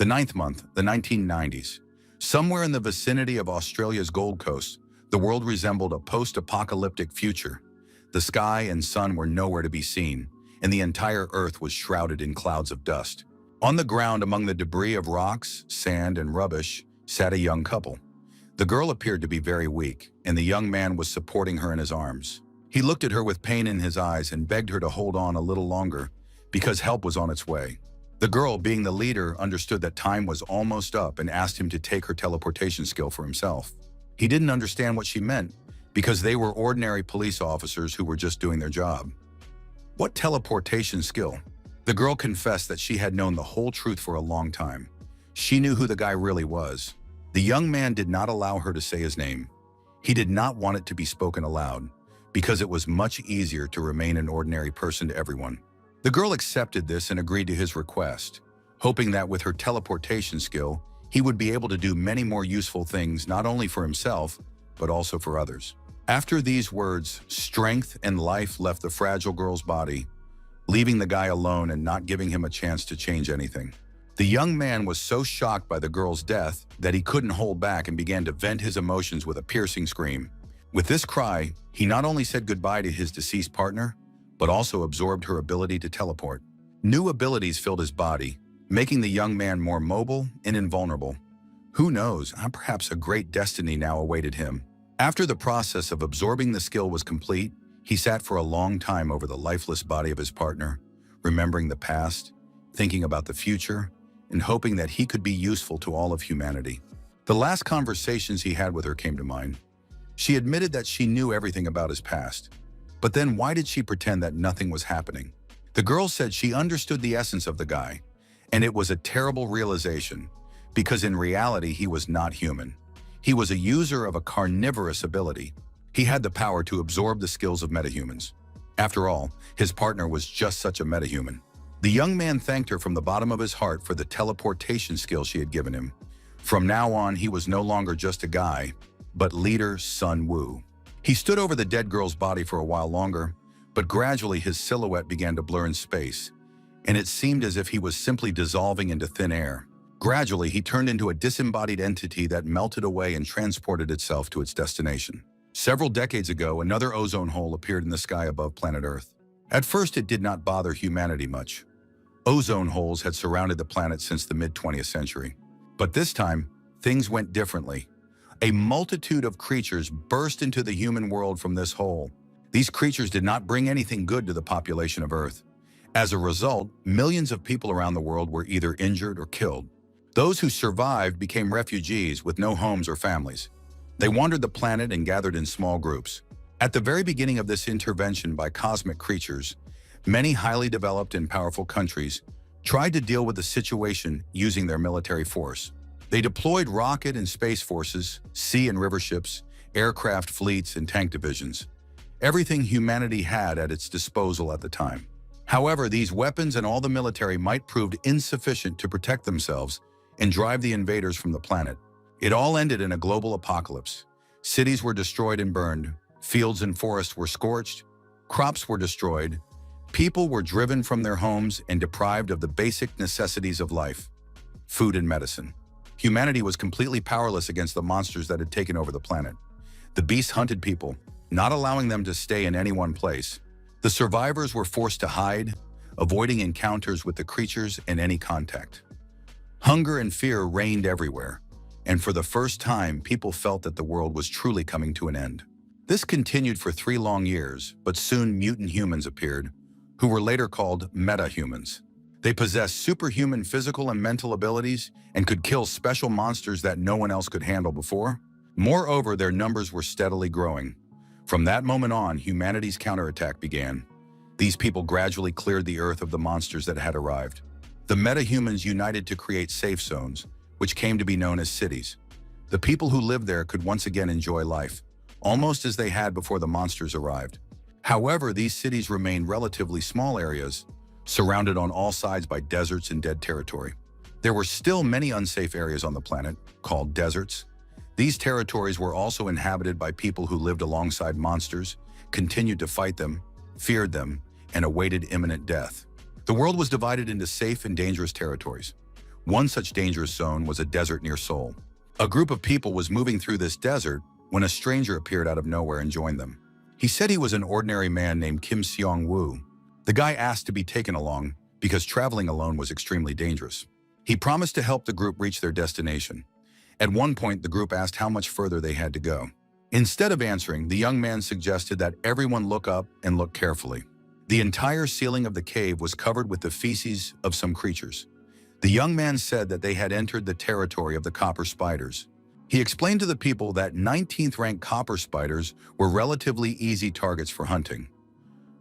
The ninth month, the 1990s. Somewhere in the vicinity of Australia's Gold Coast, the world resembled a post-apocalyptic future. The sky and sun were nowhere to be seen, and the entire earth was shrouded in clouds of dust. On the ground among the debris of rocks, sand, and rubbish sat a young couple. The girl appeared to be very weak, and the young man was supporting her in his arms. He looked at her with pain in his eyes and begged her to hold on a little longer because help was on its way. The girl, being the leader, understood that time was almost up and asked him to take her teleportation skill for himself. He didn't understand what she meant because they were ordinary police officers who were just doing their job. What teleportation skill? The girl confessed that she had known the whole truth for a long time. She knew who the guy really was. The young man did not allow her to say his name. He did not want it to be spoken aloud because it was much easier to remain an ordinary person to everyone. The girl accepted this and agreed to his request, hoping that with her teleportation skill, he would be able to do many more useful things not only for himself, but also for others. After these words, strength and life left the fragile girl's body, leaving the guy alone and not giving him a chance to change anything. The young man was so shocked by the girl's death that he couldn't hold back and began to vent his emotions with a piercing scream. With this cry, he not only said goodbye to his deceased partner, but also absorbed her ability to teleport. New abilities filled his body, making the young man more mobile and invulnerable. Who knows, perhaps a great destiny now awaited him. After the process of absorbing the skill was complete, he sat for a long time over the lifeless body of his partner, remembering the past, thinking about the future, and hoping that he could be useful to all of humanity. The last conversations he had with her came to mind. She admitted that she knew everything about his past. But then why did she pretend that nothing was happening? The girl said she understood the essence of the guy, and it was a terrible realization, because in reality he was not human. He was a user of a carnivorous ability. He had the power to absorb the skills of metahumans. After all, his partner was just such a metahuman. The young man thanked her from the bottom of his heart for the teleportation skill she had given him. From now on, he was no longer just a guy, but leader Sun Wu. He stood over the dead girl's body for a while longer, but gradually his silhouette began to blur in space, and it seemed as if he was simply dissolving into thin air. Gradually, he turned into a disembodied entity that melted away and transported itself to its destination. Several decades ago, another ozone hole appeared in the sky above planet Earth. At first, it did not bother humanity much. Ozone holes had surrounded the planet since the mid-20th century. But this time, things went differently. A multitude of creatures burst into the human world from this hole. These creatures did not bring anything good to the population of Earth. As a result, millions of people around the world were either injured or killed. Those who survived became refugees with no homes or families. They wandered the planet and gathered in small groups. At the very beginning of this intervention by cosmic creatures, many highly developed and powerful countries tried to deal with the situation using their military force. They deployed rocket and space forces, sea and river ships, aircraft fleets, and tank divisions. Everything humanity had at its disposal at the time. However, these weapons and all the military might proved insufficient to protect themselves and drive the invaders from the planet. It all ended in a global apocalypse. Cities were destroyed and burned, fields and forests were scorched, crops were destroyed, people were driven from their homes and deprived of the basic necessities of life, food and medicine. Humanity was completely powerless against the monsters that had taken over the planet. The beasts hunted people, not allowing them to stay in any one place. The survivors were forced to hide, avoiding encounters with the creatures and any contact. Hunger and fear reigned everywhere, and for the first time, people felt that the world was truly coming to an end. This continued for 3 long years, but soon mutant humans appeared, who were later called metahumans. They possessed superhuman physical and mental abilities and could kill special monsters that no one else could handle before. Moreover, their numbers were steadily growing. From that moment on, humanity's counterattack began. These people gradually cleared the Earth of the monsters that had arrived. The metahumans united to create safe zones, which came to be known as cities. The people who lived there could once again enjoy life, almost as they had before the monsters arrived. However, these cities remained relatively small areas, surrounded on all sides by deserts and dead territory. There were still many unsafe areas on the planet, called deserts. These territories were also inhabited by people who lived alongside monsters, continued to fight them, feared them, and awaited imminent death. The world was divided into safe and dangerous territories. One such dangerous zone was a desert near Seoul. A group of people was moving through this desert when a stranger appeared out of nowhere and joined them. He said he was an ordinary man named Kim Seong-woo. The guy asked to be taken along because traveling alone was extremely dangerous. He promised to help the group reach their destination. At one point, the group asked how much further they had to go. Instead of answering, the young man suggested that everyone look up and look carefully. The entire ceiling of the cave was covered with the feces of some creatures. The young man said that they had entered the territory of the copper spiders. He explained to the people that 19th-ranked copper spiders were relatively easy targets for hunting.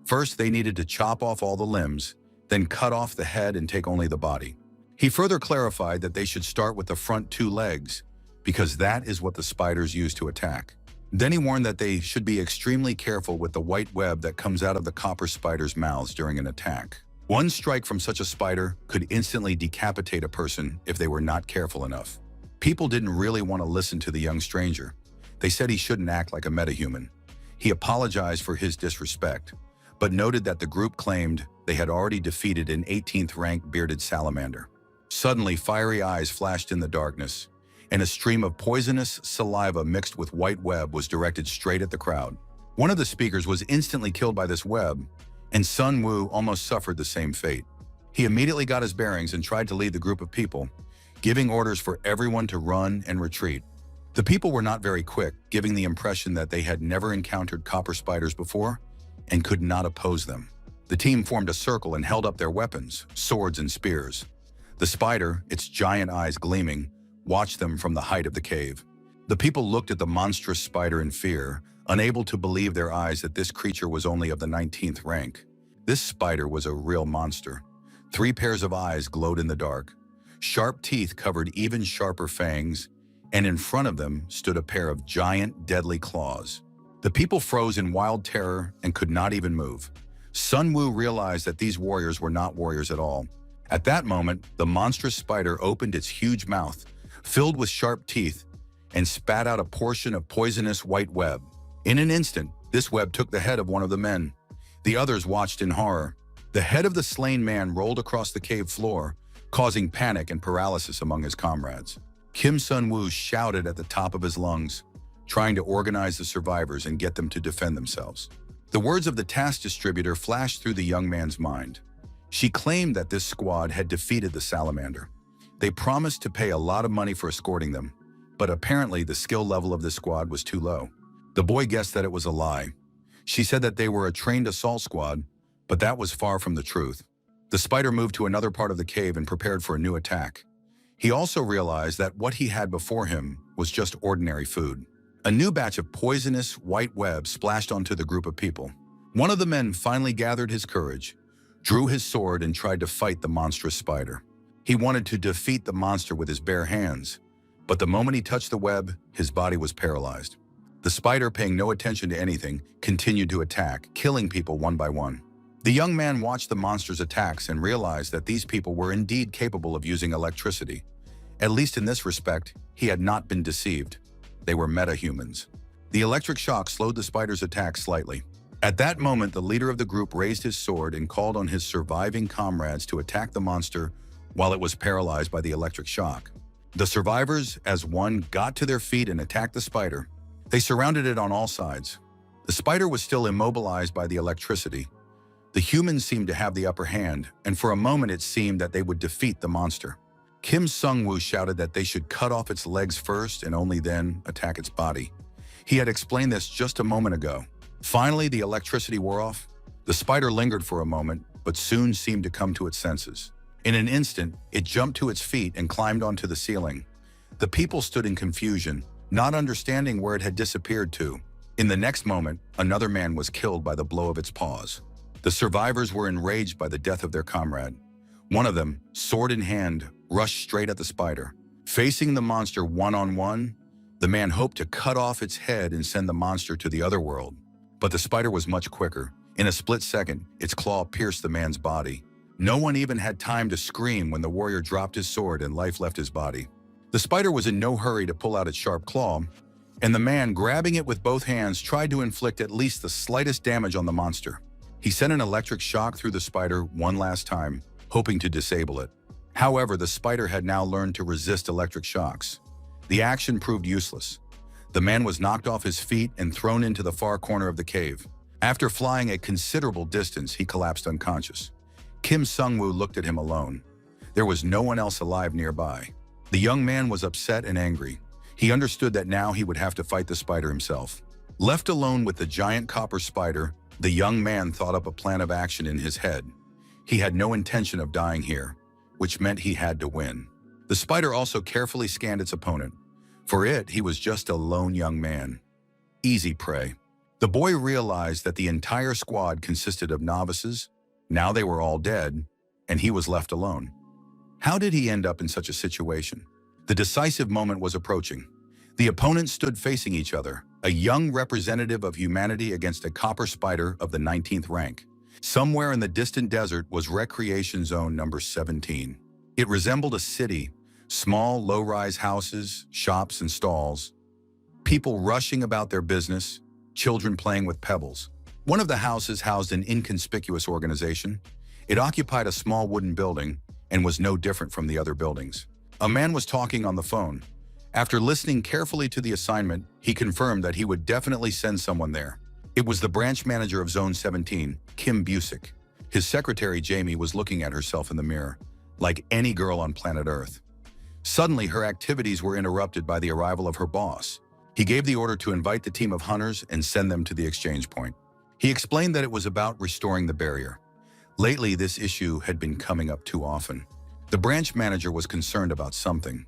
First, they needed to chop off all the limbs, then cut off the head and take only the body. He further clarified that they should start with the front 2 legs, because that is what the spiders use to attack. Then he warned that they should be extremely careful with the white web that comes out of the copper spiders' mouths during an attack. One strike from such a spider could instantly decapitate a person if they were not careful enough. People didn't really want to listen to the young stranger. They said he shouldn't act like a metahuman. He apologized for his disrespect, but noted that the group claimed they had already defeated an 18th-ranked bearded salamander. Suddenly, fiery eyes flashed in the darkness, and a stream of poisonous saliva mixed with white web was directed straight at the crowd. One of the speakers was instantly killed by this web, and Sun Woo almost suffered the same fate. He immediately got his bearings and tried to lead the group of people, giving orders for everyone to run and retreat. The people were not very quick, giving the impression that they had never encountered copper spiders before and could not oppose them. The team formed a circle and held up their weapons, swords and spears. The spider, its giant eyes gleaming, watched them from the height of the cave. The people looked at the monstrous spider in fear, unable to believe their eyes that this creature was only of the 19th rank. This spider was a real monster. 3 pairs of eyes glowed in the dark. Sharp teeth covered even sharper fangs, and in front of them stood a pair of giant, deadly claws. The people froze in wild terror and could not even move. Sun Woo realized that these warriors were not warriors at all. At that moment, the monstrous spider opened its huge mouth, filled with sharp teeth, and spat out a portion of poisonous white web. In an instant, this web took the head of one of the men. The others watched in horror. The head of the slain man rolled across the cave floor, causing panic and paralysis among his comrades. Kim Sun-woo shouted at the top of his lungs, trying to organize the survivors and get them to defend themselves. The words of the task distributor flashed through the young man's mind. She claimed that this squad had defeated the salamander. They promised to pay a lot of money for escorting them, but apparently the skill level of this squad was too low. The boy guessed that it was a lie. She said that they were a trained assault squad, but that was far from the truth. The spider moved to another part of the cave and prepared for a new attack. He also realized that what he had before him was just ordinary food. A new batch of poisonous white web splashed onto the group of people. One of the men finally gathered his courage, drew his sword, and tried to fight the monstrous spider. He wanted to defeat the monster with his bare hands, but the moment he touched the web, his body was paralyzed. The spider, paying no attention to anything, continued to attack, killing people one by one. The young man watched the monster's attacks and realized that these people were indeed capable of using electricity. At least in this respect, he had not been deceived. They were metahumans. The electric shock slowed the spider's attack slightly. At that moment, the leader of the group raised his sword and called on his surviving comrades to attack the monster while it was paralyzed by the electric shock. The survivors, as one, got to their feet and attacked the spider. They surrounded it on all sides. The spider was still immobilized by the electricity. The humans seemed to have the upper hand, and for a moment it seemed that they would defeat the monster. Kim Sung-woo shouted that they should cut off its legs first and only then attack its body. He had explained this just a moment ago. Finally, the electricity wore off. The spider lingered for a moment, but soon seemed to come to its senses. In an instant, it jumped to its feet and climbed onto the ceiling. The people stood in confusion, not understanding where it had disappeared to. In the next moment, another man was killed by the blow of its paws. The survivors were enraged by the death of their comrade. One of them, sword in hand, rushed straight at the spider. Facing the monster one-on-one, the man hoped to cut off its head and send the monster to the other world. But the spider was much quicker. In a split second, its claw pierced the man's body. No one even had time to scream when the warrior dropped his sword and life left his body. The spider was in no hurry to pull out its sharp claw, and the man, grabbing it with both hands, tried to inflict at least the slightest damage on the monster. He sent an electric shock through the spider one last time, hoping to disable it. However, the spider had now learned to resist electric shocks. The action proved useless. The man was knocked off his feet and thrown into the far corner of the cave. After flying a considerable distance, he collapsed unconscious. Kim Sung-woo looked at him alone. There was no one else alive nearby. The young man was upset and angry. He understood that now he would have to fight the spider himself. Left alone with the giant copper spider, the young man thought up a plan of action in his head. He had no intention of dying here, which meant he had to win. The spider also carefully scanned its opponent. For it, he was just a lone young man. Easy prey. The boy realized that the entire squad consisted of novices. Now they were all dead, and he was left alone. How did he end up in such a situation? The decisive moment was approaching. The opponents stood facing each other, a young representative of humanity against a copper spider of the 19th rank. Somewhere in the distant desert was Recreation Zone number 17. It resembled a city, small, low-rise houses, shops, and stalls. People rushing about their business, children playing with pebbles. One of the houses housed an inconspicuous organization. It occupied a small wooden building and was no different from the other buildings. A man was talking on the phone. After listening carefully to the assignment, he confirmed that he would definitely send someone there. It was the branch manager of Zone 17, Kim Busik. His secretary, Jamie, was looking at herself in the mirror, like any girl on planet Earth. Suddenly, her activities were interrupted by the arrival of her boss. He gave the order to invite the team of hunters and send them to the exchange point. He explained that it was about restoring the barrier. Lately, this issue had been coming up too often. The branch manager was concerned about something.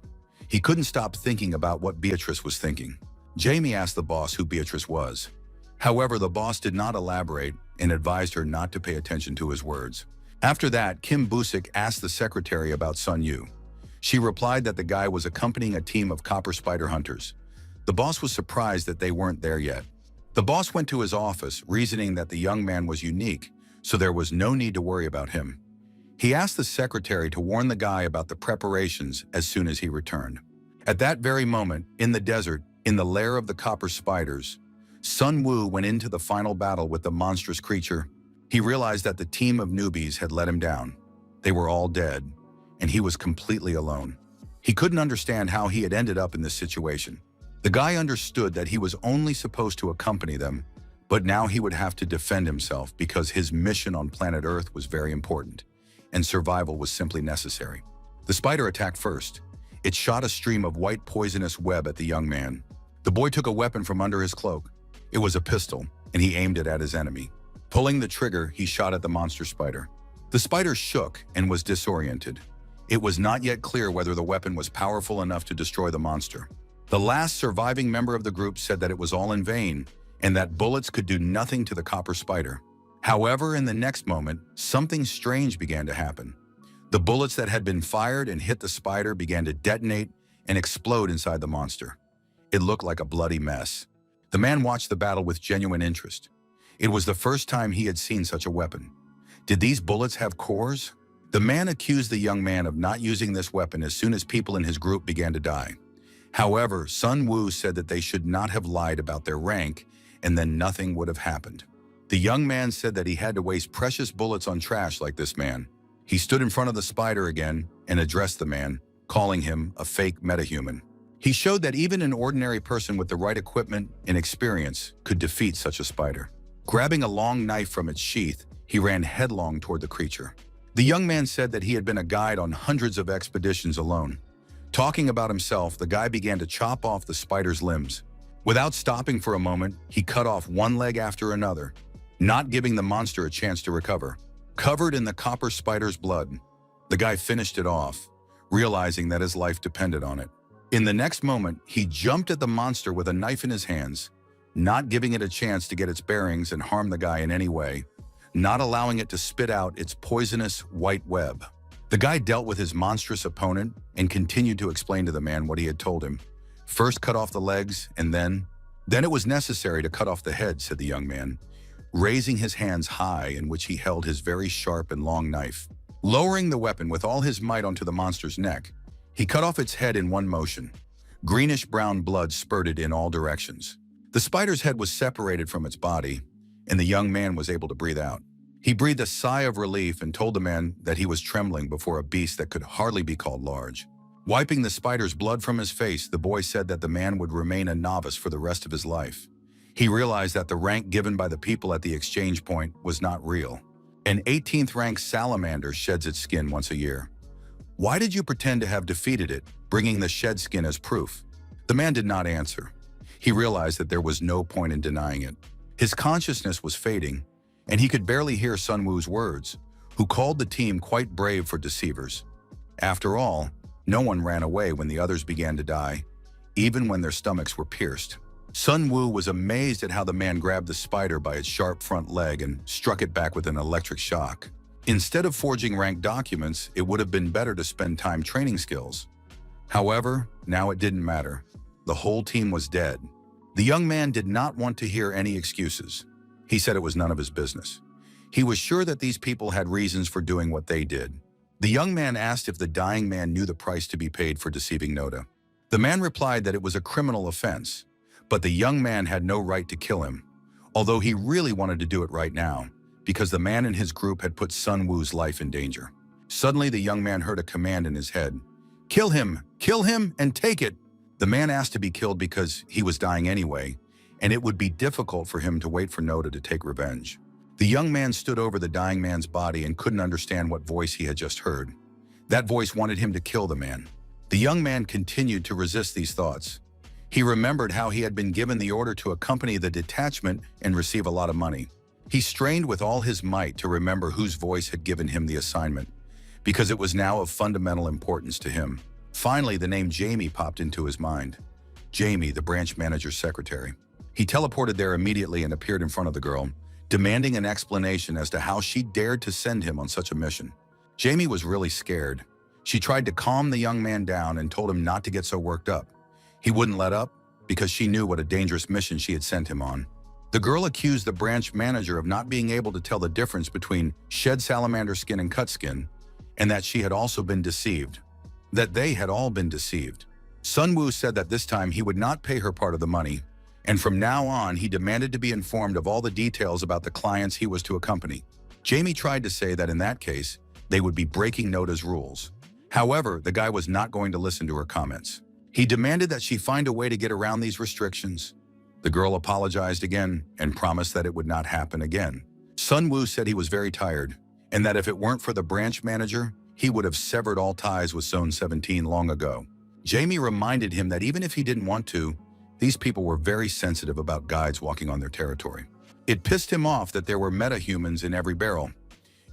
He couldn't stop thinking about what Beatrice was thinking. Jamie asked the boss who Beatrice was. However, the boss did not elaborate and advised her not to pay attention to his words. After that, Kim Busik asked the secretary about Sun Yu. She replied that the guy was accompanying a team of copper spider hunters. The boss was surprised that they weren't there yet. The boss went to his office, reasoning that the young man was unique, so there was no need to worry about him. He asked the secretary to warn the guy about the preparations as soon as he returned. At that very moment, in the desert, in the lair of the copper spiders, Sun Woo went into the final battle with the monstrous creature. He realized that the team of newbies had let him down. They were all dead, and he was completely alone. He couldn't understand how he had ended up in this situation. The guy understood that he was only supposed to accompany them, but now he would have to defend himself because his mission on planet Earth was very important, and survival was simply necessary. The spider attacked first. It shot a stream of white poisonous web at the young man. The boy took a weapon from under his cloak. It was a pistol, and he aimed it at his enemy. Pulling the trigger, he shot at the monster spider. The spider shook and was disoriented. It was not yet clear whether the weapon was powerful enough to destroy the monster. The last surviving member of the group said that it was all in vain, and that bullets could do nothing to the copper spider. However, in the next moment, something strange began to happen. The bullets that had been fired and hit the spider began to detonate and explode inside the monster. It looked like a bloody mess. The man watched the battle with genuine interest. It was the first time he had seen such a weapon. Did these bullets have cores? The man accused the young man of not using this weapon as soon as people in his group began to die. However, Sun Woo said that they should not have lied about their rank, and then nothing would have happened. The young man said that he had to waste precious bullets on trash like this man. He stood in front of the spider again and addressed the man, calling him a fake metahuman. He showed that even an ordinary person with the right equipment and experience could defeat such a spider. Grabbing a long knife from its sheath, he ran headlong toward the creature. The young man said that he had been a guide on hundreds of expeditions alone. Talking about himself, the guy began to chop off the spider's limbs. Without stopping for a moment, he cut off one leg after another, not giving the monster a chance to recover. Covered in the copper spider's blood, the guy finished it off, realizing that his life depended on it. In the next moment, he jumped at the monster with a knife in his hands, not giving it a chance to get its bearings and harm the guy in any way, not allowing it to spit out its poisonous white web. The guy dealt with his monstrous opponent and continued to explain to the man what he had told him. First cut off the legs, and then it was necessary to cut off the head, said the young man, raising his hands high in which he held his very sharp and long knife. Lowering the weapon with all his might onto the monster's neck, he cut off its head in one motion. Greenish-brown blood spurted in all directions. The spider's head was separated from its body, and the young man was able to breathe out. He breathed a sigh of relief and told the man that he was trembling before a beast that could hardly be called large. Wiping the spider's blood from his face, the boy said that the man would remain a novice for the rest of his life. He realized that the rank given by the people at the exchange point was not real. An 18th rank salamander sheds its skin once a year. Why did you pretend to have defeated it, bringing the shed skin as proof? The man did not answer. He realized that there was no point in denying it. His consciousness was fading, and he could barely hear Sun Wu's words, who called the team quite brave for deceivers. After all, no one ran away when the others began to die, even when their stomachs were pierced. Sun Wu was amazed at how the man grabbed the spider by its sharp front leg and struck it back with an electric shock. Instead of forging rank documents, it would have been better to spend time training skills. However, now it didn't matter. The whole team was dead. The young man did not want to hear any excuses. He said it was none of his business. He was sure that these people had reasons for doing what they did. The young man asked if the dying man knew the price to be paid for deceiving Noda. The man replied that it was a criminal offense, but the young man had no right to kill him, although he really wanted to do it right now, because the man in his group had put Sun Wu's life in danger. Suddenly, the young man heard a command in his head. Kill him, and take it! The man asked to be killed because he was dying anyway, and it would be difficult for him to wait for Noda to take revenge. The young man stood over the dying man's body and couldn't understand what voice he had just heard. That voice wanted him to kill the man. The young man continued to resist these thoughts. He remembered how he had been given the order to accompany the detachment and receive a lot of money. He strained with all his might to remember whose voice had given him the assignment, because it was now of fundamental importance to him. Finally, the name Jamie popped into his mind. Jamie, the branch manager's secretary. He teleported there immediately and appeared in front of the girl, demanding an explanation as to how she dared to send him on such a mission. Jamie was really scared. She tried to calm the young man down and told him not to get so worked up. He wouldn't let up because she knew what a dangerous mission she had sent him on. The girl accused the branch manager of not being able to tell the difference between shed salamander skin and cut skin, and that she had also been deceived. That they had all been deceived. Sun Wu said that this time he would not pay her part of the money, and from now on he demanded to be informed of all the details about the clients he was to accompany. Jamie tried to say that in that case, they would be breaking Noda's rules. However, the guy was not going to listen to her comments. He demanded that she find a way to get around these restrictions. The girl apologized again and promised that it would not happen again. Sun Wu said he was very tired, and that if it weren't for the branch manager, he would have severed all ties with Zone 17 long ago. Jamie reminded him that even if he didn't want to, these people were very sensitive about guides walking on their territory. It pissed him off that there were meta-humans in every barrel.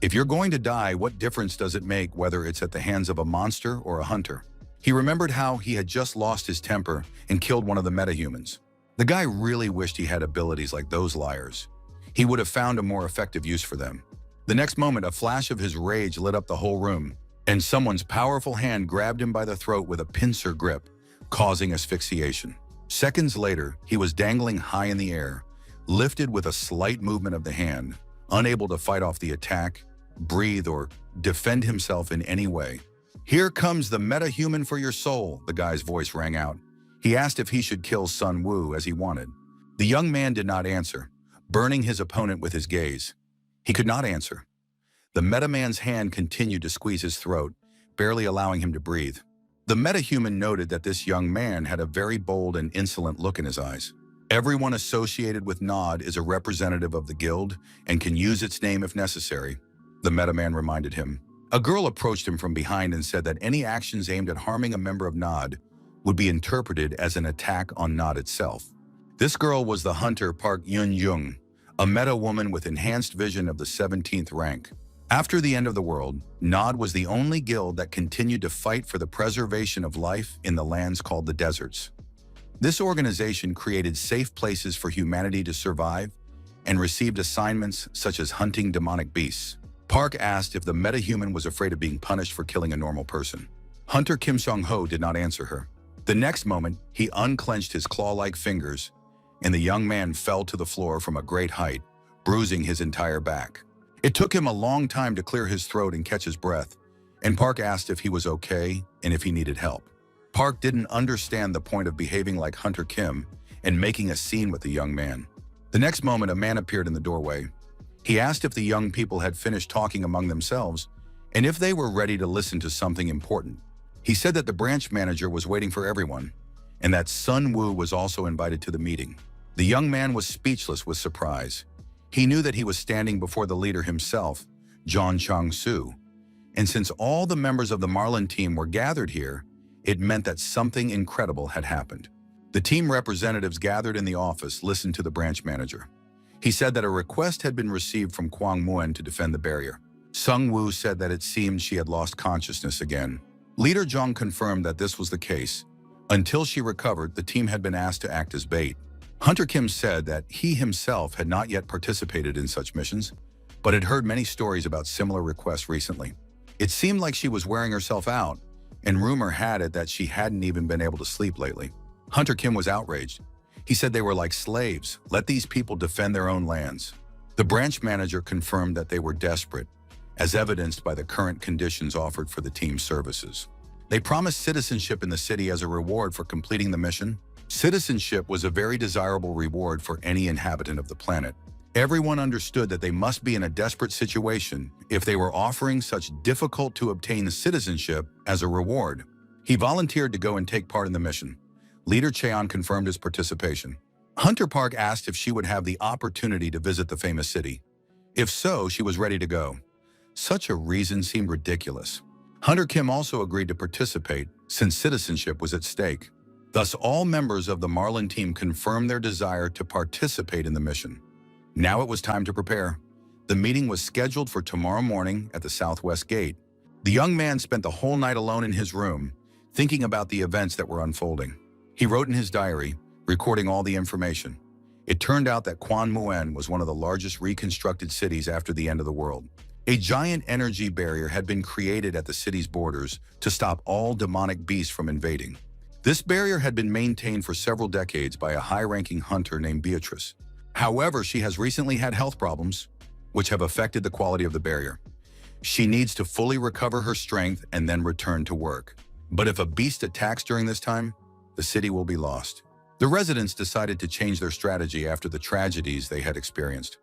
If you're going to die, what difference does it make whether it's at the hands of a monster or a hunter? He remembered how he had just lost his temper and killed one of the meta-humans. The guy really wished he had abilities like those liars. He would have found a more effective use for them. The next moment, a flash of his rage lit up the whole room, and someone's powerful hand grabbed him by the throat with a pincer grip, causing asphyxiation. Seconds later, he was dangling high in the air, lifted with a slight movement of the hand, unable to fight off the attack, breathe, or defend himself in any way. "Here comes the meta-human for your soul," the guy's voice rang out. He asked if he should kill Sun Wu as he wanted. The young man did not answer, burning his opponent with his gaze. He could not answer. The meta-man's hand continued to squeeze his throat, barely allowing him to breathe. The meta-human noted that this young man had a very bold and insolent look in his eyes. Everyone associated with Nod is a representative of the guild and can use its name if necessary, the meta-man reminded him. A girl approached him from behind and said that any actions aimed at harming a member of Nod would be interpreted as an attack on Nod itself. This girl was the hunter Park Yun-jung, a meta-woman with enhanced vision of the 17th rank. After the end of the world, Nod was the only guild that continued to fight for the preservation of life in the lands called the deserts. This organization created safe places for humanity to survive and received assignments such as hunting demonic beasts. Park asked if the meta-human was afraid of being punished for killing a normal person. Hunter Kim Song-ho did not answer her. The next moment, he unclenched his claw-like fingers, and the young man fell to the floor from a great height, bruising his entire back. It took him a long time to clear his throat and catch his breath, and Park asked if he was okay and if he needed help. Park didn't understand the point of behaving like Hunter Kim and making a scene with the young man. The next moment, a man appeared in the doorway. He asked if the young people had finished talking among themselves and if they were ready to listen to something important. He said that the branch manager was waiting for everyone and that Sun Woo was also invited to the meeting. The young man was speechless with surprise. He knew that he was standing before the leader himself, John Chang-soo, and since all the members of the Marlin team were gathered here, it meant that something incredible had happened. The team representatives gathered in the office listened to the branch manager. He said that a request had been received from Kwang Muen to defend the barrier. Sung Woo said that it seemed she had lost consciousness again. Leader Jong confirmed that this was the case. Until she recovered, the team had been asked to act as bait. Hunter Kim said that he himself had not yet participated in such missions, but had heard many stories about similar requests recently. It seemed like she was wearing herself out, and rumor had it that she hadn't even been able to sleep lately. Hunter Kim was outraged. He said they were like slaves. Let these people defend their own lands. The branch manager confirmed that they were desperate, as evidenced by the current conditions offered for the team's services. They promised citizenship in the city as a reward for completing the mission. Citizenship was a very desirable reward for any inhabitant of the planet. Everyone understood that they must be in a desperate situation if they were offering such difficult-to-obtain citizenship as a reward. He volunteered to go and take part in the mission. Leader Cheon confirmed his participation. Hunter Park asked if she would have the opportunity to visit the famous city. If so, she was ready to go. Such a reason seemed ridiculous. Hunter Kim also agreed to participate since citizenship was at stake. Thus, all members of the Marlin team confirmed their desire to participate in the mission. Now it was time to prepare. The meeting was scheduled for tomorrow morning at the Southwest Gate. The young man spent the whole night alone in his room, thinking about the events that were unfolding. He wrote in his diary, recording all the information. It turned out that Kwang Muen was one of the largest reconstructed cities after the end of the world. A giant energy barrier had been created at the city's borders to stop all demonic beasts from invading. This barrier had been maintained for several decades by a high-ranking hunter named Beatrice. However, she has recently had health problems, which have affected the quality of the barrier. She needs to fully recover her strength and then return to work. But if a beast attacks during this time, the city will be lost. The residents decided to change their strategy after the tragedies they had experienced.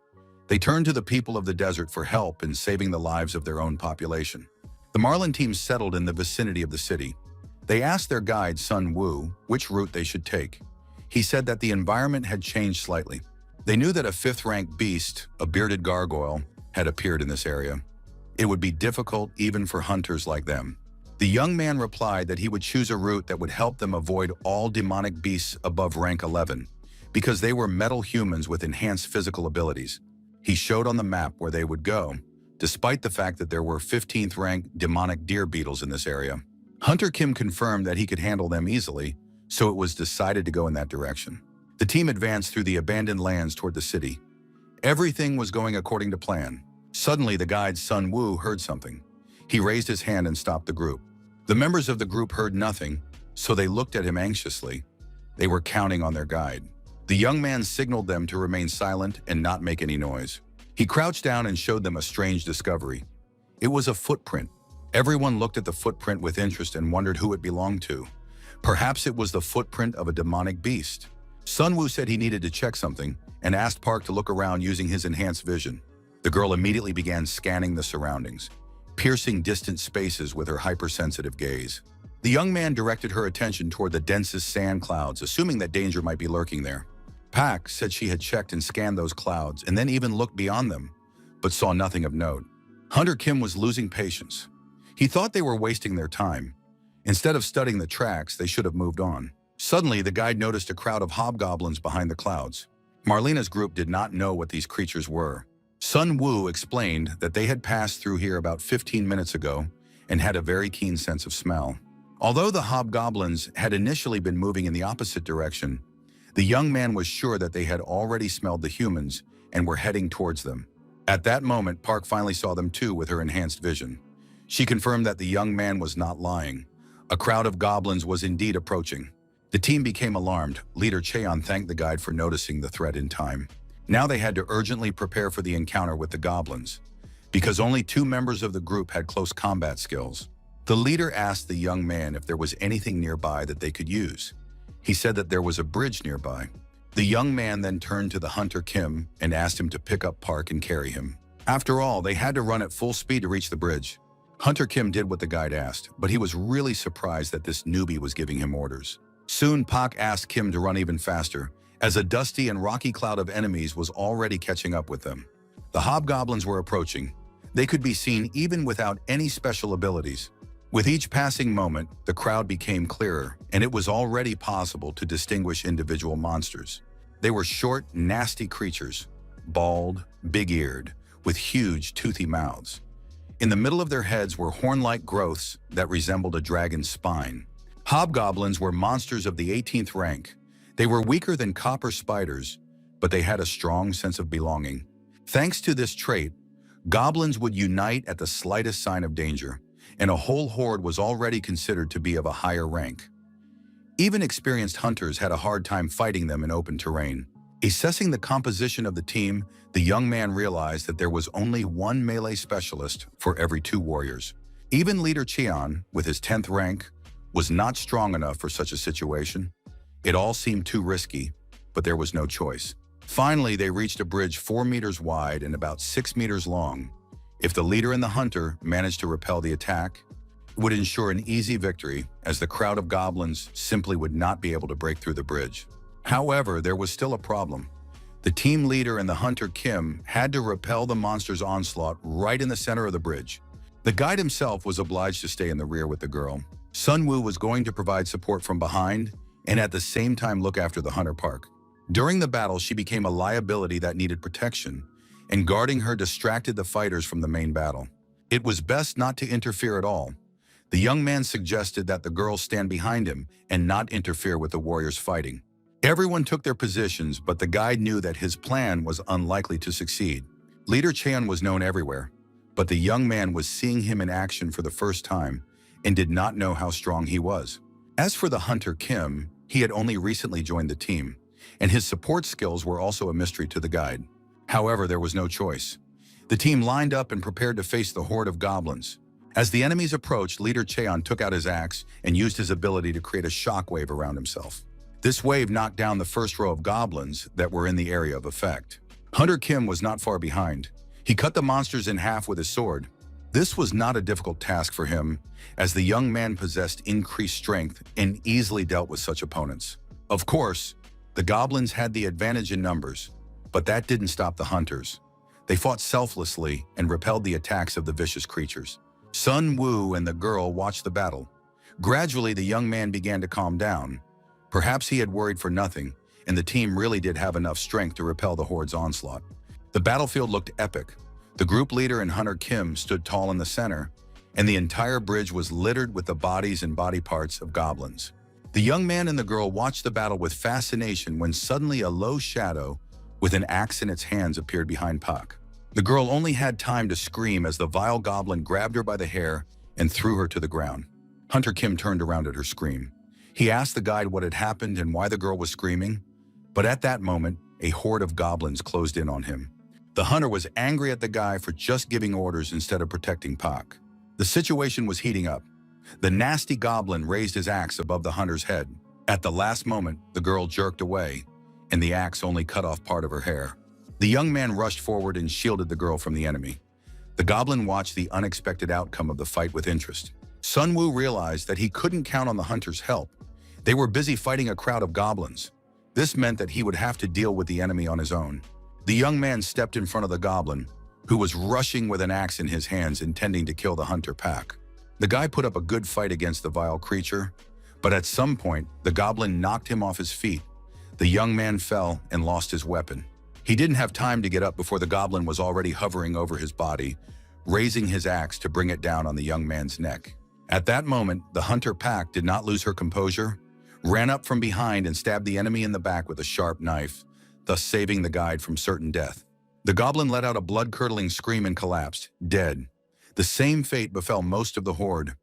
They turned to the people of the desert for help in saving the lives of their own population. The Marlin team settled in the vicinity of the city. They asked their guide, Sun Woo, which route they should take. He said that the environment had changed slightly. They knew that a fifth-rank beast, a bearded gargoyle, had appeared in this area. It would be difficult even for hunters like them. The young man replied that he would choose a route that would help them avoid all demonic beasts above rank 11, because they were metal humans with enhanced physical abilities. He showed on the map where they would go, despite the fact that there were 15th-rank demonic deer beetles in this area. Hunter Kim confirmed that he could handle them easily, so it was decided to go in that direction. The team advanced through the abandoned lands toward the city. Everything was going according to plan. Suddenly, the guide Sun Woo heard something. He raised his hand and stopped the group. The members of the group heard nothing, so they looked at him anxiously. They were counting on their guide. The young man signaled them to remain silent and not make any noise. He crouched down and showed them a strange discovery. It was a footprint. Everyone looked at the footprint with interest and wondered who it belonged to. Perhaps it was the footprint of a demonic beast. Sun Woo said he needed to check something and asked Park to look around using his enhanced vision. The girl immediately began scanning the surroundings, piercing distant spaces with her hypersensitive gaze. The young man directed her attention toward the densest sand clouds, assuming that danger might be lurking there. Pak said she had checked and scanned those clouds and then even looked beyond them, but saw nothing of note. Hunter Kim was losing patience. He thought they were wasting their time. Instead of studying the tracks, they should have moved on. Suddenly, the guide noticed a crowd of hobgoblins behind the clouds. Marlena's group did not know what these creatures were. Sun Woo explained that they had passed through here about 15 minutes ago and had a very keen sense of smell. Although the hobgoblins had initially been moving in the opposite direction, the young man was sure that they had already smelled the humans and were heading towards them. At that moment, Park finally saw them too with her enhanced vision. She confirmed that the young man was not lying. A crowd of goblins was indeed approaching. The team became alarmed. Leader Cheon thanked the guide for noticing the threat in time. Now they had to urgently prepare for the encounter with the goblins, because only 2 members of the group had close combat skills. The leader asked the young man if there was anything nearby that they could use. He said that there was a bridge nearby. The young man then turned to the hunter Kim and asked him to pick up Park and carry him. After all, they had to run at full speed to reach the bridge. Hunter Kim did what the guide asked, but he was really surprised that this newbie was giving him orders. Soon, Park asked Kim to run even faster, as a dusty and rocky cloud of enemies was already catching up with them. The hobgoblins were approaching. They could be seen even without any special abilities. With each passing moment, the crowd became clearer, and it was already possible to distinguish individual monsters. They were short, nasty creatures, bald, big-eared, with huge, toothy mouths. In the middle of their heads were horn-like growths that resembled a dragon's spine. Hobgoblins were monsters of the 18th rank. They were weaker than copper spiders, but they had a strong sense of belonging. Thanks to this trait, goblins would unite at the slightest sign of danger, and a whole horde was already considered to be of a higher rank. Even experienced hunters had a hard time fighting them in open terrain. Assessing the composition of the team, the young man realized that there was only one melee specialist for every 2 warriors. Even leader Cheon, with his 10th rank, was not strong enough for such a situation. It all seemed too risky, but there was no choice. Finally, they reached a bridge 4 meters wide and about 6 meters long. If the leader and the hunter managed to repel the attack, it would ensure an easy victory, as the crowd of goblins simply would not be able to break through the bridge. However, there was still a problem. The team leader and the hunter Kim had to repel the monster's onslaught right in the center of the bridge. The guide himself was obliged to stay in the rear with the girl. Sun Woo was going to provide support from behind and at the same time look after the hunter Park. During the battle, she became a liability that needed protection, and guarding her distracted the fighters from the main battle. It was best not to interfere at all. The young man suggested that the girls stand behind him and not interfere with the warriors fighting. Everyone took their positions, but the guide knew that his plan was unlikely to succeed. Leader Cheon was known everywhere, but the young man was seeing him in action for the first time and did not know how strong he was. As for the hunter Kim, he had only recently joined the team, and his support skills were also a mystery to the guide. However, there was no choice. The team lined up and prepared to face the horde of goblins. As the enemies approached, Leader Cheon took out his axe and used his ability to create a shockwave around himself. This wave knocked down the first row of goblins that were in the area of effect. Hunter Kim was not far behind. He cut the monsters in half with his sword. This was not a difficult task for him, as the young man possessed increased strength and easily dealt with such opponents. Of course, the goblins had the advantage in numbers, but that didn't stop the hunters. They fought selflessly and repelled the attacks of the vicious creatures. Sun Woo and the girl watched the battle. Gradually, the young man began to calm down. Perhaps he had worried for nothing, and the team really did have enough strength to repel the horde's onslaught. The battlefield looked epic. The group leader and hunter Kim stood tall in the center, and the entire bridge was littered with the bodies and body parts of goblins. The young man and the girl watched the battle with fascination when suddenly a low shadow with an axe in its hands appeared behind Pak. The girl only had time to scream as the vile goblin grabbed her by the hair and threw her to the ground. Hunter Kim turned around at her scream. He asked the guide what had happened and why the girl was screaming, but at that moment, a horde of goblins closed in on him. The hunter was angry at the guy for just giving orders instead of protecting Pak. The situation was heating up. The nasty goblin raised his axe above the hunter's head. At the last moment, the girl jerked away, and the axe only cut off part of her hair. The young man rushed forward and shielded the girl from the enemy. The goblin watched the unexpected outcome of the fight with interest. Sun Woo realized that he couldn't count on the hunter's help. They were busy fighting a crowd of goblins. This meant that he would have to deal with the enemy on his own. The young man stepped in front of the goblin, who was rushing with an axe in his hands, intending to kill the hunter Pak. The guy put up a good fight against the vile creature, but at some point, the goblin knocked him off his feet. The young man fell and lost his weapon. He didn't have time to get up before the goblin was already hovering over his body, raising his axe to bring it down on the young man's neck. At that moment, the hunter Pak did not lose her composure, ran up from behind and stabbed the enemy in the back with a sharp knife, thus saving the guide from certain death. The goblin let out a blood-curdling scream and collapsed, dead. The same fate befell most of the horde.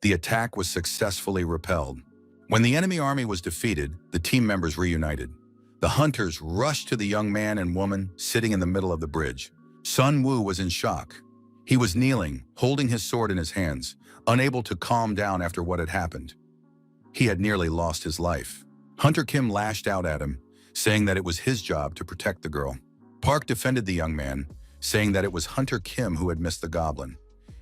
The attack was successfully repelled. When the enemy army was defeated, the team members reunited. The hunters rushed to the young man and woman sitting in the middle of the bridge. Sun Woo was in shock. He was kneeling, holding his sword in his hands, unable to calm down after what had happened. He had nearly lost his life. Hunter Kim lashed out at him, saying that it was his job to protect the girl. Park defended the young man, saying that it was Hunter Kim who had missed the goblin.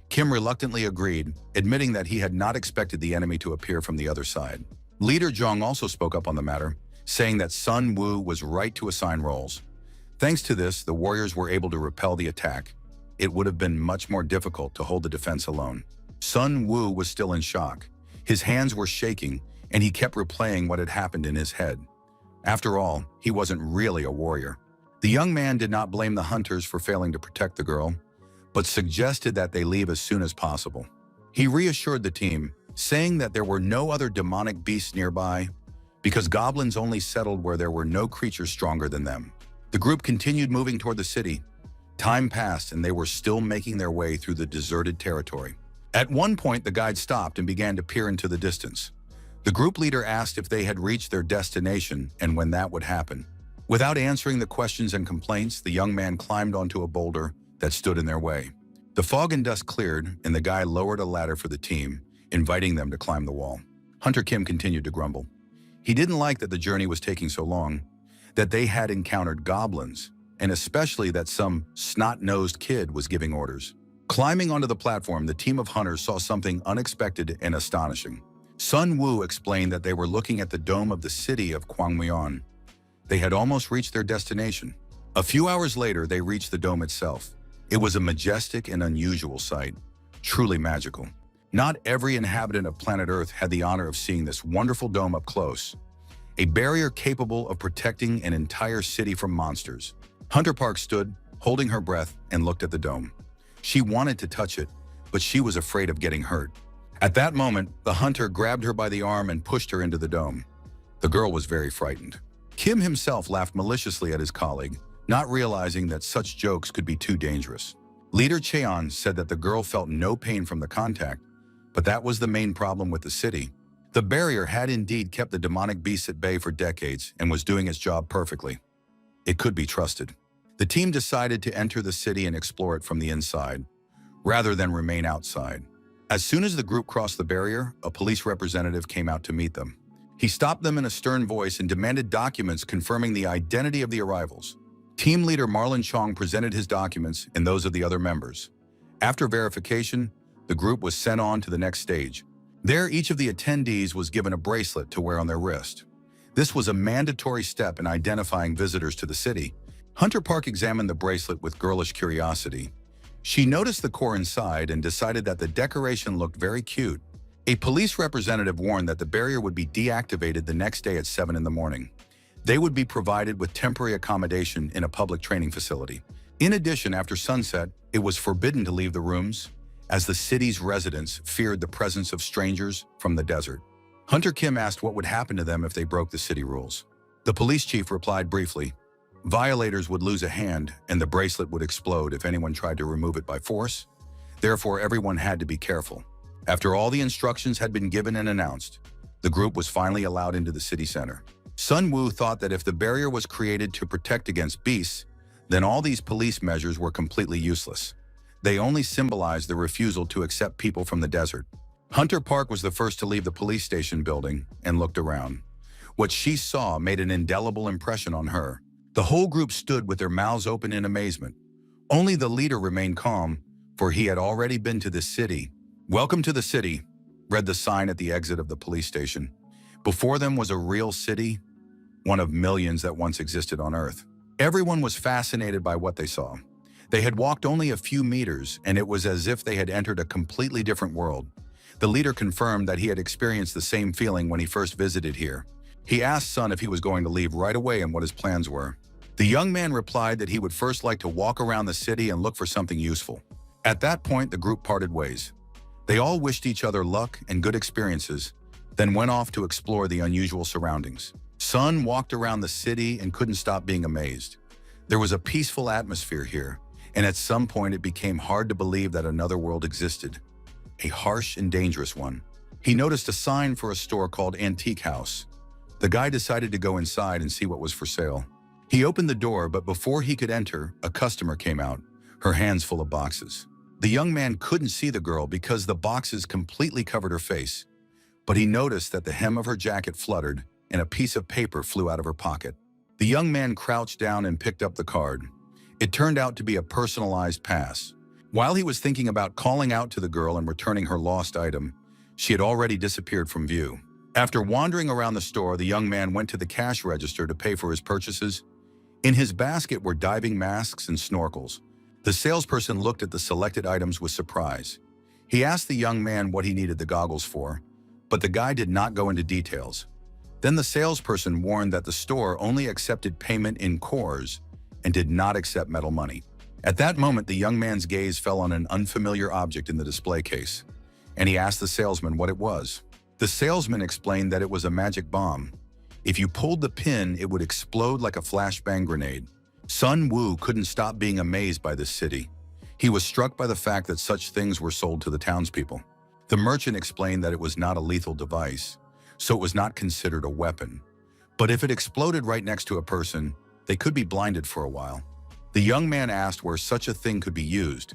Kim reluctantly agreed, admitting that he had not expected the enemy to appear from the other side. Leader Jong also spoke up on the matter, saying that Sun Woo was right to assign roles. Thanks to this, the warriors were able to repel the attack. It would have been much more difficult to hold the defense alone. Sun Woo was still in shock. His hands were shaking, and he kept replaying what had happened in his head. After all, he wasn't really a warrior. The young man did not blame the hunters for failing to protect the girl, but suggested that they leave as soon as possible. He reassured the team, saying that there were no other demonic beasts nearby, because goblins only settled where there were no creatures stronger than them. The group continued moving toward the city. Time passed and they were still making their way through the deserted territory. At one point, the guide stopped and began to peer into the distance. The group leader asked if they had reached their destination and when that would happen. Without answering the questions and complaints, the young man climbed onto a boulder that stood in their way. The fog and dust cleared, and the guy lowered a ladder for the team, inviting them to climb the wall. Hunter Kim continued to grumble. He didn't like that the journey was taking so long, that they had encountered goblins, and especially that some snot-nosed kid was giving orders. Climbing onto the platform, the team of hunters saw something unexpected and astonishing. Sun Woo explained that they were looking at the dome of the city of Gwangmyeon. They had almost reached their destination. A few hours later, they reached the dome itself. It was a majestic and unusual sight, truly magical. Not every inhabitant of planet Earth had the honor of seeing this wonderful dome up close, a barrier capable of protecting an entire city from monsters. Hunter Park stood, holding her breath, and looked at the dome. She wanted to touch it, but she was afraid of getting hurt. At that moment, the hunter grabbed her by the arm and pushed her into the dome. The girl was very frightened. Kim himself laughed maliciously at his colleague, not realizing that such jokes could be too dangerous. Leader Cheon said that the girl felt no pain from the contact, but that was the main problem with the city. The barrier had indeed kept the demonic beasts at bay for decades and was doing its job perfectly. It could be trusted. The team decided to enter the city and explore it from the inside, rather than remain outside. As soon as the group crossed the barrier, a police representative came out to meet them. He stopped them in a stern voice and demanded documents confirming the identity of the arrivals. Team leader Marlon Chong presented his documents and those of the other members. After verification, the group was sent on to the next stage. There, each of the attendees was given a bracelet to wear on their wrist. This was a mandatory step in identifying visitors to the city. Hunter Park examined the bracelet with girlish curiosity. She noticed the core inside and decided that the decoration looked very cute. A police representative warned that the barrier would be deactivated the next day at 7 in the morning. They would be provided with temporary accommodation in a public training facility. In addition, after sunset, it was forbidden to leave the rooms, as the city's residents feared the presence of strangers from the desert. Hunter Kim asked what would happen to them if they broke the city rules. The police chief replied briefly, "Violators would lose a hand and the bracelet would explode if anyone tried to remove it by force. Therefore, everyone had to be careful." After all the instructions had been given and announced, the group was finally allowed into the city center. Sun Woo thought that if the barrier was created to protect against beasts, then all these police measures were completely useless. They only symbolized the refusal to accept people from the desert. Hunter Park was the first to leave the police station building and looked around. What she saw made an indelible impression on her. The whole group stood with their mouths open in amazement. Only the leader remained calm, for he had already been to this city. "Welcome to the city," read the sign at the exit of the police station. Before them was a real city, one of millions that once existed on Earth. Everyone was fascinated by what they saw. They had walked only a few meters, and it was as if they had entered a completely different world. The leader confirmed that he had experienced the same feeling when he first visited here. He asked Sun if he was going to leave right away and what his plans were. The young man replied that he would first like to walk around the city and look for something useful. At that point, the group parted ways. They all wished each other luck and good experiences, then went off to explore the unusual surroundings. Sun walked around the city and couldn't stop being amazed. There was a peaceful atmosphere here, and at some point it became hard to believe that another world existed. A harsh and dangerous one. He noticed a sign for a store called Antique House. The guy decided to go inside and see what was for sale. He opened the door, but before he could enter, a customer came out, her hands full of boxes. The young man couldn't see the girl because the boxes completely covered her face, but he noticed that the hem of her jacket fluttered and a piece of paper flew out of her pocket. The The young man crouched down and picked up the card. It turned out to be a personalized pass. While he was thinking about calling out to the girl and returning her lost item, she had already disappeared from view. After wandering around the store, the young man went to the cash register to pay for his purchases. In his basket were diving masks and snorkels. The salesperson looked at the selected items with surprise. He asked the young man what he needed the goggles for, but the guy did not go into details. Then the salesperson warned that the store only accepted payment in cores and did not accept metal money. At that moment, the young man's gaze fell on an unfamiliar object in the display case, and he asked the salesman what it was. The salesman explained that it was a magic bomb. If you pulled the pin, it would explode like a flashbang grenade. Sun Wu couldn't stop being amazed by this city. He was struck by the fact that such things were sold to the townspeople. The merchant explained that it was not a lethal device, so it was not considered a weapon. But if it exploded right next to a person, they could be blinded for a while. The young man asked where such a thing could be used.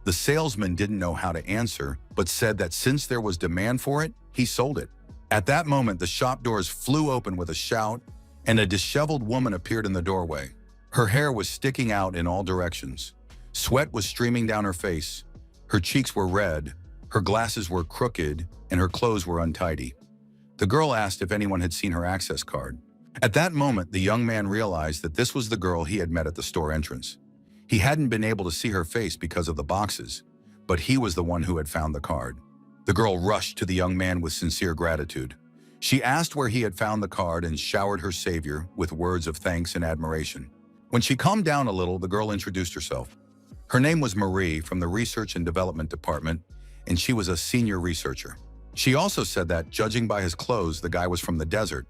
The salesman didn't know how to answer, but said that since there was demand for it, he sold it. At that moment, the shop doors flew open with a shout, and a disheveled woman appeared in the doorway. Her hair was sticking out in all directions. Sweat was streaming down her face. Her cheeks were red, her glasses were crooked, and her clothes were untidy. The girl asked if anyone had seen her access card. At that moment, the young man realized that this was the girl he had met at the store entrance. He hadn't been able to see her face because of the boxes, but he was the one who had found the card. The girl rushed to the young man with sincere gratitude. She asked where he had found the card and showered her savior with words of thanks and admiration. When she calmed down a little, the girl introduced herself. Her name was Marie from the Research and Development Department, and she was a senior researcher. She also said that, judging by his clothes, the guy was from the desert,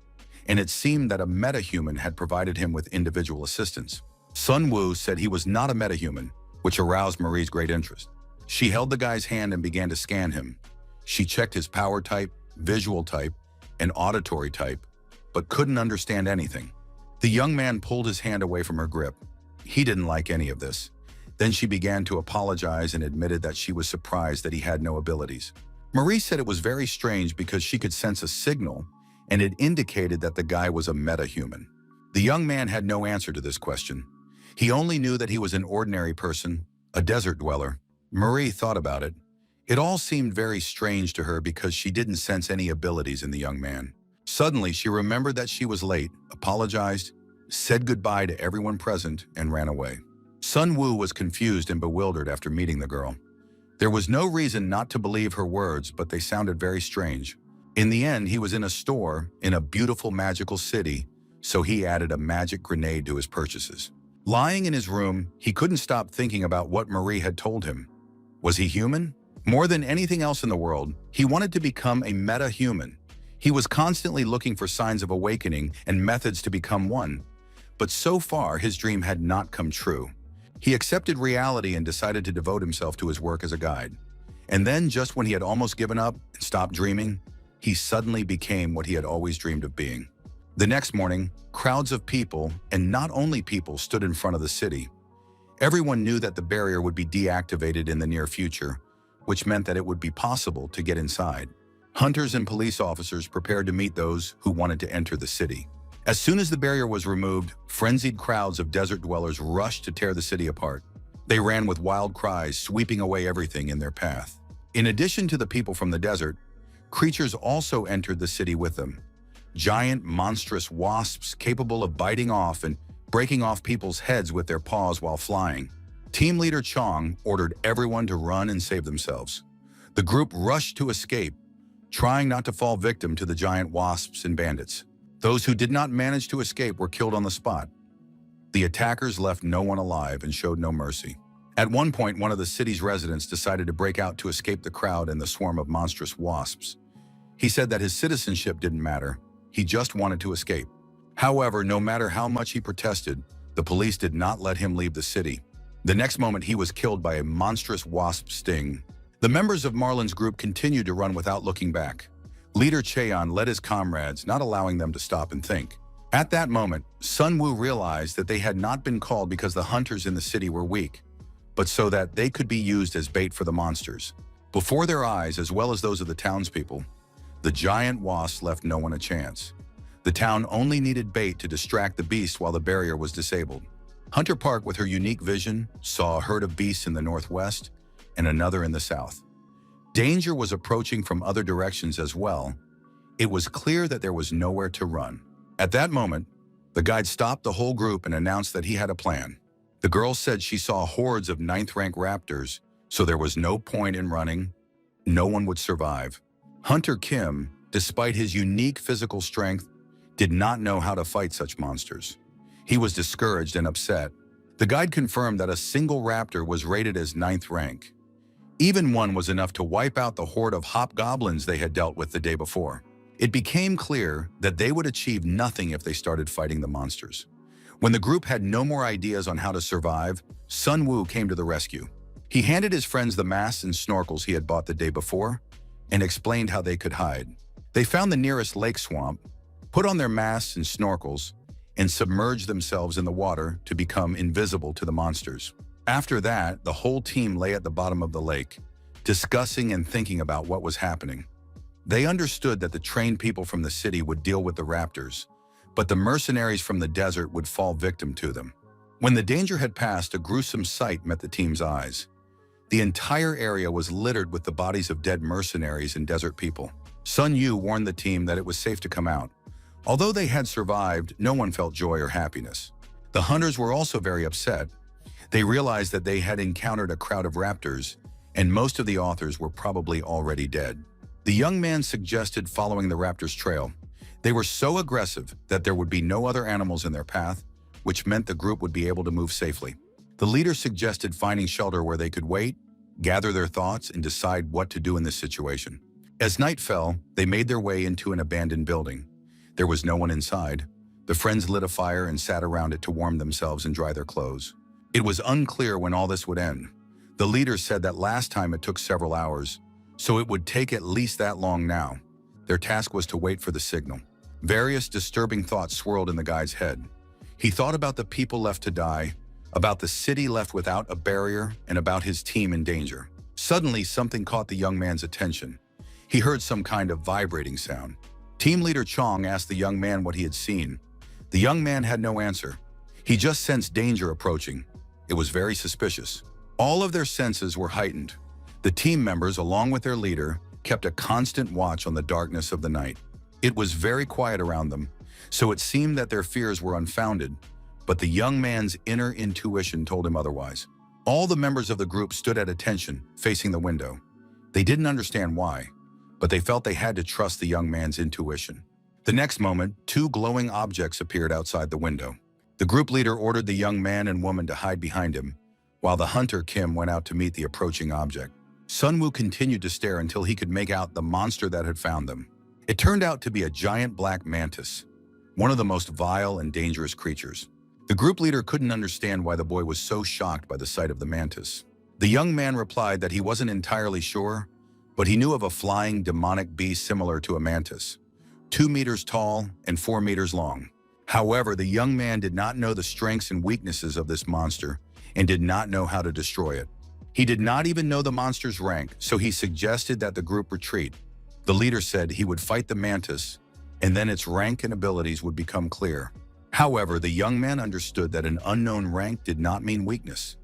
and it seemed that a metahuman had provided him with individual assistance. Sun Wu said he was not a metahuman, which aroused Marie's great interest. She held the guy's hand and began to scan him. She checked his power type, visual type, and auditory type, but couldn't understand anything. The young man pulled his hand away from her grip. He didn't like any of this. Then she began to apologize and admitted that she was surprised that he had no abilities. Marie said it was very strange because she could sense a signal, and it indicated that the guy was a metahuman. The young man had no answer to this question. He only knew that he was an ordinary person, a desert dweller. Marie thought about it. It all seemed very strange to her because she didn't sense any abilities in the young man. Suddenly, she remembered that she was late, apologized, said goodbye to everyone present, and ran away. Sun Wu was confused and bewildered after meeting the girl. There was no reason not to believe her words, but they sounded very strange. In the end, he was in a store in a beautiful magical city, so he added a magic grenade to his purchases. Lying in his room, he couldn't stop thinking about what Marie had told him. Was he human? More than anything else in the world, he wanted to become a meta-human. He was constantly looking for signs of awakening and methods to become one. But so far, his dream had not come true. He accepted reality and decided to devote himself to his work as a guide. And then, just when he had almost given up and stopped dreaming, he suddenly became what he had always dreamed of being. The next morning, crowds of people, and not only people, stood in front of the city. Everyone knew that the barrier would be deactivated in the near future, which meant that it would be possible to get inside. Hunters and police officers prepared to meet those who wanted to enter the city. As soon as the barrier was removed, frenzied crowds of desert dwellers rushed to tear the city apart. They ran with wild cries, sweeping away everything in their path. In addition to the people from the desert, creatures also entered the city with them. Giant, monstrous wasps capable of biting off and breaking off people's heads with their paws while flying. Team leader Chong ordered everyone to run and save themselves. The group rushed to escape, trying not to fall victim to the giant wasps and bandits. Those who did not manage to escape were killed on the spot. The attackers left no one alive and showed no mercy. At one point, one of the city's residents decided to break out to escape the crowd and the swarm of monstrous wasps. He said that his citizenship didn't matter. He just wanted to escape. However, no matter how much he protested, the police did not let him leave the city. The next moment, he was killed by a monstrous wasp sting. The members of Marlin's group continued to run without looking back. Leader Cheon led his comrades, not allowing them to stop and think. At that moment, Sun Wu realized that they had not been called because the hunters in the city were weak, but so that they could be used as bait for the monsters. Before their eyes, as well as those of the townspeople, the giant wasps left no one a chance. The town only needed bait to distract the beast while the barrier was disabled. Hunter Park, with her unique vision, saw a herd of beasts in the northwest and another in the south. Danger was approaching from other directions as well. It was clear that there was nowhere to run. At that moment, the guide stopped the whole group and announced that he had a plan. The girl said she saw hordes of ninth-rank raptors, so there was no point in running. No one would survive. Hunter Kim, despite his unique physical strength, did not know how to fight such monsters. He was discouraged and upset. The guide confirmed that a single raptor was rated as 9th rank. Even one was enough to wipe out the horde of hobgoblins they had dealt with the day before. It became clear that they would achieve nothing if they started fighting the monsters. When the group had no more ideas on how to survive, Sun Woo came to the rescue. He handed his friends the masks and snorkels he had bought the day before and explained how they could hide. They found the nearest lake swamp, put on their masks and snorkels, and submerged themselves in the water to become invisible to the monsters. After that, the whole team lay at the bottom of the lake, discussing and thinking about what was happening. They understood that the trained people from the city would deal with the raptors, but the mercenaries from the desert would fall victim to them. When the danger had passed, a gruesome sight met the team's eyes. The entire area was littered with the bodies of dead mercenaries and desert people. Sun Yu warned the team that it was safe to come out. Although they had survived, no one felt joy or happiness. The hunters were also very upset. They realized that they had encountered a crowd of raptors, and most of the authors were probably already dead. The young man suggested following the raptors' trail. They were so aggressive that there would be no other animals in their path, which meant the group would be able to move safely. The leader suggested finding shelter where they could wait, gather their thoughts, and decide what to do in this situation. As night fell, they made their way into an abandoned building. There was no one inside. The friends lit a fire and sat around it to warm themselves and dry their clothes. It was unclear when all this would end. The leader said that last time it took several hours, so it would take at least that long now. Their task was to wait for the signal. Various disturbing thoughts swirled in the guy's head. He thought about the people left to die, about the city left without a barrier, and about his team in danger. Suddenly, something caught the young man's attention. He heard some kind of vibrating sound. Team leader Chong asked the young man what he had seen. The young man had no answer. He just sensed danger approaching. It was very suspicious. All of their senses were heightened. The team members, along with their leader, kept a constant watch on the darkness of the night. It was very quiet around them, so it seemed that their fears were unfounded, but the young man's inner intuition told him otherwise. All the members of the group stood at attention, facing the window. They didn't understand why, but they felt they had to trust the young man's intuition. The next moment, two glowing objects appeared outside the window. The group leader ordered the young man and woman to hide behind him, while the hunter Kim went out to meet the approaching object. Sun Woo continued to stare until he could make out the monster that had found them. It turned out to be a giant black mantis, one of the most vile and dangerous creatures. The group leader couldn't understand why the boy was so shocked by the sight of the mantis. The young man replied that he wasn't entirely sure, but he knew of a flying demonic beast similar to a mantis, 2 meters tall and 4 meters long. However, the young man did not know the strengths and weaknesses of this monster and did not know how to destroy it. He did not even know the monster's rank, so he suggested that the group retreat. The leader said he would fight the mantis, and then its rank and abilities would become clear. However, the young man understood that an unknown rank did not mean weakness.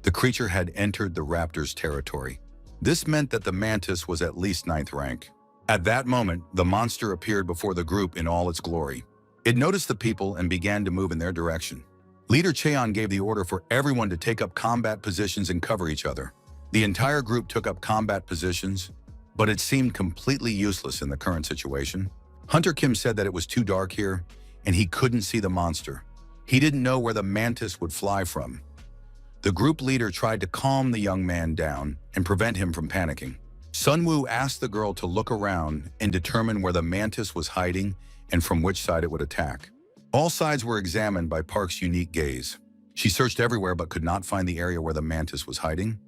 The creature had entered the raptor's territory. This meant that the mantis was at least 9th rank. At that moment, the monster appeared before the group in all its glory. It noticed the people and began to move in their direction. Leader Cheon gave the order for everyone to take up combat positions and cover each other. The entire group took up combat positions, but it seemed completely useless in the current situation. Hunter Kim said that it was too dark here, and he couldn't see the monster. He didn't know where the mantis would fly from. The group leader tried to calm the young man down and prevent him from panicking. Sun Woo asked the girl to look around and determine where the mantis was hiding and from which side it would attack. All sides were examined by Park's unique gaze. She searched everywhere but could not find the area where the mantis was hiding.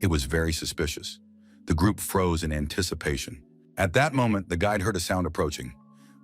It was very suspicious. The group froze in anticipation. At that moment, the guide heard a sound approaching.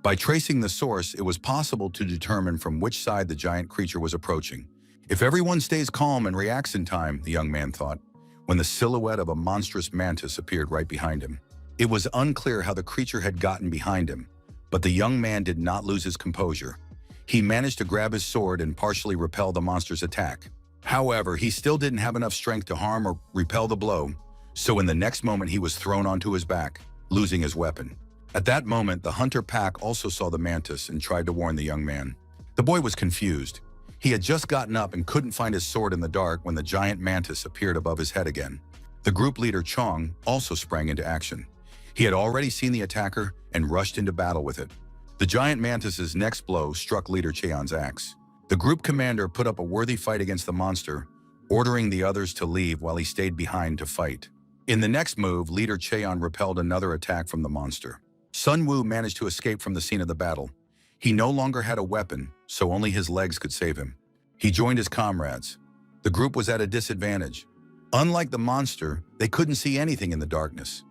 By tracing the source, it was possible to determine from which side the giant creature was approaching. If everyone stays calm and reacts in time, the young man thought, when the silhouette of a monstrous mantis appeared right behind him. It was unclear how the creature had gotten behind him, But the young man did not lose his composure. He managed to grab his sword and partially repel the monster's attack. However, he still didn't have enough strength to harm or repel the blow, so in the next moment he was thrown onto his back, losing his weapon. At that moment, the hunter pack also saw the mantis and tried to warn the young man. The boy was confused. He had just gotten up and couldn't find his sword in the dark when the giant mantis appeared above his head again. The group leader Chong also sprang into action. He had already seen the attacker and rushed into battle with it. The giant mantis's next blow struck Leader Cheon's axe. The group commander put up a worthy fight against the monster, ordering the others to leave while he stayed behind to fight. In the next move, Leader Cheon repelled another attack from the monster. Sun Wu managed to escape from the scene of the battle. He no longer had a weapon, so only his legs could save him. He joined his comrades. The group was at a disadvantage. Unlike the monster, they couldn't see anything in the darkness.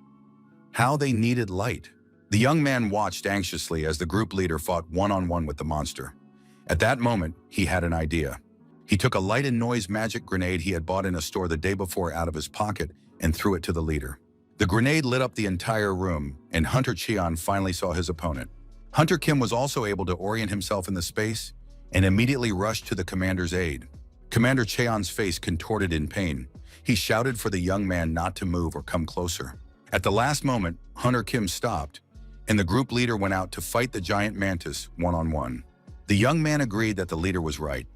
How they needed light. The young man watched anxiously as the group leader fought one-on-one with the monster. At that moment, he had an idea. He took a light and noise magic grenade he had bought in a store the day before out of his pocket and threw it to the leader. The grenade lit up the entire room, and Hunter Cheon finally saw his opponent. Hunter Kim was also able to orient himself in the space and immediately rushed to the commander's aid. Commander Cheon's face contorted in pain. He shouted for the young man not to move or come closer. At the last moment, Hunter Kim stopped, and the group leader went out to fight the giant mantis one-on-one. The young man agreed that the leader was right.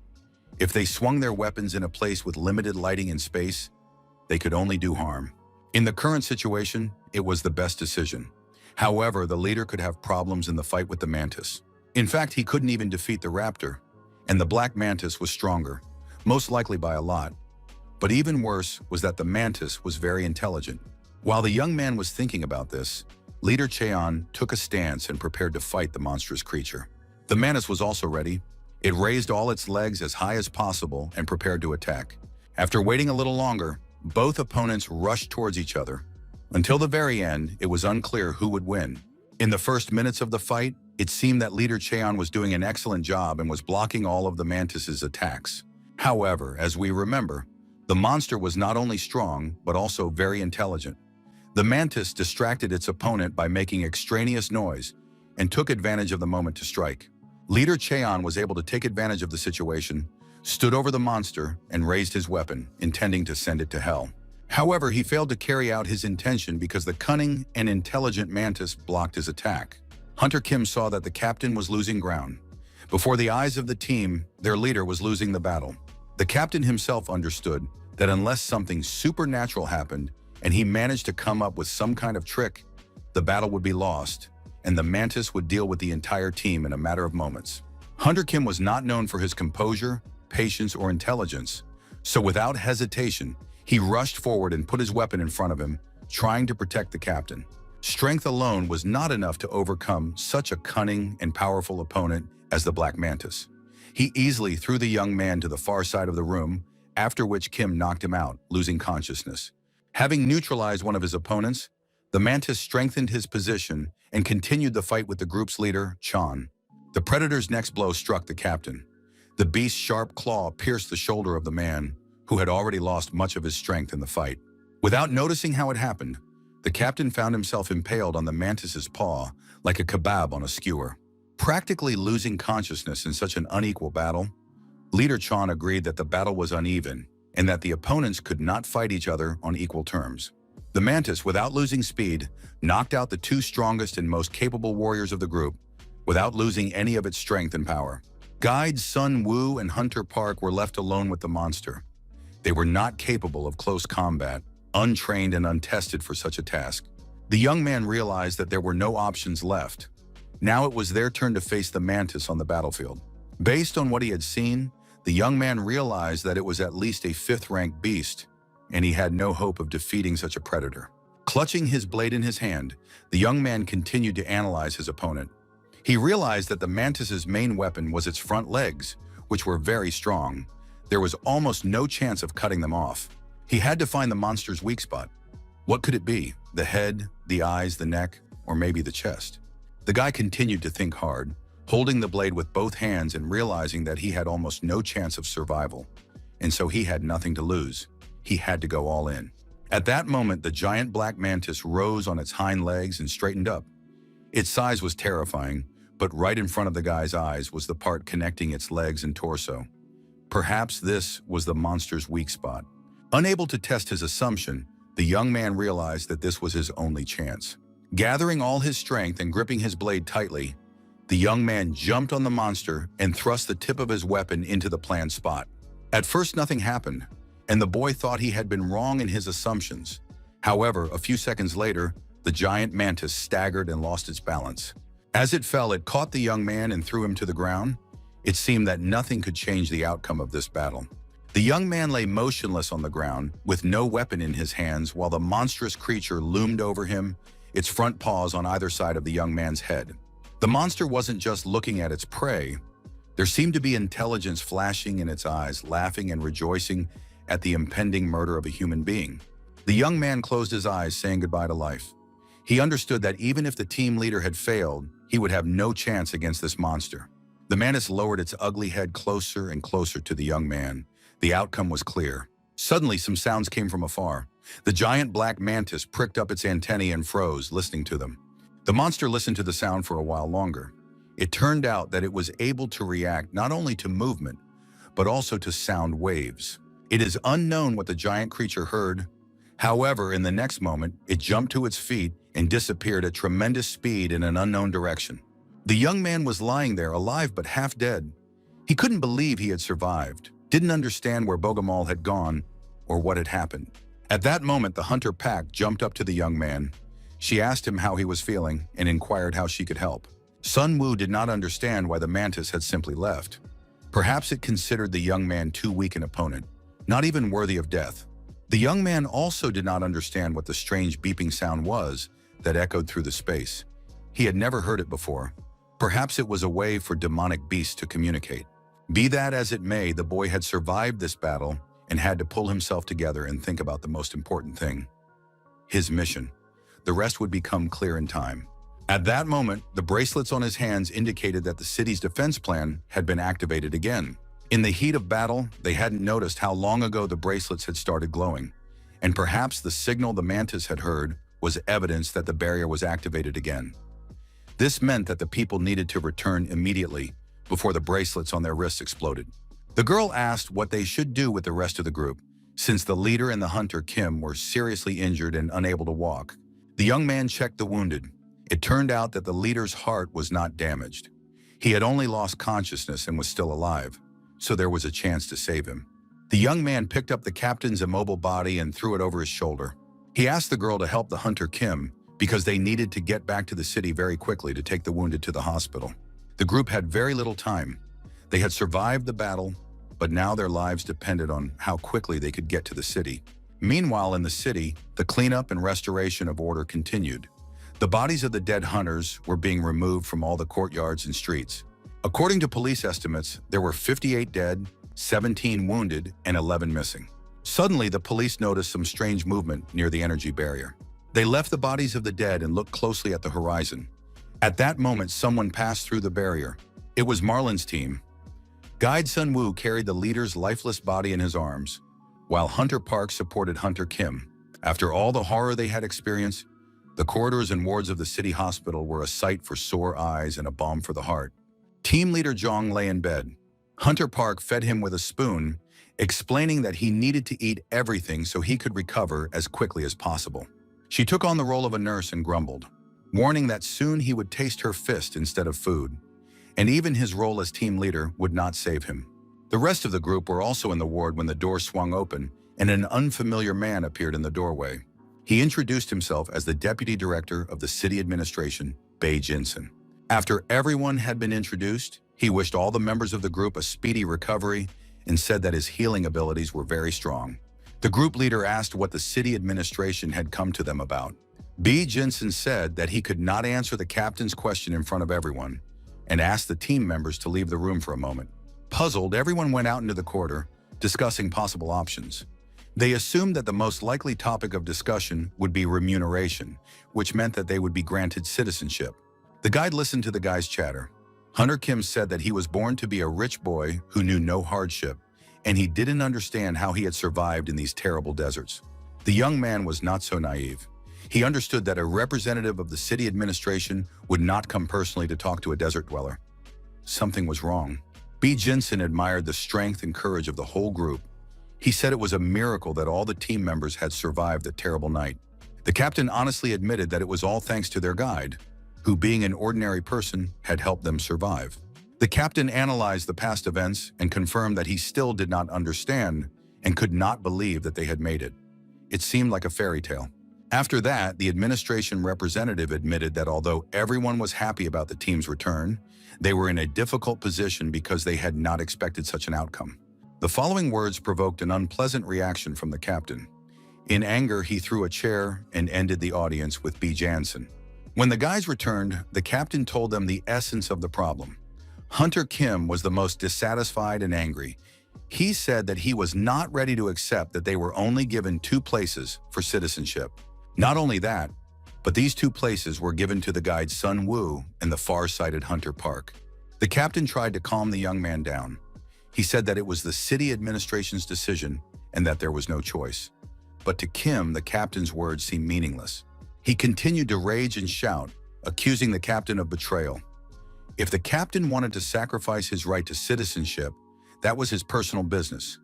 If they swung their weapons in a place with limited lighting and space, they could only do harm. In the current situation, it was the best decision. However, the leader could have problems in the fight with the mantis. In fact, he couldn't even defeat the raptor, and the black mantis was stronger, most likely by a lot. But even worse was that the mantis was very intelligent. While the young man was thinking about this, Leader Cheon took a stance and prepared to fight the monstrous creature. The mantis was also ready. It raised all its legs as high as possible and prepared to attack. After waiting a little longer, both opponents rushed towards each other. Until the very end, it was unclear who would win. In the first minutes of the fight, it seemed that Leader Cheon was doing an excellent job and was blocking all of the mantis's attacks. However, as we remember, the monster was not only strong, but also very intelligent. The mantis distracted its opponent by making extraneous noise and took advantage of the moment to strike. Leader Cheon was able to take advantage of the situation, stood over the monster, and raised his weapon, intending to send it to hell. However, he failed to carry out his intention because the cunning and intelligent mantis blocked his attack. Hunter Kim saw that the captain was losing ground. Before the eyes of the team, their leader was losing the battle. The captain himself understood that unless something supernatural happened and he managed to come up with some kind of trick, the battle would be lost, and the mantis would deal with the entire team in a matter of moments. Hunter Kim was not known for his composure, patience, or intelligence, so without hesitation, he rushed forward and put his weapon in front of him, trying to protect the captain. Strength alone was not enough to overcome such a cunning and powerful opponent as the Black Mantis. He easily threw the young man to the far side of the room, after which Kim knocked him out, losing consciousness. Having neutralized one of his opponents, the mantis strengthened his position and continued the fight with the group's leader, Chan. The predator's next blow struck the captain. The beast's sharp claw pierced the shoulder of the man, who had already lost much of his strength in the fight. Without noticing how it happened, the captain found himself impaled on the mantis's paw like a kebab on a skewer. Practically losing consciousness in such an unequal battle, Leader Chan agreed that the battle was uneven and that the opponents could not fight each other on equal terms. The mantis, without losing speed, knocked out the two strongest and most capable warriors of the group without losing any of its strength and power. Guides Sun Wu and Hunter Park were left alone with the monster. They were not capable of close combat, untrained and untested for such a task. The young man realized that there were no options left. Now it was their turn to face the mantis on the battlefield. Based on what he had seen, the young man realized that it was at least a fifth-ranked beast, and he had no hope of defeating such a predator. Clutching his blade in his hand, the young man continued to analyze his opponent. He realized that the mantis's main weapon was its front legs, which were very strong. There was almost no chance of cutting them off. He had to find the monster's weak spot. What could it be? The head, the eyes, the neck, or maybe the chest? The guy continued to think hard, holding the blade with both hands and realizing that he had almost no chance of survival. And so he had nothing to lose. He had to go all in. At that moment, the giant black mantis rose on its hind legs and straightened up. Its size was terrifying, but right in front of the guy's eyes was the part connecting its legs and torso. Perhaps this was the monster's weak spot. Unable to test his assumption, the young man realized that this was his only chance. Gathering all his strength and gripping his blade tightly, the young man jumped on the monster and thrust the tip of his weapon into the planned spot. At first, nothing happened, and the boy thought he had been wrong in his assumptions. However, a few seconds later, the giant mantis staggered and lost its balance. As it fell, it caught the young man and threw him to the ground. It seemed that nothing could change the outcome of this battle. The young man lay motionless on the ground, with no weapon in his hands, while the monstrous creature loomed over him, its front paws on either side of the young man's head. The monster wasn't just looking at its prey. There seemed to be intelligence flashing in its eyes, laughing and rejoicing at the impending murder of a human being. The young man closed his eyes, saying goodbye to life. He understood that even if the team leader had failed, he would have no chance against this monster. The mantis lowered its ugly head closer and closer to the young man. The outcome was clear. Suddenly, some sounds came from afar. The giant black mantis pricked up its antennae and froze, listening to them. The monster listened to the sound for a while longer. It turned out that it was able to react not only to movement, but also to sound waves. It is unknown what the giant creature heard. However, in the next moment, it jumped to its feet and disappeared at tremendous speed in an unknown direction. The young man was lying there, alive but half dead. He couldn't believe he had survived, didn't understand where Bogomol had gone or what had happened. At that moment, the hunter pack jumped up to the young man. She asked him how he was feeling and inquired how she could help. Sun Wu did not understand why the mantis had simply left. Perhaps it considered the young man too weak an opponent, not even worthy of death. The young man also did not understand what the strange beeping sound was that echoed through the space. He had never heard it before. Perhaps it was a way for demonic beasts to communicate. Be that as it may, the boy had survived this battle and had to pull himself together and think about the most important thing: his mission. The rest would become clear in time. At that moment, the bracelets on his hands indicated that the city's defense plan had been activated again. In the heat of battle, they hadn't noticed how long ago the bracelets had started glowing, and perhaps the signal the mantis had heard was evidence that the barrier was activated again. This meant that the people needed to return immediately before the bracelets on their wrists exploded. The girl asked what they should do with the rest of the group, since the leader and the hunter Kim were seriously injured and unable to walk. The young man checked the wounded. It turned out that the leader's heart was not damaged. He had only lost consciousness and was still alive, so there was a chance to save him. The young man picked up the captain's immobile body and threw it over his shoulder. He asked the girl to help the hunter Kim because they needed to get back to the city very quickly to take the wounded to the hospital. The group had very little time. They had survived the battle, but now their lives depended on how quickly they could get to the city. Meanwhile, in the city, the cleanup and restoration of order continued. The bodies of the dead hunters were being removed from all the courtyards and streets. According to police estimates, there were 58 dead, 17 wounded, and 11 missing. Suddenly, the police noticed some strange movement near the energy barrier. They left the bodies of the dead and looked closely at the horizon. At that moment, someone passed through the barrier. It was Marlin's team. Guide Sun Wu carried the leader's lifeless body in his arms, while Hunter Park supported Hunter Kim. After all the horror they had experienced, the corridors and wards of the city hospital were a sight for sore eyes and a balm for the heart. Team leader Zhang lay in bed. Hunter Park fed him with a spoon, explaining that he needed to eat everything so he could recover as quickly as possible. She took on the role of a nurse and grumbled, warning that soon he would taste her fist instead of food, and even his role as team leader would not save him. The rest of the group were also in the ward when the door swung open and an unfamiliar man appeared in the doorway. He introduced himself as the deputy director of the city administration, Bei Jinsen. After everyone had been introduced, he wished all the members of the group a speedy recovery and said that his healing abilities were very strong. The group leader asked what the city administration had come to them about. Bei Jinsen said that he could not answer the captain's question in front of everyone and asked the team members to leave the room for a moment. Puzzled, everyone went out into the corridor, discussing possible options. They assumed that the most likely topic of discussion would be remuneration, which meant that they would be granted citizenship. The guide listened to the guy's chatter. Hunter Kim said that he was born to be a rich boy who knew no hardship, and he didn't understand how he had survived in these terrible deserts. The young man was not so naive. He understood that a representative of the city administration would not come personally to talk to a desert dweller. Something was wrong. B. Jensen admired the strength and courage of the whole group. He said it was a miracle that all the team members had survived the terrible night. The captain honestly admitted that it was all thanks to their guide, who, being an ordinary person, had helped them survive. The captain analyzed the past events and confirmed that he still did not understand and could not believe that they had made it. It seemed like a fairy tale. After that, the administration representative admitted that although everyone was happy about the team's return, they were in a difficult position because they had not expected such an outcome. The following words provoked an unpleasant reaction from the captain. In anger, he threw a chair and ended the audience with B. Jansen. When the guys returned, the captain told them the essence of the problem. Hunter Kim was the most dissatisfied and angry. He said that he was not ready to accept that they were only given 2 places for citizenship. Not only that, but these 2 places were given to the guide Sun Woo and the far-sighted Hunter Park. The captain tried to calm the young man down. He said that it was the city administration's decision and that there was no choice. But to Kim, the captain's words seemed meaningless. He continued to rage and shout, accusing the captain of betrayal. If the captain wanted to sacrifice his right to citizenship, that was his personal business.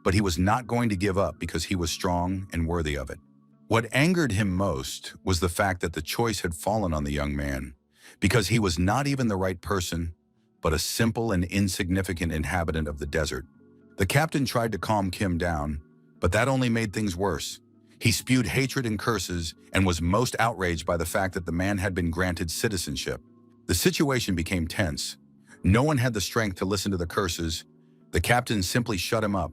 But he was not going to give up because he was strong and worthy of it. What angered him most was the fact that the choice had fallen on the young man, because he was not even the right person, but a simple and insignificant inhabitant of the desert. The captain tried to calm Kim down, but that only made things worse. He spewed hatred and curses and was most outraged by the fact that the man had been granted citizenship. The situation became tense. No one had the strength to listen to the curses. The captain simply shut him up.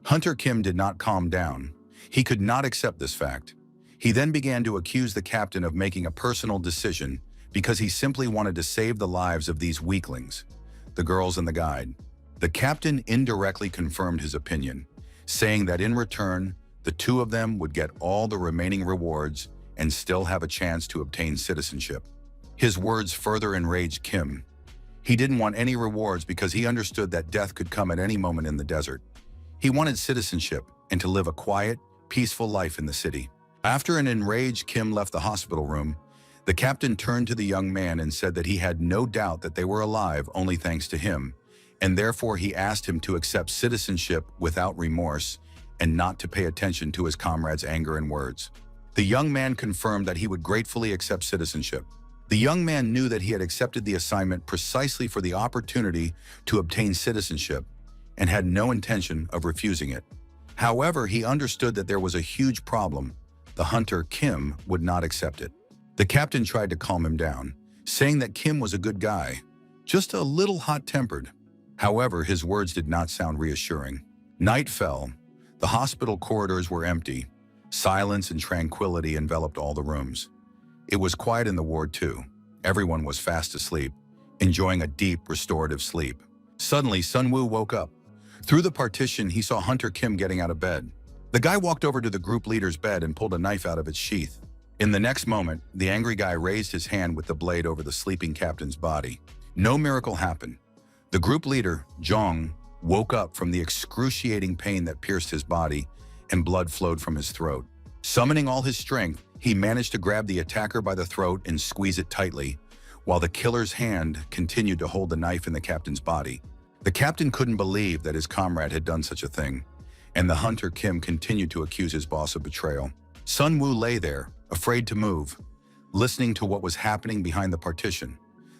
Hunter Kim did not calm down. He could not accept this fact. He then began to accuse the captain of making a personal decision because he simply wanted to save the lives of these weaklings, the girls and the guide. The captain indirectly confirmed his opinion, saying that in return, the 2 of them would get all the remaining rewards and still have a chance to obtain citizenship. His words further enraged Kim. He didn't want any rewards because he understood that death could come at any moment in the desert. He wanted citizenship and to live a quiet, peaceful life in the city. After an enraged Kim left the hospital room, the captain turned to the young man and said that he had no doubt that they were alive only thanks to him, and therefore he asked him to accept citizenship without remorse and not to pay attention to his comrade's anger and words. The young man confirmed that he would gratefully accept citizenship. The young man knew that he had accepted the assignment precisely for the opportunity to obtain citizenship and had no intention of refusing it. However, he understood that there was a huge problem. The hunter, Kim, would not accept it. The captain tried to calm him down, saying that Kim was a good guy, just a little hot-tempered. However, his words did not sound reassuring. Night fell. The hospital corridors were empty. Silence and tranquility enveloped all the rooms. It was quiet in the ward too. Everyone was fast asleep, enjoying a deep, restorative sleep. Suddenly, Sun Woo woke up. Through the partition, he saw Hunter Kim getting out of bed. The guy walked over to the group leader's bed and pulled a knife out of its sheath. In the next moment, the angry guy raised his hand with the blade over the sleeping captain's body. No miracle happened. The group leader, Jong, woke up from the excruciating pain that pierced his body, and blood flowed from his throat. Summoning all his strength, he managed to grab the attacker by the throat and squeeze it tightly, while the killer's hand continued to hold the knife in the captain's body. The captain couldn't believe that his comrade had done such a thing, and the hunter Kim continued to accuse his boss of betrayal. Sun Woo lay there, afraid to move, listening to what was happening behind the partition.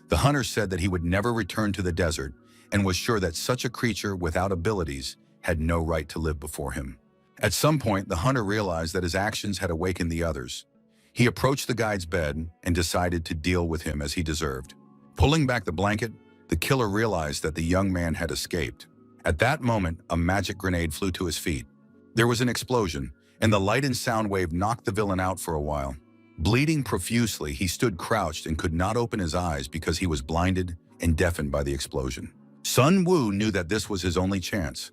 The hunter said that he would never return to the desert and was sure that such a creature without abilities had no right to live before him. At some point, the hunter realized that his actions had awakened the others. He approached the guide's bed and decided to deal with him as he deserved. Pulling back the blanket, the killer realized that the young man had escaped. At that moment, a magic grenade flew to his feet. There was an explosion, and the light and sound wave knocked the villain out for a while. Bleeding profusely, he stood crouched and could not open his eyes because he was blinded and deafened by the explosion. Sun Woo knew that this was his only chance.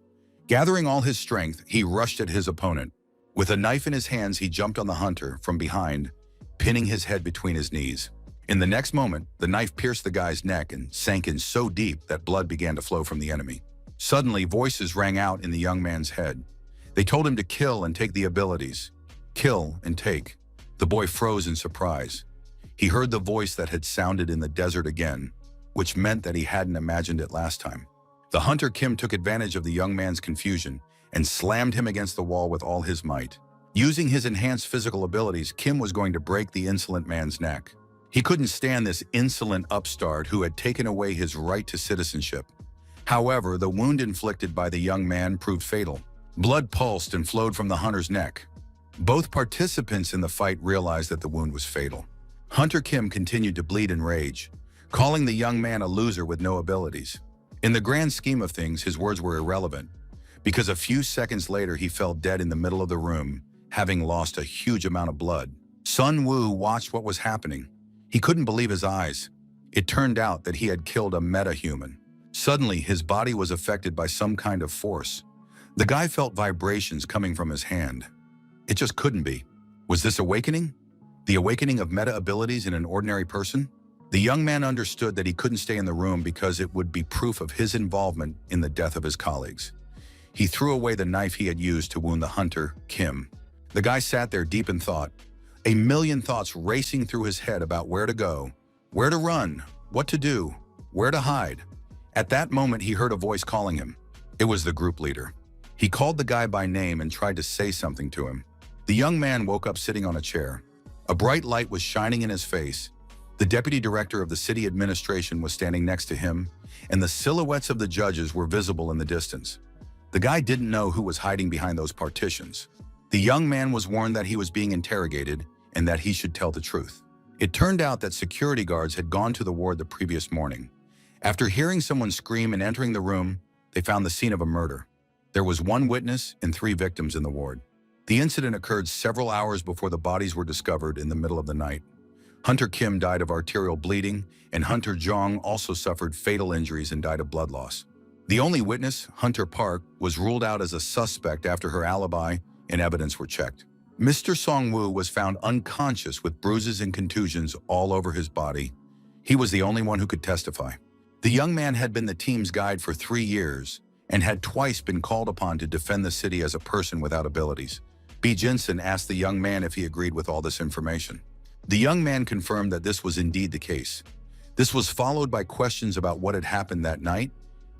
Gathering all his strength, he rushed at his opponent. With a knife in his hands, he jumped on the hunter from behind, pinning his head between his knees. In the next moment, the knife pierced the guy's neck and sank in so deep that blood began to flow from the enemy. Suddenly, voices rang out in the young man's head. They told him to kill and take the abilities. Kill and take. The boy froze in surprise. He heard the voice that had sounded in the desert again, which meant that he hadn't imagined it last time. The hunter Kim took advantage of the young man's confusion and slammed him against the wall with all his might. Using his enhanced physical abilities, Kim was going to break the insolent man's neck. He couldn't stand this insolent upstart who had taken away his right to citizenship. However, the wound inflicted by the young man proved fatal. Blood pulsed and flowed from the hunter's neck. Both participants in the fight realized that the wound was fatal. Hunter Kim continued to bleed in rage, calling the young man a loser with no abilities. In the grand scheme of things, his words were irrelevant, because a few seconds later he fell dead in the middle of the room, having lost a huge amount of blood. Sun Woo watched what was happening. He couldn't believe his eyes. It turned out that he had killed a meta-human. Suddenly, his body was affected by some kind of force. The guy felt vibrations coming from his hand. It just couldn't be. Was this awakening? The awakening of meta-abilities in an ordinary person? The young man understood that he couldn't stay in the room because it would be proof of his involvement in the death of his colleagues. He threw away the knife he had used to wound the hunter, Kim. The guy sat there deep in thought, a million thoughts racing through his head about where to go, where to run, what to do, where to hide. At that moment, he heard a voice calling him. It was the group leader. He called the guy by name and tried to say something to him. The young man woke up sitting on a chair. A bright light was shining in his face. The deputy director of the city administration was standing next to him, and the silhouettes of the judges were visible in the distance. The guy didn't know who was hiding behind those partitions. The young man was warned that he was being interrogated and that he should tell the truth. It turned out that security guards had gone to the ward the previous morning. After hearing someone scream and entering the room, they found the scene of a murder. There was one witness and 3 victims in the ward. The incident occurred several hours before the bodies were discovered in the middle of the night. Hunter Kim died of arterial bleeding, and Hunter Jong also suffered fatal injuries and died of blood loss. The only witness, Hunter Park, was ruled out as a suspect after her alibi and evidence were checked. Mr. Song-woo was found unconscious with bruises and contusions all over his body. He was the only one who could testify. The young man had been the team's guide for 3 years and had twice been called upon to defend the city as a person without abilities. B. Jinsen asked the young man if he agreed with all this information. The young man confirmed that this was indeed the case. This was followed by questions about what had happened that night,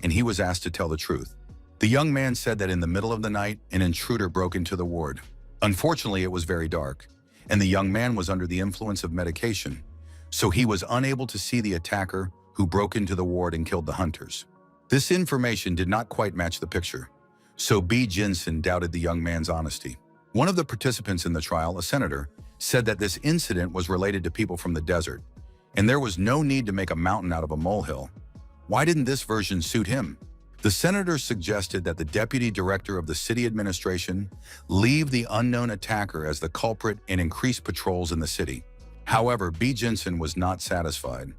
and he was asked to tell the truth. The young man said that in the middle of the night, an intruder broke into the ward. Unfortunately, it was very dark, and the young man was under the influence of medication, so he was unable to see the attacker who broke into the ward and killed the hunters. This information did not quite match the picture, so B. Jinsen doubted the young man's honesty. One of the participants in the trial, a senator, said that this incident was related to people from the desert, and there was no need to make a mountain out of a molehill. Why didn't this version suit him? The senator suggested that the deputy director of the city administration leave the unknown attacker as the culprit and increase patrols in the city. However, B. Jinsen was not satisfied.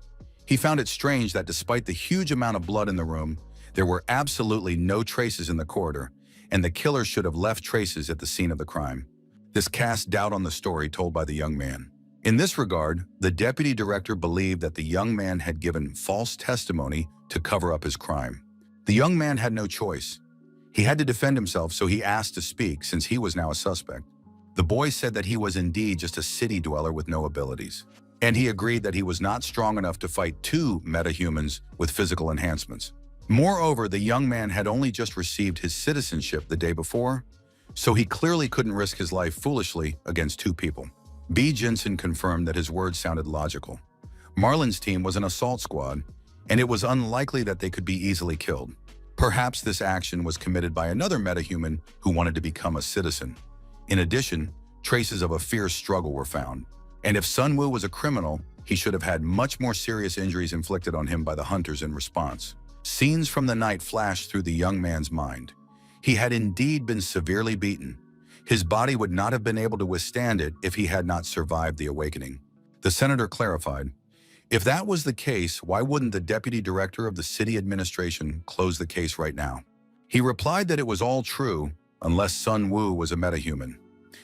He found it strange that despite the huge amount of blood in the room, there were absolutely no traces in the corridor, and the killer should have left traces at the scene of the crime. This cast doubt on the story told by the young man. In this regard, the deputy director believed that the young man had given false testimony to cover up his crime. The young man had no choice. He had to defend himself, so he asked to speak since he was now a suspect. The boy said that he was indeed just a city dweller with no abilities, and he agreed that he was not strong enough to fight 2 metahumans with physical enhancements. Moreover, the young man had only just received his citizenship the day before, so he clearly couldn't risk his life foolishly against 2 people. B. Jinsen confirmed that his words sounded logical. Marlin's team was an assault squad, and it was unlikely that they could be easily killed. Perhaps this action was committed by another metahuman who wanted to become a citizen. In addition, traces of a fierce struggle were found. And if Sun-woo was a criminal, he should have had much more serious injuries inflicted on him by the hunters in response. Scenes from the night flashed through the young man's mind. He had indeed been severely beaten. His body would not have been able to withstand it if he had not survived the awakening. The senator clarified, if that was the case, why wouldn't the deputy director of the city administration close the case right now? He replied that it was all true unless Sun-woo was a metahuman.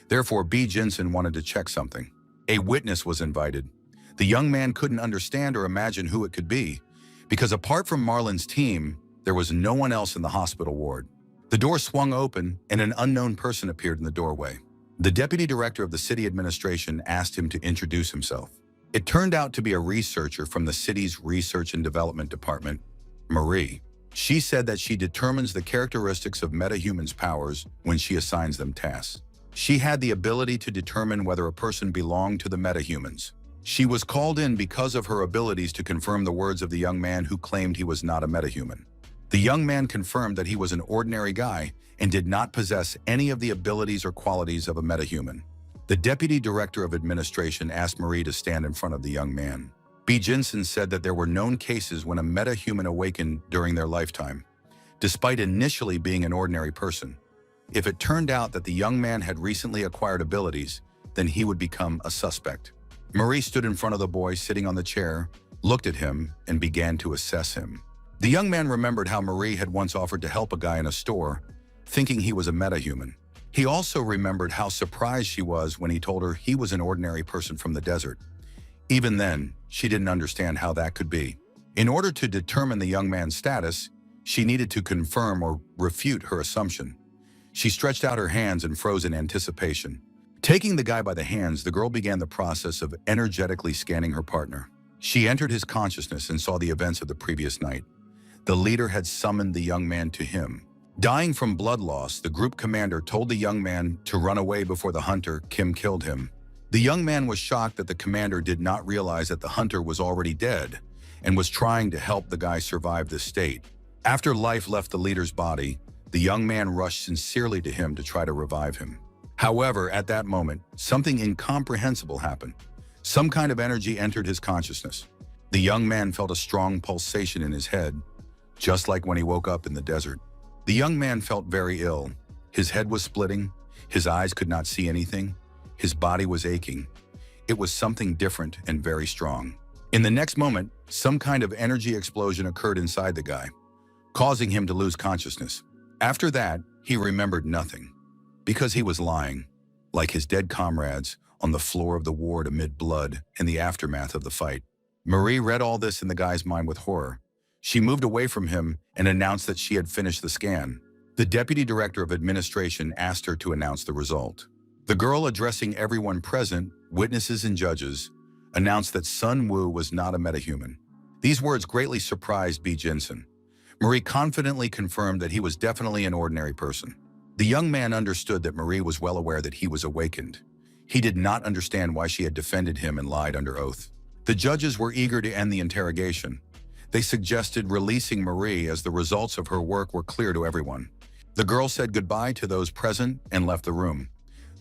Therefore, B. Jinsen wanted to check something. A witness was invited. The young man couldn't understand or imagine who it could be, because apart from Marlin's team, there was no one else in the hospital ward. The door swung open and an unknown person appeared in the doorway. The deputy director of the city administration asked him to introduce himself. It turned out to be a researcher from the city's Research and Development Department, Marie. She said that she determines the characteristics of metahumans' powers when she assigns them tasks. She had the ability to determine whether a person belonged to the metahumans. She was called in because of her abilities to confirm the words of the young man who claimed he was not a metahuman. The young man confirmed that he was an ordinary guy and did not possess any of the abilities or qualities of a metahuman. The deputy director of administration asked Marie to stand in front of the young man. B. Jensen said that there were known cases when a metahuman awakened during their lifetime, despite initially being an ordinary person. If it turned out that the young man had recently acquired abilities, then he would become a suspect. Marie stood in front of the boy sitting on the chair, looked at him, and began to assess him. The young man remembered how Marie had once offered to help a guy in a store, thinking he was a metahuman. He also remembered how surprised she was when he told her he was an ordinary person from the desert. Even then, she didn't understand how that could be. In order to determine the young man's status, she needed to confirm or refute her assumption. She stretched out her hands and froze in anticipation. Taking the guy by the hands, the girl began the process of energetically scanning her partner. She entered his consciousness and saw the events of the previous night. The leader had summoned the young man to him. Dying from blood loss, the group commander told the young man to run away before the hunter, Kim, killed him. The young man was shocked that the commander did not realize that the hunter was already dead and was trying to help the guy survive this state. After life left the leader's body, the young man rushed sincerely to him to try to revive him. However, at that moment, something incomprehensible happened. Some kind of energy entered his consciousness. The young man felt a strong pulsation in his head, just like when he woke up in the desert. The young man felt very ill. His head was splitting, his eyes could not see anything, his body was aching. It was something different and very strong. In the next moment, some kind of energy explosion occurred inside the guy, causing him to lose consciousness. After that, he remembered nothing, because he was lying, like his dead comrades, on the floor of the ward amid blood and the aftermath of the fight. Marie read all this in the guy's mind with horror. She moved away from him and announced that she had finished the scan. The deputy director of administration asked her to announce the result. The girl, addressing everyone present, witnesses and judges, announced that Sun Wu was not a metahuman. These words greatly surprised B. Jensen. Marie confidently confirmed that he was definitely an ordinary person. The young man understood that Marie was well aware that he was awakened. He did not understand why she had defended him and lied under oath. The judges were eager to end the interrogation. They suggested releasing Marie as the results of her work were clear to everyone. The girl said goodbye to those present and left the room.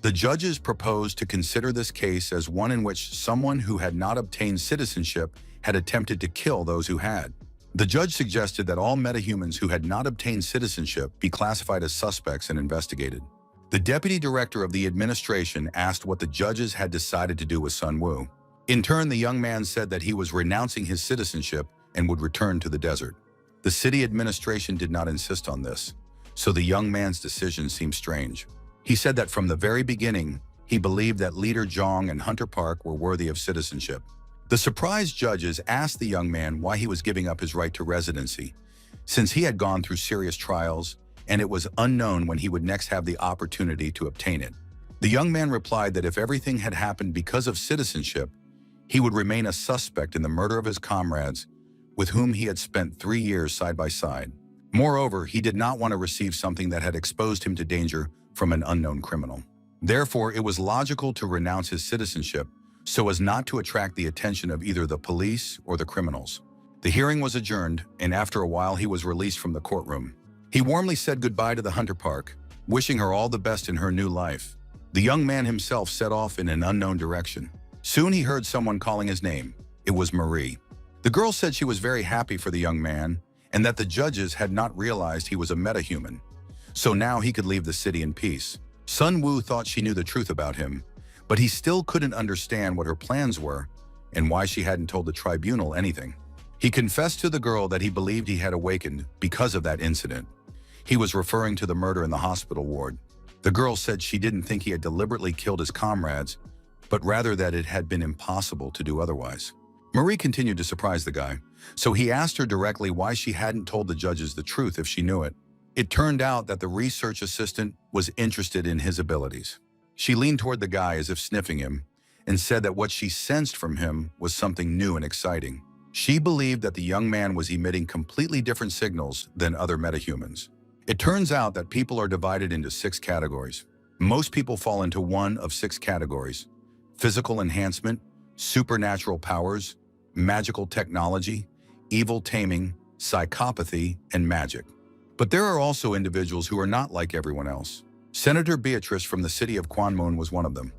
The judges proposed to consider this case as one in which someone who had not obtained citizenship had attempted to kill those who had. The judge suggested that all metahumans who had not obtained citizenship be classified as suspects and investigated. The deputy director of the administration asked what the judges had decided to do with Sun Wu. In turn, the young man said that he was renouncing his citizenship and would return to the desert. The city administration did not insist on this, so the young man's decision seemed strange. He said that from the very beginning, he believed that Leader Zhang and Hunter Park were worthy of citizenship. The surprised judges asked the young man why he was giving up his right to residency, since he had gone through serious trials and it was unknown when he would next have the opportunity to obtain it. The young man replied that if everything had happened because of citizenship, he would remain a suspect in the murder of his comrades with whom he had spent 3 years side by side. Moreover, he did not want to receive something that had exposed him to danger from an unknown criminal. Therefore, it was logical to renounce his citizenship so as not to attract the attention of either the police or the criminals. The hearing was adjourned, and after a while he was released from the courtroom. He warmly said goodbye to the Hunter Park, wishing her all the best in her new life. The young man himself set off in an unknown direction. Soon he heard someone calling his name. It was Marie. The girl said she was very happy for the young man and that the judges had not realized he was a metahuman, so now he could leave the city in peace. Sun Wu thought she knew the truth about him, but he still couldn't understand what her plans were and why she hadn't told the tribunal anything. He confessed to the girl that he believed he had awakened because of that incident. He was referring to the murder in the hospital ward. The girl said she didn't think he had deliberately killed his comrades, but rather that it had been impossible to do otherwise. Marie continued to surprise the guy, so he asked her directly why she hadn't told the judges the truth if she knew it. It turned out that the research assistant was interested in his abilities. She leaned toward the guy as if sniffing him and said that what she sensed from him was something new and exciting. She believed that the young man was emitting completely different signals than other metahumans. It turns out that people are divided into 6 categories. Most people fall into one of 6 categories: physical enhancement, supernatural powers, magical technology, evil taming, psychopathy, and magic. But there are also individuals who are not like everyone else. Senator Beatrice from the city of Kwanmun was one of them.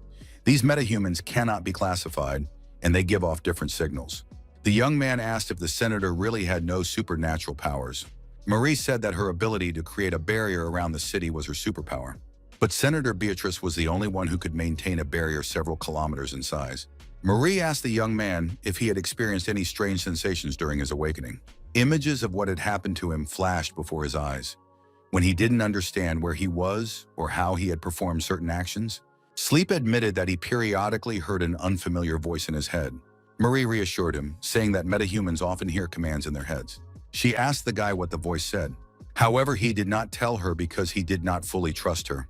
These metahumans cannot be classified, and they give off different signals. The young man asked if the senator really had no supernatural powers. Marie said that her ability to create a barrier around the city was her superpower. But Senator Beatrice was the only one who could maintain a barrier several kilometers in size. Marie asked the young man if he had experienced any strange sensations during his awakening. Images of what had happened to him flashed before his eyes. When he didn't understand where he was or how he had performed certain actions, Sleep admitted that he periodically heard an unfamiliar voice in his head. Marie reassured him, saying that metahumans often hear commands in their heads. She asked the guy what the voice said. However, he did not tell her because he did not fully trust her.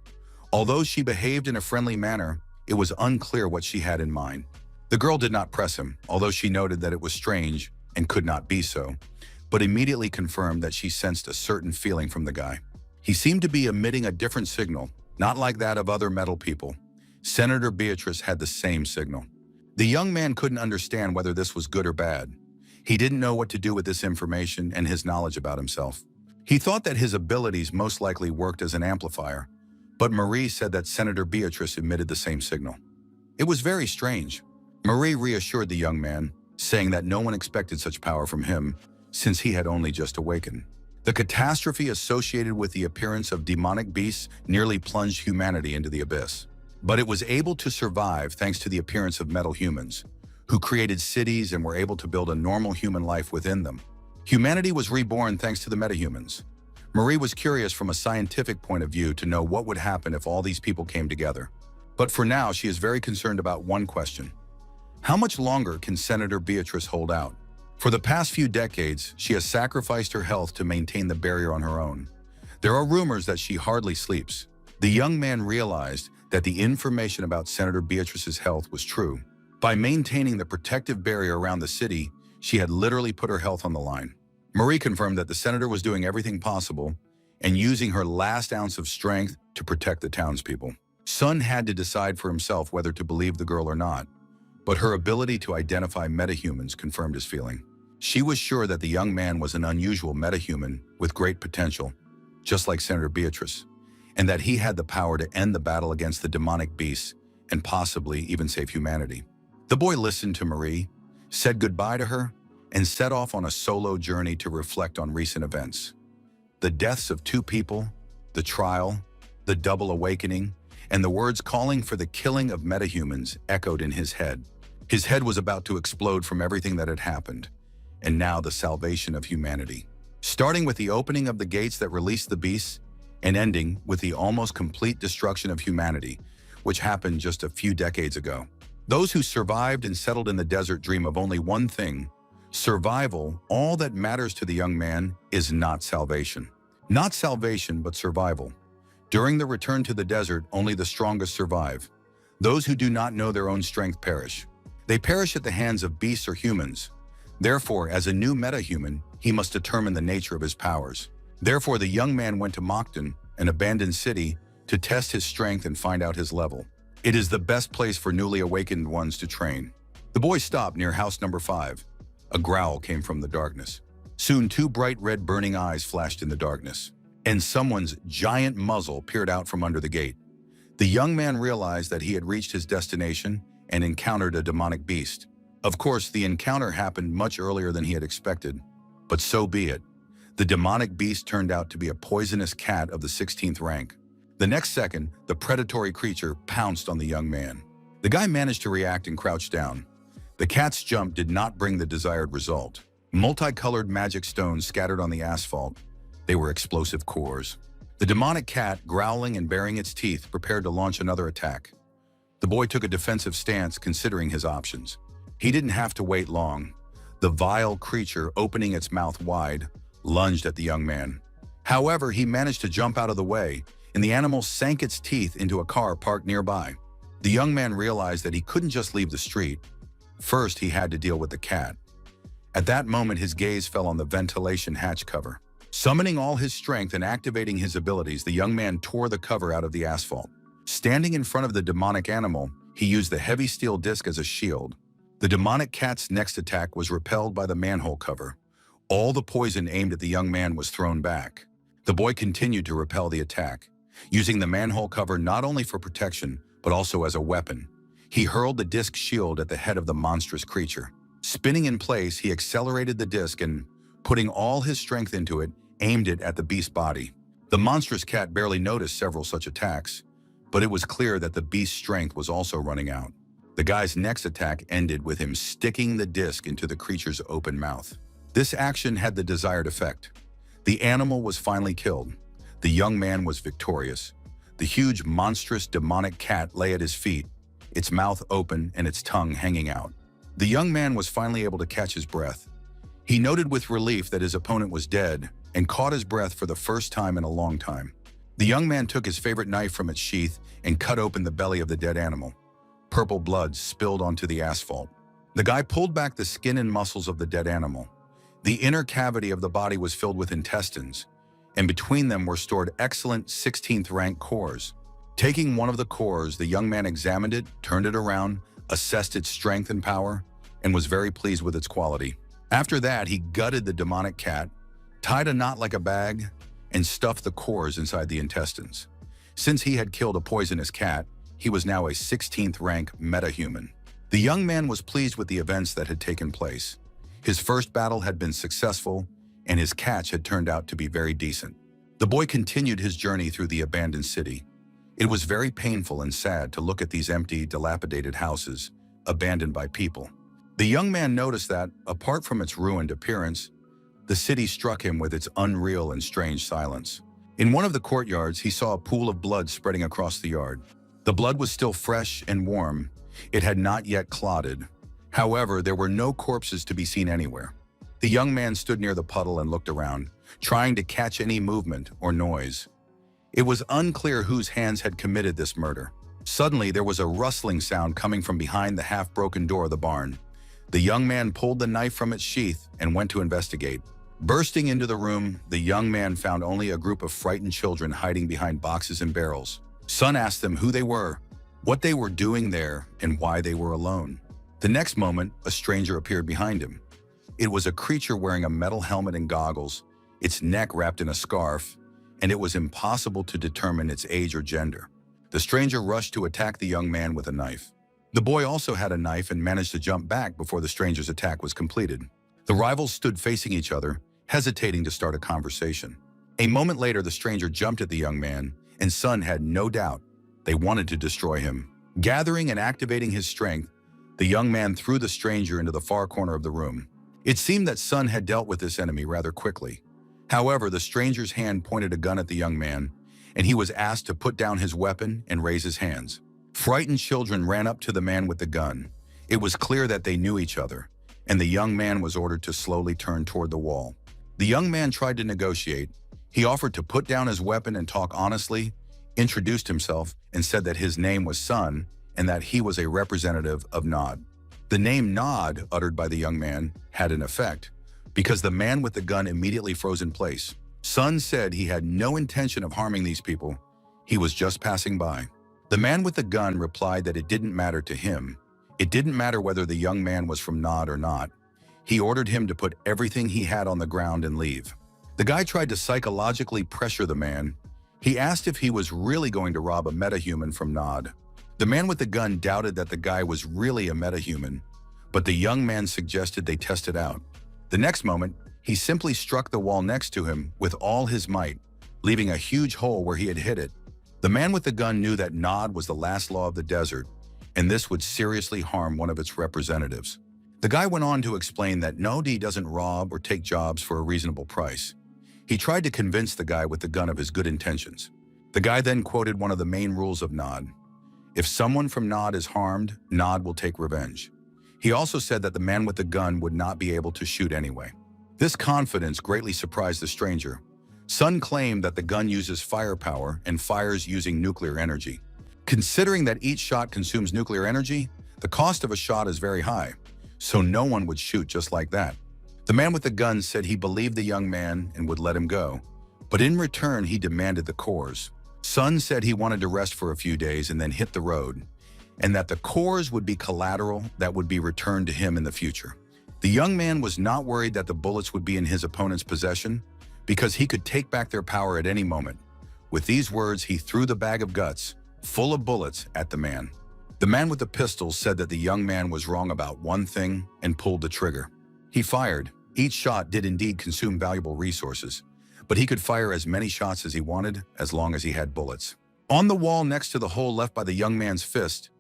Although she behaved in a friendly manner, it was unclear what she had in mind. The girl did not press him, although she noted that it was strange and could not be so, but immediately confirmed that she sensed a certain feeling from the guy. He seemed to be emitting a different signal, not like that of other metal people. Senator Beatrice had the same signal. The young man couldn't understand whether this was good or bad. He didn't know what to do with this information and his knowledge about himself. He thought that his abilities most likely worked as an amplifier, but Marie said that Senator Beatrice emitted the same signal. It was very strange. Marie reassured the young man, saying that no one expected such power from him, since he had only just awakened. The catastrophe associated with the appearance of demonic beasts nearly plunged humanity into the abyss. But it was able to survive thanks to the appearance of metal humans, who created cities and were able to build a normal human life within them. Humanity was reborn thanks to the metahumans. Marie was curious from a scientific point of view to know what would happen if all these people came together. But for now, she is very concerned about one question. How much longer can Senator Beatrice hold out? For the past few decades, she has sacrificed her health to maintain the barrier on her own. There are rumors that she hardly sleeps. The young man realized that the information about Senator Beatrice's health was true. By maintaining the protective barrier around the city, she had literally put her health on the line. Marie confirmed that the senator was doing everything possible and using her last ounce of strength to protect the townspeople. Sun had to decide for himself whether to believe the girl or not, but her ability to identify metahumans confirmed his feeling. She was sure that the young man was an unusual metahuman with great potential, just like Senator Beatrice, and that he had the power to end the battle against the demonic beasts and possibly even save humanity. The boy listened to Marie, said goodbye to her, and set off on a solo journey to reflect on recent events. The deaths of 2 people, the trial, the double awakening, and the words calling for the killing of metahumans echoed in his head. His head was about to explode from everything that had happened, and now the salvation of humanity. Starting with the opening of the gates that released the beasts, and ending with the almost complete destruction of humanity, which happened just a few decades ago. Those who survived and settled in the desert dream of only one thing: survival. All that matters to the young man is not salvation. Not salvation, but survival. During the return to the desert, only the strongest survive. Those who do not know their own strength perish. They perish at the hands of beasts or humans. Therefore, as a new metahuman, he must determine the nature of his powers. Therefore, the young man went to Mokden, an abandoned city, to test his strength and find out his level. It is the best place for newly awakened ones to train. The boy stopped near house number 5. A growl came from the darkness. Soon 2 bright red burning eyes flashed in the darkness, and someone's giant muzzle peered out from under the gate. The young man realized that he had reached his destination and encountered a demonic beast. Of course, the encounter happened much earlier than he had expected, but so be it. The demonic beast turned out to be a poisonous cat of the 16th rank. The next second, the predatory creature pounced on the young man. The guy managed to react and crouch down. The cat's jump did not bring the desired result. Multicolored magic stones scattered on the asphalt. They were explosive cores. The demonic cat, growling and baring its teeth, prepared to launch another attack. The boy took a defensive stance, considering his options. He didn't have to wait long. The vile creature, opening its mouth wide, lunged at the young man. However, he managed to jump out of the way, and the animal sank its teeth into a car parked nearby. The young man realized that he couldn't just leave the street. First, he had to deal with the cat. At that moment, his gaze fell on the ventilation hatch cover. Summoning all his strength and activating his abilities, the young man tore the cover out of the asphalt. Standing in front of the demonic animal, he used the heavy steel disc as a shield. The demonic cat's next attack was repelled by the manhole cover. All the poison aimed at the young man was thrown back. The boy continued to repel the attack, using the manhole cover not only for protection, but also as a weapon. He hurled the disc shield at the head of the monstrous creature. Spinning in place, he accelerated the disc and, putting all his strength into it, aimed it at the beast's body. The monstrous cat barely noticed several such attacks, but it was clear that the beast's strength was also running out. The guy's next attack ended with him sticking the disc into the creature's open mouth. This action had the desired effect. The animal was finally killed. The young man was victorious. The huge, monstrous, demonic cat lay at his feet, its mouth open and its tongue hanging out. The young man was finally able to catch his breath. He noted with relief that his opponent was dead and caught his breath for the first time in a long time. The young man took his favorite knife from its sheath and cut open the belly of the dead animal. Purple blood spilled onto the asphalt. The guy pulled back the skin and muscles of the dead animal. The inner cavity of the body was filled with intestines, and between them were stored excellent 16th rank cores. Taking one of the cores, the young man examined it, turned it around, assessed its strength and power, and was very pleased with its quality. After that, he gutted the demonic cat, tied a knot like a bag, and stuffed the cores inside the intestines. Since he had killed a poisonous cat, he was now a 16th rank metahuman. The young man was pleased with the events that had taken place. His first battle had been successful, and his catch had turned out to be very decent. The boy continued his journey through the abandoned city. It was very painful and sad to look at these empty, dilapidated houses, abandoned by people. The young man noticed that, apart from its ruined appearance, the city struck him with its unreal and strange silence. In one of the courtyards, he saw a pool of blood spreading across the yard. The blood was still fresh and warm. It had not yet clotted. However, there were no corpses to be seen anywhere. The young man stood near the puddle and looked around, trying to catch any movement or noise. It was unclear whose hands had committed this murder. Suddenly, there was a rustling sound coming from behind the half-broken door of the barn. The young man pulled the knife from its sheath and went to investigate. Bursting into the room, the young man found only a group of frightened children hiding behind boxes and barrels. Son asked them who they were, what they were doing there, and why they were alone. The next moment, a stranger appeared behind him. It was a creature wearing a metal helmet and goggles, its neck wrapped in a scarf, and it was impossible to determine its age or gender. The stranger rushed to attack the young man with a knife. The boy also had a knife and managed to jump back before the stranger's attack was completed. The rivals stood facing each other, hesitating to start a conversation. A moment later, the stranger jumped at the young man, and Sun had no doubt they wanted to destroy him. Gathering and activating his strength, the young man threw the stranger into the far corner of the room. It seemed that Sun had dealt with this enemy rather quickly. However, the stranger's hand pointed a gun at the young man, and he was asked to put down his weapon and raise his hands. Frightened children ran up to the man with the gun. It was clear that they knew each other, and the young man was ordered to slowly turn toward the wall. The young man tried to negotiate. He offered to put down his weapon and talk honestly, introduced himself, and said that his name was Sun and that he was a representative of Nod. The name Nod, uttered by the young man, had an effect, because the man with the gun immediately froze in place. Sun said he had no intention of harming these people. He was just passing by. The man with the gun replied that it didn't matter to him. It didn't matter whether the young man was from Nod or not. He ordered him to put everything he had on the ground and leave. The guy tried to psychologically pressure the man. He asked if he was really going to rob a metahuman from Nod. The man with the gun doubted that the guy was really a metahuman, but the young man suggested they test it out. The next moment, he simply struck the wall next to him with all his might, leaving a huge hole where he had hit it. The man with the gun knew that Nod was the last law of the desert, and this would seriously harm one of its representatives. The guy went on to explain that Nod doesn't rob or take jobs for a reasonable price. He tried to convince the guy with the gun of his good intentions. The guy then quoted one of the main rules of Nod. If someone from Nod is harmed, Nod will take revenge. He also said that the man with the gun would not be able to shoot anyway. This confidence greatly surprised the stranger. Sun claimed that the gun uses firepower and fires using nuclear energy. Considering that each shot consumes nuclear energy, the cost of a shot is very high, so no one would shoot just like that. The man with the gun said he believed the young man and would let him go, but in return he demanded the cores. Sun said he wanted to rest for a few days and then hit the road, and that the cores would be collateral that would be returned to him in the future. The young man was not worried that the bullets would be in his opponent's possession because he could take back their power at any moment. With these words, he threw the bag of guts, full of bullets, at the man. The man with the pistol said that the young man was wrong about one thing and pulled the trigger. He fired. Each shot did indeed consume valuable resources, but he could fire as many shots as he wanted as long as he had bullets. On the wall next to the hole left by the young man's fist,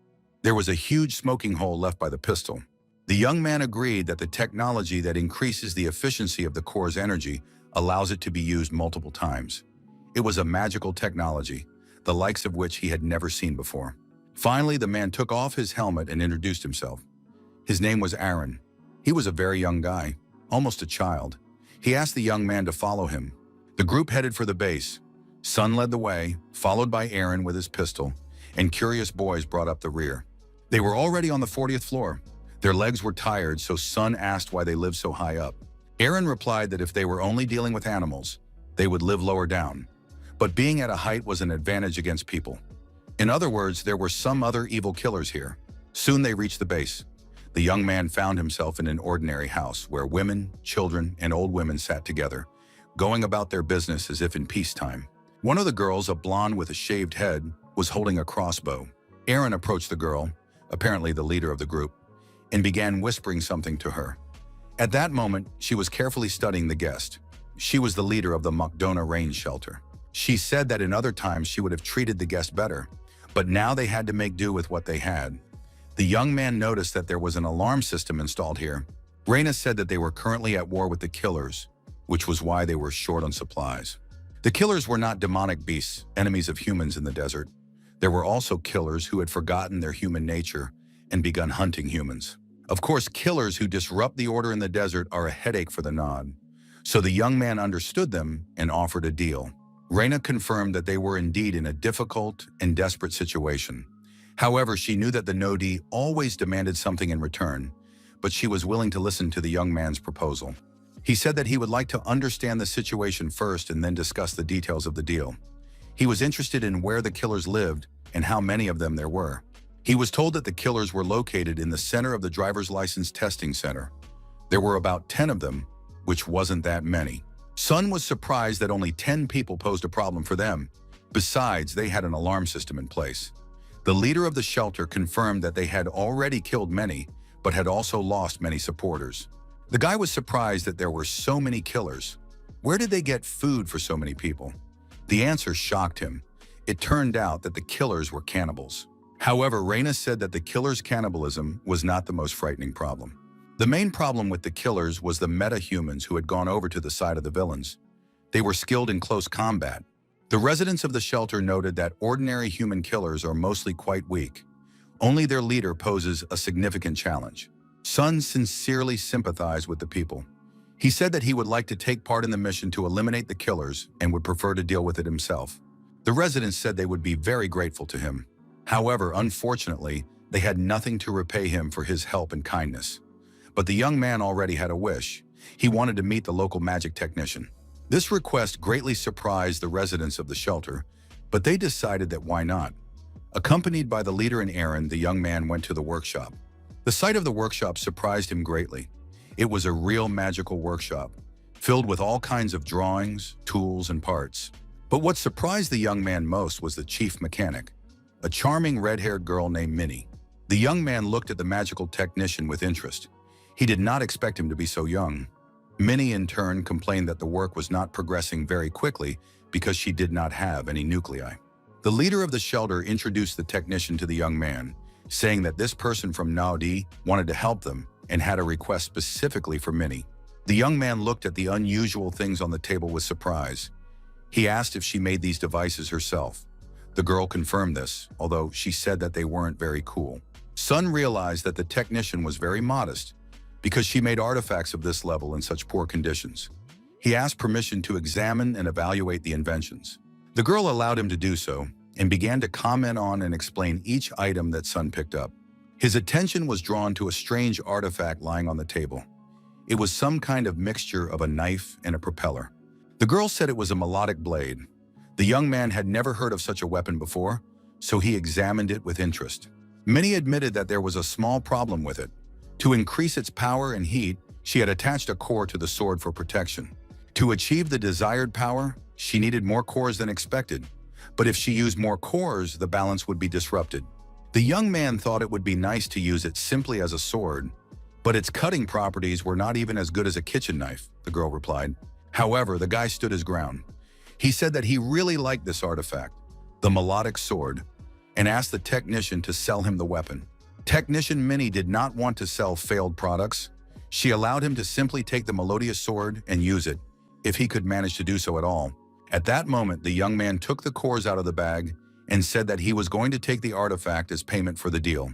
there was a huge smoking hole left by the pistol. The young man agreed that the technology that increases the efficiency of the core's energy allows it to be used multiple times. It was a magical technology, the likes of which he had never seen before. Finally, the man took off his helmet and introduced himself. His name was Aaron. He was a very young guy, almost a child. He asked the young man to follow him. The group headed for the base. Sun led the way, followed by Aaron with his pistol, and curious boys brought up the rear. They were already on the 40th floor. Their legs were tired, so Sun asked why they lived so high up. Aaron replied that if they were only dealing with animals, they would live lower down. But being at a height was an advantage against people. In other words, there were some other evil killers here. Soon they reached the base. The young man found himself in an ordinary house where women, children, and old women sat together, going about their business as if in peacetime. One of the girls, a blonde with a shaved head, was holding a crossbow. Aaron approached the girl, apparently the leader of the group, and began whispering something to her. At that moment, she was carefully studying the guest. She was the leader of the McDonough Rain Shelter. She said that in other times she would have treated the guest better, but now they had to make do with what they had. The young man noticed that there was an alarm system installed here. Raina said that they were currently at war with the killers, which was why they were short on supplies. The killers were not demonic beasts, enemies of humans in the desert. There were also killers who had forgotten their human nature and begun hunting humans. Of course, killers who disrupt the order in the desert are a headache for the Nod. So the young man understood them and offered a deal. Raina confirmed that they were indeed in a difficult and desperate situation. However, she knew that the Nodi always demanded something in return, but she was willing to listen to the young man's proposal. He said that he would like to understand the situation first and then discuss the details of the deal. He was interested in where the killers lived and how many of them there were. He was told that the killers were located in the center of the driver's license testing center. There were about 10 of them, which wasn't that many. Sun was surprised that only 10 people posed a problem for them. Besides, they had an alarm system in place. The leader of the shelter confirmed that they had already killed many, but had also lost many supporters. The guy was surprised that there were so many killers. Where did they get food for so many people? The answer shocked him. It turned out that the killers were cannibals. However, Raina said that the killers' cannibalism was not the most frightening problem. The main problem with the killers was the meta-humans who had gone over to the side of the villains. They were skilled in close combat. The residents of the shelter noted that ordinary human killers are mostly quite weak. Only their leader poses a significant challenge. Sun sincerely sympathized with the people. He said that he would like to take part in the mission to eliminate the killers and would prefer to deal with it himself. The residents said they would be very grateful to him. However, unfortunately, they had nothing to repay him for his help and kindness. But the young man already had a wish. He wanted to meet the local magic technician. This request greatly surprised the residents of the shelter, but they decided that why not? Accompanied by the leader and Aaron, the young man went to the workshop. The sight of the workshop surprised him greatly. It was a real magical workshop, filled with all kinds of drawings, tools, and parts. But what surprised the young man most was the chief mechanic, a charming red-haired girl named Minnie. The young man looked at the magical technician with interest. He did not expect him to be so young. Minnie, in turn, complained that the work was not progressing very quickly because she did not have any nuclei. The leader of the shelter introduced the technician to the young man, saying that this person from Naudi wanted to help them and had a request specifically for Minnie. The young man looked at the unusual things on the table with surprise. He asked if she made these devices herself. The girl confirmed this, although she said that they weren't very cool. Sun realized that the technician was very modest because she made artifacts of this level in such poor conditions. He asked permission to examine and evaluate the inventions. The girl allowed him to do so and began to comment on and explain each item that Sun picked up. His attention was drawn to a strange artifact lying on the table. It was some kind of mixture of a knife and a propeller. The girl said it was a melodic blade. The young man had never heard of such a weapon before, so he examined it with interest. Minnie admitted that there was a small problem with it. To increase its power and heat, she had attached a core to the sword for protection. To achieve the desired power, she needed more cores than expected. But if she used more cores, the balance would be disrupted. The young man thought it would be nice to use it simply as a sword, but its cutting properties were not even as good as a kitchen knife, the girl replied. However, the guy stood his ground. He said that he really liked this artifact, the melodic sword, and asked the technician to sell him the weapon. Technician Minnie did not want to sell failed products. She allowed him to simply take the melodious sword and use it, if he could manage to do so at all. At that moment, the young man took the cores out of the bag and said that he was going to take the artifact as payment for the deal.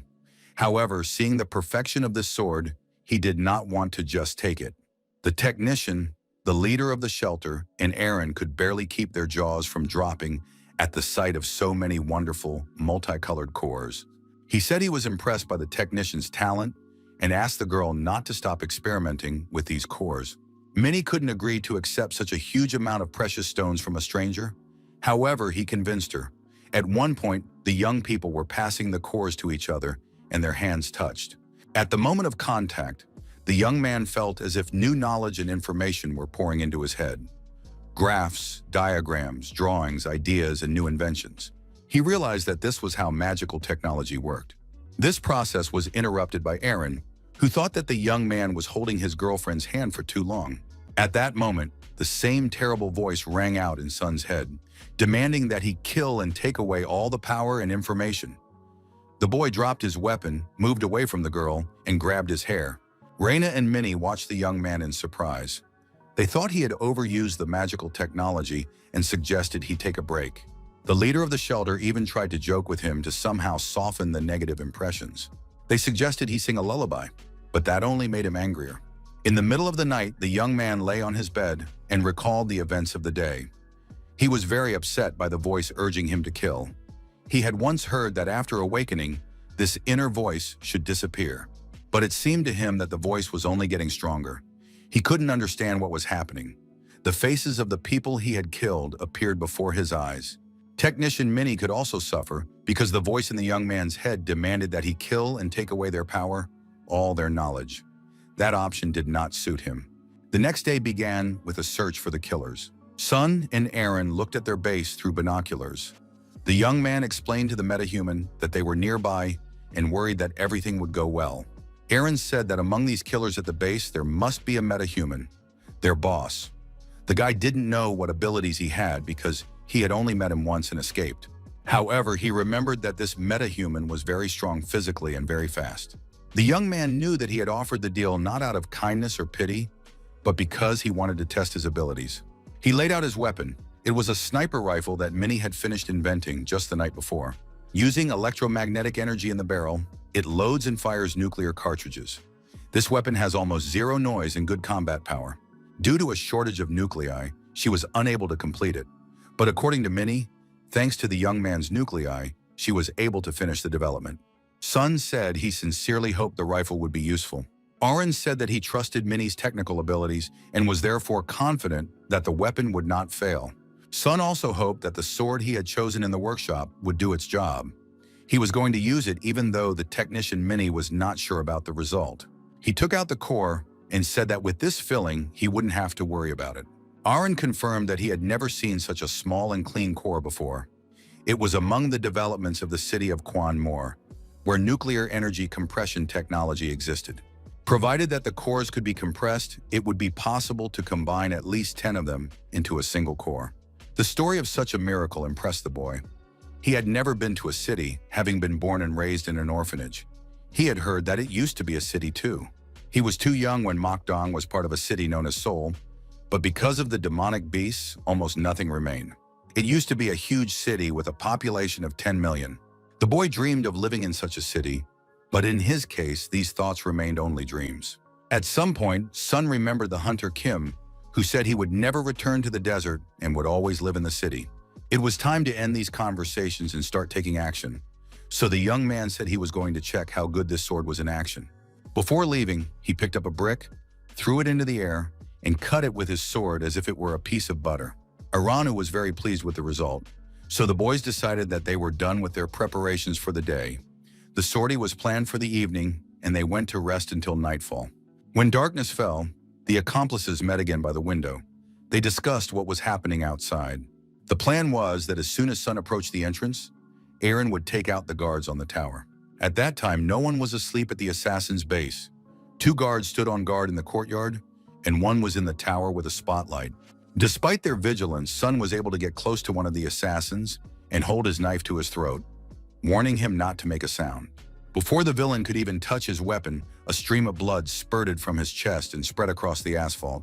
However, seeing the perfection of this sword, he did not want to just take it. The technician, the leader of the shelter, and Aaron could barely keep their jaws from dropping at the sight of so many wonderful, multicolored cores. He said he was impressed by the technician's talent and asked the girl not to stop experimenting with these cores. Minnie couldn't agree to accept such a huge amount of precious stones from a stranger. However, he convinced her. At one point, the young people were passing the cores to each other and their hands touched. At the moment of contact, the young man felt as if new knowledge and information were pouring into his head. Graphs, diagrams, drawings, ideas, and new inventions. He realized that this was how magical technology worked. This process was interrupted by Aaron, who thought that the young man was holding his girlfriend's hand for too long. At that moment, the same terrible voice rang out in Sun's head, demanding that he kill and take away all the power and information. The boy dropped his weapon, moved away from the girl, and grabbed his hair. Raina and Minnie watched the young man in surprise. They thought he had overused the magical technology and suggested he take a break. The leader of the shelter even tried to joke with him to somehow soften the negative impressions. They suggested he sing a lullaby, but that only made him angrier. In the middle of the night, the young man lay on his bed and recalled the events of the day. He was very upset by the voice urging him to kill. He had once heard that after awakening, this inner voice should disappear. But it seemed to him that the voice was only getting stronger. He couldn't understand what was happening. The faces of the people he had killed appeared before his eyes. Technician Minnie could also suffer because the voice in the young man's head demanded that he kill and take away their power, all their knowledge. That option did not suit him. The next day began with a search for the killers. Sun and Aaron looked at their base through binoculars. The young man explained to the metahuman that they were nearby and worried that everything would go well. Aaron said that among these killers at the base, there must be a metahuman, their boss. The guy didn't know what abilities he had because he had only met him once and escaped. However, he remembered that this metahuman was very strong physically and very fast. The young man knew that he had offered the deal not out of kindness or pity, but because he wanted to test his abilities. He laid out his weapon. It was a sniper rifle that Minnie had finished inventing just the night before. Using electromagnetic energy in the barrel, it loads and fires nuclear cartridges. This weapon has almost zero noise and good combat power. Due to a shortage of nuclei, she was unable to complete it. But according to Minnie, thanks to the young man's nuclei, she was able to finish the development. Sun said he sincerely hoped the rifle would be useful. Aaron said that he trusted Minnie's technical abilities and was therefore confident that the weapon would not fail. Sun also hoped that the sword he had chosen in the workshop would do its job. He was going to use it even though the technician Minnie was not sure about the result. He took out the core and said that with this filling, he wouldn't have to worry about it. Aaron confirmed that he had never seen such a small and clean core before. It was among the developments of the city of Kwanmore, where nuclear energy compression technology existed. Provided that the cores could be compressed, it would be possible to combine at least 10 of them into a single core. The story of such a miracle impressed the boy. He had never been to a city, having been born and raised in an orphanage. He had heard that it used to be a city too. He was too young when Mokdong was part of a city known as Seoul, but because of the demonic beasts, almost nothing remained. It used to be a huge city with a population of 10 million. The boy dreamed of living in such a city, but in his case, these thoughts remained only dreams. At some point, Sun remembered the hunter Kim, who said he would never return to the desert and would always live in the city. It was time to end these conversations and start taking action. So the young man said he was going to check how good this sword was in action. Before leaving, he picked up a brick, threw it into the air, and cut it with his sword as if it were a piece of butter. Aranu was very pleased with the result, so the boys decided that they were done with their preparations for the day. The sortie was planned for the evening, and they went to rest until nightfall. When darkness fell, the accomplices met again by the window. They discussed what was happening outside. The plan was that as soon as sun approached the entrance, Aaron would take out the guards on the tower. At that time, no one was asleep at the assassin's base. 2 guards stood on guard in the courtyard, and 1 was in the tower with a spotlight. Despite their vigilance, Sun was able to get close to one of the assassins and hold his knife to his throat, warning him not to make a sound. Before the villain could even touch his weapon, a stream of blood spurted from his chest and spread across the asphalt.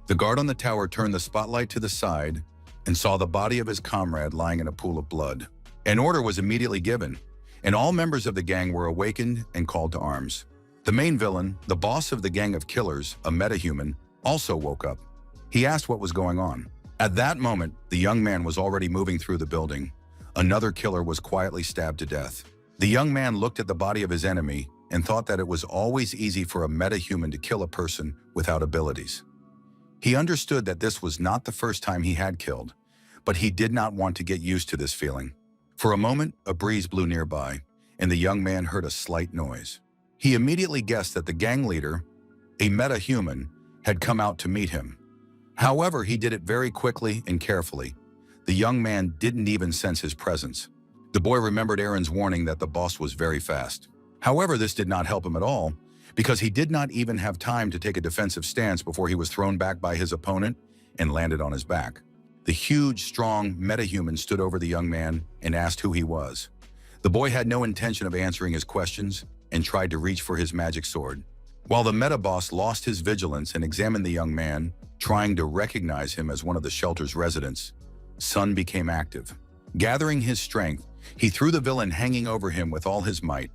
The guard on the tower turned the spotlight to the side and saw the body of his comrade lying in a pool of blood. An order was immediately given, and all members of the gang were awakened and called to arms. The main villain, the boss of the gang of killers, a metahuman, also woke up. He asked what was going on. At that moment, the young man was already moving through the building. Another killer was quietly stabbed to death. The young man looked at the body of his enemy and thought that it was always easy for a metahuman to kill a person without abilities. He understood that this was not the first time he had killed, but he did not want to get used to this feeling. For a moment, a breeze blew nearby, and the young man heard a slight noise. He immediately guessed that the gang leader, a metahuman, had come out to meet him. However, he did it very quickly and carefully. The young man didn't even sense his presence. The boy remembered Aaron's warning that the boss was very fast. However, this did not help him at all, because he did not even have time to take a defensive stance before he was thrown back by his opponent and landed on his back. The huge, strong metahuman stood over the young man and asked who he was. The boy had no intention of answering his questions and tried to reach for his magic sword. While the meta-boss lost his vigilance and examined the young man, trying to recognize him as one of the shelter's residents, Sun became active. Gathering his strength, he threw the villain hanging over him with all his might,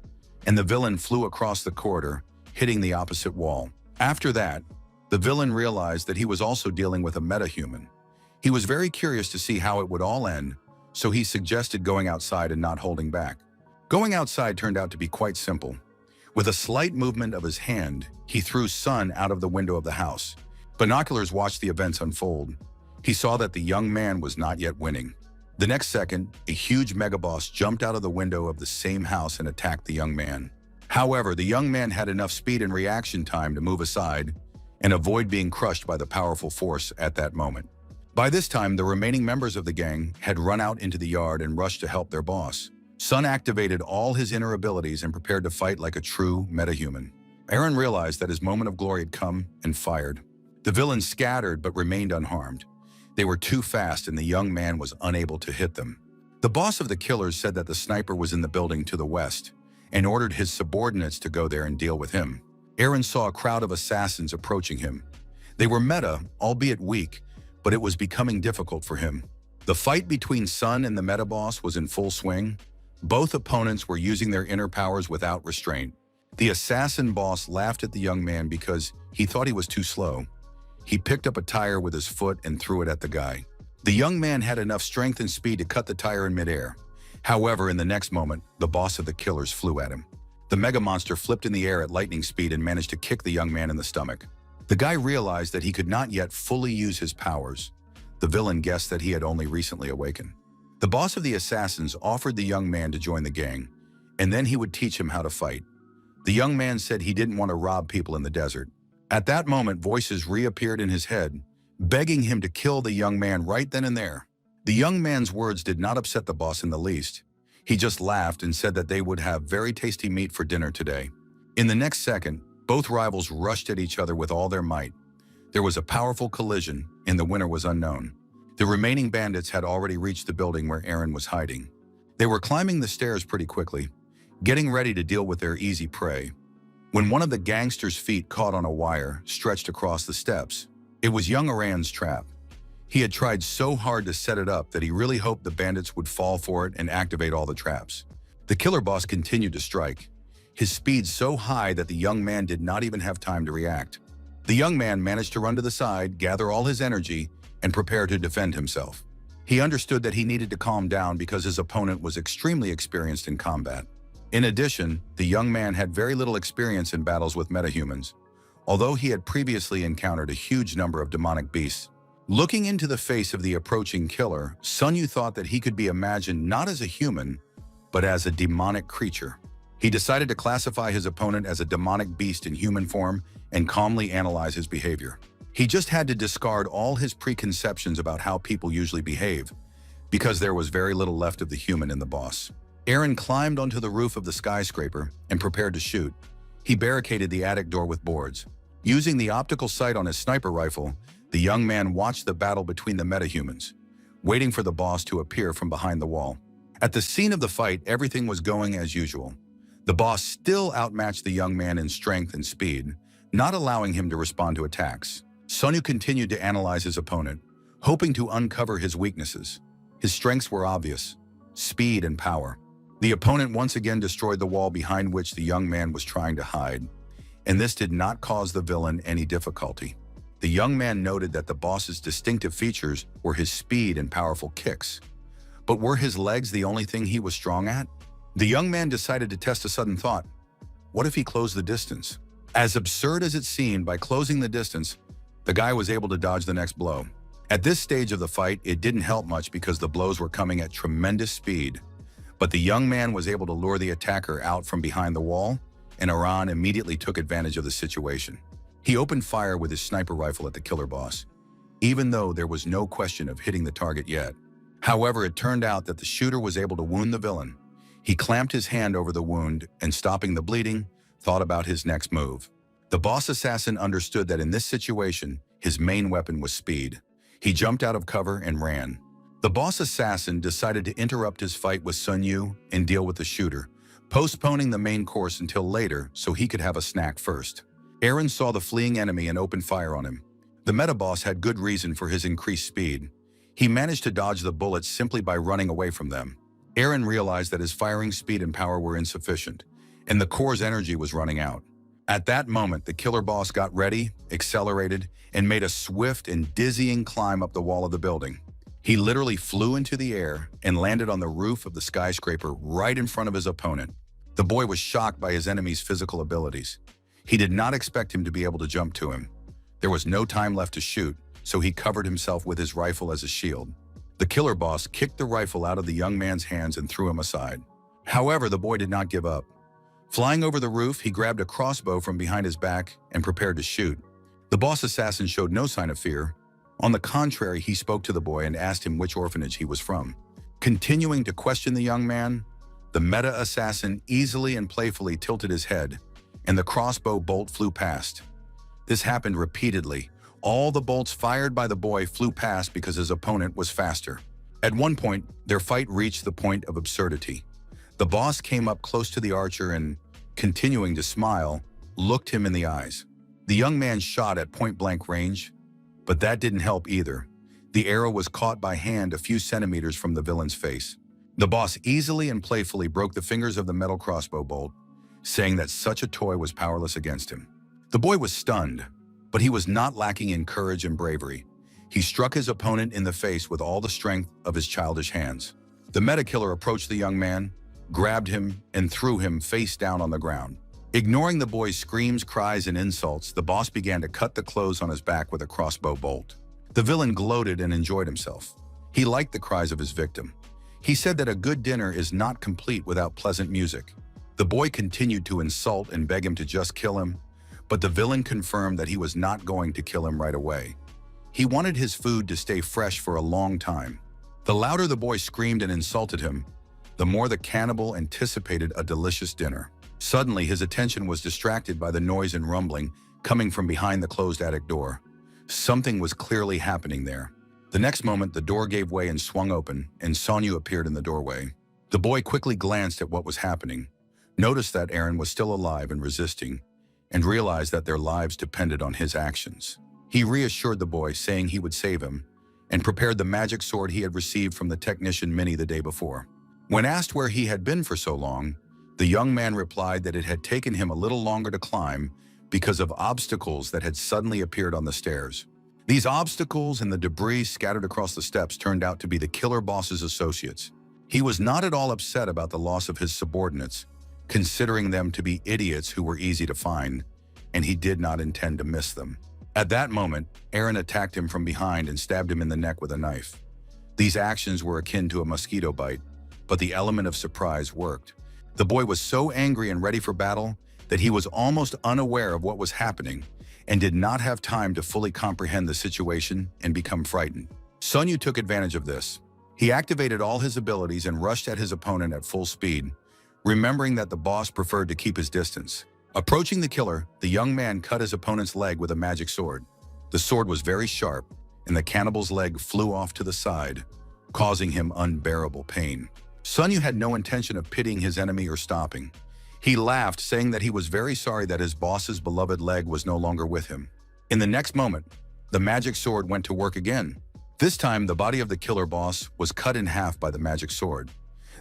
and the villain flew across the corridor, hitting the opposite wall. After that, the villain realized that he was also dealing with a metahuman. He was very curious to see how it would all end, so he suggested going outside and not holding back. Going outside turned out to be quite simple. With a slight movement of his hand, he threw Sun out of the window of the house. Binoculars watched the events unfold. He saw that the young man was not yet winning. The next second, a huge megaboss jumped out of the window of the same house and attacked the young man. However, the young man had enough speed and reaction time to move aside and avoid being crushed by the powerful force at that moment. By this time, the remaining members of the gang had run out into the yard and rushed to help their boss. Sun activated all his inner abilities and prepared to fight like a true metahuman. Aaron realized that his moment of glory had come and fired. The villains scattered but remained unharmed. They were too fast and the young man was unable to hit them. The boss of the killers said that the sniper was in the building to the west and ordered his subordinates to go there and deal with him. Aaron saw a crowd of assassins approaching him. They were meta, albeit weak, but it was becoming difficult for him. The fight between Sun and the meta boss was in full swing. Both opponents were using their inner powers without restraint. The assassin boss laughed at the young man because he thought he was too slow. He picked up a tire with his foot and threw it at the guy. The young man had enough strength and speed to cut the tire in midair. However, in the next moment, the boss of the killers flew at him. The mega monster flipped in the air at lightning speed and managed to kick the young man in the stomach. The guy realized that he could not yet fully use his powers. The villain guessed that he had only recently awakened. The boss of the assassins offered the young man to join the gang, and then he would teach him how to fight. The young man said he didn't want to rob people in the desert. At that moment, voices reappeared in his head, begging him to kill the young man right then and there. The young man's words did not upset the boss in the least. He just laughed and said that they would have very tasty meat for dinner today. In the next second, both rivals rushed at each other with all their might. There was a powerful collision, and the winner was unknown. The remaining bandits had already reached the building where Aaron was hiding. They were climbing the stairs pretty quickly, getting ready to deal with their easy prey, when one of the gangsters' feet caught on a wire stretched across the steps. It was young Aaron's trap. He had tried so hard to set it up that he really hoped the bandits would fall for it and activate all the traps. The killer boss continued to strike, his speed so high that the young man did not even have time to react. The young man managed to run to the side, gather all his energy, and prepare to defend himself. He understood that he needed to calm down because his opponent was extremely experienced in combat. In addition, the young man had very little experience in battles with metahumans, although he had previously encountered a huge number of demonic beasts. Looking into the face of the approaching killer, Sun Yu thought that he could be imagined not as a human, but as a demonic creature. He decided to classify his opponent as a demonic beast in human form and calmly analyze his behavior. He just had to discard all his preconceptions about how people usually behave, because there was very little left of the human in the boss. Aaron climbed onto the roof of the skyscraper and prepared to shoot. He barricaded the attic door with boards. Using the optical sight on his sniper rifle, the young man watched the battle between the metahumans, waiting for the boss to appear from behind the wall. At the scene of the fight, everything was going as usual. The boss still outmatched the young man in strength and speed, not allowing him to respond to attacks. Sun Yu continued to analyze his opponent, hoping to uncover his weaknesses. His strengths were obvious: speed and power. The opponent once again destroyed the wall behind which the young man was trying to hide, and this did not cause the villain any difficulty. The young man noted that the boss's distinctive features were his speed and powerful kicks. But were his legs the only thing he was strong at? The young man decided to test a sudden thought. What if he closed the distance? As absurd as it seemed, by closing the distance, the guy was able to dodge the next blow. At this stage of the fight, it didn't help much because the blows were coming at tremendous speed. But the young man was able to lure the attacker out from behind the wall, and Aaron immediately took advantage of the situation. He opened fire with his sniper rifle at the killer boss, even though there was no question of hitting the target yet. However, it turned out that the shooter was able to wound the villain. He clamped his hand over the wound and, stopping the bleeding, thought about his next move. The boss assassin understood that in this situation, his main weapon was speed. He jumped out of cover and ran. The boss assassin decided to interrupt his fight with Sun Yu and deal with the shooter, postponing the main course until later so he could have a snack first. Aaron saw the fleeing enemy and opened fire on him. The meta-boss had good reason for his increased speed. He managed to dodge the bullets simply by running away from them. Aaron realized that his firing speed and power were insufficient, and the core's energy was running out. At that moment, the killer boss got ready, accelerated, and made a swift and dizzying climb up the wall of the building. He literally flew into the air and landed on the roof of the skyscraper right in front of his opponent. The boy was shocked by his enemy's physical abilities. He did not expect him to be able to jump to him. There was no time left to shoot, so he covered himself with his rifle as a shield. The killer boss kicked the rifle out of the young man's hands and threw him aside. However, the boy did not give up. Flying over the roof, he grabbed a crossbow from behind his back and prepared to shoot. The boss assassin showed no sign of fear. On the contrary, he spoke to the boy and asked him which orphanage he was from. Continuing to question the young man, the meta-assassin easily and playfully tilted his head, and the crossbow bolt flew past. This happened repeatedly. All the bolts fired by the boy flew past because his opponent was faster. At one point, their fight reached the point of absurdity. The boss came up close to the archer and, continuing to smile, looked him in the eyes. The young man shot at point-blank range, but that didn't help either. The arrow was caught by hand a few centimeters from the villain's face. The boss easily and playfully broke the fingers of the metal crossbow bolt, saying that such a toy was powerless against him. The boy was stunned, but he was not lacking in courage and bravery. He struck his opponent in the face with all the strength of his childish hands. The meta-killer approached the young man, grabbed him, and threw him face down on the ground. Ignoring the boy's screams, cries, and insults, the boss began to cut the clothes on his back with a crossbow bolt. The villain gloated and enjoyed himself. He liked the cries of his victim. He said that a good dinner is not complete without pleasant music. The boy continued to insult and beg him to just kill him, but the villain confirmed that he was not going to kill him right away. He wanted his food to stay fresh for a long time. The louder the boy screamed and insulted him, the more the cannibal anticipated a delicious dinner. Suddenly, his attention was distracted by the noise and rumbling coming from behind the closed attic door. Something was clearly happening there. The next moment, the door gave way and swung open, and Sun Yu appeared in the doorway. The boy quickly glanced at what was happening, noticed that Aaron was still alive and resisting, and realized that their lives depended on his actions. He reassured the boy, saying he would save him, and prepared the magic sword he had received from the technician Minnie the day before. When asked where he had been for so long, the young man replied that it had taken him a little longer to climb because of obstacles that had suddenly appeared on the stairs. These obstacles and the debris scattered across the steps turned out to be the killer boss's associates. He was not at all upset about the loss of his subordinates, considering them to be idiots who were easy to find, and he did not intend to miss them. At that moment, Aaron attacked him from behind and stabbed him in the neck with a knife. These actions were akin to a mosquito bite, but the element of surprise worked. The boy was so angry and ready for battle that he was almost unaware of what was happening and did not have time to fully comprehend the situation and become frightened. Sun Yu took advantage of this. He activated all his abilities and rushed at his opponent at full speed, remembering that the boss preferred to keep his distance. Approaching the killer, the young man cut his opponent's leg with a magic sword. The sword was very sharp, and the cannibal's leg flew off to the side, causing him unbearable pain. Sun Yu had no intention of pitying his enemy or stopping. He laughed, saying that he was very sorry that his boss's beloved leg was no longer with him. In the next moment, the magic sword went to work again. This time, the body of the killer boss was cut in half by the magic sword.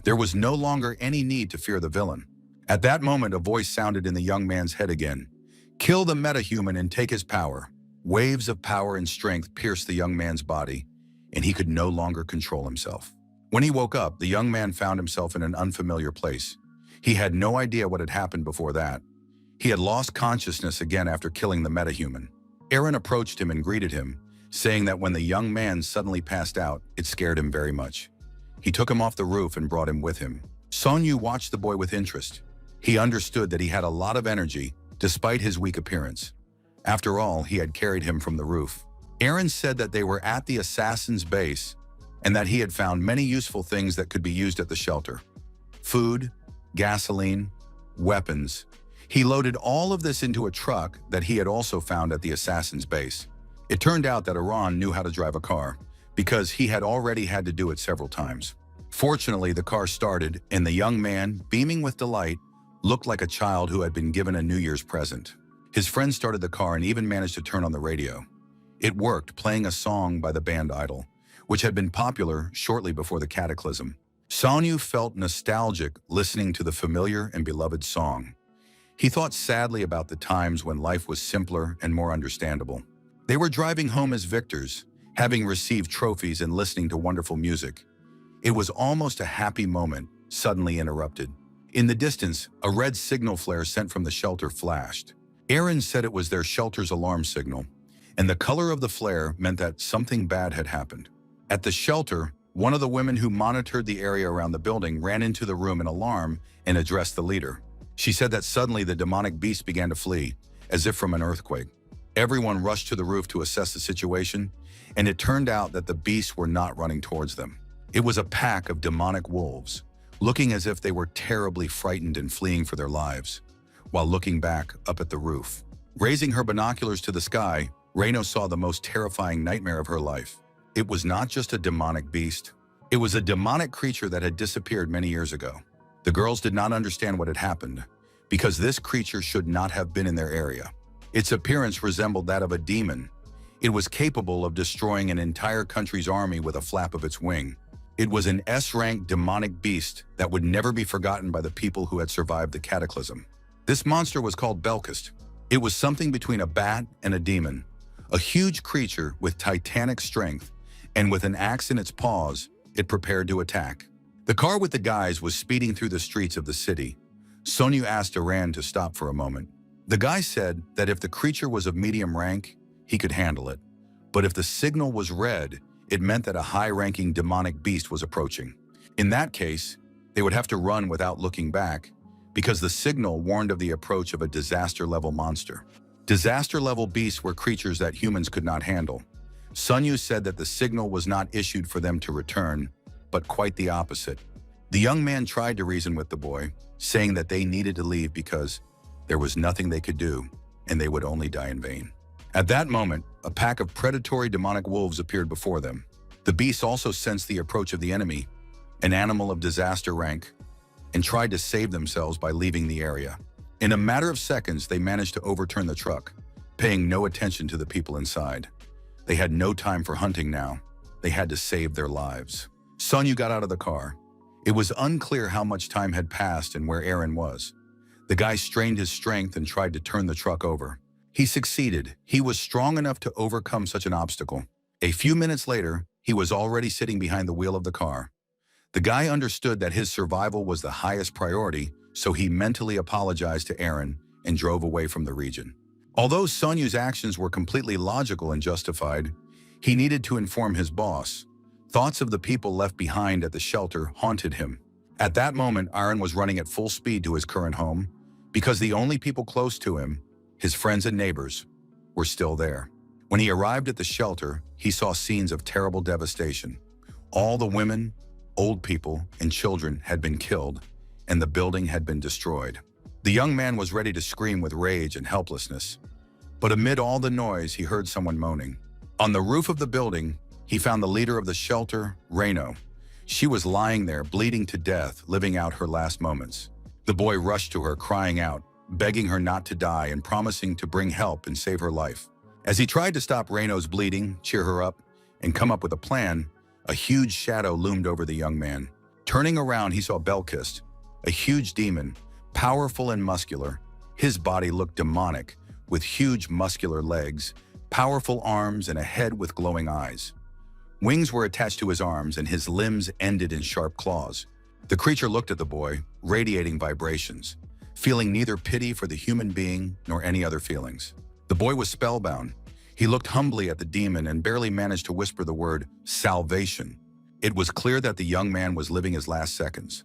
There was no longer any need to fear the villain. At that moment, a voice sounded in the young man's head again. "Kill the metahuman and take his power." Waves of power and strength pierced the young man's body, and he could no longer control himself. When he woke up, the young man found himself in an unfamiliar place. He had no idea what had happened before that. He had lost consciousness again after killing the metahuman. Aaron approached him and greeted him, saying that when the young man suddenly passed out, it scared him very much. He took him off the roof and brought him with him. Sun Yu watched the boy with interest. He understood that he had a lot of energy, despite his weak appearance. After all, he had carried him from the roof. Aaron said that they were at the assassin's base and that he had found many useful things that could be used at the shelter. Food, gasoline, weapons. He loaded all of this into a truck that he had also found at the assassin's base. It turned out that Aaron knew how to drive a car, because he had already had to do it several times. Fortunately, the car started, and the young man, beaming with delight, looked like a child who had been given a New Year's present. His friend started the car and even managed to turn on the radio. It worked, playing a song by the band Idol, which had been popular shortly before the cataclysm. Sun Yu felt nostalgic listening to the familiar and beloved song. He thought sadly about the times when life was simpler and more understandable. They were driving home as victors, having received trophies and listening to wonderful music. It was almost a happy moment, suddenly interrupted. In the distance, a red signal flare sent from the shelter flashed. Aaron said it was their shelter's alarm signal, and the color of the flare meant that something bad had happened. At the shelter, one of the women who monitored the area around the building ran into the room in alarm and addressed the leader. She said that suddenly the demonic beast began to flee, as if from an earthquake. Everyone rushed to the roof to assess the situation, and it turned out that the beasts were not running towards them. It was a pack of demonic wolves, looking as if they were terribly frightened and fleeing for their lives, while looking back up at the roof. Raising her binoculars to the sky, Reino saw the most terrifying nightmare of her life. It was not just a demonic beast. It was a demonic creature that had disappeared many years ago. The girls did not understand what had happened, because this creature should not have been in their area. Its appearance resembled that of a demon. It was capable of destroying an entire country's army with a flap of its wing. It was an S-rank demonic beast that would never be forgotten by the people who had survived the cataclysm. This monster was called Belkist. It was something between a bat and a demon, a huge creature with titanic strength, and with an axe in its paws, it prepared to attack. The car with the guys was speeding through the streets of the city. Sun Yu asked Iran to stop for a moment. The guy said that if the creature was of medium rank, he could handle it. But if the signal was red, it meant that a high-ranking demonic beast was approaching. In that case, they would have to run without looking back, because the signal warned of the approach of a disaster-level monster. Disaster-level beasts were creatures that humans could not handle. Sun Yu said that the signal was not issued for them to return, but quite the opposite. The young man tried to reason with the boy, saying that they needed to leave because there was nothing they could do, and they would only die in vain. At that moment, a pack of predatory demonic wolves appeared before them. The beasts also sensed the approach of the enemy, an animal of disaster rank, and tried to save themselves by leaving the area. In a matter of seconds, they managed to overturn the truck, paying no attention to the people inside. They had no time for hunting now. They had to save their lives. Sun Yu got out of the car. It was unclear how much time had passed and where Aaron was. The guy strained his strength and tried to turn the truck over. He succeeded. He was strong enough to overcome such an obstacle. A few minutes later, he was already sitting behind the wheel of the car. The guy understood that his survival was the highest priority, so he mentally apologized to Aaron and drove away from the region. Although Sunyu's actions were completely logical and justified, he needed to inform his boss. Thoughts of the people left behind at the shelter haunted him. At that moment, Aaron was running at full speed to his current home because the only people close to him, his friends and neighbors, were still there. When he arrived at the shelter, he saw scenes of terrible devastation. All the women, old people, and children had been killed, and the building had been destroyed. The young man was ready to scream with rage and helplessness. But amid all the noise, he heard someone moaning. On the roof of the building, he found the leader of the shelter, Reino. She was lying there, bleeding to death, living out her last moments. The boy rushed to her, crying out, begging her not to die and promising to bring help and save her life. As he tried to stop Reino's bleeding, cheer her up, and come up with a plan, a huge shadow loomed over the young man. Turning around, he saw Belkist, a huge demon, powerful and muscular. His body looked demonic, with huge muscular legs, powerful arms, and a head with glowing eyes. Wings were attached to his arms, and his limbs ended in sharp claws. The creature looked at the boy, radiating vibrations, feeling neither pity for the human being nor any other feelings. The boy was spellbound. He looked humbly at the demon and barely managed to whisper the word salvation. It was clear that the young man was living his last seconds.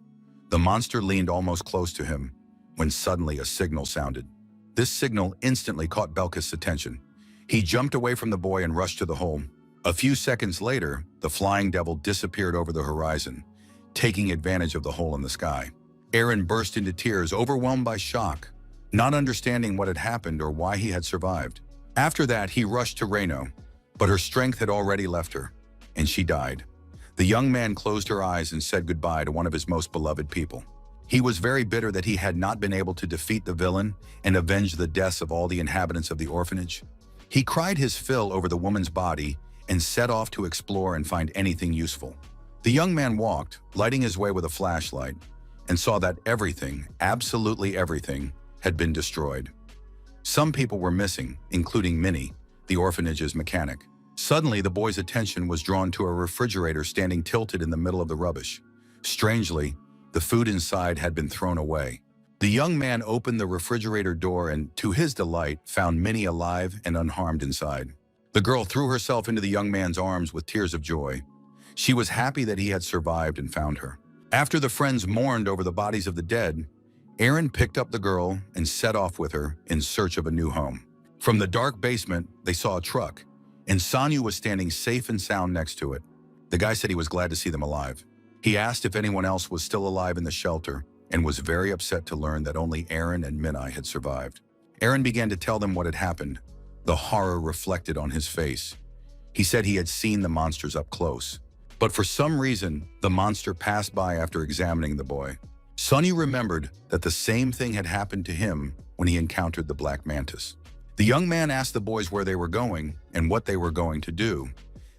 The monster leaned almost close to him when suddenly a signal sounded. This signal instantly caught Belkis' attention. He jumped away from the boy and rushed to the hole. A few seconds later, the flying devil disappeared over the horizon, taking advantage of the hole in the sky. Aaron burst into tears, overwhelmed by shock, not understanding what had happened or why he had survived. After that, he rushed to Reino, but her strength had already left her, and she died. The young man closed her eyes and said goodbye to one of his most beloved people. He was very bitter that he had not been able to defeat the villain and avenge the deaths of all the inhabitants of the orphanage. He cried his fill over the woman's body and set off to explore and find anything useful. The young man walked, lighting his way with a flashlight, and saw that everything, absolutely everything, had been destroyed. Some people were missing, including Minnie, the orphanage's mechanic. Suddenly, the boy's attention was drawn to a refrigerator standing tilted in the middle of the rubbish. Strangely, the food inside had been thrown away. The young man opened the refrigerator door and, to his delight, found Minnie alive and unharmed inside. The girl threw herself into the young man's arms with tears of joy. She was happy that he had survived and found her. After the friends mourned over the bodies of the dead, Aaron picked up the girl and set off with her in search of a new home. From the dark basement, they saw a truck, and Sanyu was standing safe and sound next to it. The guy said he was glad to see them alive. He asked if anyone else was still alive in the shelter and was very upset to learn that only Aaron and Minai had survived. Aaron began to tell them what had happened, the horror reflected on his face. He said he had seen the monsters up close, but for some reason, the monster passed by after examining the boy. Sunny remembered that the same thing had happened to him when he encountered the Black Mantis. The young man asked the boys where they were going and what they were going to do.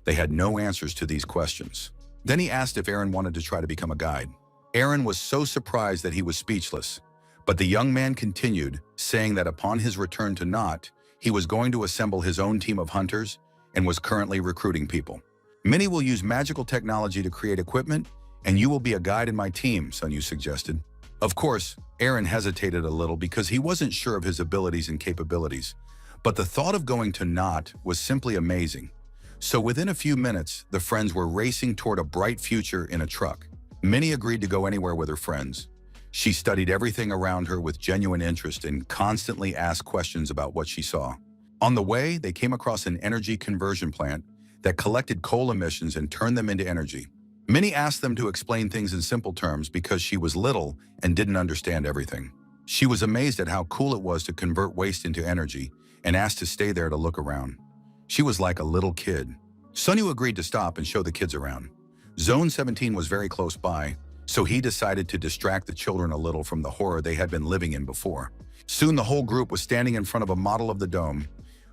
They had no answers to these questions. Then he asked if Aaron wanted to try to become a guide. Aaron was so surprised that he was speechless, but the young man continued, saying that upon his return to Knot, he was going to assemble his own team of hunters and was currently recruiting people. Minnie will use magical technology to create equipment, and you will be a guide in my team, Sunyu suggested. Of course, Aaron hesitated a little because he wasn't sure of his abilities and capabilities, but the thought of going to Knot was simply amazing. So within a few minutes, the friends were racing toward a bright future in a truck. Minnie agreed to go anywhere with her friends. She studied everything around her with genuine interest and constantly asked questions about what she saw. On the way, they came across an energy conversion plant that collected coal emissions and turned them into energy. Minnie asked them to explain things in simple terms because she was little and didn't understand everything. She was amazed at how cool it was to convert waste into energy and asked to stay there to look around. She was like a little kid. Sunyu agreed to stop and show the kids around. Zone 17 was very close by, so he decided to distract the children a little from the horror they had been living in before. Soon the whole group was standing in front of a model of the dome,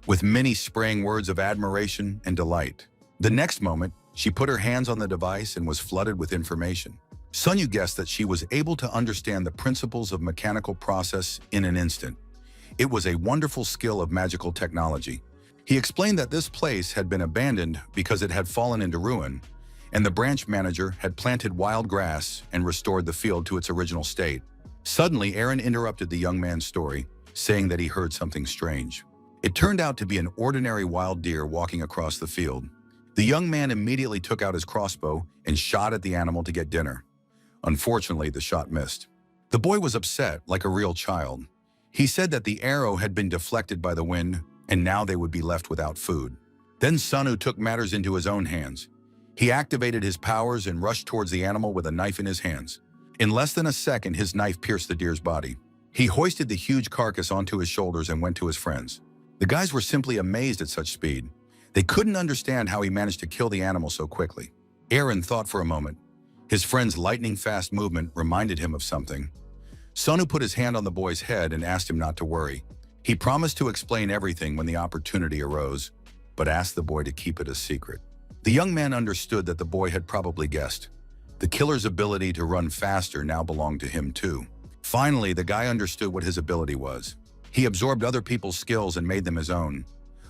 with Minnie spraying words of admiration and delight. The next moment, she put her hands on the device and was flooded with information. Sun Yu guessed that she was able to understand the principles of mechanical process in an instant. It was a wonderful skill of magical technology. He explained that this place had been abandoned because it had fallen into ruin, and the branch manager had planted wild grass and restored the field to its original state. Suddenly, Aaron interrupted the young man's story, saying that he heard something strange. It turned out to be an ordinary wild deer walking across the field. The young man immediately took out his crossbow and shot at the animal to get dinner. Unfortunately, the shot missed. The boy was upset, like a real child. He said that the arrow had been deflected by the wind, and now they would be left without food. Then Sun Yu took matters into his own hands. He activated his powers and rushed towards the animal with a knife in his hands. In less than a second, his knife pierced the deer's body. He hoisted the huge carcass onto his shoulders and went to his friends. The guys were simply amazed at such speed. They couldn't understand how he managed to kill the animal so quickly. Aaron thought for a moment. His friend's lightning-fast movement reminded him of something. Sun Yu put his hand on the boy's head and asked him not to worry. He promised to explain everything when the opportunity arose, but asked the boy to keep it a secret. The young man understood that the boy had probably guessed. The killer's ability to run faster now belonged to him too. Finally, the guy understood what his ability was. He absorbed other people's skills and made them his own.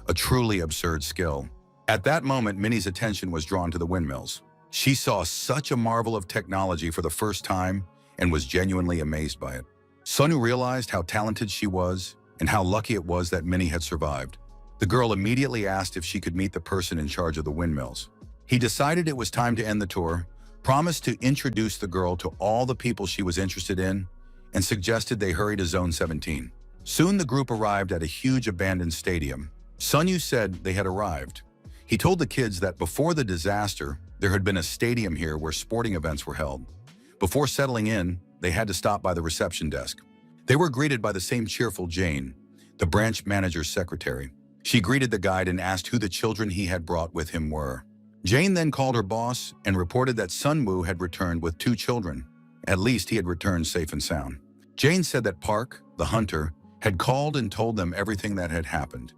A truly absurd skill. At that moment, Minnie's attention was drawn to the windmills. She saw such a marvel of technology for the first time and was genuinely amazed by it. Sun Yu realized how talented she was and how lucky it was that Minnie had survived. The girl immediately asked if she could meet the person in charge of the windmills. He decided it was time to end the tour, promised to introduce the girl to all the people she was interested in, and suggested they hurry to Zone 17. Soon the group arrived at a huge abandoned stadium. Sun Yu said they had arrived. He told the kids that before the disaster, there had been a stadium here where sporting events were held. Before settling in, they had to stop by the reception desk. They were greeted by the same cheerful Jane, the branch manager's secretary. She greeted the guide and asked who the children he had brought with him were. Jane then called her boss and reported that Sun Wu had returned with 2 children. At least he had returned safe and sound. Jane said that Park, the hunter, had called and told them everything that had happened,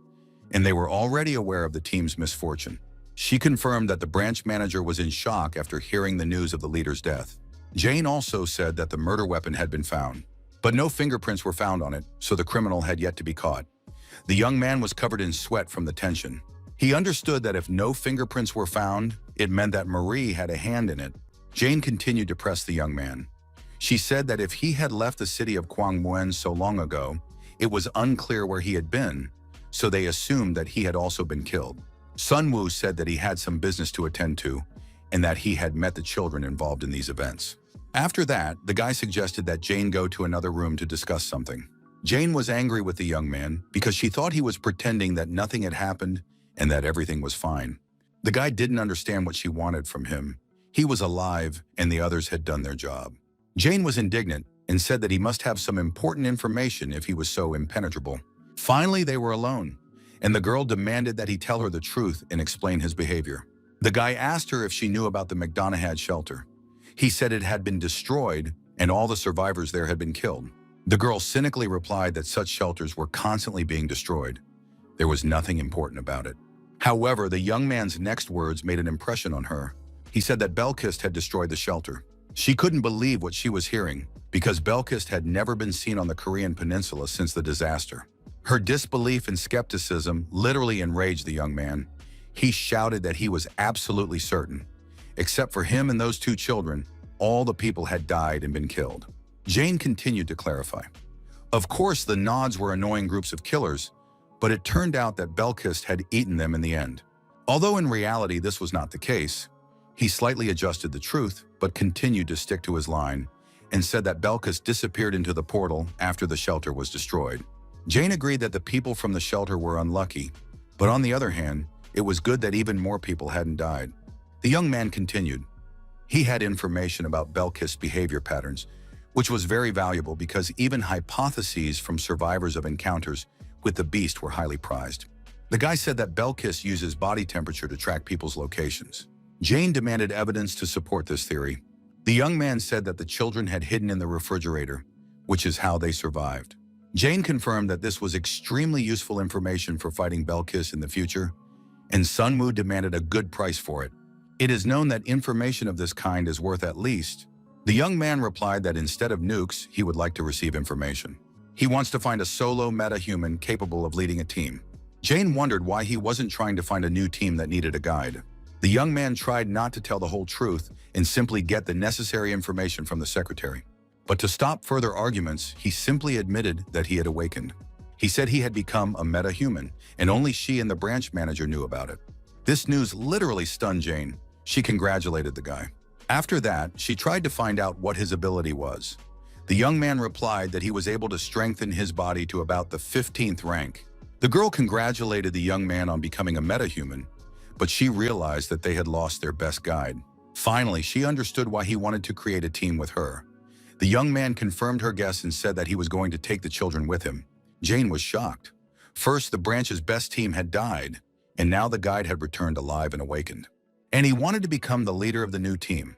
and they were already aware of the team's misfortune. She confirmed that the branch manager was in shock after hearing the news of the leader's death. Jane also said that the murder weapon had been found, but no fingerprints were found on it, so the criminal had yet to be caught. The young man was covered in sweat from the tension. He understood that if no fingerprints were found, it meant that Marie had a hand in it. Jane continued to press the young man. She said that if he had left the city of Kwangmuen so long ago, it was unclear where he had been, so they assumed that he had also been killed. Sun Wu said that he had some business to attend to, and that he had met the children involved in these events. After that, the guy suggested that Jane go to another room to discuss something. Jane was angry with the young man because she thought he was pretending that nothing had happened and that everything was fine. The guy didn't understand what she wanted from him. He was alive, and the others had done their job. Jane was indignant and said that he must have some important information if he was so impenetrable. Finally, they were alone, and the girl demanded that he tell her the truth and explain his behavior. The guy asked her if she knew about the McDonagh shelter. He said it had been destroyed and all the survivors there had been killed. The girl cynically replied that such shelters were constantly being destroyed. There was nothing important about it. However, the young man's next words made an impression on her. He said that Belkist had destroyed the shelter. She couldn't believe what she was hearing because Belkist had never been seen on the Korean peninsula since the disaster. Her disbelief and skepticism literally enraged the young man. He shouted that he was absolutely certain. Except for him and those 2 children, all the people had died and been killed. Jane continued to clarify. Of course, the Nods were annoying groups of killers, but it turned out that Belkist had eaten them in the end. Although in reality this was not the case, he slightly adjusted the truth, but continued to stick to his line and said that Belkist disappeared into the portal after the shelter was destroyed. Jane agreed that the people from the shelter were unlucky, but on the other hand, it was good that even more people hadn't died. The young man continued. He had information about Belkist's behavior patterns, which was very valuable because even hypotheses from survivors of encounters with the beast were highly prized. The guy said that Belkist uses body temperature to track people's locations. Jane demanded evidence to support this theory. The young man said that the children had hidden in the refrigerator, which is how they survived. Jane confirmed that this was extremely useful information for fighting Belkist in the future, and Sun Wu demanded a good price for it. It is known that information of this kind is worth at least The young man replied that instead of nukes, he would like to receive information. He wants to find a solo meta-human capable of leading a team. Jane wondered why he wasn't trying to find a new team that needed a guide. The young man tried not to tell the whole truth and simply get the necessary information from the secretary. But to stop further arguments, he simply admitted that he had awakened. He said he had become a meta-human, and only she and the branch manager knew about it. This news literally stunned Jane. She congratulated the guy. After that, she tried to find out what his ability was. The young man replied that he was able to strengthen his body to about the 15th rank. The girl congratulated the young man on becoming a meta-human, but she realized that they had lost their best guide. Finally, she understood why he wanted to create a team with her. The young man confirmed her guess and said that he was going to take the children with him. Jane was shocked. First, the branch's best team had died, and now the guide had returned alive and awakened. And he wanted to become the leader of the new team.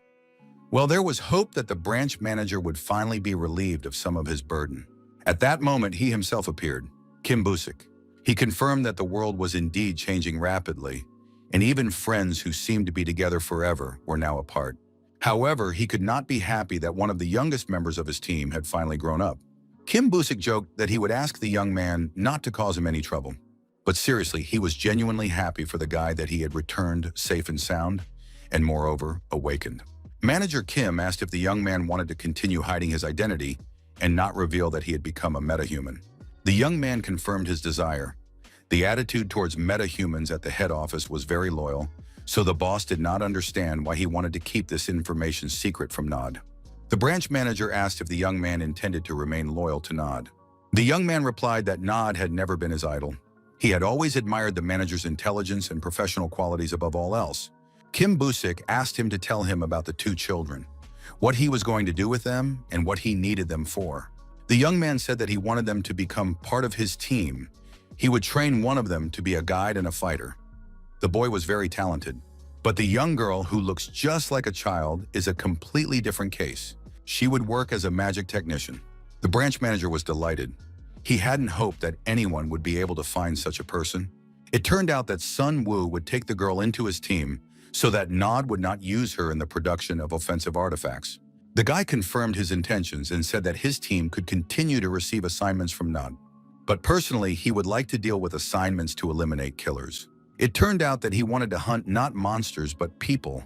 Well, there was hope that the branch manager would finally be relieved of some of his burden. At that moment, he himself appeared, Kim Busik. He confirmed that the world was indeed changing rapidly, and even friends who seemed to be together forever were now apart. However, he could not be happy that one of the youngest members of his team had finally grown up. Kim Busik joked that he would ask the young man not to cause him any trouble. But seriously, he was genuinely happy for the guy that he had returned safe and sound, and moreover, awakened. Manager Kim asked if the young man wanted to continue hiding his identity and not reveal that he had become a metahuman. The young man confirmed his desire. The attitude towards metahumans at the head office was very loyal, so the boss did not understand why he wanted to keep this information secret from Nod. The branch manager asked if the young man intended to remain loyal to Nod. The young man replied that Nod had never been his idol. He had always admired the manager's intelligence and professional qualities above all else. Kim Busik asked him to tell him about the two children, what he was going to do with them, and what he needed them for. The young man said that he wanted them to become part of his team. He would train one of them to be a guide and a fighter. The boy was very talented, but the young girl who looks just like a child is a completely different case. She would work as a magic technician. The branch manager was delighted. He hadn't hoped that anyone would be able to find such a person. It turned out that Sun Woo would take the girl into his team so that Nod would not use her in the production of offensive artifacts. The guy confirmed his intentions and said that his team could continue to receive assignments from Nod. But personally, he would like to deal with assignments to eliminate killers. It turned out that he wanted to hunt not monsters but people.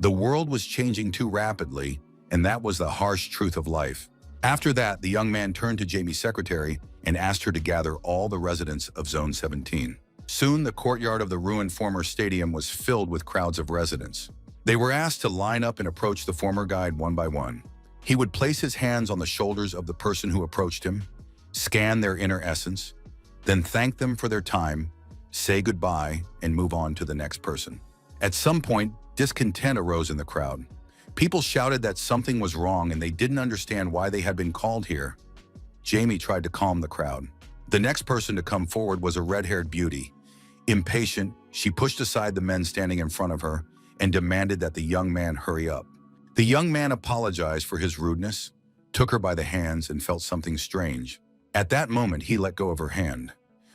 The world was changing too rapidly, and that was the harsh truth of life. After that, the young man turned to Jamie's secretary and asked her to gather all the residents of Zone 17. Soon, the courtyard of the ruined former stadium was filled with crowds of residents. They were asked to line up and approach the former guide one by one. He would place his hands on the shoulders of the person who approached him, scan their inner essence, then thank them for their time, say goodbye, and move on to the next person. At some point, discontent arose in the crowd. People shouted that something was wrong and they didn't understand why they had been called here. Jamie tried to calm the crowd. The next person to come forward was a red-haired beauty. Impatient, she pushed aside the men standing in front of her and demanded that the young man hurry up. The young man apologized for his rudeness, took her by the hands, and felt something strange. At that moment, he let go of her hand,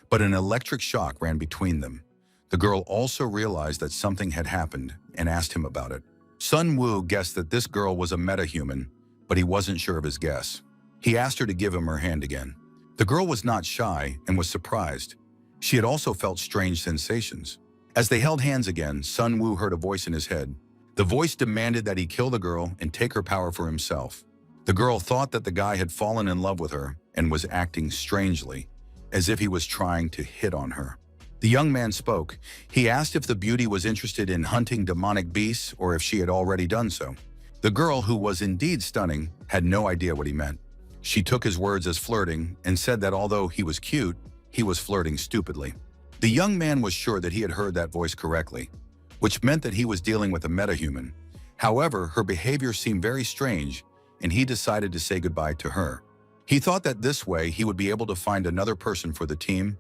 but an electric shock ran between them. The girl also realized that something had happened and asked him about it. Sun Woo guessed that this girl was a metahuman, but he wasn't sure of his guess. He asked her to give him her hand again. The girl was not shy and was surprised. She had also felt strange sensations. As they held hands again, Sun Woo heard a voice in his head. The voice demanded that he kill the girl and take her power for himself. The girl thought that the guy had fallen in love with her and was acting strangely, as if he was trying to hit on her. The young man spoke. He asked if the beauty was interested in hunting demonic beasts or if she had already done so. The girl, who was indeed stunning, had no idea what he meant. She took his words as flirting and said that although he was cute, he was flirting stupidly. The young man was sure that he had heard that voice correctly, which meant that he was dealing with a metahuman. However, her behavior seemed very strange, and he decided to say goodbye to her. He thought that this way he would be able to find another person for the team,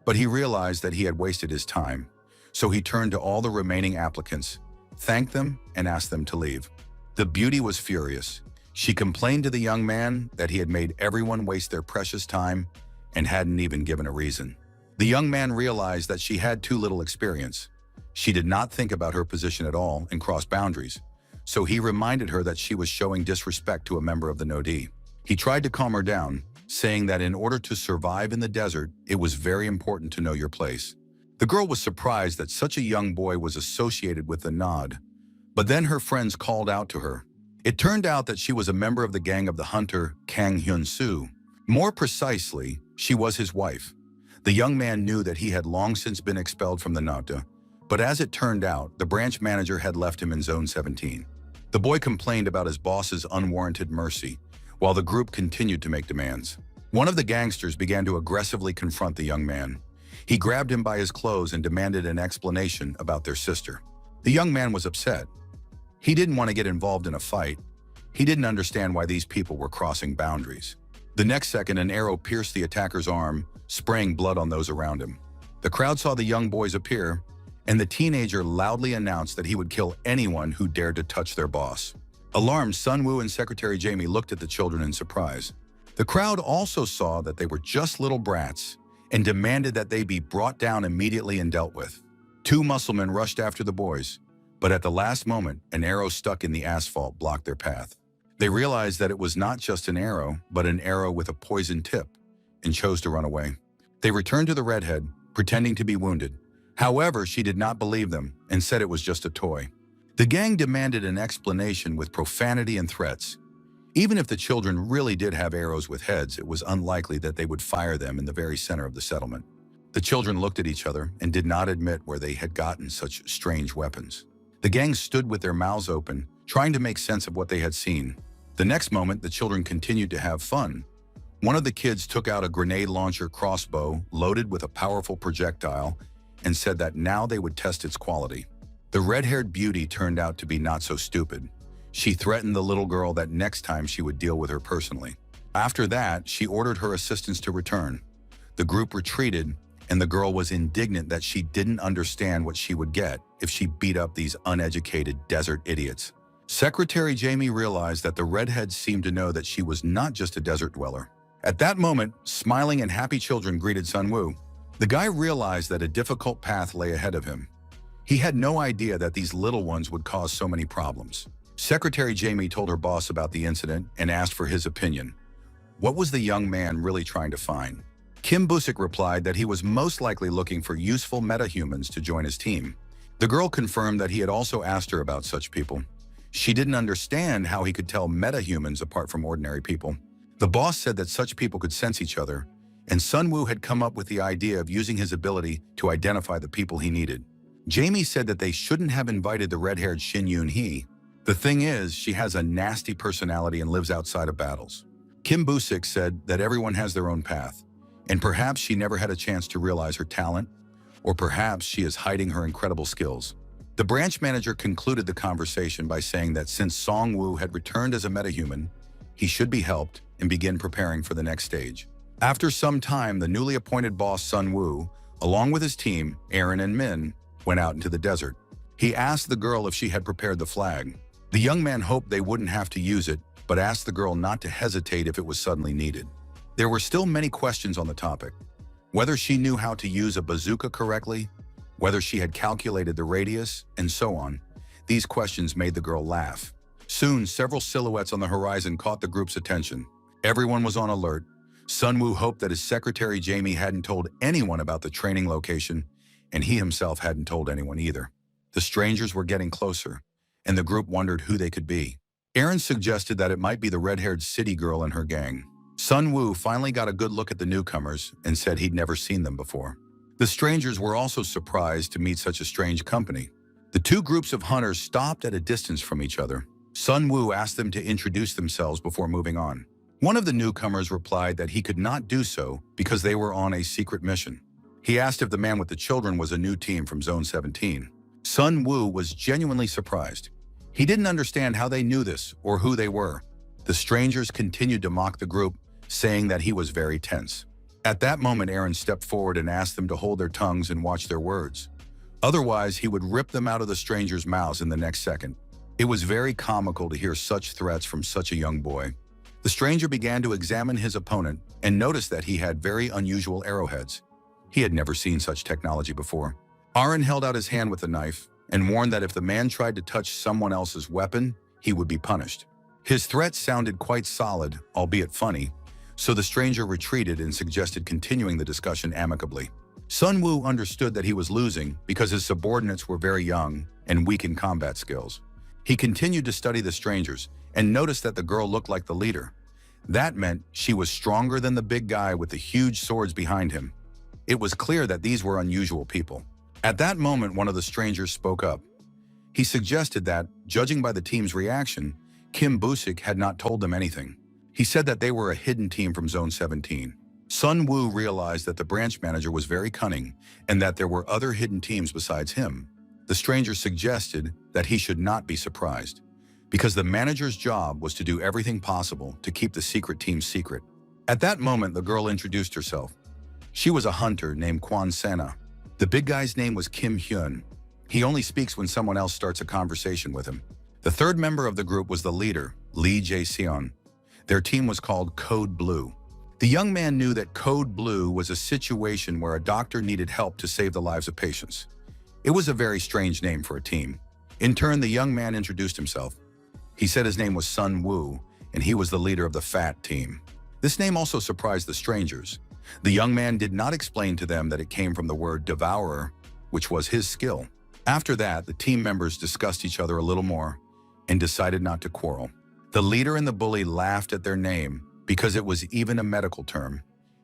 but he realized that he had wasted his time. So he turned to all the remaining applicants, thanked them, and asked them to leave. The beauty was furious. She complained to the young man that he had made everyone waste their precious time and hadn't even given a reason. The young man realized that she had too little experience. She did not think about her position at all and crossed boundaries. so he reminded her that she was showing disrespect to a member of the Nodi. He tried to calm her down, saying that in order to survive in the desert, it was very important to know your place. The girl was surprised that such a young boy was associated with the Nod, but then her friends called out to her. It turned out that she was a member of the gang of the hunter Kang Hyun-soo. More precisely, she was his wife. The young man knew that he had long since been expelled from the Nota, but as it turned out, the branch manager had left him in Zone 17. The boy complained about his boss's unwarranted mercy, while the group continued to make demands. One of the gangsters began to aggressively confront the young man. He grabbed him by his clothes and demanded an explanation about their sister. The young man was upset. He didn't want to get involved in a fight. He didn't understand why these people were crossing boundaries. The next second, an arrow pierced the attacker's arm, spraying blood on those around him. The crowd saw the young boys appear, and the teenager loudly announced that he would kill anyone who dared to touch their boss. Alarmed, Sun-woo and Secretary Jamie looked at the children in surprise. The crowd also saw that they were just little brats and demanded that they be brought down immediately and dealt with. Two musclemen rushed after the boys, but at the last moment, an arrow stuck in the asphalt blocked their path. They realized that it was not just an arrow, but an arrow with a poisoned tip, and chose to run away. They returned to the redhead, pretending to be wounded. However, she did not believe them and said it was just a toy. The gang demanded an explanation with profanity and threats. Even if the children really did have arrows with heads, it was unlikely that they would fire them in the very center of the settlement. The children looked at each other and did not admit where they had gotten such strange weapons. The gang stood with their mouths open, trying to make sense of what they had seen. The next moment, the children continued to have fun. One of the kids took out a grenade launcher crossbow loaded with a powerful projectile and said that now they would test its quality. The red-haired beauty turned out to be not so stupid. She threatened the little girl that next time she would deal with her personally. After that, she ordered her assistants to return. The group retreated, and the girl was indignant that she didn't understand what she would get if she beat up these uneducated desert idiots. Secretary Jamie realized that the redhead seemed to know that she was not just a desert dweller. At that moment, smiling and happy children greeted Sun-woo. The guy realized that a difficult path lay ahead of him. He had no idea that these little ones would cause so many problems. Secretary Jamie told her boss about the incident and asked for his opinion. What was the young man really trying to find? Kim Busik replied that he was most likely looking for useful metahumans to join his team. The girl confirmed that he had also asked her about such people. She didn't understand how he could tell metahumans apart from ordinary people. The boss said that such people could sense each other, and Sun-woo had come up with the idea of using his ability to identify the people he needed. Jamie said that they shouldn't have invited the red-haired Shin Yoon-hee. The thing is, she has a nasty personality and lives outside of battles. Kim Busik said that everyone has their own path, and perhaps she never had a chance to realize her talent, or perhaps she is hiding her incredible skills. The branch manager concluded the conversation by saying that since Song-woo had returned as a metahuman, he should be helped and begin preparing for the next stage. After some time, the newly appointed boss Sun-woo, along with his team, Aaron and Min, went out into the desert. He asked the girl if she had prepared the flag. The young man hoped they wouldn't have to use it, but asked the girl not to hesitate if it was suddenly needed. There were still many questions on the topic. Whether she knew how to use a bazooka correctly, whether she had calculated the radius, and so on. These questions made the girl laugh. Soon, several silhouettes on the horizon caught the group's attention. Everyone was on alert. Sun-woo hoped that his secretary Jamie hadn't told anyone about the training location, and he himself hadn't told anyone either. The strangers were getting closer, and the group wondered who they could be. Aaron suggested that it might be the red-haired city girl and her gang. Sun-woo finally got a good look at the newcomers and said he'd never seen them before. The strangers were also surprised to meet such a strange company. The two groups of hunters stopped at a distance from each other. Sun-woo asked them to introduce themselves before moving on. One of the newcomers replied that he could not do so because they were on a secret mission. He asked if the man with the children was a new team from Zone 17. Sun-woo was genuinely surprised. He didn't understand how they knew this or who they were. The strangers continued to mock the group, saying that he was very tense. At that moment, Aaron stepped forward and asked them to hold their tongues and watch their words. Otherwise, he would rip them out of the strangers' mouths in the next second. It was very comical to hear such threats from such a young boy. The stranger began to examine his opponent and noticed that he had very unusual arrowheads. He had never seen such technology before. Aaron held out his hand with the knife, and warned that if the man tried to touch someone else's weapon, he would be punished. His threat sounded quite solid, albeit funny, so the stranger retreated and suggested continuing the discussion amicably. Sun Woo understood that he was losing because his subordinates were very young and weak in combat skills. He continued to study the strangers and noticed that the girl looked like the leader. That meant she was stronger than the big guy with the huge swords behind him. It was clear that these were unusual people. At that moment, one of the strangers spoke up. He suggested that, judging by the team's reaction, Kim Busik had not told them anything. He said that they were a hidden team from Zone 17. Sun Woo realized that the branch manager was very cunning and that there were other hidden teams besides him. The stranger suggested that he should not be surprised, because the manager's job was to do everything possible to keep the secret team secret. At that moment, the girl introduced herself. She was a hunter named Kwon Sena. The big guy's name was Kim Hyun. He only speaks when someone else starts a conversation with him. The third member of the group was the leader, Lee Jae-seon. Their team was called Code Blue. The young man knew that Code Blue was a situation where a doctor needed help to save the lives of patients. It was a very strange name for a team. In turn, the young man introduced himself. He said his name was Sun Woo, and he was the leader of the Fat team. This name also surprised the strangers. The young man did not explain to them that it came from the word devourer, which was his skill. After that, the team members discussed each other a little more and decided not to quarrel. The leader and the bully laughed at their name because it was even a medical term.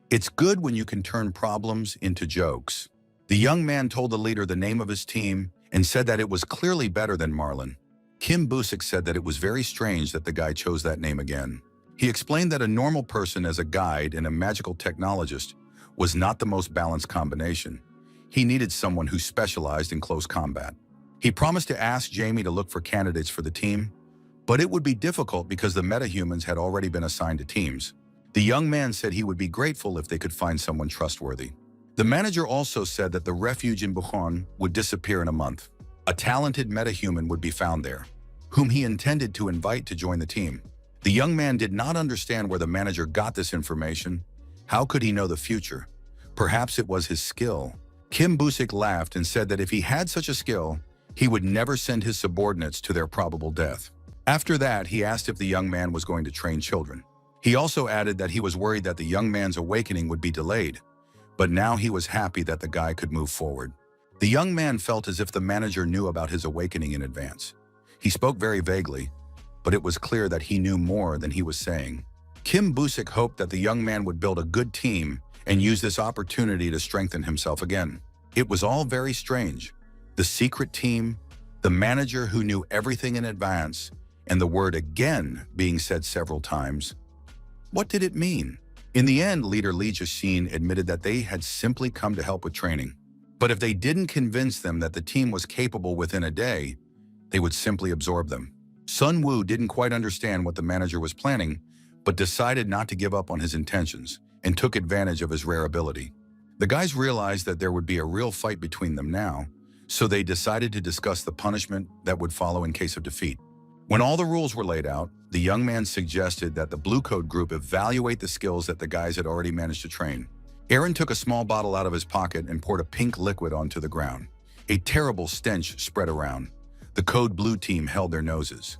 It's good when you can turn problems into jokes. The young man told the leader the name of his team and said that it was clearly better than Marlin. Kim Busik said that it was very strange that the guy chose that name again. He explained that a normal person as a guide and a magical technologist was not the most balanced combination. He needed someone who specialized in close combat. He promised to ask Jamie to look for candidates for the team, but it would be difficult because the metahumans had already been assigned to teams. The young man said he would be grateful if they could find someone trustworthy. The manager also said that the refuge in Bucheon would disappear in a month. A talented metahuman would be found there, whom he intended to invite to join the team. The young man did not understand where the manager got this information. How could he know the future? Perhaps it was his skill. Kim Busik laughed and said that if he had such a skill, he would never send his subordinates to their probable death. After that, he asked if the young man was going to train children. He also added that he was worried that the young man's awakening would be delayed, but now he was happy that the guy could move forward. The young man felt as if the manager knew about his awakening in advance. He spoke very vaguely, but it was clear that he knew more than he was saying. Kim Busik hoped that the young man would build a good team and use this opportunity to strengthen himself again. It was all very strange. The secret team, the manager who knew everything in advance, and the word again being said several times. What did it mean? In the end, leader Lee Jae-seon admitted that they had simply come to help with training. But if they didn't convince them that the team was capable within a day, they would simply absorb them. Sun Woo didn't quite understand what the manager was planning, but decided not to give up on his intentions and took advantage of his rare ability. The guys realized that there would be a real fight between them now, so they decided to discuss the punishment that would follow in case of defeat. When all the rules were laid out, the young man suggested that the Blue Code group evaluate the skills that the guys had already managed to train. Aaron took a small bottle out of his pocket and poured a pink liquid onto the ground. A terrible stench spread around. The Code Blue team held their noses.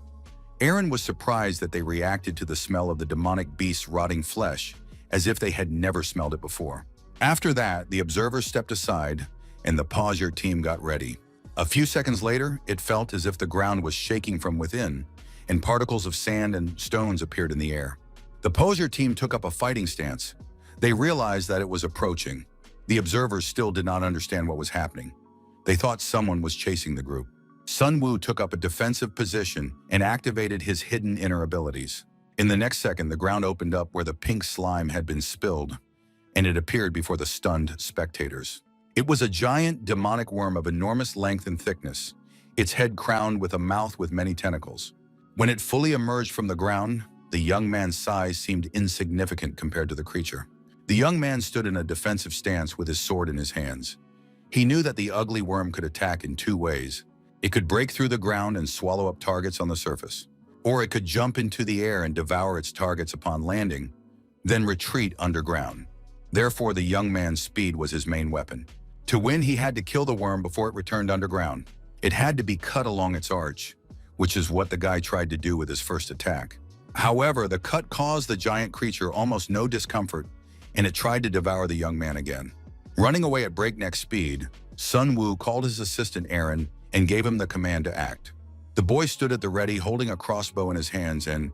Aaron was surprised that they reacted to the smell of the demonic beast's rotting flesh as if they had never smelled it before. After that, the observers stepped aside and the Pausier team got ready. A few seconds later, it felt as if the ground was shaking from within, and particles of sand and stones appeared in the air. The Pausier team took up a fighting stance. They realized that it was approaching. The observers still did not understand what was happening. They thought someone was chasing the group. Sun Woo took up a defensive position and activated his hidden inner abilities. In the next second, the ground opened up where the pink slime had been spilled, and it appeared before the stunned spectators. It was a giant demonic worm of enormous length and thickness, its head crowned with a mouth with many tentacles. When it fully emerged from the ground, the young man's size seemed insignificant compared to the creature. The young man stood in a defensive stance with his sword in his hands. He knew that the ugly worm could attack in two ways. It could break through the ground and swallow up targets on the surface, or it could jump into the air and devour its targets upon landing, then retreat underground. Therefore, the young man's speed was his main weapon. To win, he had to kill the worm before it returned underground. It had to be cut along its arch, which is what the guy tried to do with his first attack. However, the cut caused the giant creature almost no discomfort, and it tried to devour the young man again. Running away at breakneck speed, Sun Woo called his assistant Aaron and gave him the command to act. The boy stood at the ready holding a crossbow in his hands and,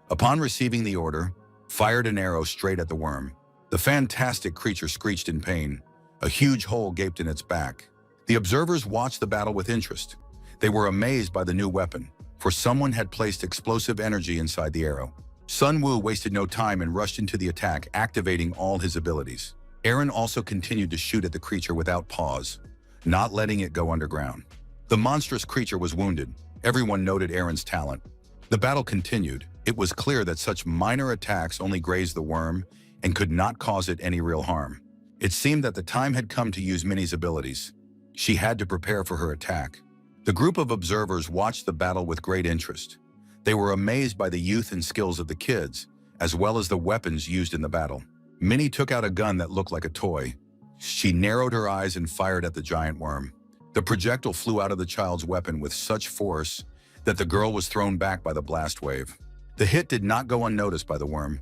upon receiving the order, fired an arrow straight at the worm. The fantastic creature screeched in pain. A huge hole gaped in its back. The observers watched the battle with interest. They were amazed by the new weapon, for someone had placed explosive energy inside the arrow. Sun Woo wasted no time and rushed into the attack, activating all his abilities. Aaron also continued to shoot at the creature without pause, not letting it go underground. The monstrous creature was wounded. Everyone noted Aaron's talent. The battle continued. It was clear that such minor attacks only grazed the worm and could not cause it any real harm. It seemed that the time had come to use Minnie's abilities. She had to prepare for her attack. The group of observers watched the battle with great interest. They were amazed by the youth and skills of the kids, as well as the weapons used in the battle. Minnie took out a gun that looked like a toy. She narrowed her eyes and fired at the giant worm. The projectile flew out of the child's weapon with such force that the girl was thrown back by the blast wave. The hit did not go unnoticed by the worm.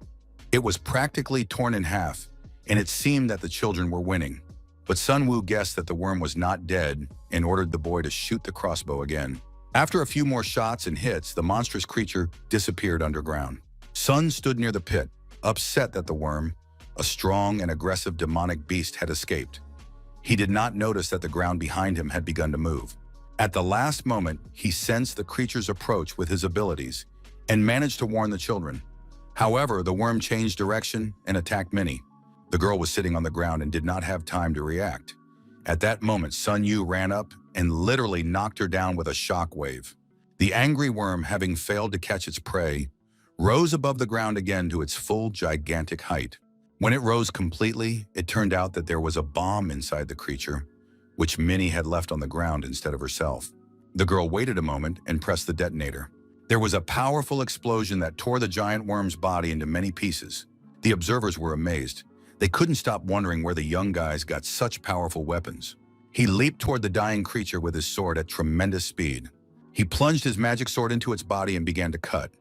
It was practically torn in half, and it seemed that the children were winning. But Sun Woo guessed that the worm was not dead and ordered the boy to shoot the crossbow again. After a few more shots and hits, the monstrous creature disappeared underground. Sun stood near the pit, upset that the worm, a strong and aggressive demonic beast, had escaped. He did not notice that the ground behind him had begun to move. At the last moment, he sensed the creature's approach with his abilities and managed to warn the children. However, the worm changed direction and attacked Minnie. The girl was sitting on the ground and did not have time to react. At that moment, Sun Yu ran up and literally knocked her down with a shock wave. The angry worm, having failed to catch its prey, rose above the ground again to its full gigantic height. When it rose completely, it turned out that there was a bomb inside the creature, which Minnie had left on the ground instead of herself. The girl waited a moment and pressed the detonator. There was a powerful explosion that tore the giant worm's body into many pieces. The observers were amazed. They couldn't stop wondering where the young guys got such powerful weapons. He leaped toward the dying creature with his sword at tremendous speed. He plunged his magic sword into its body and began to cut,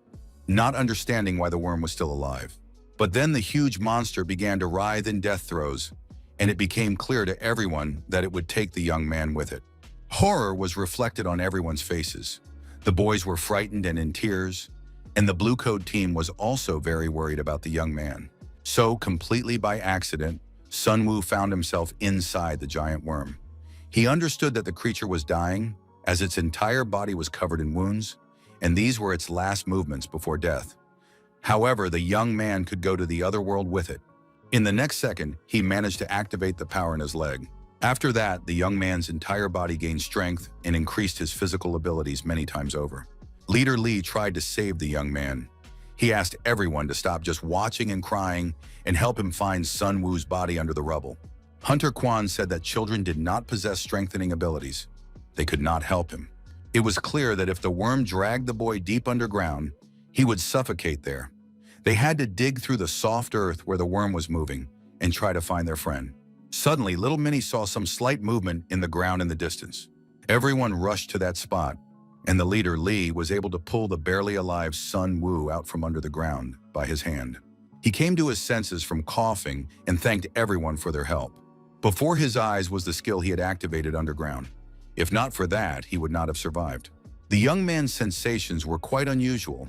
not understanding why the worm was still alive. But then the huge monster began to writhe in death throes, and it became clear to everyone that it would take the young man with it. Horror was reflected on everyone's faces. The boys were frightened and in tears, and the Blue Code team was also very worried about the young man. So, completely by accident, Sun Woo found himself inside the giant worm. He understood that the creature was dying, as its entire body was covered in wounds, and these were its last movements before death. However, the young man could go to the other world with it. In the next second, he managed to activate the power in his leg. After that, the young man's entire body gained strength and increased his physical abilities many times over. Leader Lee tried to save the young man. He asked everyone to stop just watching and crying and help him find Sun Woo's body under the rubble. Hunter Quan said that children did not possess strengthening abilities. They could not help him. It was clear that if the worm dragged the boy deep underground, he would suffocate there. They had to dig through the soft earth where the worm was moving and try to find their friend. Suddenly, little Minnie saw some slight movement in the ground in the distance. Everyone rushed to that spot, and the leader, Lee, was able to pull the barely alive Sun Woo out from under the ground by his hand. He came to his senses from coughing and thanked everyone for their help. Before his eyes was the skill he had activated underground. If not for that, he would not have survived. The young man's sensations were quite unusual.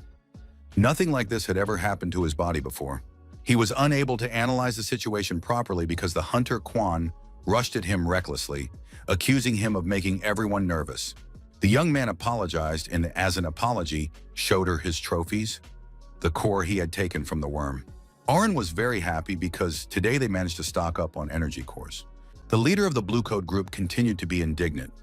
Nothing like this had ever happened to his body before. He was unable to analyze the situation properly because the Hunter Quan rushed at him recklessly, accusing him of making everyone nervous. The young man apologized and, as an apology, showed her his trophies, the core he had taken from the worm. Aaron was very happy because today they managed to stock up on energy cores. The leader of the Blue Code group continued to be indignant.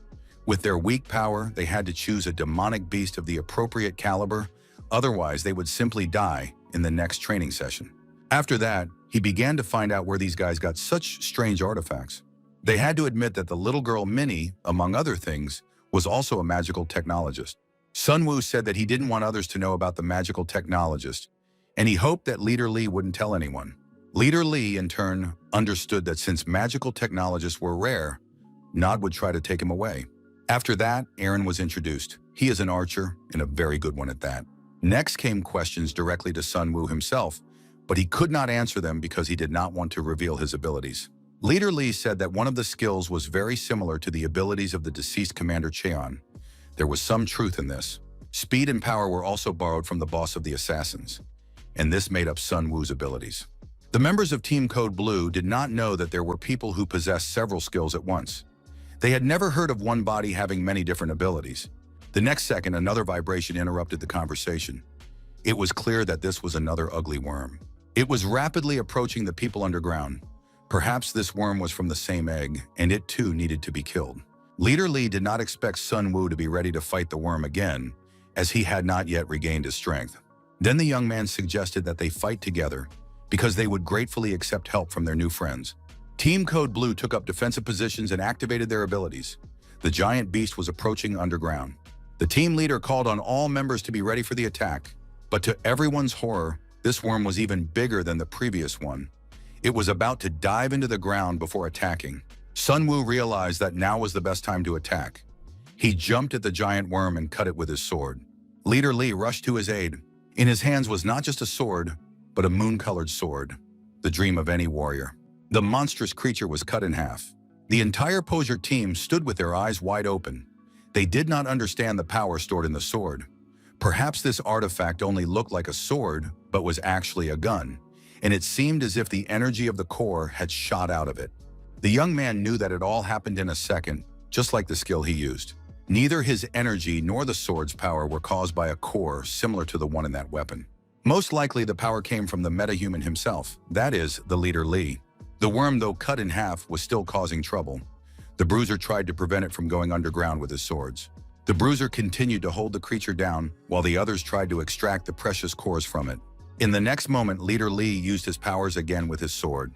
With their weak power, they had to choose a demonic beast of the appropriate caliber, otherwise they would simply die in the next training session. After that, he began to find out where these guys got such strange artifacts. They had to admit that the little girl Minnie, among other things, was also a magical technologist. Sun Woo said that he didn't want others to know about the magical technologist, and he hoped that Leader Lee wouldn't tell anyone. Leader Lee, in turn, understood that since magical technologists were rare, Nod would try to take him away. After that, Aaron was introduced. He is an archer, and a very good one at that. Next came questions directly to Sun Woo himself, but he could not answer them because he did not want to reveal his abilities. Leader Lee said that one of the skills was very similar to the abilities of the deceased Commander Cheon. There was some truth in this. Speed and power were also borrowed from the boss of the assassins, and this made up Sun Woo's abilities. The members of Team Code Blue did not know that there were people who possessed several skills at once. They had never heard of one body having many different abilities. The next second, another vibration interrupted the conversation. It was clear that this was another ugly worm. It was rapidly approaching the people underground. Perhaps this worm was from the same egg, and it too needed to be killed. Leader Lee did not expect Sun Woo to be ready to fight the worm again, as he had not yet regained his strength. Then the young man suggested that they fight together, because they would gratefully accept help from their new friends. Team Code Blue took up defensive positions and activated their abilities. The giant beast was approaching underground. The team leader called on all members to be ready for the attack, but to everyone's horror, this worm was even bigger than the previous one. It was about to dive into the ground before attacking. Sun Woo realized that now was the best time to attack. He jumped at the giant worm and cut it with his sword. Leader Lee rushed to his aid. In his hands was not just a sword, but a moon-colored sword, the dream of any warrior. The monstrous creature was cut in half. The entire Poser team stood with their eyes wide open. They did not understand the power stored in the sword. Perhaps this artifact only looked like a sword, but was actually a gun, and it seemed as if the energy of the core had shot out of it. The young man knew that it all happened in a second, just like the skill he used. Neither his energy nor the sword's power were caused by a core similar to the one in that weapon. Most likely the power came from the metahuman himself, that is, the Leader Lee. The worm, though cut in half, was still causing trouble. The bruiser tried to prevent it from going underground with his swords. The bruiser continued to hold the creature down, while the others tried to extract the precious cores from it. In the next moment, Leader Lee used his powers again with his sword.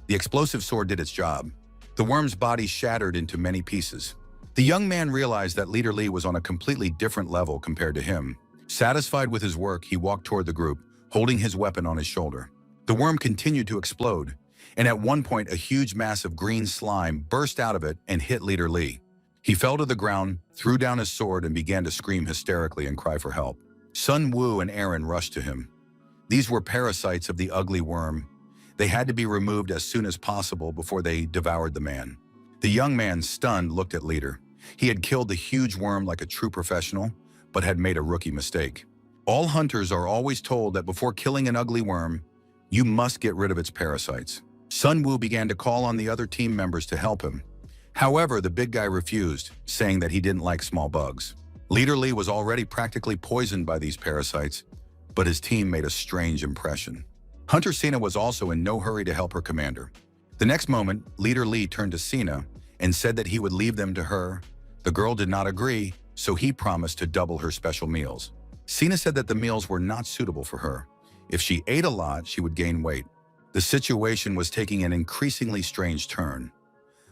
The explosive sword did its job. The worm's body shattered into many pieces. The young man realized that Leader Lee was on a completely different level compared to him. Satisfied with his work, he walked toward the group, holding his weapon on his shoulder. The worm continued to explode, and at one point a huge mass of green slime burst out of it and hit Leader Lee. He fell to the ground, threw down his sword, and began to scream hysterically and cry for help. Sun Woo and Aaron rushed to him. These were parasites of the ugly worm. They had to be removed as soon as possible before they devoured the man. The young man, stunned, looked at Leader. He had killed the huge worm like a true professional, but had made a rookie mistake. All hunters are always told that before killing an ugly worm, you must get rid of its parasites. Sun Woo began to call on the other team members to help him. However, the big guy refused, saying that he didn't like small bugs. Leader Lee was already practically poisoned by these parasites, but his team made a strange impression. Hunter Sina was also in no hurry to help her commander. The next moment, Leader Lee turned to Sina and said that he would leave them to her. The girl did not agree, so he promised to double her special meals. Sina said that the meals were not suitable for her. If she ate a lot, she would gain weight. The situation was taking an increasingly strange turn.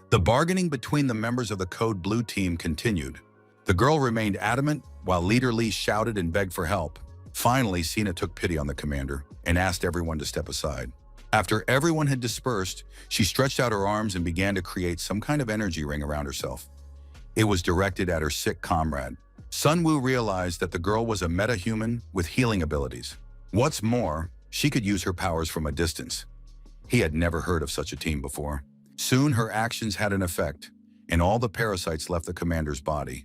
The bargaining between the members of the Code Blue team continued. The girl remained adamant, while Leader Lee shouted and begged for help. Finally, Sina took pity on the commander and asked everyone to step aside. After everyone had dispersed, she stretched out her arms and began to create some kind of energy ring around herself. It was directed at her sick comrade. Sun Woo realized that the girl was a metahuman with healing abilities. What's more, she could use her powers from a distance. He had never heard of such a team before. Soon her actions had an effect, and all the parasites left the commander's body.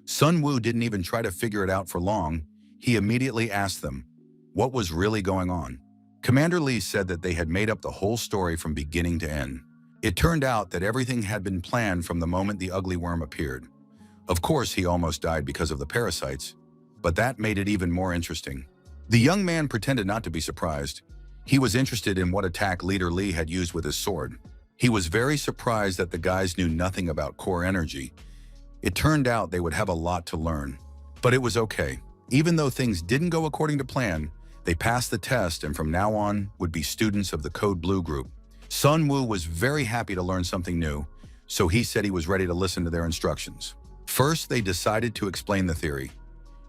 Sun Woo didn't even try to figure it out for long. He immediately asked them, what was really going on? Commander Lee said that they had made up the whole story from beginning to end. It turned out that everything had been planned from the moment the ugly worm appeared. Of course, he almost died because of the parasites, but that made it even more interesting. The young man pretended not to be surprised. He was interested in what attack Leader Lee had used with his sword. He was very surprised that the guys knew nothing about core energy. It turned out they would have a lot to learn. But it was okay. Even though things didn't go according to plan, they passed the test and from now on would be students of the Code Blue group. Sun Woo was very happy to learn something new, so he said he was ready to listen to their instructions. First, they decided to explain the theory.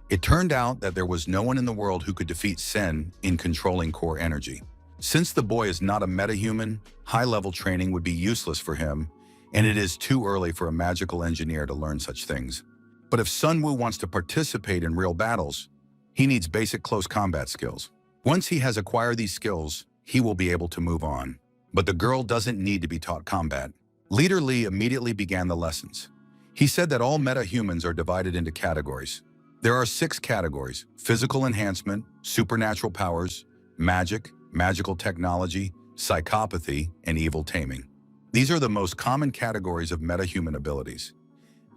It turned out that there was no one in the world who could defeat Sen in controlling core energy. Since the boy is not a metahuman, high-level training would be useless for him, and it is too early for a magical engineer to learn such things. But if Sun Wu wants to participate in real battles, he needs basic close combat skills. Once he has acquired these skills, he will be able to move on. But the girl doesn't need to be taught combat. Leader Li immediately began the lessons. He said that all meta-humans are divided into categories. There are 6 categories: physical enhancement, supernatural powers, magic, magical technology, psychopathy, and evil taming. These are the most common categories of meta-human abilities.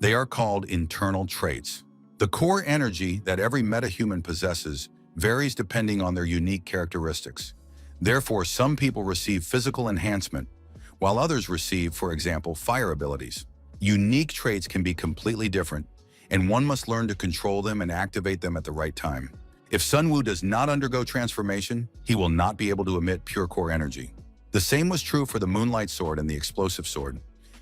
They are called internal traits. The core energy that every meta-human possesses varies depending on their unique characteristics. Therefore, some people receive physical enhancement, while others receive, for example, fire abilities. Unique traits can be completely different, and one must learn to control them and activate them at the right time. If Sun Wu does not undergo transformation, he will not be able to emit pure core energy. The same was true for the Moonlight Sword and the Explosive Sword.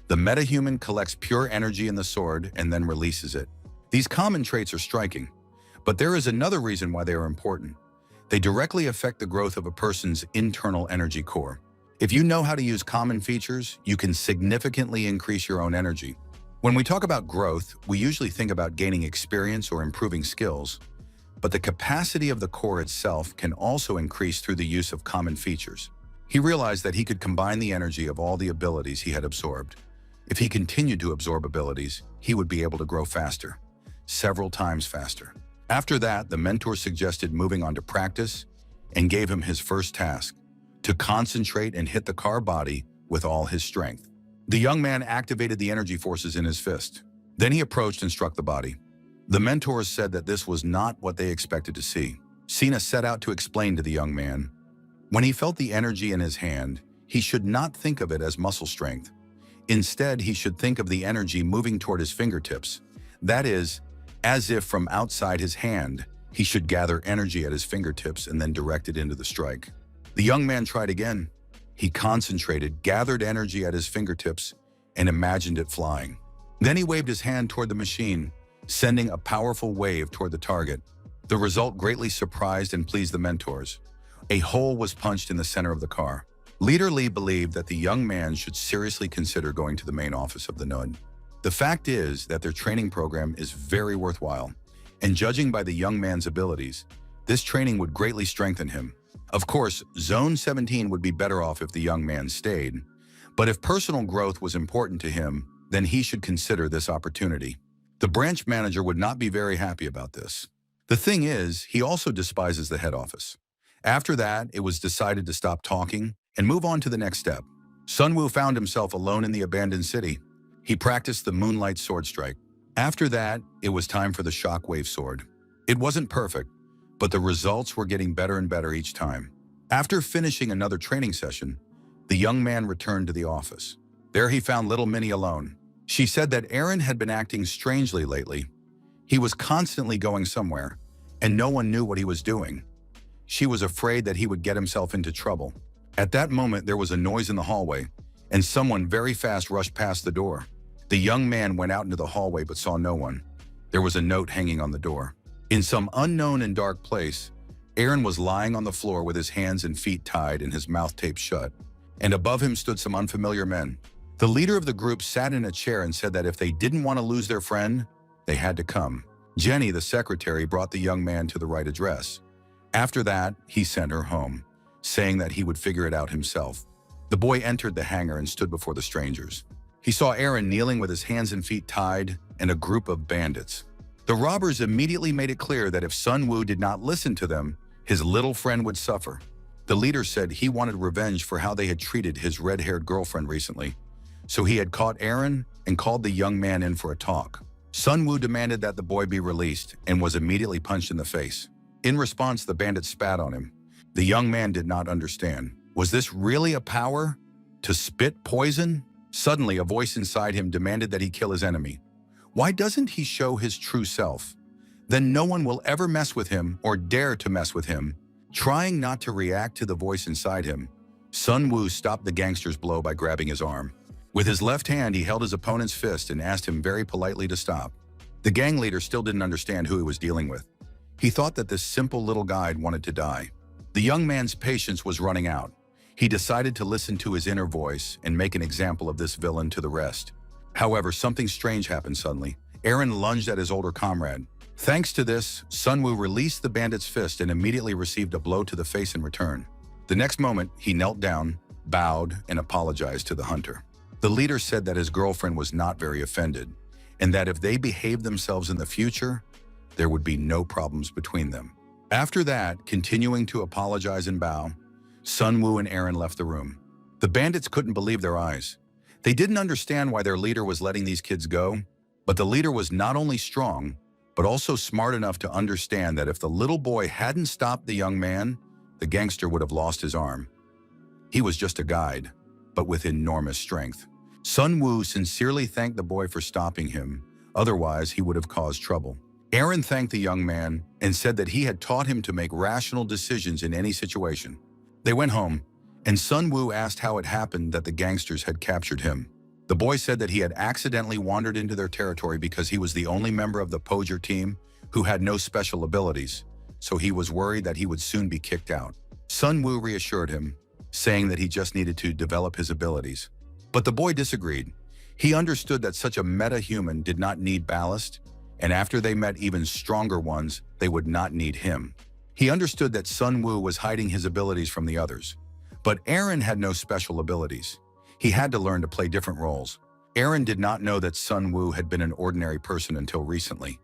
The meta-human collects pure energy in the sword and then releases it. These common traits are striking, but there is another reason why they are important. They directly affect the growth of a person's internal energy core. If you know how to use common features, you can significantly increase your own energy. When we talk about growth, we usually think about gaining experience or improving skills, but the capacity of the core itself can also increase through the use of common features. He realized that he could combine the energy of all the abilities he had absorbed. If he continued to absorb abilities, he would be able to grow faster, several times faster. After that, the mentor suggested moving on to practice and gave him his first task: to concentrate and hit the car body with all his strength. The young man activated the energy forces in his fist. Then he approached and struck the body. The mentors said that this was not what they expected to see. Sina set out to explain to the young man. When he felt the energy in his hand, he should not think of it as muscle strength. Instead, he should think of the energy moving toward his fingertips. That is, as if from outside his hand, he should gather energy at his fingertips and then direct it into the strike. The young man tried again. He concentrated, gathered energy at his fingertips, and imagined it flying. Then he waved his hand toward the machine, sending a powerful wave toward the target. The result greatly surprised and pleased the mentors. A hole was punched in the center of the car. Leader Li believed that the young man should seriously consider going to the main office of the NUD. The fact is that their training program is very worthwhile, and judging by the young man's abilities, this training would greatly strengthen him. Of course, Zone 17 would be better off if the young man stayed, but if personal growth was important to him, then he should consider this opportunity. The branch manager would not be very happy about this. The thing is, he also despises the head office. After that, it was decided to stop talking and move on to the next step. Sun Wu found himself alone in the abandoned city. He practiced the Moonlight Sword strike. After that, it was time for the Shockwave Sword. It wasn't perfect, but the results were getting better and better each time. After finishing another training session, the young man returned to the office. There he found little Minnie alone. She said that Aaron had been acting strangely lately. He was constantly going somewhere, and no one knew what he was doing. She was afraid that he would get himself into trouble. At that moment, there was a noise in the hallway, and someone very fast rushed past the door. The young man went out into the hallway but saw no one. There was a note hanging on the door. In some unknown and dark place, Aaron was lying on the floor with his hands and feet tied and his mouth taped shut, and above him stood some unfamiliar men. The leader of the group sat in a chair and said that if they didn't want to lose their friend, they had to come. Jenny, the secretary, brought the young man to the right address. After that, he sent her home, saying that he would figure it out himself. The boy entered the hangar and stood before the strangers. He saw Aaron kneeling with his hands and feet tied and a group of bandits. The robbers immediately made it clear that if Sun Wu did not listen to them, his little friend would suffer. The leader said he wanted revenge for how they had treated his red-haired girlfriend recently. So he had caught Aaron and called the young man in for a talk. Sun Wu demanded that the boy be released and was immediately punched in the face. In response, the bandits spat on him. The young man did not understand. Was this really a power? To spit poison? Suddenly, a voice inside him demanded that he kill his enemy. Why doesn't he show his true self? Then no one will ever mess with him or dare to mess with him. Trying not to react to the voice inside him, Sun Wu stopped the gangster's blow by grabbing his arm. With his left hand, he held his opponent's fist and asked him very politely to stop. The gang leader still didn't understand who he was dealing with. He thought that this simple little guy wanted to die. The young man's patience was running out. He decided to listen to his inner voice and make an example of this villain to the rest. However, something strange happened suddenly. Aaron lunged at his older comrade. Thanks to this, Sunwoo released the bandit's fist and immediately received a blow to the face in return. The next moment, he knelt down, bowed, and apologized to the hunter. The leader said that his girlfriend was not very offended, and that if they behaved themselves in the future, there would be no problems between them. After that, continuing to apologize and bow, Sunwoo and Aaron left the room. The bandits couldn't believe their eyes. They didn't understand why their leader was letting these kids go, but the leader was not only strong, but also smart enough to understand that if the little boy hadn't stopped the young man, the gangster would have lost his arm. He was just a guide, but with enormous strength. Sunwoo sincerely thanked the boy for stopping him, otherwise he would have caused trouble. Aaron thanked the young man and said that he had taught him to make rational decisions in any situation. They went home, and Sunwoo asked how it happened that the gangsters had captured him. The boy said that he had accidentally wandered into their territory because he was the only member of the poacher team who had no special abilities, so he was worried that he would soon be kicked out. Sunwoo reassured him, saying that he just needed to develop his abilities. But the boy disagreed. He understood that such a meta-human did not need ballast, and after they met even stronger ones, they would not need him. He understood that Sunwoo was hiding his abilities from the others. But Aaron had no special abilities. He had to learn to play different roles. Aaron did not know that Sunwoo had been an ordinary person until recently.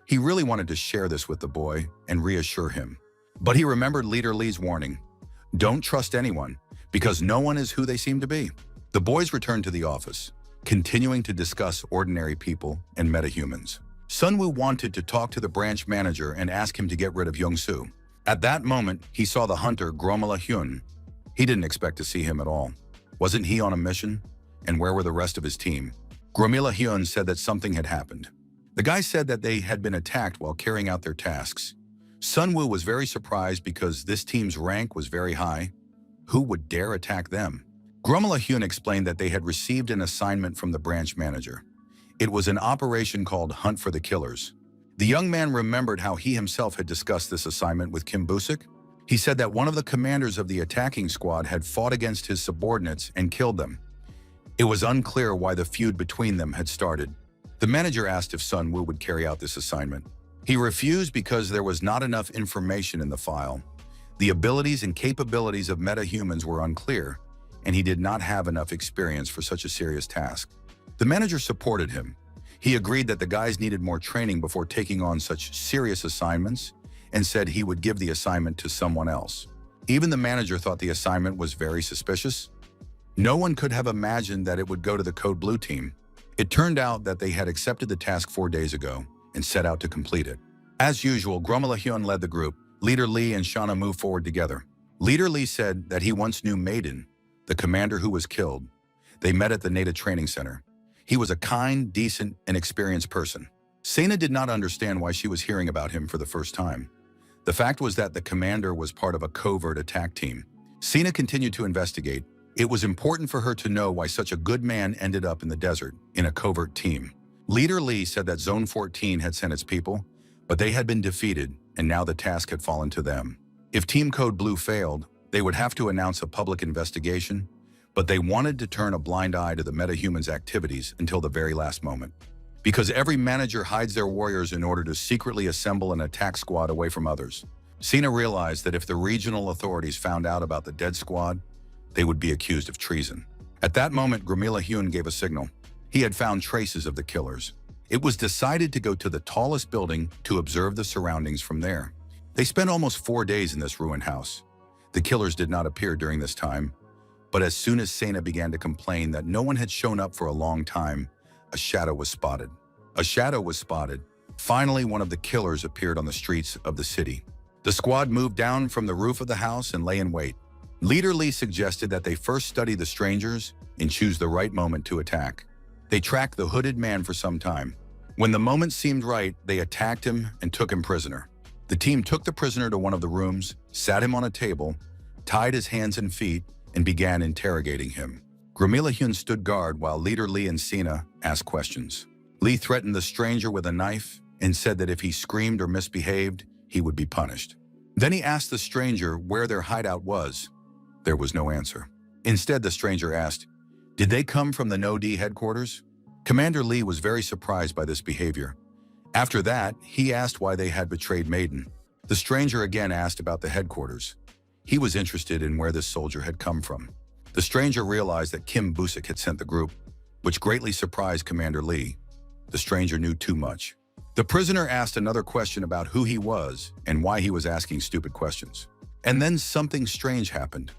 He really wanted to share this with the boy and reassure him. But he remembered Leader Lee's warning. Don't trust anyone, because no one is who they seem to be. The boys returned to the office, continuing to discuss ordinary people and metahumans. Sunwoo wanted to talk to the branch manager and ask him to get rid of Young-soo. At that moment, he saw the hunter Gromala Hyun. He didn't expect to see him at all. Wasn't he on a mission? And where were the rest of his team? Gromila Hyun said that something had happened. The guy said that they had been attacked while carrying out their tasks. Sunwoo was very surprised because this team's rank was very high. Who would dare attack them? Gromala Hyun explained that they had received an assignment from the branch manager. It was an operation called Hunt for the Killers. The young man remembered how he himself had discussed this assignment with Kim Busik. He said that one of the commanders of the attacking squad had fought against his subordinates and killed them. It was unclear why the feud between them had started. The manager asked if Sunwoo would carry out this assignment. He refused because there was not enough information in the file. The abilities and capabilities of metahumans were unclear, and he did not have enough experience for such a serious task. The manager supported him. He agreed that the guys needed more training before taking on such serious assignments and said he would give the assignment to someone else. Even the manager thought the assignment was very suspicious. No one could have imagined that it would go to the Code Blue team. It turned out that they had accepted the task 4 days ago and set out to complete it. As usual, Gromala Hyun led the group. Leader Lee and Shauna moved forward together. Leader Lee said that he once knew Maiden, the commander who was killed. They met at the NATO training center. He was a kind, decent, and experienced person. Sena did not understand why she was hearing about him for the first time. The fact was that the commander was part of a covert attack team. Sena continued to investigate. It was important for her to know why such a good man ended up in the desert in a covert team. Leader Lee said that Zone 14 had sent its people, but they had been defeated, and now the task had fallen to them. If Team Code Blue failed, they would have to announce a public investigation, but they wanted to turn a blind eye to the metahumans' activities until the very last moment. Because every manager hides their warriors in order to secretly assemble an attack squad away from others. Sena realized that if the regional authorities found out about the dead squad, they would be accused of treason. At that moment, Gromila Hyun gave a signal. He had found traces of the killers. It was decided to go to the tallest building to observe the surroundings from there. They spent almost 4 days in this ruined house. The killers did not appear during this time, but as soon as Sena began to complain that no one had shown up for a long time, a shadow was spotted. A shadow was spotted. Finally, one of the killers appeared on the streets of the city. The squad moved down from the roof of the house and lay in wait. Leader Lee suggested that they first study the strangers and choose the right moment to attack. They tracked the hooded man for some time. When the moment seemed right, they attacked him and took him prisoner. The team took the prisoner to one of the rooms, sat him on a table, tied his hands and feet, and began interrogating him. Gromila Hyun stood guard while Leader Lee and Sena asked questions. Lee threatened the stranger with a knife and said that if he screamed or misbehaved, he would be punished. Then he asked the stranger where their hideout was. There was no answer. Instead, the stranger asked, "Did they come from the No-D headquarters?" Commander Lee was very surprised by this behavior. After that, he asked why they had betrayed Maiden. The stranger again asked about the headquarters. He was interested in where this soldier had come from. The stranger realized that Kim Busik had sent the group, which greatly surprised Commander Lee. The stranger knew too much. The prisoner asked another question about who he was and why he was asking stupid questions. And then something strange happened.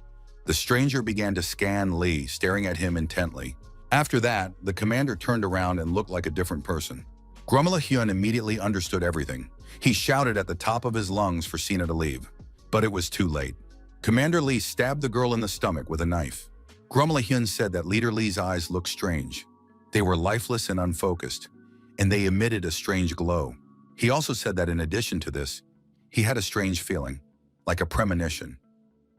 The stranger began to scan Lee, staring at him intently. After that, the commander turned around and looked like a different person. Grumila Hyun immediately understood everything. He shouted at the top of his lungs for Sina to leave. But it was too late. Commander Lee stabbed the girl in the stomach with a knife. Grumila Hyun said that Leader Lee's eyes looked strange. They were lifeless and unfocused, and they emitted a strange glow. He also said that in addition to this, he had a strange feeling, like a premonition.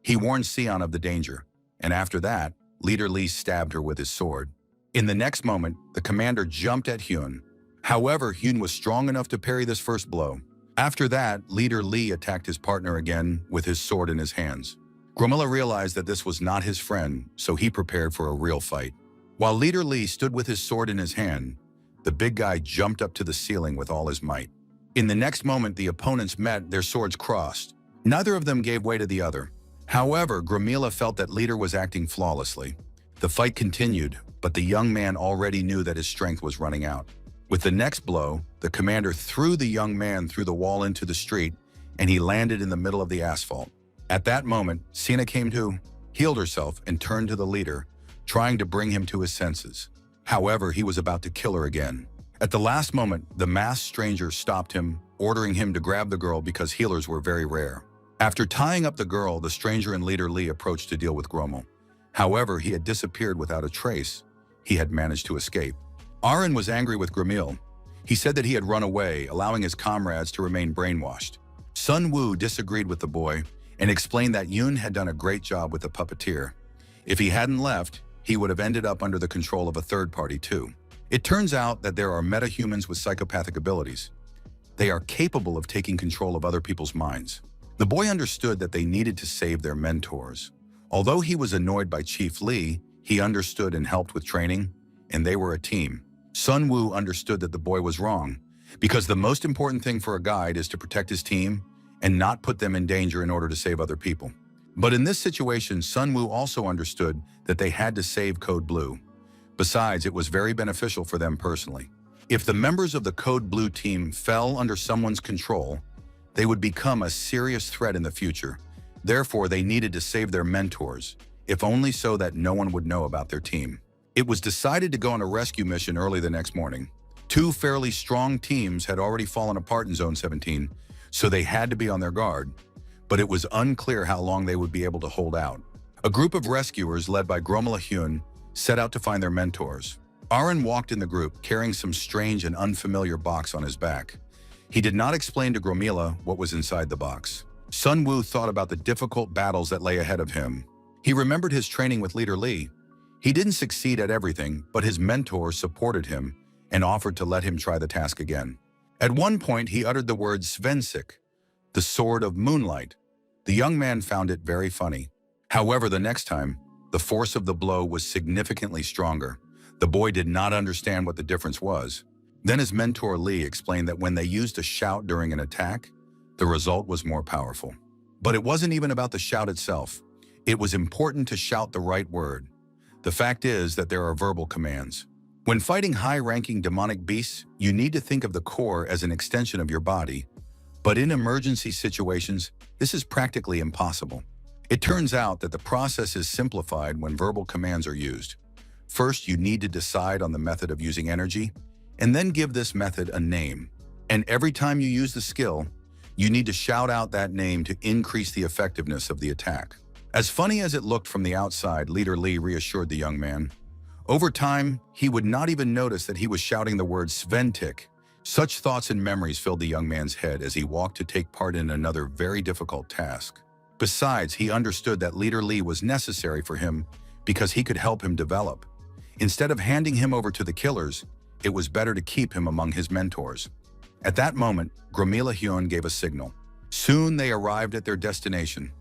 He warned Sion of the danger, and after that, Leader Lee stabbed her with his sword. In the next moment, the commander jumped at Hyun. However, Hyun was strong enough to parry this first blow. After that, Leader Lee attacked his partner again with his sword in his hands. Grumila realized that this was not his friend, so he prepared for a real fight. While Leader Lee stood with his sword in his hand, the big guy jumped up to the ceiling with all his might. In the next moment, the opponents met, their swords crossed. Neither of them gave way to the other. However, Grumila felt that Leader was acting flawlessly. The fight continued, but the young man already knew that his strength was running out. With the next blow, the commander threw the young man through the wall into the street, and he landed in the middle of the asphalt. At that moment, Sina came to, healed herself, and turned to the leader, trying to bring him to his senses. However, he was about to kill her again. At the last moment, the masked stranger stopped him, ordering him to grab the girl because healers were very rare. After tying up the girl, the stranger and Leader Lee approached to deal with Gromel. However, he had disappeared without a trace. He had managed to escape. Arin was angry with Gramil. He said that he had run away, allowing his comrades to remain brainwashed. Sun Woo disagreed with the boy and explained that Yoon had done a great job with the puppeteer. If he hadn't left, he would have ended up under the control of a third party too. It turns out that there are metahumans with psychopathic abilities. They are capable of taking control of other people's minds. The boy understood that they needed to save their mentors. Although he was annoyed by Chief Lee, he understood and helped with training, and they were a team. Sun Woo understood that the boy was wrong, because the most important thing for a guide is to protect his team and not put them in danger in order to save other people. But in this situation, Sun Woo also understood that they had to save Code Blue. Besides, it was very beneficial for them personally. If the members of the Code Blue team fell under someone's control, they would become a serious threat in the future. Therefore, they needed to save their mentors, if only so that no one would know about their team. It was decided to go on a rescue mission early the next morning. Two fairly strong teams had already fallen apart in Zone 17, so they had to be on their guard, but it was unclear how long they would be able to hold out. A group of rescuers led by Gromila Hyun set out to find their mentors. Arin walked in the group, carrying some strange and unfamiliar box on his back. He did not explain to Gromila what was inside the box. Sun Woo thought about the difficult battles that lay ahead of him. He remembered his training with Leader Lee. He didn't succeed at everything, but his mentors supported him and offered to let him try the task again. At one point, he uttered the word Svensik, the sword of moonlight. The young man found it very funny. However, the next time, the force of the blow was significantly stronger. The boy did not understand what the difference was. Then his mentor Lee explained that when they used a shout during an attack, the result was more powerful. But it wasn't even about the shout itself. It was important to shout the right word. The fact is that there are verbal commands. When fighting high-ranking demonic beasts, you need to think of the core as an extension of your body. But in emergency situations, this is practically impossible. It turns out that the process is simplified when verbal commands are used. First, you need to decide on the method of using energy, and then give this method a name. And every time you use the skill, you need to shout out that name to increase the effectiveness of the attack. As funny as it looked from the outside, Leader Lee reassured the young man. Over time, he would not even notice that he was shouting the word Sventik. Such thoughts and memories filled the young man's head as he walked to take part in another very difficult task. Besides, he understood that Leader Lee was necessary for him because he could help him develop. Instead of handing him over to the killers, it was better to keep him among his mentors. At that moment, Gromila Hyun gave a signal. Soon they arrived at their destination.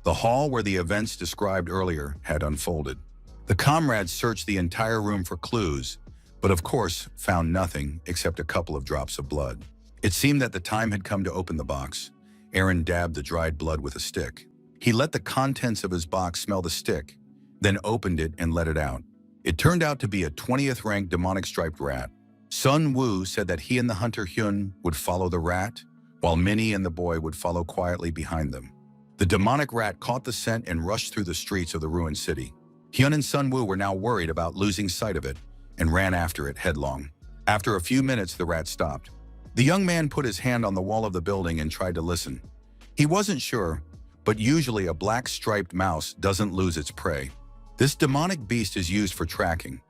The hall where the events described earlier had unfolded. The comrades searched the entire room for clues, but of course found nothing except a couple of drops of blood. It seemed that the time had come to open the box. Aaron dabbed the dried blood with a stick. He let the contents of his box smell the stick, then opened it and let it out. It turned out to be a 20th-ranked demonic striped rat. Sun Woo said that he and the hunter Hyun would follow the rat, while Minnie and the boy would follow quietly behind them. The demonic rat caught the scent and rushed through the streets of the ruined city. Hyun and Sun Woo were now worried about losing sight of it and ran after it headlong. After a few minutes, the rat stopped. The young man put his hand on the wall of the building and tried to listen. He wasn't sure, but usually a black striped mouse doesn't lose its prey. This demonic beast is used for tracking.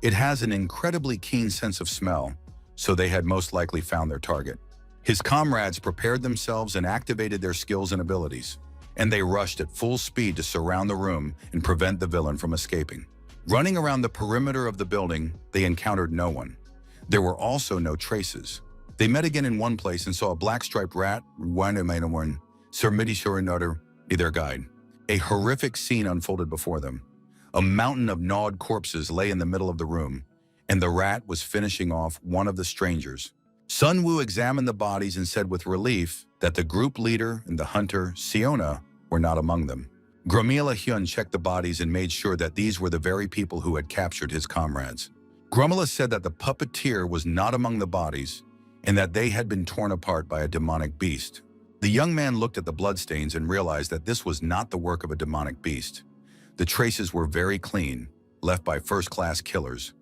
It has an incredibly keen sense of smell, so they had most likely found their target. His comrades prepared themselves and activated their skills and abilities, and they rushed at full speed to surround the room and prevent the villain from escaping. Running around the perimeter of the building, they encountered no one. There were also no traces. They met again in one place and saw a black-striped rat, their guide. A horrific scene unfolded before them. A mountain of gnawed corpses lay in the middle of the room, and the rat was finishing off one of the strangers. Sun Woo examined the bodies and said with relief that the group leader and the hunter, Siona, were not among them. Grumila Hyun checked the bodies and made sure that these were the very people who had captured his comrades. Grumila said that the puppeteer was not among the bodies and that they had been torn apart by a demonic beast. The young man looked at the bloodstains and realized that this was not the work of a demonic beast. The traces were very clean, left by first-class killers.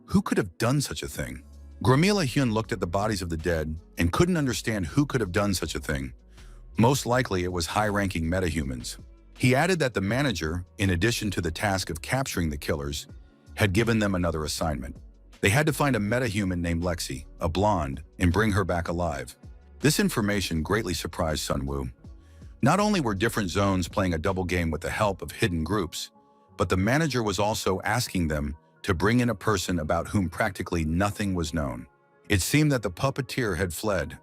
Who could have done such a thing? Grumila Hyun looked at the bodies of the dead and couldn't understand who could have done such a thing. Most likely it was high-ranking metahumans. He added that the manager, in addition to the task of capturing the killers, had given them another assignment. They had to find a metahuman named Lexi, a blonde, and bring her back alive. This information greatly surprised Sun Woo. Not only were different zones playing a double game with the help of hidden groups, but the manager was also asking them to bring in a person about whom practically nothing was known. It seemed that the puppeteer had fled,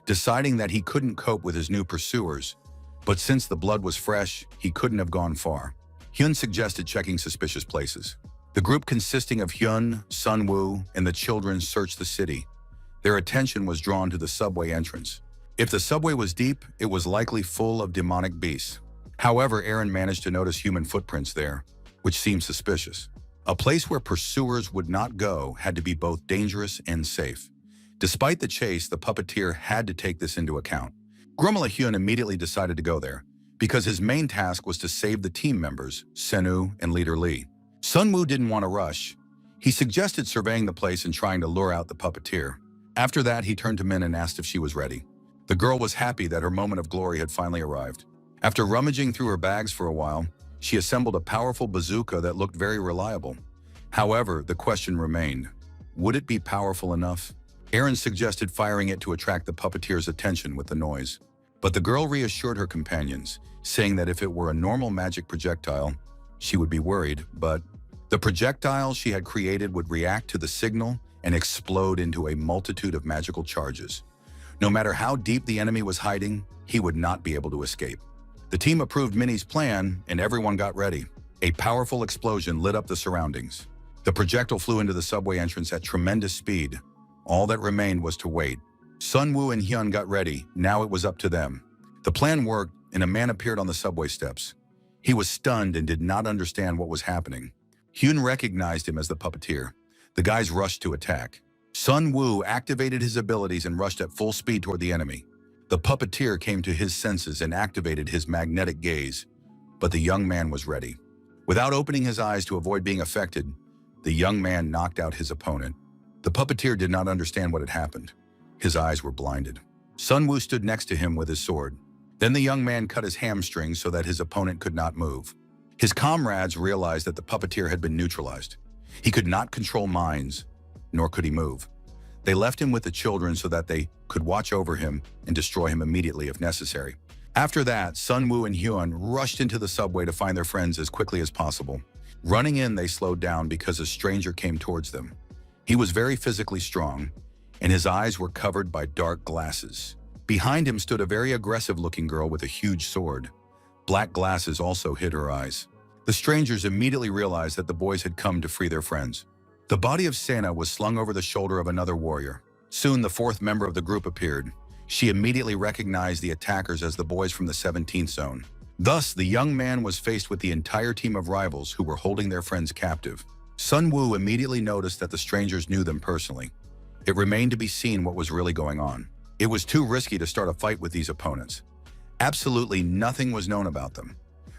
deciding that he couldn't cope with his new pursuers, but since the blood was fresh, he couldn't have gone far. Hyun suggested checking suspicious places. The group consisting of Hyun, Sun Woo, and the children searched the city. Their attention was drawn to the subway entrance. If the subway was deep, it was likely full of demonic beasts. However, Aaron managed to notice human footprints there, which seemed suspicious. A place where pursuers would not go had to be both dangerous and safe. Despite the chase, the puppeteer had to take this into account. Grumila Hyun immediately decided to go there, because his main task was to save the team members, Senu and Leader Lee. Sun Woo didn't want to rush. He suggested surveying the place and trying to lure out the puppeteer. After that, he turned to Min and asked if she was ready. The girl was happy that her moment of glory had finally arrived. After rummaging through her bags for a while, she assembled a powerful bazooka that looked very reliable. However, the question remained, would it be powerful enough? Aaron suggested firing it to attract the puppeteer's attention with the noise. But the girl reassured her companions, saying that if it were a normal magic projectile, she would be worried, but the projectile she had created would react to the signal and explode into a multitude of magical charges. No matter how deep the enemy was hiding, he would not be able to escape. The team approved Minnie's plan, and everyone got ready. A powerful explosion lit up the surroundings. The projectile flew into the subway entrance at tremendous speed. All that remained was to wait. Sun Woo and Hyun got ready. Now it was up to them. The plan worked, and a man appeared on the subway steps. He was stunned and did not understand what was happening. Hyun recognized him as the puppeteer. The guys rushed to attack. Sun Woo activated his abilities and rushed at full speed toward the enemy. The puppeteer came to his senses and activated his magnetic gaze, but the young man was ready. Without opening his eyes to avoid being affected, the young man knocked out his opponent. The puppeteer did not understand what had happened. His eyes were blinded. Sun Woo stood next to him with his sword. Then the young man cut his hamstring so that his opponent could not move. His comrades realized that the puppeteer had been neutralized. He could not control minds, nor could he move. They left him with the children so that they could watch over him and destroy him immediately if necessary. After that, Sun Woo and Hyun rushed into the subway to find their friends as quickly as possible. Running in, they slowed down because a stranger came towards them. He was very physically strong, and his eyes were covered by dark glasses. Behind him stood a very aggressive-looking girl with a huge sword. Black glasses also hid her eyes. The strangers immediately realized that the boys had come to free their friends. The body of Sana was slung over the shoulder of another warrior. Soon, the fourth member of the group appeared. She immediately recognized the attackers as the boys from the 17th zone. Thus, the young man was faced with the entire team of rivals who were holding their friends captive. Sun Woo immediately noticed that the strangers knew them personally. It remained to be seen what was really going on. It was too risky to start a fight with these opponents. Absolutely nothing was known about them.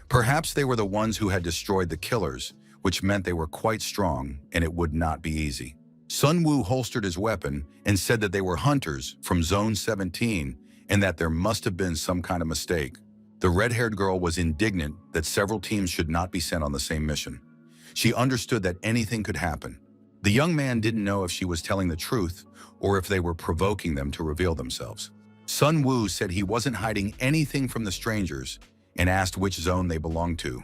Perhaps they were the ones who had destroyed the killers, which meant they were quite strong and it would not be easy. Sun Woo holstered his weapon and said that they were hunters from Zone 17 and that there must have been some kind of mistake. The red-haired girl was indignant that several teams should not be sent on the same mission. She understood that anything could happen. The young man didn't know if she was telling the truth or if they were provoking them to reveal themselves. Sun Woo said he wasn't hiding anything from the strangers and asked which zone they belonged to.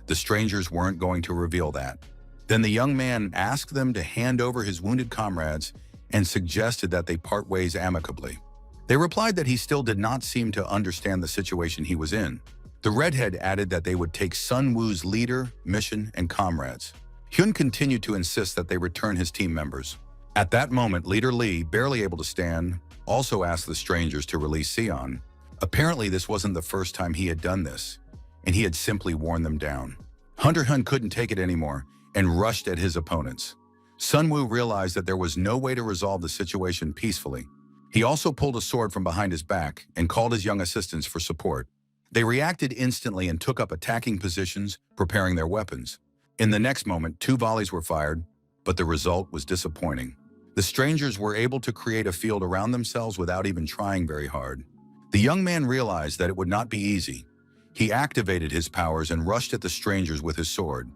The strangers weren't going to reveal that. Then the young man asked them to hand over his wounded comrades and suggested that they part ways amicably. They replied that he still did not seem to understand the situation he was in. The redhead added that they would take Sun Woo's leader, mission, and comrades. Hyun continued to insist that they return his team members. At that moment, Leader Lee, barely able to stand, also asked the strangers to release Sion. Apparently, this wasn't the first time he had done this, and he had simply worn them down. Hunter Hyun couldn't take it anymore and rushed at his opponents. Sun Woo realized that there was no way to resolve the situation peacefully. He also pulled a sword from behind his back and called his young assistants for support. They reacted instantly and took up attacking positions, preparing their weapons. In the next moment, 2 volleys were fired, but the result was disappointing. The strangers were able to create a field around themselves without even trying very hard. The young man realized that it would not be easy. He activated his powers and rushed at the strangers with his sword.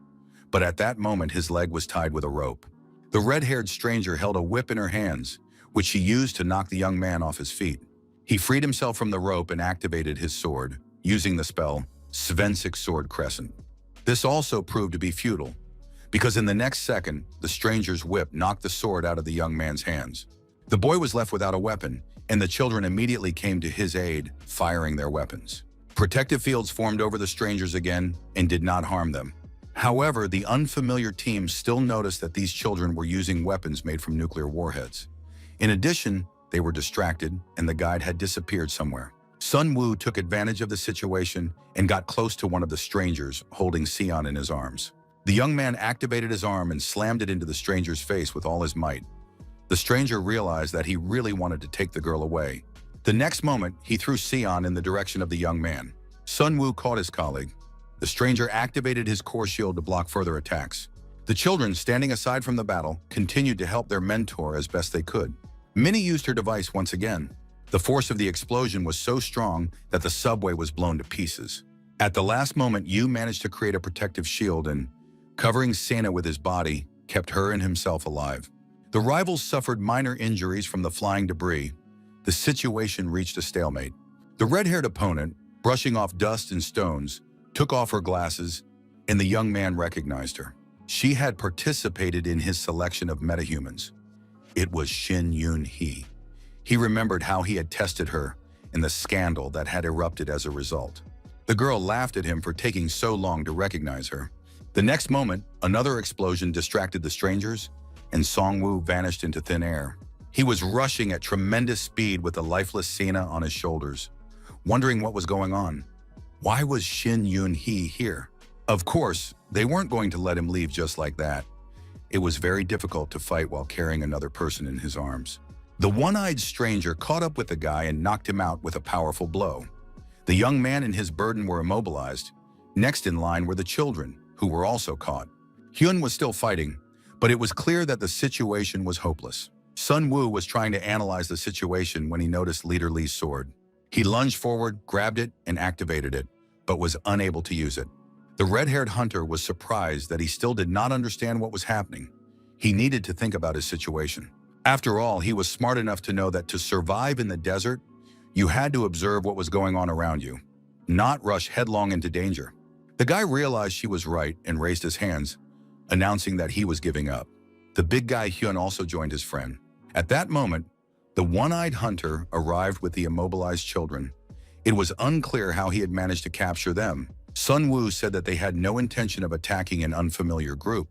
But at that moment, his leg was tied with a rope. The red-haired stranger held a whip in her hands, which she used to knock the young man off his feet. He freed himself from the rope and activated his sword, using the spell Svensic Sword Crescent. This also proved to be futile, because in the next second, the stranger's whip knocked the sword out of the young man's hands. The boy was left without a weapon, and the children immediately came to his aid, firing their weapons. Protective fields formed over the strangers again and did not harm them. However, the unfamiliar team still noticed that these children were using weapons made from nuclear warheads. In addition, they were distracted and the guide had disappeared somewhere. Sun Woo took advantage of the situation and got close to one of the strangers, holding Sion in his arms. The young man activated his arm and slammed it into the stranger's face with all his might. The stranger realized that he really wanted to take the girl away. The next moment, he threw Sion in the direction of the young man. Sun Woo caught his colleague. The stranger activated his core shield to block further attacks. The children, standing aside from the battle, continued to help their mentor as best they could. Minnie used her device once again. The force of the explosion was so strong that the subway was blown to pieces. At the last moment, Yu managed to create a protective shield and, covering Sana with his body, kept her and himself alive. The rivals suffered minor injuries from the flying debris. The situation reached a stalemate. The red-haired opponent, brushing off dust and stones, took off her glasses, and the young man recognized her. She had participated in his selection of metahumans. It was Shin Yoon-hee. He remembered how he had tested her and the scandal that had erupted as a result. The girl laughed at him for taking so long to recognize her. The next moment, another explosion distracted the strangers, and Song-woo vanished into thin air. He was rushing at tremendous speed with the lifeless Sana on his shoulders, wondering what was going on. Why was Shin Yoon-hee here? Of course, they weren't going to let him leave just like that. It was very difficult to fight while carrying another person in his arms. The one-eyed stranger caught up with the guy and knocked him out with a powerful blow. The young man and his burden were immobilized. Next in line were the children, who were also caught. Hyun was still fighting, but it was clear that the situation was hopeless. Sun Woo was trying to analyze the situation when he noticed Leader Lee's sword. He lunged forward, grabbed it, and activated it, but was unable to use it. The red-haired hunter was surprised that he still did not understand what was happening. He needed to think about his situation. After all, he was smart enough to know that to survive in the desert, you had to observe what was going on around you, not rush headlong into danger. The guy realized she was right and raised his hands, announcing that he was giving up. The big guy Hyun also joined his friend. At that moment, the one-eyed hunter arrived with the immobilized children. It was unclear how he had managed to capture them. Sun Woo said that they had no intention of attacking an unfamiliar group.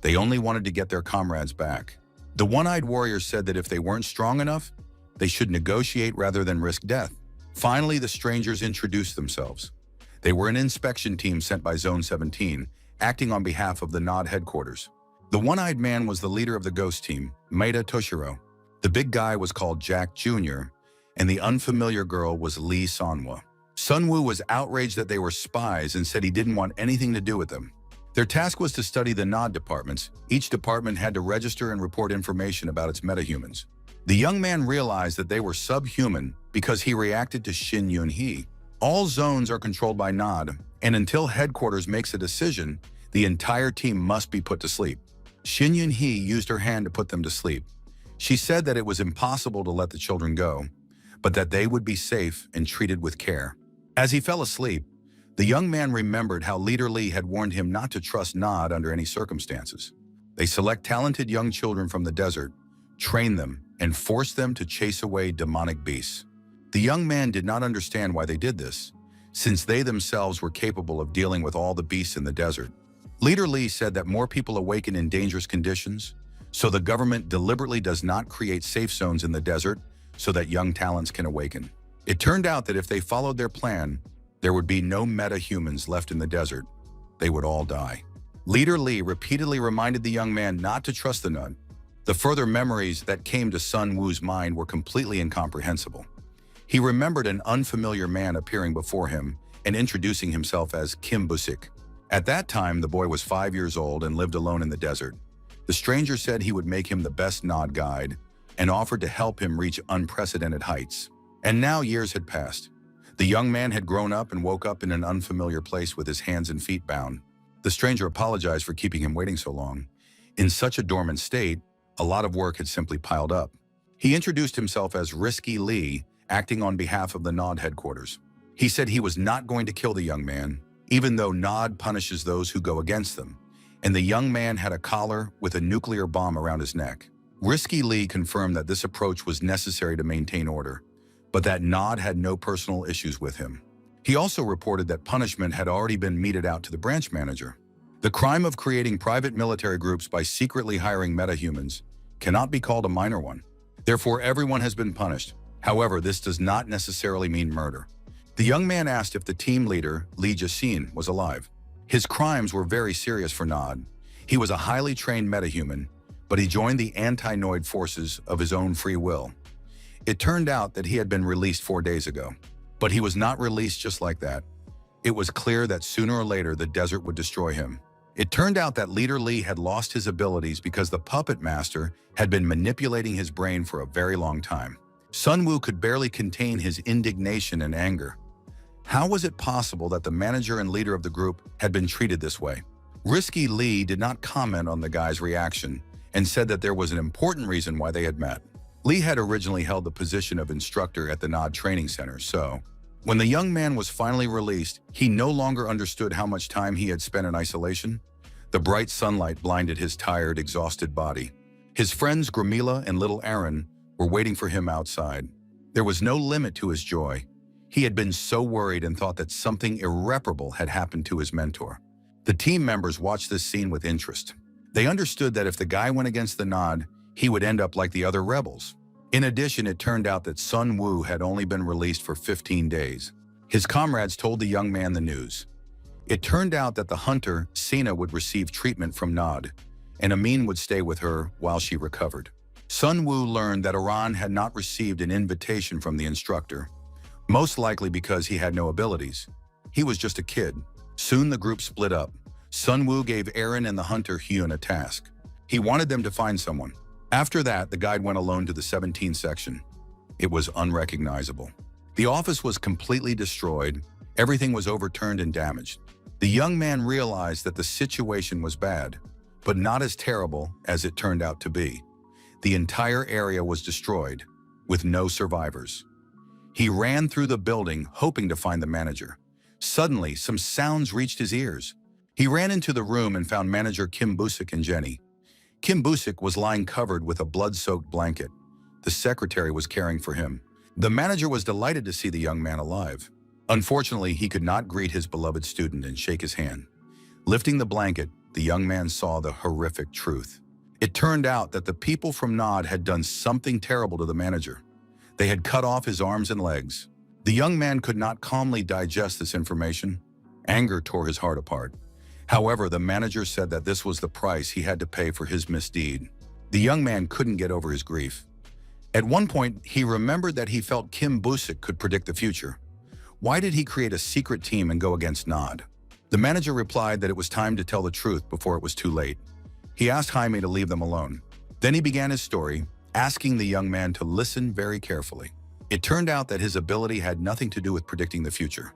They only wanted to get their comrades back. The one-eyed warrior said that if they weren't strong enough, they should negotiate rather than risk death. Finally, the strangers introduced themselves. They were an inspection team sent by Zone 17, acting on behalf of the NOD headquarters. The one-eyed man was the leader of the ghost team, Maeda Toshiro. The big guy was called Jack Jr., and the unfamiliar girl was Lee Sanwa. Sunwoo was outraged that they were spies and said he didn't want anything to do with them. Their task was to study the NOD departments. Each department had to register and report information about its metahumans. The young man realized that they were subhuman because he reacted to Shin Yun-hee. All zones are controlled by NOD, and until headquarters makes a decision, the entire team must be put to sleep. Shin Yun-hee used her hand to put them to sleep. She said that it was impossible to let the children go, but that they would be safe and treated with care. As he fell asleep, the young man remembered how Leader Lee had warned him not to trust NOD under any circumstances. They select talented young children from the desert, train them, and force them to chase away demonic beasts. The young man did not understand why they did this, since they themselves were capable of dealing with all the beasts in the desert. Leader Lee said that more people awaken in dangerous conditions, so the government deliberately does not create safe zones in the desert so that young talents can awaken. It turned out that if they followed their plan, there would be no meta-humans left in the desert. They would all die. Leader Lee repeatedly reminded the young man not to trust the NOD. The further memories that came to Sun Woo's mind were completely incomprehensible. He remembered an unfamiliar man appearing before him and introducing himself as Kim Busik. At that time, the boy was 5 years old and lived alone in the desert. The stranger said he would make him the best NOD guide and offered to help him reach unprecedented heights. And now years had passed. The young man had grown up and woke up in an unfamiliar place with his hands and feet bound. The stranger apologized for keeping him waiting so long. In such a dormant state, a lot of work had simply piled up. He introduced himself as Risky Lee, acting on behalf of the NOD headquarters. He said he was not going to kill the young man, even though NOD punishes those who go against them, and the young man had a collar with a nuclear bomb around his neck. Risky Lee confirmed that this approach was necessary to maintain order, but that NOD had no personal issues with him. He also reported that punishment had already been meted out to the branch manager. The crime of creating private military groups by secretly hiring metahumans cannot be called a minor one. Therefore, everyone has been punished. However, this does not necessarily mean murder. The young man asked if the team leader, Lee Jasin, was alive. His crimes were very serious for NOD. He was a highly trained metahuman, but he joined the anti-Noid forces of his own free will. It turned out that he had been released 4 days ago. But he was not released just like that. It was clear that sooner or later the desert would destroy him. It turned out that Leader Lee had lost his abilities because the puppet master had been manipulating his brain for a very long time. Sunwoo could barely contain his indignation and anger. How was it possible that the manager and leader of the group had been treated this way? Risky Lee did not comment on the guy's reaction and said that there was an important reason why they had met. Lee had originally held the position of instructor at the NOD training center, so when the young man was finally released, he no longer understood how much time he had spent in isolation. The bright sunlight blinded his tired, exhausted body. His friends Gramila and little Aaron were waiting for him outside. There was no limit to his joy. He had been so worried and thought that something irreparable had happened to his mentor. The team members watched this scene with interest. They understood that if the guy went against the NOD, he would end up like the other rebels. In addition, it turned out that Sun Woo had only been released for 15 days. His comrades told the young man the news. It turned out that the hunter, Sina, would receive treatment from NOD, and Amin would stay with her while she recovered. Sun Woo learned that Iran had not received an invitation from the instructor, most likely because he had no abilities. He was just a kid. Soon the group split up. Sun Woo gave Aaron and the hunter Hyun a task. He wanted them to find someone. After that, the guide went alone to the 17th section. It was unrecognizable. The office was completely destroyed. Everything was overturned and damaged. The young man realized that the situation was bad, but not as terrible as it turned out to be. The entire area was destroyed, with no survivors. He ran through the building, hoping to find the manager. Suddenly, some sounds reached his ears. He ran into the room and found manager Kim Busik and Jenny. Kim Busik was lying covered with a blood-soaked blanket. The secretary was caring for him. The manager was delighted to see the young man alive. Unfortunately, he could not greet his beloved student and shake his hand. Lifting the blanket, the young man saw the horrific truth. It turned out that the people from Nod had done something terrible to the manager. They had cut off his arms and legs. The young man could not calmly digest this information. Anger tore his heart apart. However, the manager said that this was the price he had to pay for his misdeed. The young man couldn't get over his grief. At one point, he remembered that he felt Kim Busik could predict the future. Why did he create a secret team and go against Nod? The manager replied that it was time to tell the truth before it was too late. He asked Jaime to leave them alone. Then he began his story, asking the young man to listen very carefully. It turned out that his ability had nothing to do with predicting the future.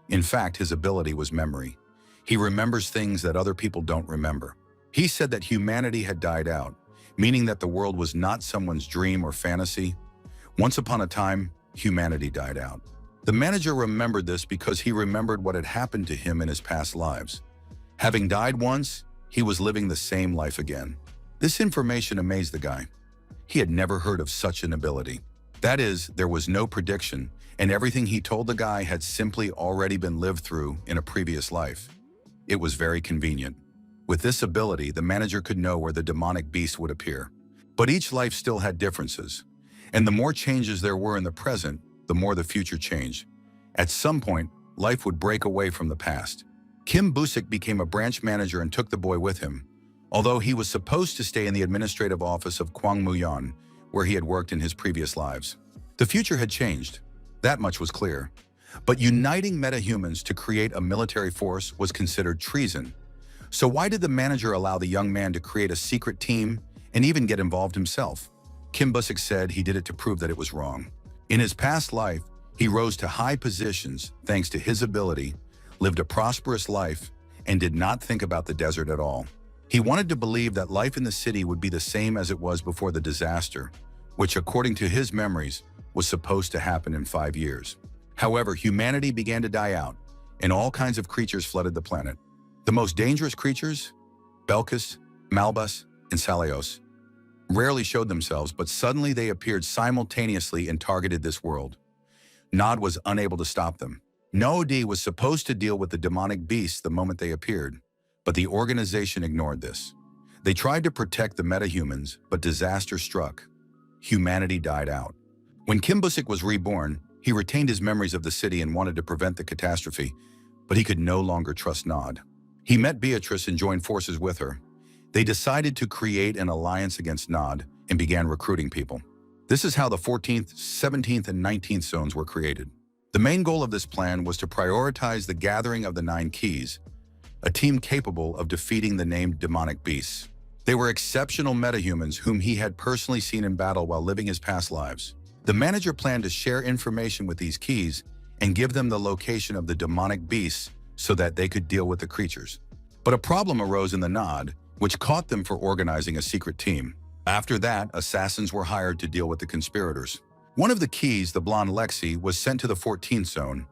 In fact, his ability was memory. He remembers things that other people don't remember. He said that humanity had died out, meaning that the world was not someone's dream or fantasy. Once upon a time, humanity died out. The manager remembered this because he remembered what had happened to him in his past lives. Having died once, he was living the same life again. This information amazed the guy. He had never heard of such an ability. That is, there was no prediction, and everything he told the guy had simply already been lived through in a previous life. It was very convenient. With this ability, the manager could know where the demonic beast would appear. But each life still had differences, and the more changes there were in the present, the more the future changed. At some point, life would break away from the past. Kim Busik became a branch manager and took the boy with him, although he was supposed to stay in the administrative office of Kwang Muyan, where he had worked in his previous lives. The future had changed. That much was clear. But uniting metahumans to create a military force was considered treason. So why did the manager allow the young man to create a secret team and even get involved himself? Kim Busik said he did it to prove that it was wrong. In his past life, he rose to high positions thanks to his ability, lived a prosperous life, and did not think about the desert at all. He wanted to believe that life in the city would be the same as it was before the disaster, which, according to his memories, was supposed to happen in 5 years. However, humanity began to die out, and all kinds of creatures flooded the planet. The most dangerous creatures, Belkis, Malbus, and Salios, rarely showed themselves, but suddenly they appeared simultaneously and targeted this world. Nod was unable to stop them. Nood was supposed to deal with the demonic beasts the moment they appeared, but the organization ignored this. They tried to protect the metahumans, but disaster struck. Humanity died out. When Kim Busik was reborn, he retained his memories of the city and wanted to prevent the catastrophe, but he could no longer trust Nod. He met Beatrice and joined forces with her. They decided to create an alliance against Nod and began recruiting people. This is how the 14th, 17th, and 19th zones were created. The main goal of this plan was to prioritize the gathering of the 9 keys, a team capable of defeating the named demonic beasts. They were exceptional metahumans whom he had personally seen in battle while living his past lives. The manager planned to share information with these keys and give them the location of the demonic beasts so that they could deal with the creatures. But a problem arose in the Nod, which caught them for organizing a secret team. After that, assassins were hired to deal with the conspirators. One of the keys, the blonde Lexi, was sent to the 14th zone,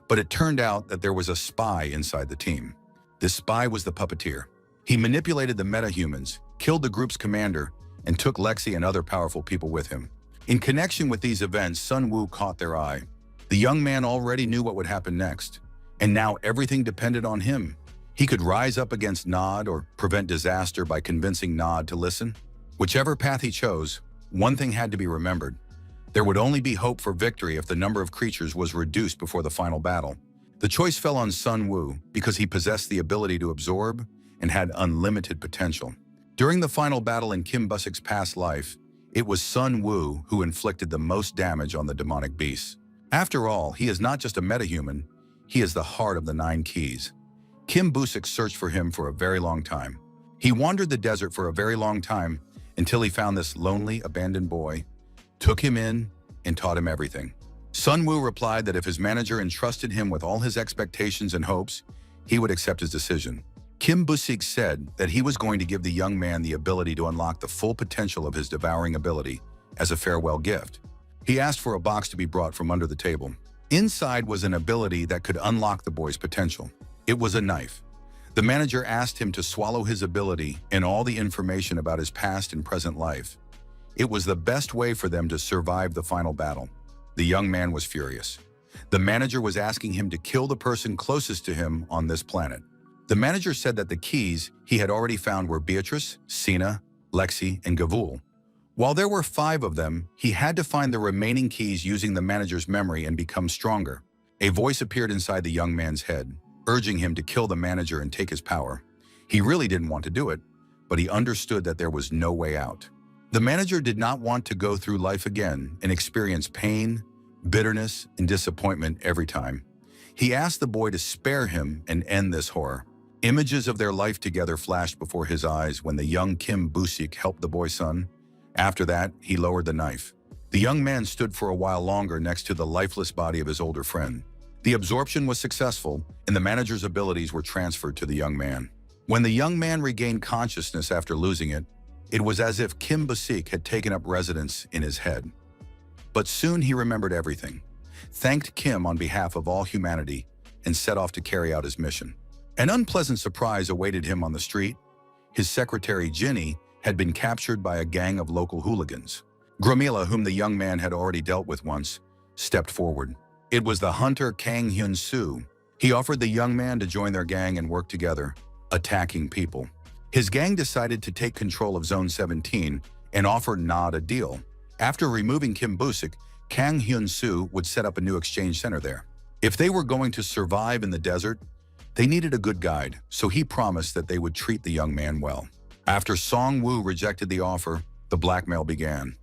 but it turned out that there was a spy inside the team. This spy was the puppeteer. He manipulated the metahumans, killed the group's commander, and took Lexi and other powerful people with him. In connection with these events, Sun Wu caught their eye. The young man already knew what would happen next, and now everything depended on him. He could rise up against Nod or prevent disaster by convincing Nod to listen. Whichever path he chose, one thing had to be remembered. There would only be hope for victory if the number of creatures was reduced before the final battle. The choice fell on Sun Wu because he possessed the ability to absorb and had unlimited potential. During the final battle in Kim Busik's past life, it was Sun Wu who inflicted the most damage on the demonic beasts. After all, he is not just a metahuman, he is the heart of the 9 keys. Kim Busik searched for him for a very long time. He wandered the desert for a very long time until he found this lonely, abandoned boy, took him in, and taught him everything. Sun Wu replied that if his manager entrusted him with all his expectations and hopes, he would accept his decision. Kim Busik said that he was going to give the young man the ability to unlock the full potential of his devouring ability as a farewell gift. He asked for a box to be brought from under the table. Inside was an ability that could unlock the boy's potential. It was a knife. The manager asked him to swallow his ability and all the information about his past and present life. It was the best way for them to survive the final battle. The young man was furious. The manager was asking him to kill the person closest to him on this planet. The manager said that the keys he had already found were Beatrice, Sina, Lexi, and Gavul. While there were 5 of them, he had to find the remaining keys using the manager's memory and become stronger. A voice appeared inside the young man's head, urging him to kill the manager and take his power. He really didn't want to do it, but he understood that there was no way out. The manager did not want to go through life again and experience pain, bitterness, and disappointment every time. He asked the boy to spare him and end this horror. Images of their life together flashed before his eyes when the young Kim Busik helped the boy's son. After that, he lowered the knife. The young man stood for a while longer next to the lifeless body of his older friend. The absorption was successful, and the manager's abilities were transferred to the young man. When the young man regained consciousness after losing it, it was as if Kim Busik had taken up residence in his head. But soon he remembered everything, thanked Kim on behalf of all humanity, and set off to carry out his mission. An unpleasant surprise awaited him on the street. His secretary, Ginny, had been captured by a gang of local hooligans. Gramila, whom the young man had already dealt with once, stepped forward. It was the hunter Kang Hyun-soo. He offered the young man to join their gang and work together, attacking people. His gang decided to take control of Zone 17 and offered Nod a deal. After removing Kim Busik, Kang Hyun-soo would set up a new exchange center there. If they were going to survive in the desert, they needed a good guide, so he promised that they would treat the young man well. After Song-woo rejected the offer, the blackmail began.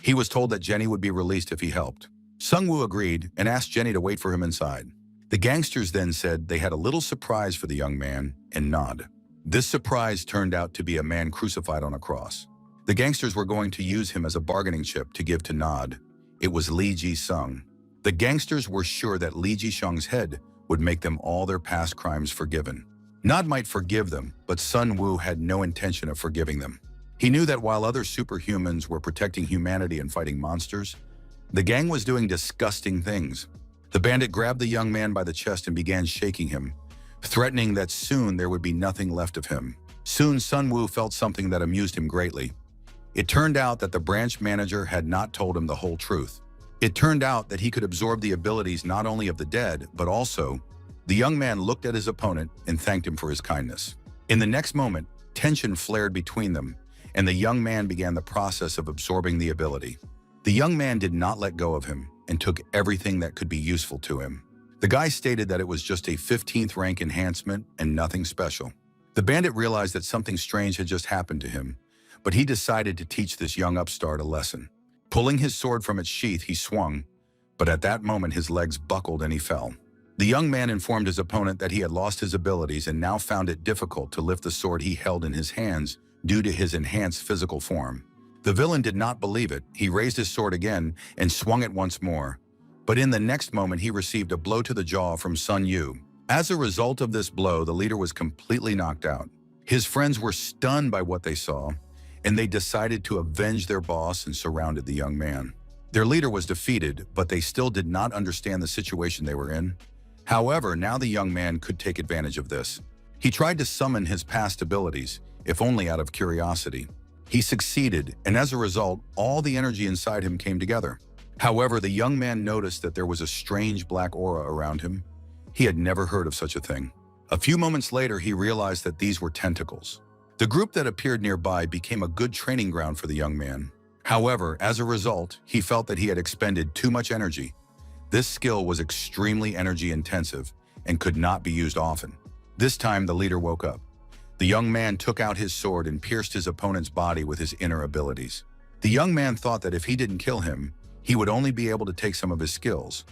He was told that Jenny would be released if he helped. Sung-woo agreed and asked Jenny to wait for him inside. The gangsters then said they had a little surprise for the young man and Nod. This surprise turned out to be a man crucified on a cross. The gangsters were going to use him as a bargaining chip to give to Nod. It was Lee Ji-sung. The gangsters were sure that Lee Ji-sung's head would make them all their past crimes forgiven. Nod might forgive them, but Sun-woo had no intention of forgiving them. He knew that while other superhumans were protecting humanity and fighting monsters, the gang was doing disgusting things. The bandit grabbed the young man by the chest and began shaking him, threatening that soon there would be nothing left of him. Soon Sun-woo felt something that amused him greatly. It turned out that the branch manager had not told him the whole truth. It turned out that he could absorb the abilities not only of the dead, but also, the young man looked at his opponent and thanked him for his kindness. In the next moment, tension flared between them, and the young man began the process of absorbing the ability. The young man did not let go of him and took everything that could be useful to him. The guy stated that it was just a 15th rank enhancement and nothing special. The bandit realized that something strange had just happened to him, but he decided to teach this young upstart a lesson. Pulling his sword from its sheath, he swung, but at that moment his legs buckled and he fell. The young man informed his opponent that he had lost his abilities and now found it difficult to lift the sword he held in his hands due to his enhanced physical form. The villain did not believe it. He raised his sword again and swung it once more. But in the next moment, he received a blow to the jaw from Sun Yu. As a result of this blow, the leader was completely knocked out. His friends were stunned by what they saw, and they decided to avenge their boss and surrounded the young man. Their leader was defeated, but they still did not understand the situation they were in. However, now the young man could take advantage of this. He tried to summon his past abilities, if only out of curiosity. He succeeded, and as a result, all the energy inside him came together. However, the young man noticed that there was a strange black aura around him. He had never heard of such a thing. A few moments later, he realized that these were tentacles. The group that appeared nearby became a good training ground for the young man. However, as a result, he felt that he had expended too much energy. This skill was extremely energy intensive and could not be used often. This time, the leader woke up. The young man took out his sword and pierced his opponent's body with his inner abilities. The young man thought that if he didn't kill him, he would only be able to take some of his skills.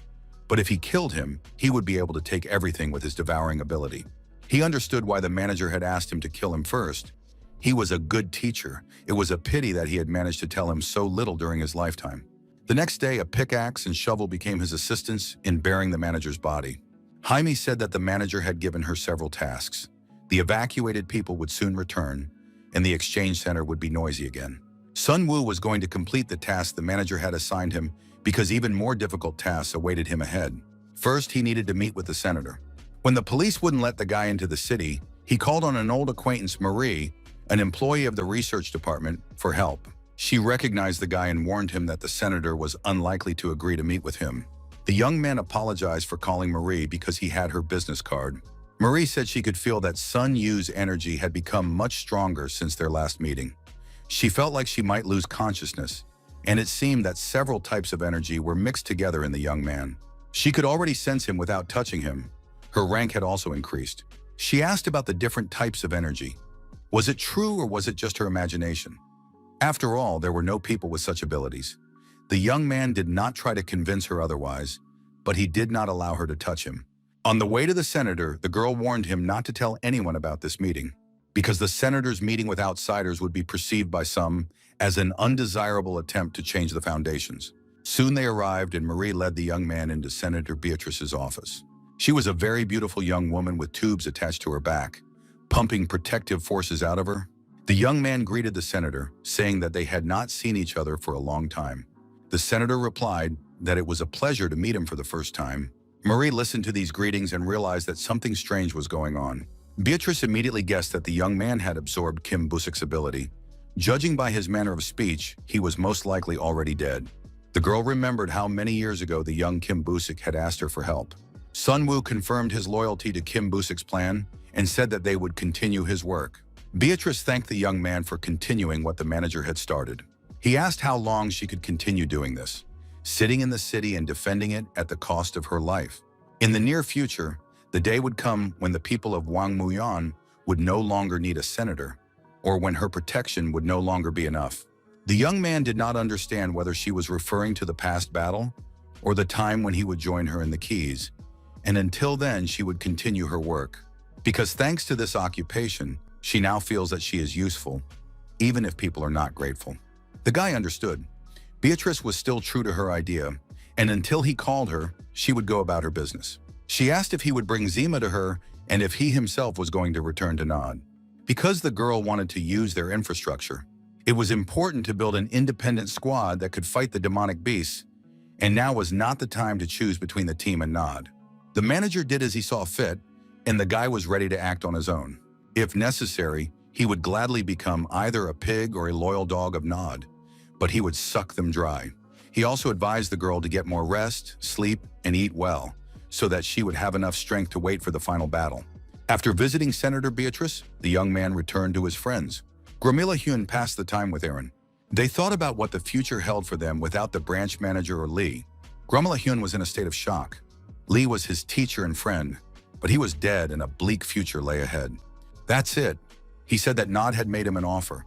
But if he killed him, he would be able to take everything with his devouring ability. He understood why the manager had asked him to kill him first. He was a good teacher. It was a pity that he had managed to tell him so little during his lifetime. The next day, a pickaxe and shovel became his assistants in bearing the manager's body. Jaime said that the manager had given her several tasks. The evacuated people would soon return, and the exchange center would be noisy again. Sun-woo was going to complete the task the manager had assigned him because even more difficult tasks awaited him ahead. First, he needed to meet with the senator. When the police wouldn't let the guy into the city, he called on an old acquaintance, Marie, an employee of the research department, for help. She recognized the guy and warned him that the senator was unlikely to agree to meet with him. The young man apologized for calling Marie because he had her business card. Marie said she could feel that Sun Yu's energy had become much stronger since their last meeting. She felt like she might lose consciousness, and it seemed that several types of energy were mixed together in the young man. She could already sense him without touching him. Her rank had also increased. She asked about the different types of energy. Was it true or was it just her imagination? After all, there were no people with such abilities. The young man did not try to convince her otherwise, but he did not allow her to touch him. On the way to the senator, the girl warned him not to tell anyone about this meeting, because the senator's meeting with outsiders would be perceived by some as an undesirable attempt to change the foundations. Soon they arrived, and Marie led the young man into Senator Beatrice's office. She was a very beautiful young woman with tubes attached to her back, pumping protective forces out of her. The young man greeted the senator, saying that they had not seen each other for a long time. The senator replied that it was a pleasure to meet him for the first time. Marie listened to these greetings and realized that something strange was going on. Beatrice immediately guessed that the young man had absorbed Kim Busik's ability. Judging by his manner of speech, he was most likely already dead. The girl remembered how many years ago the young Kim Busik had asked her for help. Sun Woo confirmed his loyalty to Kim Busik's plan and said that they would continue his work. Beatrice thanked the young man for continuing what the manager had started. He asked how long she could continue doing this, sitting in the city and defending it at the cost of her life. In the near future, the day would come when the people of Wangmuyan would no longer need a senator, or when her protection would no longer be enough. The young man did not understand whether she was referring to the past battle or the time when he would join her in the Keys, and until then she would continue her work. Because thanks to this occupation, she now feels that she is useful, even if people are not grateful. The guy understood. Beatrice was still true to her idea, and until he called her, she would go about her business. She asked if he would bring Zima to her and if he himself was going to return to Nod. Because the girl wanted to use their infrastructure, it was important to build an independent squad that could fight the demonic beasts, and now was not the time to choose between the team and Nod. The manager did as he saw fit, and the guy was ready to act on his own. If necessary, he would gladly become either a pig or a loyal dog of Nod, but he would suck them dry. He also advised the girl to get more rest, sleep, and eat well, so that she would have enough strength to wait for the final battle. After visiting Senator Beatrice, the young man returned to his friends. Gramila Hyun passed the time with Aaron. They thought about what the future held for them without the branch manager or Lee. Gramila Hyun was in a state of shock. Lee was his teacher and friend, but he was dead and a bleak future lay ahead. That's it. He said that Nod had made him an offer.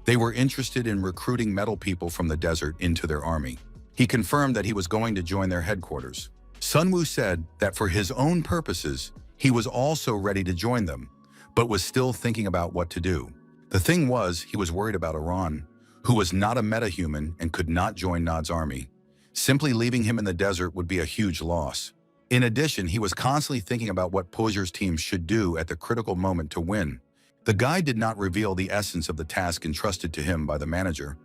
They were interested in recruiting metal people from the desert into their army. He confirmed that he was going to join their headquarters. Sun Woo said that for his own purposes, he was also ready to join them, but was still thinking about what to do. The thing was, he was worried about Iran, who was not a metahuman and could not join Nod's army. Simply leaving him in the desert would be a huge loss. In addition, he was constantly thinking about what Posier's team should do at the critical moment to win. The guy did not reveal the essence of the task entrusted to him by the manager,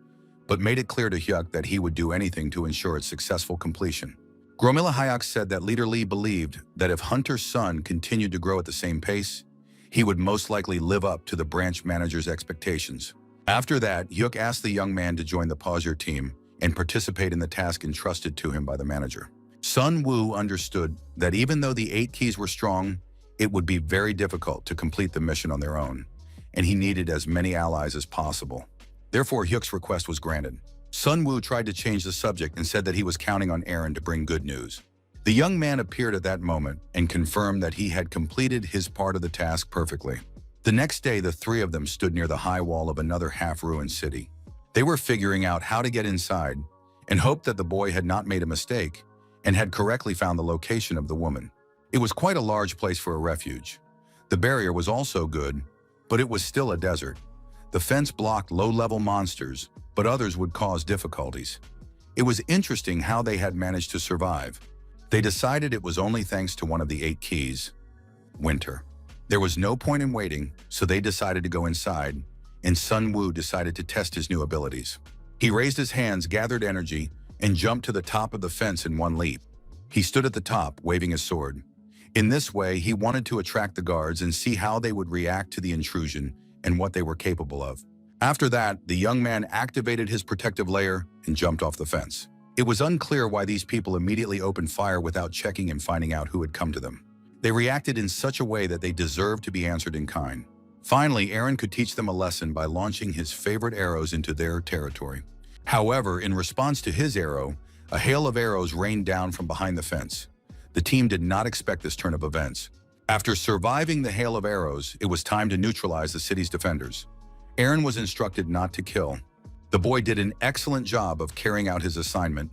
but made it clear to Hyuk that he would do anything to ensure its successful completion. Gromila Hyuk said that Leader Lee believed that if Hunter's son continued to grow at the same pace, he would most likely live up to the branch manager's expectations. After that, Hyuk asked the young man to join the Posier team and participate in the task entrusted to him by the manager. Sun Woo understood that even though the 8 keys were strong, it would be very difficult to complete the mission on their own, and he needed as many allies as possible. Therefore, Hyuk's request was granted. Sun Woo tried to change the subject and said that he was counting on Aaron to bring good news. The young man appeared at that moment and confirmed that he had completed his part of the task perfectly. The next day, the three of them stood near the high wall of another half-ruined city. They were figuring out how to get inside and hoped that the boy had not made a mistake and had correctly found the location of the woman. It was quite a large place for a refuge. The barrier was also good, but it was still a desert. The fence blocked low-level monsters, but others would cause difficulties. It was interesting how they had managed to survive. They decided it was only thanks to one of the 8 keys, winter. There was no point in waiting, so they decided to go inside, and Sun Woo decided to test his new abilities. He raised his hands, gathered energy, and jumped to the top of the fence in one leap. He stood at the top, waving his sword. In this way, he wanted to attract the guards and see how they would react to the intrusion and what they were capable of. After that, the young man activated his protective layer and jumped off the fence. It was unclear why these people immediately opened fire without checking and finding out who had come to them. They reacted in such a way that they deserved to be answered in kind. Finally, Aaron could teach them a lesson by launching his favorite arrows into their territory. However, in response to his arrow, a hail of arrows rained down from behind the fence. The team did not expect this turn of events. After surviving the hail of arrows, it was time to neutralize the city's defenders. Aaron was instructed not to kill. The boy did an excellent job of carrying out his assignment,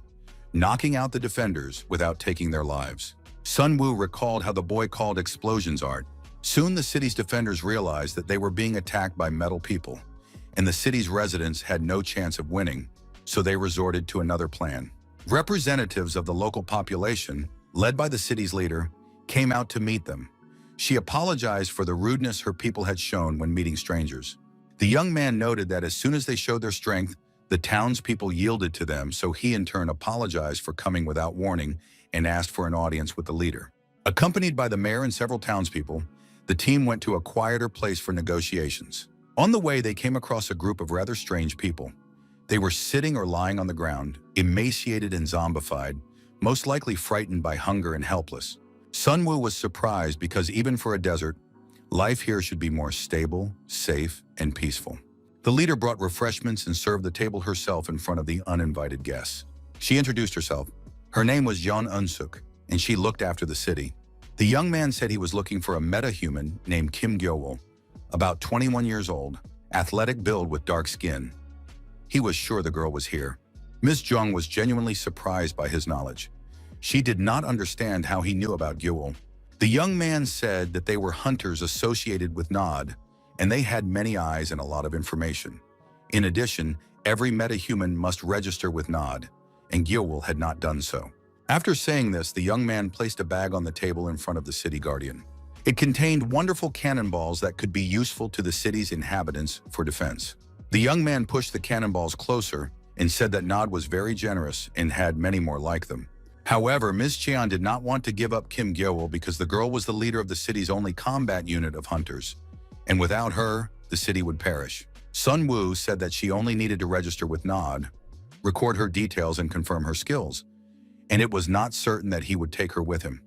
knocking out the defenders without taking their lives. Sun Woo recalled how the boy called explosions art. Soon the city's defenders realized that they were being attacked by metal people, and the city's residents had no chance of winning, so they resorted to another plan. Representatives of the local population, led by the city's leader, came out to meet them. She apologized for the rudeness her people had shown when meeting strangers. The young man noted that as soon as they showed their strength, the townspeople yielded to them, so he in turn apologized for coming without warning and asked for an audience with the leader. Accompanied by the mayor and several townspeople, the team went to a quieter place for negotiations. On the way, they came across a group of rather strange people. They were sitting or lying on the ground, emaciated and zombified, most likely frightened by hunger and helpless. Sun Woo was surprised because even for a desert, life here should be more stable, safe, and peaceful. The leader brought refreshments and served the table herself in front of the uninvited guests. She introduced herself. Her name was Jeon Eun-suk, and she looked after the city. The young man said he was looking for a meta-human named Kim Gyo-wol, about 21 years old, athletic build with dark skin. He was sure the girl was here. Ms. Jung was genuinely surprised by his knowledge. She did not understand how he knew about Gyo-wol. The young man said that they were hunters associated with Nod, and they had many eyes and a lot of information. In addition, every meta-human must register with Nod, and Gyo-wol had not done so. After saying this, the young man placed a bag on the table in front of the city guardian. It contained wonderful cannonballs that could be useful to the city's inhabitants for defense. The young man pushed the cannonballs closer and said that Nod was very generous and had many more like them. However, Ms. Cheon did not want to give up Kim Gyo-wol because the girl was the leader of the city's only combat unit of hunters, and without her, the city would perish. Sun Woo said that she only needed to register with Nod, record her details and confirm her skills, and it was not certain that he would take her with him.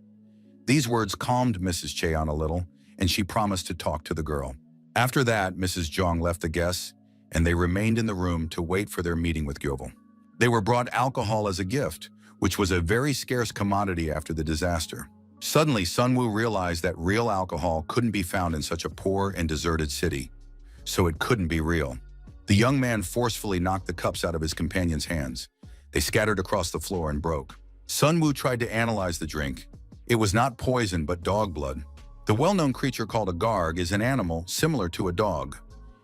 These words calmed Mrs. Cheon a little, and she promised to talk to the girl. After that, Mrs. Jong left the guests, and they remained in the room to wait for their meeting with Gyo-wol. They were brought alcohol as a gift, which was a very scarce commodity after the disaster. Suddenly, Sun Woo realized that real alcohol couldn't be found in such a poor and deserted city, so it couldn't be real. The young man forcefully knocked the cups out of his companion's hands. They scattered across the floor and broke. Sun Woo tried to analyze the drink. It was not poison, but dog blood. The well-known creature called a garg is an animal similar to a dog.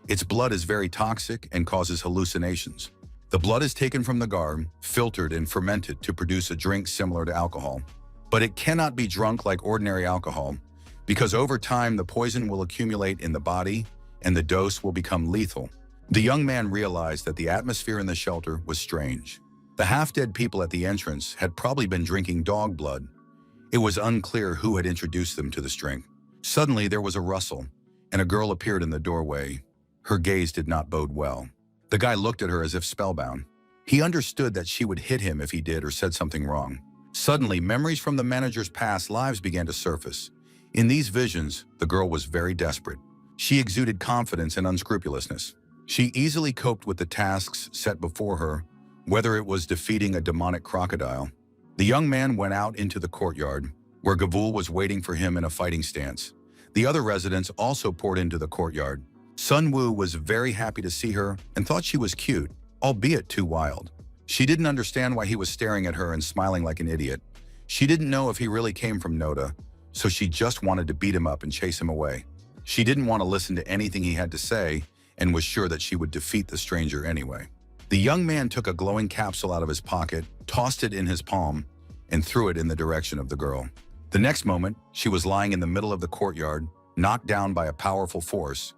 Its blood is very toxic and causes hallucinations. The blood is taken from the garg, filtered and fermented to produce a drink similar to alcohol. But it cannot be drunk like ordinary alcohol, because over time the poison will accumulate in the body and the dose will become lethal. The young man realized that the atmosphere in the shelter was strange. The half-dead people at the entrance had probably been drinking dog blood. It was unclear who had introduced them to this drink. Suddenly there was a rustle, and a girl appeared in the doorway. Her gaze did not bode well. The guy looked at her as if spellbound. He understood that she would hit him if he did or said something wrong. Suddenly, memories from the manager's past lives began to surface. In these visions, the girl was very desperate. She exuded confidence and unscrupulousness. She easily coped with the tasks set before her, whether it was defeating a demonic crocodile. The young man went out into the courtyard, where Gavul was waiting for him in a fighting stance. The other residents also poured into the courtyard. Sun Woo was very happy to see her and thought she was cute, albeit too wild. She didn't understand why he was staring at her and smiling like an idiot. She didn't know if he really came from Noda, so she just wanted to beat him up and chase him away. She didn't want to listen to anything he had to say and was sure that she would defeat the stranger anyway. The young man took a glowing capsule out of his pocket, tossed it in his palm, and threw it in the direction of the girl. The next moment, she was lying in the middle of the courtyard, knocked down by a powerful force.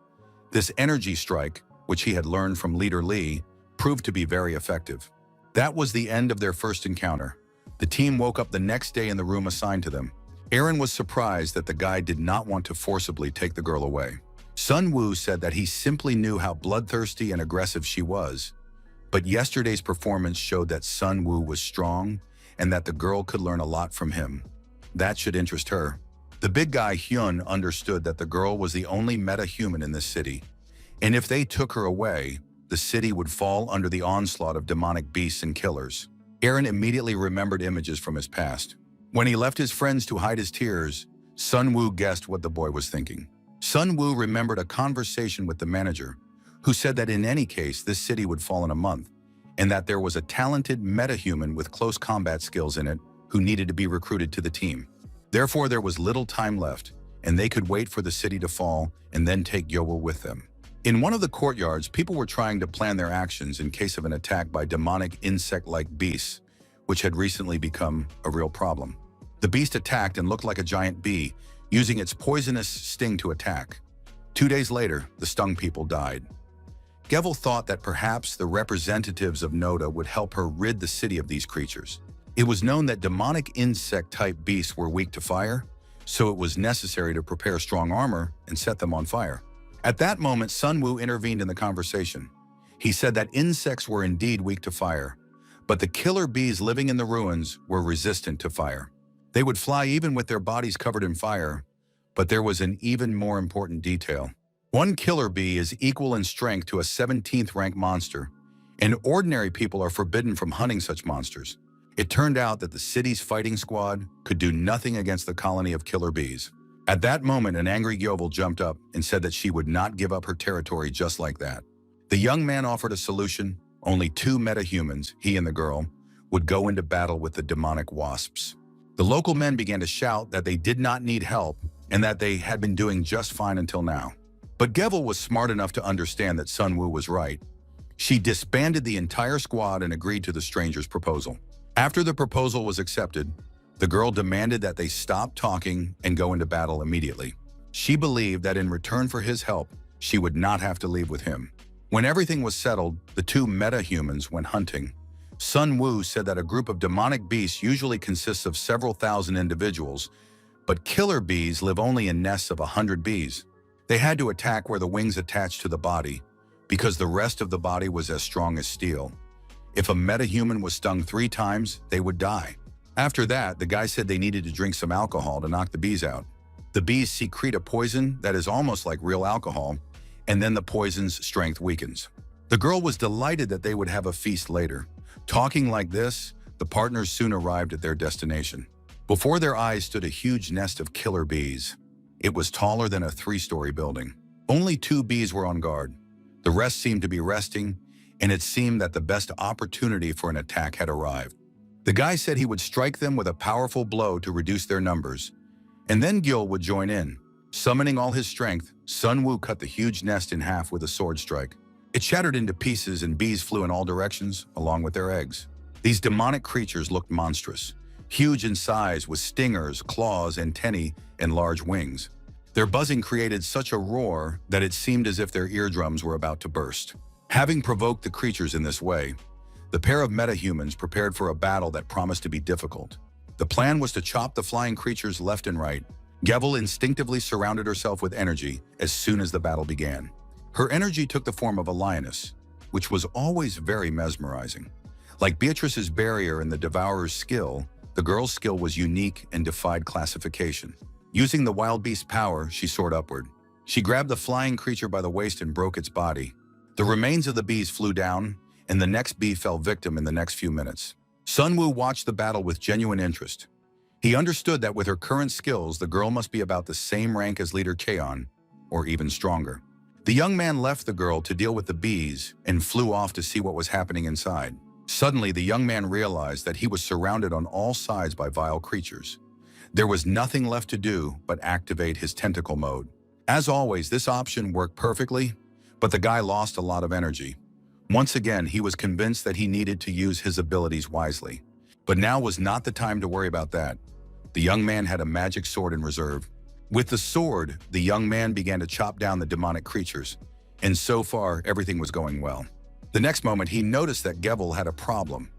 This energy strike, which he had learned from Leader Lee, proved to be very effective. That was the end of their first encounter. The team woke up the next day in the room assigned to them. Aaron was surprised that the guy did not want to forcibly take the girl away. Sun Woo said that he simply knew how bloodthirsty and aggressive she was, but yesterday's performance showed that Sun Woo was strong and that the girl could learn a lot from him. That should interest her. The big guy Hyun understood that the girl was the only meta-human in this city, and if they took her away, the city would fall under the onslaught of demonic beasts and killers. Aaron immediately remembered images from his past. When he left his friends to hide his tears, Sun Woo guessed what the boy was thinking. Sun Woo remembered a conversation with the manager, who said that in any case this city would fall in a month, and that there was a talented meta-human with close combat skills in it who needed to be recruited to the team. Therefore, there was little time left, and they could wait for the city to fall and then take Yeowil with them. In one of the courtyards, people were trying to plan their actions in case of an attack by demonic insect-like beasts, which had recently become a real problem. The beast attacked and looked like a giant bee, using its poisonous sting to attack. 2 days later, the stung people died. Yeowil thought that perhaps the representatives of Noda would help her rid the city of these creatures. It was known that demonic insect-type beasts were weak to fire, so it was necessary to prepare strong armor and set them on fire. At that moment, Sun Woo intervened in the conversation. He said that insects were indeed weak to fire, but the killer bees living in the ruins were resistant to fire. They would fly even with their bodies covered in fire, but there was an even more important detail. One killer bee is equal in strength to a 17th rank monster, and ordinary people are forbidden from hunting such monsters. It turned out that the city's fighting squad could do nothing against the colony of killer bees. At that moment, an angry Yeowil jumped up and said that she would not give up her territory just like that. The young man offered a solution. Only 2 meta-humans, he and the girl, would go into battle with the demonic wasps. The local men began to shout that they did not need help and that they had been doing just fine until now. But Yeowil was smart enough to understand that Sun Woo was right. She disbanded the entire squad and agreed to the stranger's proposal. After the proposal was accepted, the girl demanded that they stop talking and go into battle immediately. She believed that in return for his help, she would not have to leave with him. When everything was settled, the 2 meta-humans went hunting. Sun Woo said that a group of demonic beasts usually consists of several thousand individuals, but killer bees live only in nests of 100 bees. They had to attack where the wings attached to the body, because the rest of the body was as strong as steel. If a meta-human was stung 3 times, they would die. After that, the guy said they needed to drink some alcohol to knock the bees out. The bees secrete a poison that is almost like real alcohol, and then the poison's strength weakens. The girl was delighted that they would have a feast later. Talking like this, the partners soon arrived at their destination. Before their eyes stood a huge nest of killer bees. It was taller than a 3-story building. Only 2 bees were on guard. The rest seemed to be resting, and it seemed that the best opportunity for an attack had arrived. The guy said he would strike them with a powerful blow to reduce their numbers, and then Gil would join in. Summoning all his strength, Sun Woo cut the huge nest in half with a sword strike. It shattered into pieces and bees flew in all directions, along with their eggs. These demonic creatures looked monstrous, huge in size with stingers, claws, antennae, and large wings. Their buzzing created such a roar that it seemed as if their eardrums were about to burst. Having provoked the creatures in this way, the pair of meta-humans prepared for a battle that promised to be difficult. The plan was to chop the flying creatures left and right. Yeowil instinctively surrounded herself with energy as soon as the battle began. Her energy took the form of a lioness, which was always very mesmerizing. Like Beatrice's barrier and the Devourer's skill, the girl's skill was unique and defied classification. Using the wild beast's power, she soared upward. She grabbed the flying creature by the waist and broke its body. The remains of the bees flew down, and the next bee fell victim in the next few minutes. Sun Woo watched the battle with genuine interest. He understood that with her current skills, the girl must be about the same rank as leader Cheon, or even stronger. The young man left the girl to deal with the bees and flew off to see what was happening inside. Suddenly, the young man realized that he was surrounded on all sides by vile creatures. There was nothing left to do but activate his tentacle mode. As always, this option worked perfectly, but the guy lost a lot of energy. Once again, he was convinced that he needed to use his abilities wisely. But now was not the time to worry about that. The young man had a magic sword in reserve. With the sword, the young man began to chop down the demonic creatures, and so far, everything was going well. The next moment, he noticed that Yeowil had a problem.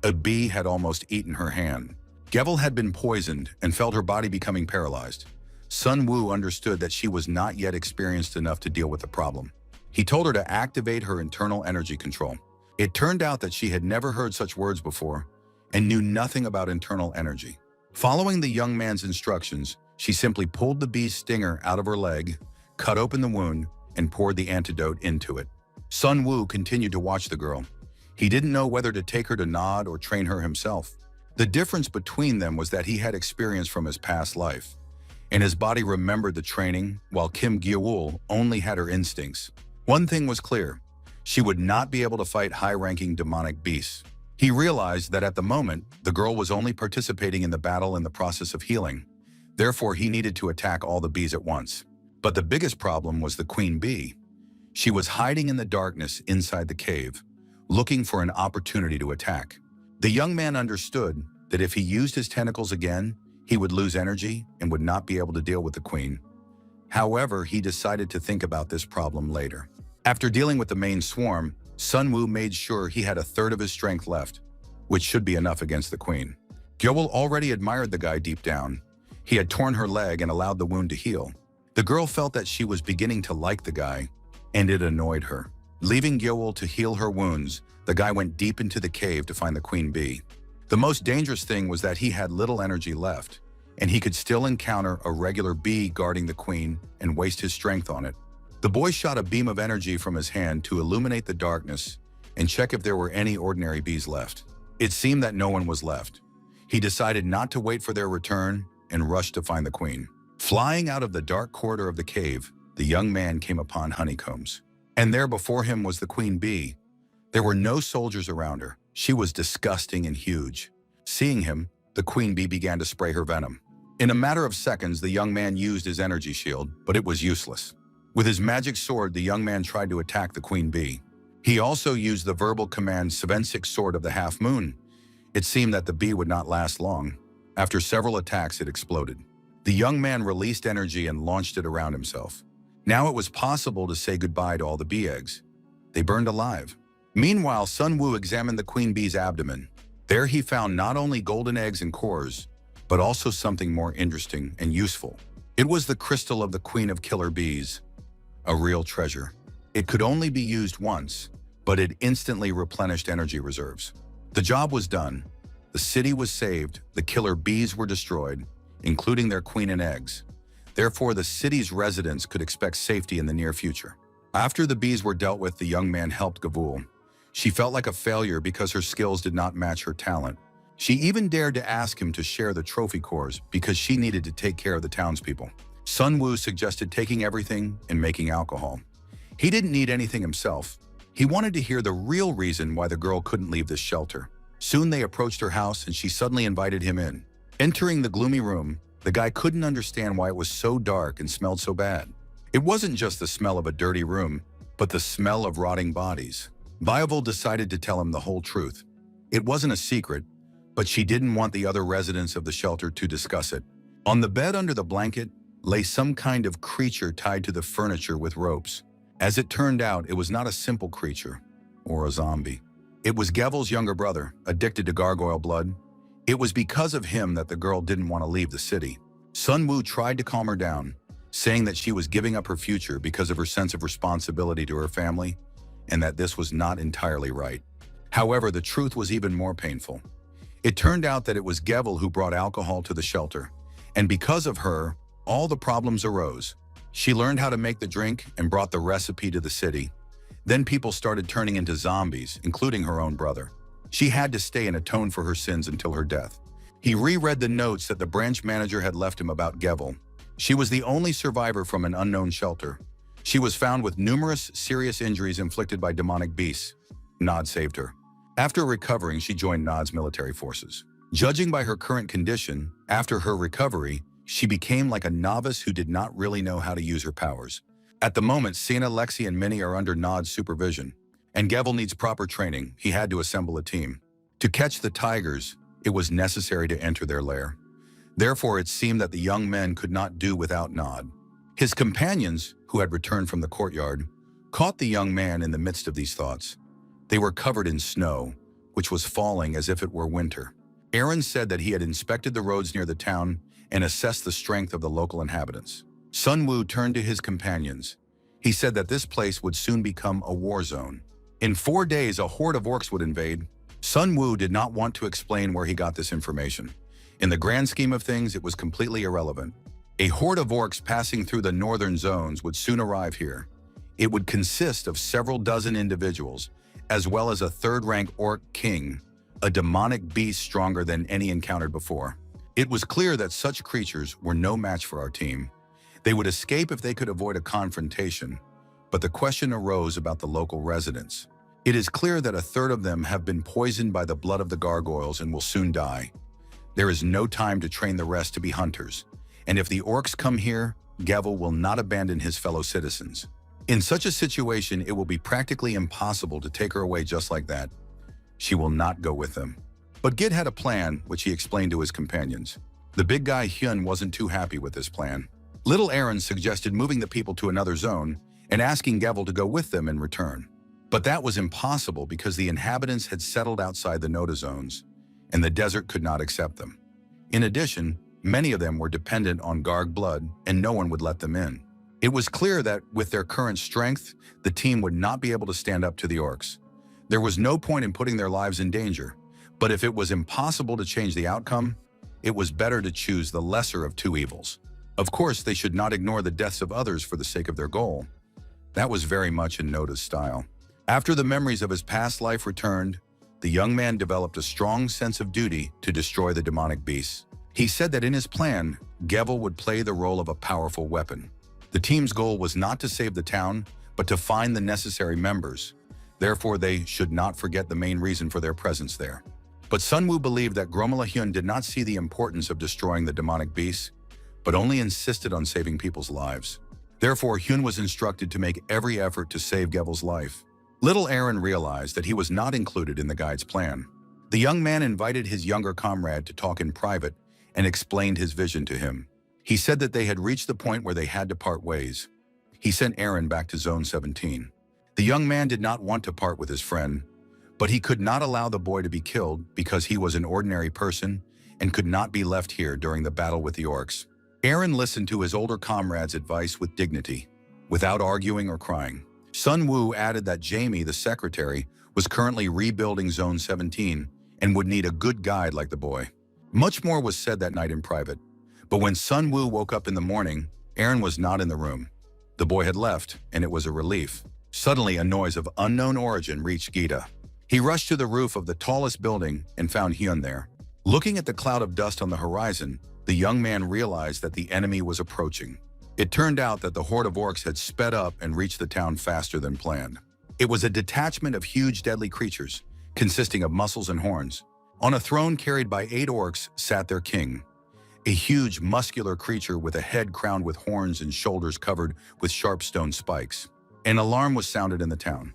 A bee had almost eaten her hand. Yeowil had been poisoned and felt her body becoming paralyzed. Sun Woo understood that she was not yet experienced enough to deal with the problem. He told her to activate her internal energy control. It turned out that she had never heard such words before and knew nothing about internal energy. Following the young man's instructions, She simply pulled the bee's stinger out of her leg, cut open the wound, and poured the antidote into it. Sun Woo continued to watch the girl. He didn't know whether to take her to Nod or train her himself. The difference between them was that he had experience from his past life, and his body remembered the training, while Kim Gyeol only had her instincts. One thing was clear: she would not be able to fight high-ranking demonic beasts. He realized that at the moment, the girl was only participating in the battle in the process of healing. Therefore, he needed to attack all the bees at once. But the biggest problem was the queen bee. She was hiding in the darkness inside the cave, looking for an opportunity to attack. The young man understood that if he used his tentacles again, he would lose energy and would not be able to deal with the queen. However, he decided to think about this problem later. After dealing with the main swarm, Sun Woo made sure he had a third of his strength left, which should be enough against the queen. Gyeol already admired the guy deep down. He had torn her leg and allowed the wound to heal. The girl felt that she was beginning to like the guy, and it annoyed her. Leaving Gyeol to heal her wounds, the guy went deep into the cave to find the queen bee. The most dangerous thing was that he had little energy left, and he could still encounter a regular bee guarding the queen and waste his strength on it. The boy shot a beam of energy from his hand to illuminate the darkness and check if there were any ordinary bees left. It seemed that no one was left. He decided not to wait for their return and rushed to find the queen. Flying out of the dark corridor of the cave, the young man came upon honeycombs. And there before him was the queen bee. There were no soldiers around her. She was disgusting and huge. Seeing him, the queen bee began to spray her venom. In a matter of seconds, the young man used his energy shield, but it was useless. With his magic sword, the young man tried to attack the queen bee. He also used the verbal command Svensik Sword of the Half Moon. It seemed that the bee would not last long. After several attacks, it exploded. The young man released energy and launched it around himself. Now it was possible to say goodbye to all the bee eggs. They burned alive. Meanwhile, Sun Woo examined the queen bee's abdomen. There he found not only golden eggs and cores, but also something more interesting and useful. It was the crystal of the queen of killer bees, a real treasure. It could only be used once, but it instantly replenished energy reserves. The job was done. The city was saved. The killer bees were destroyed, including their queen and eggs. Therefore, the city's residents could expect safety in the near future. After the bees were dealt with, the young man helped Gavul. She felt like a failure because her skills did not match her talent. She even dared to ask him to share the trophy cores because she needed to take care of the townspeople. Sun Woo suggested taking everything and making alcohol. He didn't need anything himself. He wanted to hear the real reason why the girl couldn't leave this shelter. Soon they approached her house and she suddenly invited him in. Entering the gloomy room, the guy couldn't understand why it was so dark and smelled so bad. It wasn't just the smell of a dirty room, but the smell of rotting bodies. Viavel decided to tell him the whole truth. It wasn't a secret, but she didn't want the other residents of the shelter to discuss it. On the bed under the blanket lay some kind of creature tied to the furniture with ropes. As it turned out, it was not a simple creature or a zombie. It was Gevel's younger brother, addicted to gargoyle blood. It was because of him that the girl didn't want to leave the city. Sun Woo tried to calm her down, saying that she was giving up her future because of her sense of responsibility to her family, and that this was not entirely right. However, the truth was even more painful. It turned out that it was Gevel who brought alcohol to the shelter, and because of her, all the problems arose. She learned how to make the drink and brought the recipe to the city. Then people started turning into zombies, including her own brother. She had to stay and atone for her sins until her death. He reread the notes that the branch manager had left him about Gevel. She was the only survivor from an unknown shelter. She was found with numerous serious injuries inflicted by demonic beasts. Nod saved her. After recovering, she joined Nod's military forces. Judging by her current condition, after her recovery, she became like a novice who did not really know how to use her powers. At the moment, Sienna, Lexi, and Minnie are under Nod's supervision, and Gevel needs proper training. He had to assemble a team. To catch the tigers, it was necessary to enter their lair. Therefore, it seemed that the young men could not do without Nod. His companions, who had returned from the courtyard, caught the young man in the midst of these thoughts. They were covered in snow, which was falling as if it were winter. Aaron said that he had inspected the roads near the town and assessed the strength of the local inhabitants. Sun Woo turned to his companions. He said that this place would soon become a war zone. In 4 days, a horde of orcs would invade. Sun Woo did not want to explain where he got this information. In the grand scheme of things, it was completely irrelevant. A horde of orcs passing through the northern zones would soon arrive here. It would consist of several dozen individuals, as well as a third-rank orc king, a demonic beast stronger than any encountered before. It was clear that such creatures were no match for our team. They would escape if they could avoid a confrontation, but the question arose about the local residents. It is clear that a third of them have been poisoned by the blood of the gargoyles and will soon die. There is no time to train the rest to be hunters, and if the orcs come here, Gavel will not abandon his fellow citizens. In such a situation, it will be practically impossible to take her away just like that. She will not go with them. But Gid had a plan, which he explained to his companions. The big guy Hyun wasn't too happy with this plan. Little Aaron suggested moving the people to another zone and asking Gavel to go with them in return. But that was impossible because the inhabitants had settled outside the Noda zones, and the desert could not accept them. In addition, many of them were dependent on Garg blood, and no one would let them in. It was clear that with their current strength, the team would not be able to stand up to the orcs. There was no point in putting their lives in danger, but if it was impossible to change the outcome, it was better to choose the lesser of two evils. Of course, they should not ignore the deaths of others for the sake of their goal. That was very much in Noda's style. After the memories of his past life returned, the young man developed a strong sense of duty to destroy the demonic beasts. He said that in his plan, Gavel would play the role of a powerful weapon. The team's goal was not to save the town, but to find the necessary members. Therefore, they should not forget the main reason for their presence there. But Sun Woo believed that Gromala Hyun did not see the importance of destroying the demonic beasts, but only insisted on saving people's lives. Therefore, Hyun was instructed to make every effort to save Gavel's life. Little Aaron realized that he was not included in the guide's plan. The young man invited his younger comrade to talk in private and explained his vision to him. He said that they had reached the point where they had to part ways. He sent Aaron back to Zone 17. The young man did not want to part with his friend, but he could not allow the boy to be killed because he was an ordinary person and could not be left here during the battle with the orcs. Aaron listened to his older comrade's advice with dignity, without arguing or crying. Sun Woo added that Jamie, the secretary, was currently rebuilding Zone 17 and would need a good guide like the boy. Much more was said that night in private, but when Sun Woo woke up in the morning, Aaron was not in the room. The boy had left, and it was a relief. Suddenly, a noise of unknown origin reached Gita. He rushed to the roof of the tallest building and found Hyun there. Looking at the cloud of dust on the horizon, the young man realized that the enemy was approaching. It turned out that the horde of orcs had sped up and reached the town faster than planned. It was a detachment of huge deadly creatures, consisting of muscles and horns. On a throne carried by 8 orcs sat their king, a huge muscular creature with a head crowned with horns and shoulders covered with sharp stone spikes. An alarm was sounded in the town.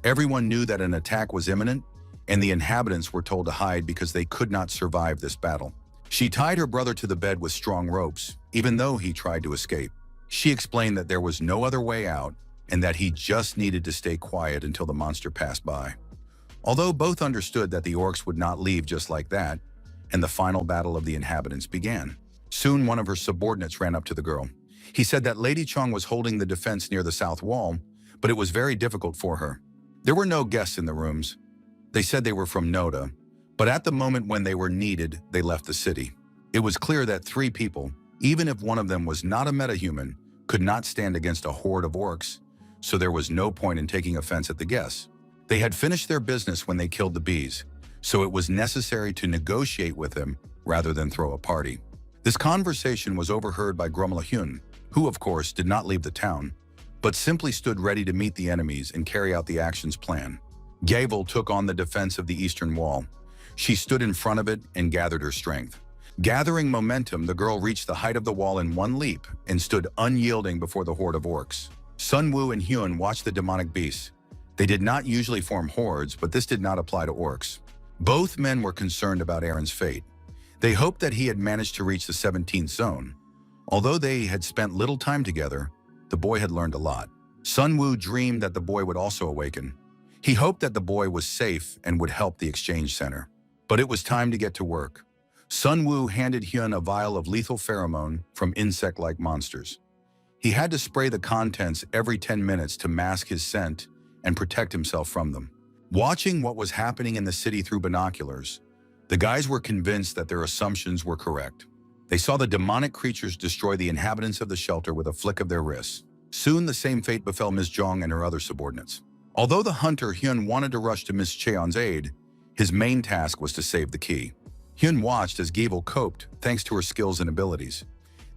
Everyone knew that an attack was imminent, and the inhabitants were told to hide because they could not survive this battle. She tied her brother to the bed with strong ropes, even though he tried to escape. She explained that there was no other way out and that he just needed to stay quiet until the monster passed by. Although both understood that the orcs would not leave just like that, and the final battle of the inhabitants began. Soon one of her subordinates ran up to the girl. He said that Lady Chong was holding the defense near the south wall, but it was very difficult for her. There were no guests in the rooms. They said they were from Noda, but at the moment when they were needed, they left the city. It was clear that 3 people, even if one of them was not a metahuman, could not stand against a horde of orcs, so there was no point in taking offense at the guests. They had finished their business when they killed the bees, so it was necessary to negotiate with them rather than throw a party. This conversation was overheard by Gromala Hyun, who of course did not leave the town, but simply stood ready to meet the enemies and carry out the actions plan. Gavel took on the defense of the eastern wall. She stood in front of it and gathered her strength. Gathering momentum, the girl reached the height of the wall in one leap and stood unyielding before the horde of orcs. Sun Woo and Hyun watched the demonic beasts. They did not usually form hordes, but this did not apply to orcs. Both men were concerned about Aaron's fate. They hoped that he had managed to reach the 17th zone. Although they had spent little time together, the boy had learned a lot. Sun Woo dreamed that the boy would also awaken. He hoped that the boy was safe and would help the exchange center. But it was time to get to work. Sun Woo handed Hyun a vial of lethal pheromone from insect-like monsters. He had to spray the contents every 10 minutes to mask his scent and protect himself from them. Watching what was happening in the city through binoculars, the guys were convinced that their assumptions were correct. They saw the demonic creatures destroy the inhabitants of the shelter with a flick of their wrists. Soon the same fate befell Miss Jong and her other subordinates. Although the hunter Hyun wanted to rush to Miss Cheon's aid, his main task was to save the key. Hyun watched as Gabel coped thanks to her skills and abilities.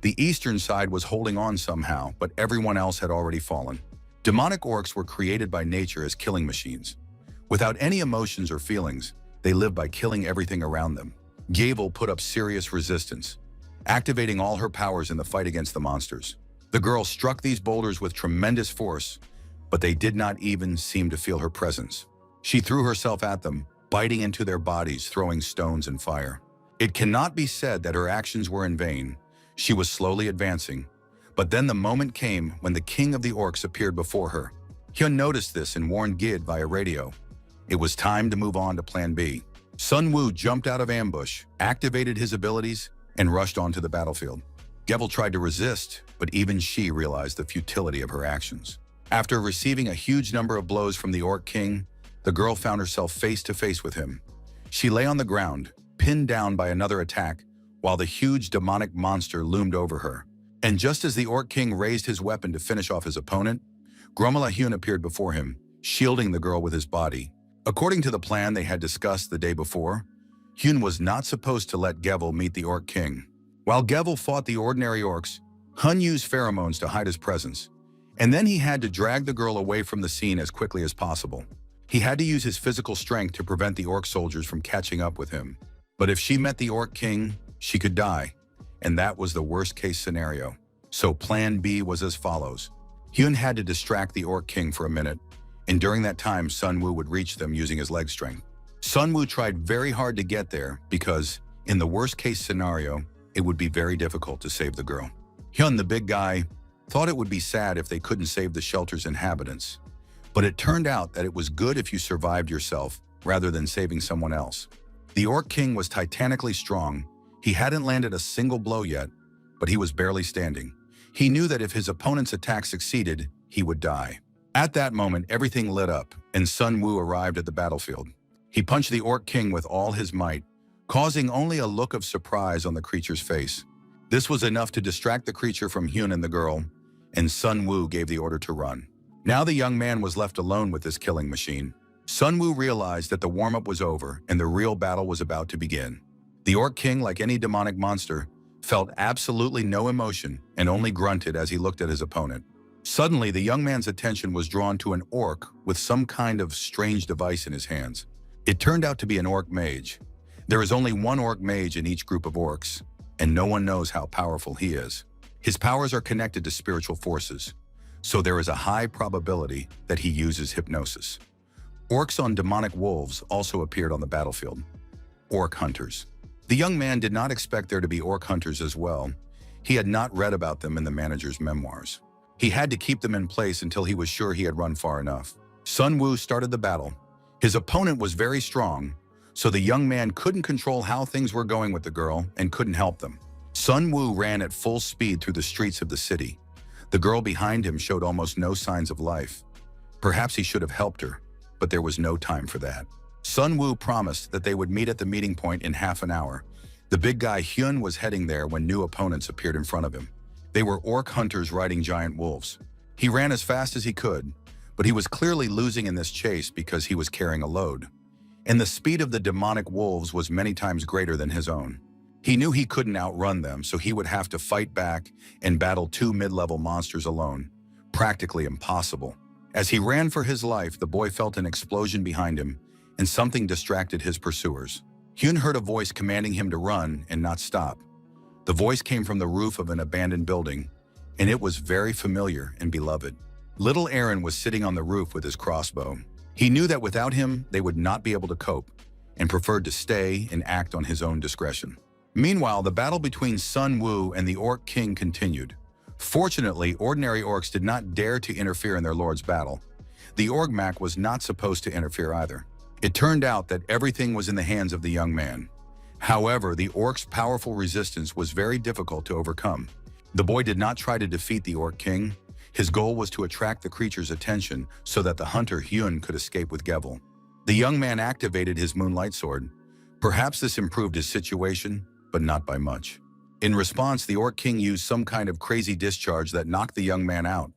The eastern side was holding on somehow, but everyone else had already fallen. Demonic orcs were created by nature as killing machines. Without any emotions or feelings, they lived by killing everything around them. Gabel put up serious resistance, activating all her powers in the fight against the monsters. The girl struck these boulders with tremendous force, but they did not even seem to feel her presence. She threw herself at them, biting into their bodies, throwing stones and fire. It cannot be said that her actions were in vain. She was slowly advancing, but then the moment came when the king of the orcs appeared before her. Hyun noticed this and warned Gid via radio. It was time to move on to Plan B. Sun Woo jumped out of ambush, activated his abilities, and rushed onto the battlefield. Gebel tried to resist, but even she realized the futility of her actions. After receiving a huge number of blows from the Orc King, the girl found herself face to face with him. She lay on the ground, pinned down by another attack, while the huge demonic monster loomed over her. And just as the Orc King raised his weapon to finish off his opponent, Gromala Hyun appeared before him, shielding the girl with his body. According to the plan they had discussed the day before, Hyun was not supposed to let Gebel meet the Orc King. While Gebel fought the ordinary orcs, Hun used pheromones to hide his presence, and then he had to drag the girl away from the scene as quickly as possible. He had to use his physical strength to prevent the orc soldiers from catching up with him. But if she met the Orc King, she could die, and that was the worst-case scenario. So Plan B was as follows. Hyun had to distract the Orc King for a minute, and during that time Sun Woo would reach them using his leg strength. Sun Woo tried very hard to get there because, in the worst-case scenario, it would be very difficult to save the girl. Hyun, the big guy, thought it would be sad if they couldn't save the shelter's inhabitants. But it turned out that it was good if you survived yourself rather than saving someone else. The Orc King was titanically strong. He hadn't landed a single blow yet, but he was barely standing. He knew that if his opponent's attack succeeded, he would die. At that moment, everything lit up, and Sun Woo arrived at the battlefield. He punched the Orc King with all his might, causing only a look of surprise on the creature's face. This was enough to distract the creature from Hyun and the girl, and Sun Woo gave the order to run. Now the young man was left alone with this killing machine. Sun Woo realized that the warm-up was over and the real battle was about to begin. The Orc King, like any demonic monster, felt absolutely no emotion and only grunted as he looked at his opponent. Suddenly, the young man's attention was drawn to an orc with some kind of strange device in his hands. It turned out to be an orc mage. There is only one orc mage in each group of orcs, and no one knows how powerful he is. His powers are connected to spiritual forces, so there is a high probability that he uses hypnosis. Orcs on demonic wolves also appeared on the battlefield. Orc hunters. The young man did not expect there to be orc hunters as well. He had not read about them in the manager's memoirs. He had to keep them in place until he was sure he had run far enough. Sun Woo started the battle. His opponent was very strong, so the young man couldn't control how things were going with the girl and couldn't help them. Sun Woo ran at full speed through the streets of the city. The girl behind him showed almost no signs of life. Perhaps he should have helped her, but there was no time for that. Sun Woo promised that they would meet at the meeting point in half an hour. The big guy Hyun was heading there when new opponents appeared in front of him. They were orc hunters riding giant wolves. He ran as fast as he could, but he was clearly losing in this chase because he was carrying a load. And the speed of the demonic wolves was many times greater than his own. He knew he couldn't outrun them, so he would have to fight back and battle two mid-level monsters alone. Practically impossible. As he ran for his life, the boy felt an explosion behind him, and something distracted his pursuers. Hyun heard a voice commanding him to run and not stop. The voice came from the roof of an abandoned building, and it was very familiar and beloved. Little Aaron was sitting on the roof with his crossbow. He knew that without him, they would not be able to cope, and preferred to stay and act on his own discretion. Meanwhile, the battle between Sun Woo and the Orc King continued. Fortunately, ordinary orcs did not dare to interfere in their lord's battle. The Orgmak was not supposed to interfere either. It turned out that everything was in the hands of the young man. However, the orc's powerful resistance was very difficult to overcome. The boy did not try to defeat the Orc King. His goal was to attract the creature's attention so that the hunter Hyun could escape with Gebel. The young man activated his moonlight sword. Perhaps this improved his situation, but not by much. In response, the Orc King used some kind of crazy discharge that knocked the young man out.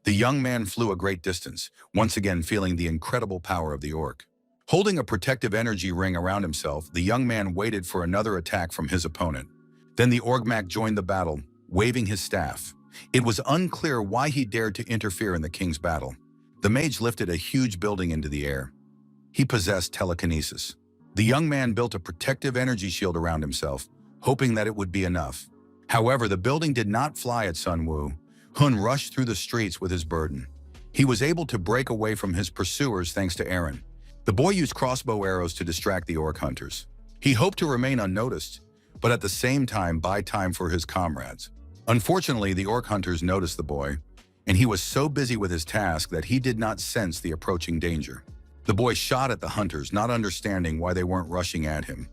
The young man flew a great distance, once again feeling the incredible power of the orc. Holding a protective energy ring around himself, the young man waited for another attack from his opponent. Then the Orgmak joined the battle, waving his staff. It was unclear why he dared to interfere in the king's battle. The mage lifted a huge building into the air. He possessed telekinesis. The young man built a protective energy shield around himself, hoping that it would be enough. However, the building did not fly at Sun Wu. Hun rushed through the streets with his burden. He was able to break away from his pursuers thanks to Aaron. The boy used crossbow arrows to distract the orc hunters. He hoped to remain unnoticed, but at the same time buy time for his comrades. Unfortunately, the orc hunters noticed the boy, and he was so busy with his task that he did not sense the approaching danger. The boy shot at the hunters, not understanding why they weren't rushing at him.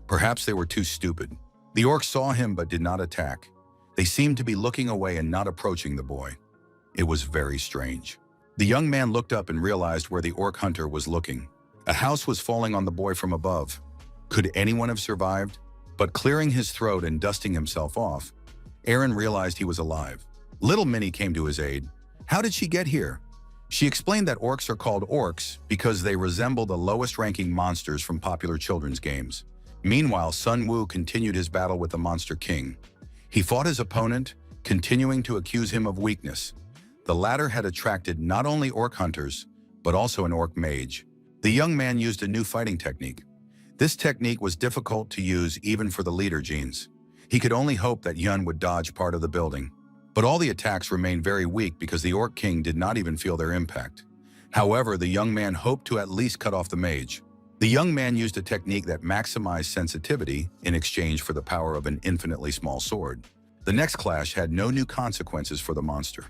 Perhaps they were too stupid. The orcs saw him but did not attack. They seemed to be looking away and not approaching the boy. It was very strange. The young man looked up and realized where the orc hunter was looking. A house was falling on the boy from above. Could anyone have survived? But clearing his throat and dusting himself off, Aaron realized he was alive. Little Minnie came to his aid. How did she get here? She explained that orcs are called orcs because they resemble the lowest-ranking monsters from popular children's games. Meanwhile, Sun Wu continued his battle with the Monster King. He fought his opponent, continuing to accuse him of weakness. The latter had attracted not only orc hunters, but also an orc mage. The young man used a new fighting technique. This technique was difficult to use even for the leader genes. He could only hope that Yun would dodge part of the building. But all the attacks remained very weak because the Orc King did not even feel their impact. However, the young man hoped to at least cut off the mage. The young man used a technique that maximized sensitivity in exchange for the power of an infinitely small sword. The next clash had no new consequences for the monster.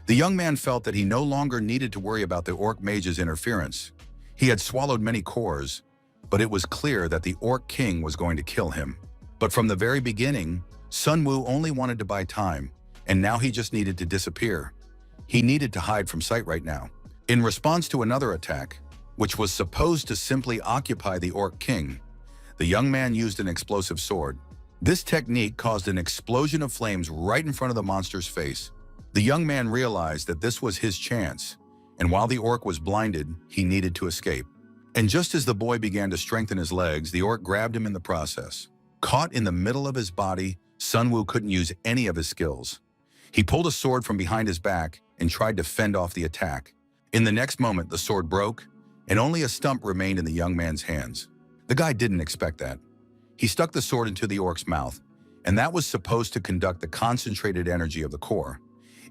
The young man felt that he no longer needed to worry about the Orc Mage's interference. He had swallowed many cores, but it was clear that the Orc King was going to kill him. But from the very beginning, Sun Wu only wanted to buy time, and now he just needed to disappear. He needed to hide from sight right now. In response to another attack, which was supposed to simply occupy the Orc King, the young man used an explosive sword. This technique caused an explosion of flames right in front of the monster's face. The young man realized that this was his chance, and while the orc was blinded, he needed to escape. And just as the boy began to strengthen his legs, the orc grabbed him in the process. Caught in the middle of his body, Sun Wu couldn't use any of his skills. He pulled a sword from behind his back and tried to fend off the attack. In the next moment, the sword broke, and only a stump remained in the young man's hands. The guy didn't expect that. He stuck the sword into the orc's mouth, and that was supposed to conduct the concentrated energy of the core.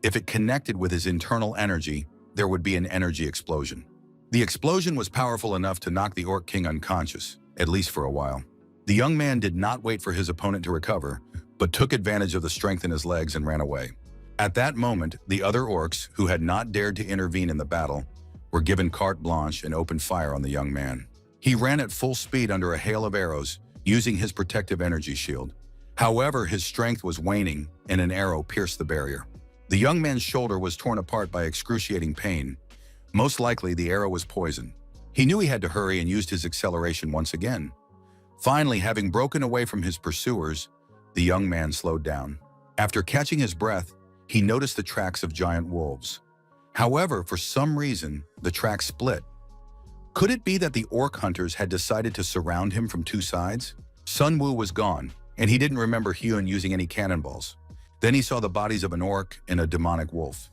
If it connected with his internal energy, there would be an energy explosion. The explosion was powerful enough to knock the Orc King unconscious, at least for a while. The young man did not wait for his opponent to recover, but took advantage of the strength in his legs and ran away. At that moment, the other orcs, who had not dared to intervene in the battle, were given carte blanche and opened fire on the young man. He ran at full speed under a hail of arrows, using his protective energy shield. However, his strength was waning, and an arrow pierced the barrier. The young man's shoulder was torn apart by excruciating pain. Most likely, the arrow was poison. He knew he had to hurry and used his acceleration once again. Finally, having broken away from his pursuers, the young man slowed down. After catching his breath, he noticed the tracks of giant wolves. However, for some reason, the tracks split. Could it be that the orc hunters had decided to surround him from two sides? Sun Wu was gone, and he didn't remember Hyun using any cannonballs. Then he saw the bodies of an orc and a demonic wolf.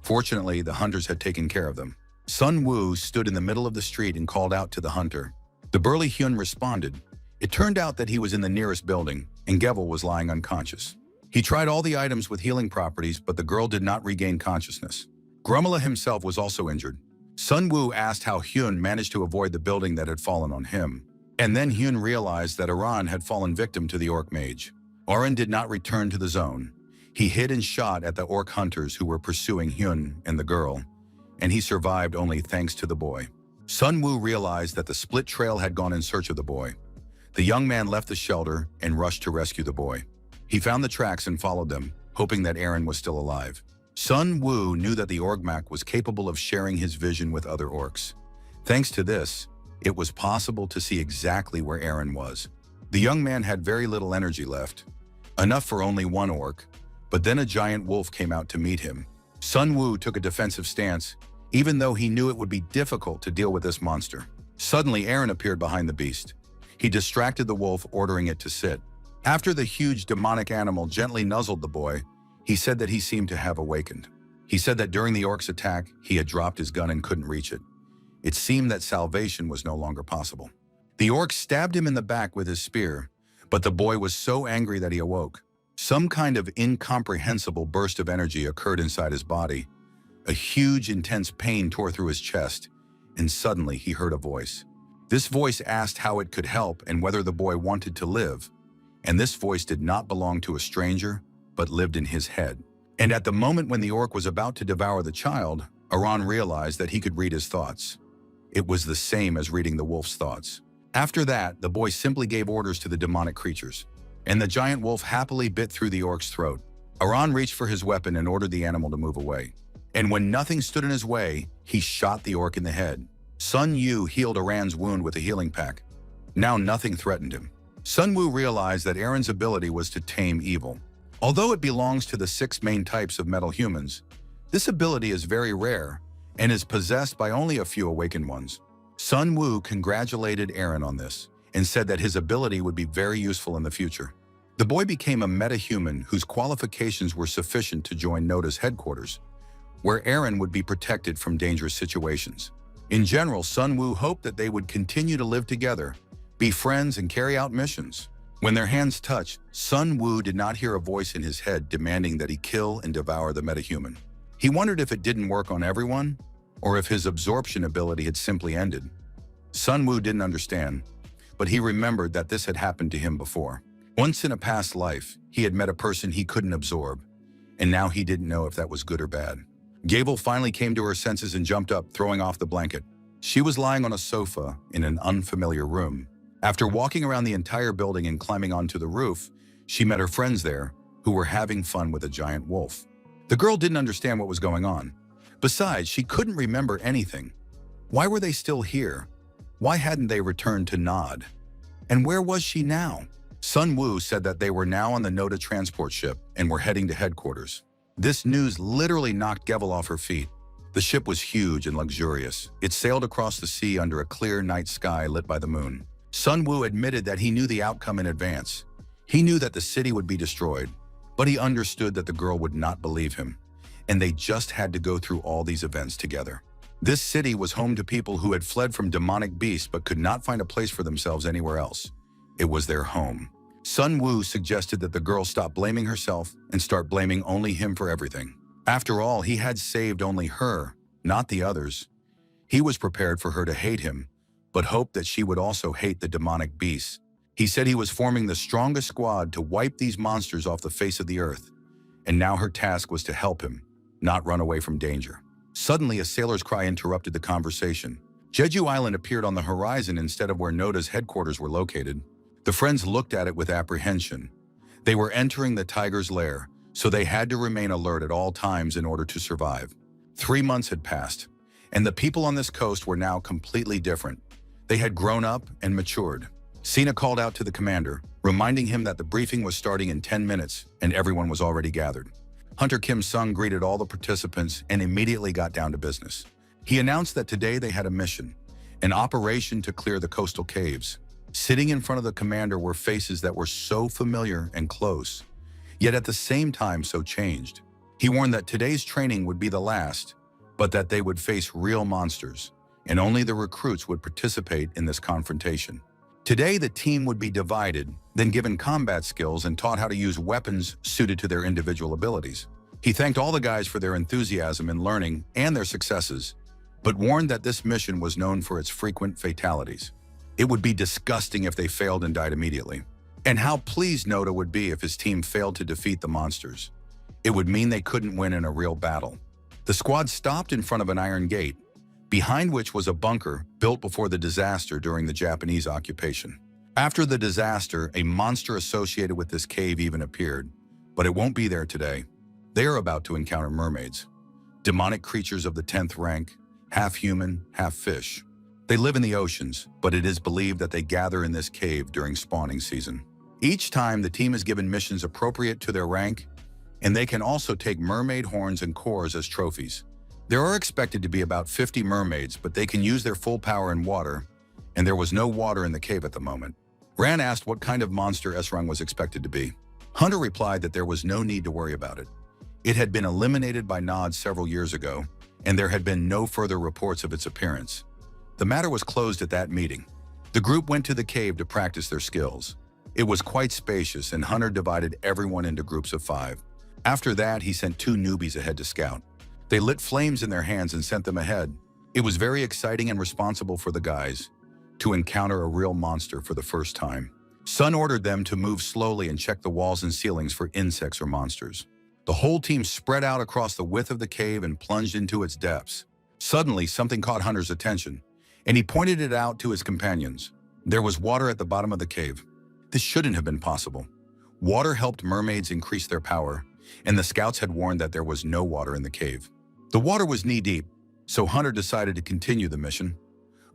Fortunately, the hunters had taken care of them. Sun Wu stood in the middle of the street and called out to the hunter. The burly Hyun responded. It turned out that he was in the nearest building, and Gevel was lying unconscious. He tried all the items with healing properties, but the girl did not regain consciousness. Grumala himself was also injured. Sun Wu asked how Hyun managed to avoid the building that had fallen on him. And then Hyun realized that Aran had fallen victim to the orc mage. Aran did not return to the zone. He hid and shot at the orc hunters who were pursuing Hyun and the girl, and he survived only thanks to the boy. Sun Wu realized that the split trail had gone in search of the boy. The young man left the shelter and rushed to rescue the boy. He found the tracks and followed them, hoping that Aaron was still alive. Sun Wu knew that the Orgmak was capable of sharing his vision with other orcs. Thanks to this, it was possible to see exactly where Aaron was. The young man had very little energy left. enough for only one orc, but then a giant wolf came out to meet him. Sun Wu took a defensive stance, even though he knew it would be difficult to deal with this monster. Suddenly, Aaron appeared behind the beast. He distracted the wolf, ordering it to sit. After the huge demonic animal gently nuzzled the boy, he said that he seemed to have awakened. He said that during the orc's attack, he had dropped his gun and couldn't reach it. It seemed that salvation was no longer possible. The orc stabbed him in the back with his spear, but the boy was so angry that he awoke. Some kind of incomprehensible burst of energy occurred inside his body. A huge, intense pain tore through his chest, and suddenly he heard a voice. This voice asked how it could help and whether the boy wanted to live. And this voice did not belong to a stranger, but lived in his head. And at the moment when the orc was about to devour the child, Aaron realized that he could read his thoughts. It was the same as reading the wolf's thoughts. After that, the boy simply gave orders to the demonic creatures, and the giant wolf happily bit through the orc's throat. Aaron reached for his weapon and ordered the animal to move away. And when nothing stood in his way, he shot the orc in the head. Sun Yu healed Aaron's wound with a healing pack. Now nothing threatened him. Sun Wu realized that Aaron's ability was to tame evil. Although it belongs to the 6 main types of metal humans, this ability is very rare and is possessed by only a few awakened ones. Sun Wu congratulated Aaron on this and said that his ability would be very useful in the future. The boy became a meta-human whose qualifications were sufficient to join Noda's headquarters, where Aaron would be protected from dangerous situations. In general, Sun Wu hoped that they would continue to live together, be friends, and carry out missions. When their hands touched, Sun Wu did not hear a voice in his head demanding that he kill and devour the metahuman. He wondered if it didn't work on everyone, or if his absorption ability had simply ended. Sun Wu didn't understand, but he remembered that this had happened to him before. Once in a past life, he had met a person he couldn't absorb, and now he didn't know if that was good or bad. Gable finally came to her senses and jumped up, throwing off the blanket. She was lying on a sofa in an unfamiliar room. After walking around the entire building and climbing onto the roof, she met her friends there, who were having fun with a giant wolf. The girl didn't understand what was going on. Besides, she couldn't remember anything. Why were they still here? Why hadn't they returned to Nod? And where was she now? Sun Wu said that they were now on the Noda transport ship and were heading to headquarters. This news literally knocked Gevel off her feet. The ship was huge and luxurious. It sailed across the sea under a clear night sky lit by the moon. Sun Wu admitted that he knew the outcome in advance. He knew that the city would be destroyed, but he understood that the girl would not believe him, and they just had to go through all these events together. This city was home to people who had fled from demonic beasts but could not find a place for themselves anywhere else. It was their home. Sun Wu suggested that the girl stop blaming herself and start blaming only him for everything. After all, he had saved only her, not the others. He was prepared for her to hate him, but hoped that she would also hate the demonic beasts. He said he was forming the strongest squad to wipe these monsters off the face of the earth, and now her task was to help him, not run away from danger. Suddenly, a sailor's cry interrupted the conversation. Jeju Island appeared on the horizon instead of where Noda's headquarters were located. The friends looked at it with apprehension. They were entering the tiger's lair, so they had to remain alert at all times in order to survive. 3 months had passed, and the people on this coast were now completely different. They had grown up and matured. Sina called out to the commander, reminding him that the briefing was starting in 10 minutes and everyone was already gathered. Hunter Kim Sung greeted all the participants and immediately got down to business. He announced that today they had a mission, an operation to clear the coastal caves. Sitting in front of the commander were faces that were so familiar and close, yet at the same time so changed. He warned that today's training would be the last, but that they would face real monsters, and only the recruits would participate in this confrontation. Today, the team would be divided, then given combat skills and taught how to use weapons suited to their individual abilities. He thanked all the guys for their enthusiasm in learning and their successes, but warned that this mission was known for its frequent fatalities. It would be disgusting if they failed and died immediately. And how pleased Noda would be if his team failed to defeat the monsters. It would mean they couldn't win in a real battle. The squad stopped in front of an iron gate, behind which was a bunker built before the disaster during the Japanese occupation. After the disaster, a monster associated with this cave even appeared, but it won't be there today. They are about to encounter mermaids, demonic creatures of the 10th rank, half human, half fish. They live in the oceans, but it is believed that they gather in this cave during spawning season. Each time, the team is given missions appropriate to their rank, and they can also take mermaid horns and cores as trophies. There are expected to be about 50 mermaids, but they can use their full power in water, and there was no water in the cave at the moment. Ran asked what kind of monster Esrung was expected to be. Hunter replied that there was no need to worry about it. It had been eliminated by Nod several years ago, and there had been no further reports of its appearance. The matter was closed at that meeting. The group went to the cave to practice their skills. It was quite spacious, and Hunter divided everyone into groups of 5. After that, he sent 2 newbies ahead to scout. They lit flames in their hands and sent them ahead. It was very exciting and responsible for the guys to encounter a real monster for the first time. Sun ordered them to move slowly and check the walls and ceilings for insects or monsters. The whole team spread out across the width of the cave and plunged into its depths. Suddenly, something caught Hunter's attention, and he pointed it out to his companions. There was water at the bottom of the cave. This shouldn't have been possible. Water helped mermaids increase their power, and the scouts had warned that there was no water in the cave. The water was knee-deep, so Hunter decided to continue the mission.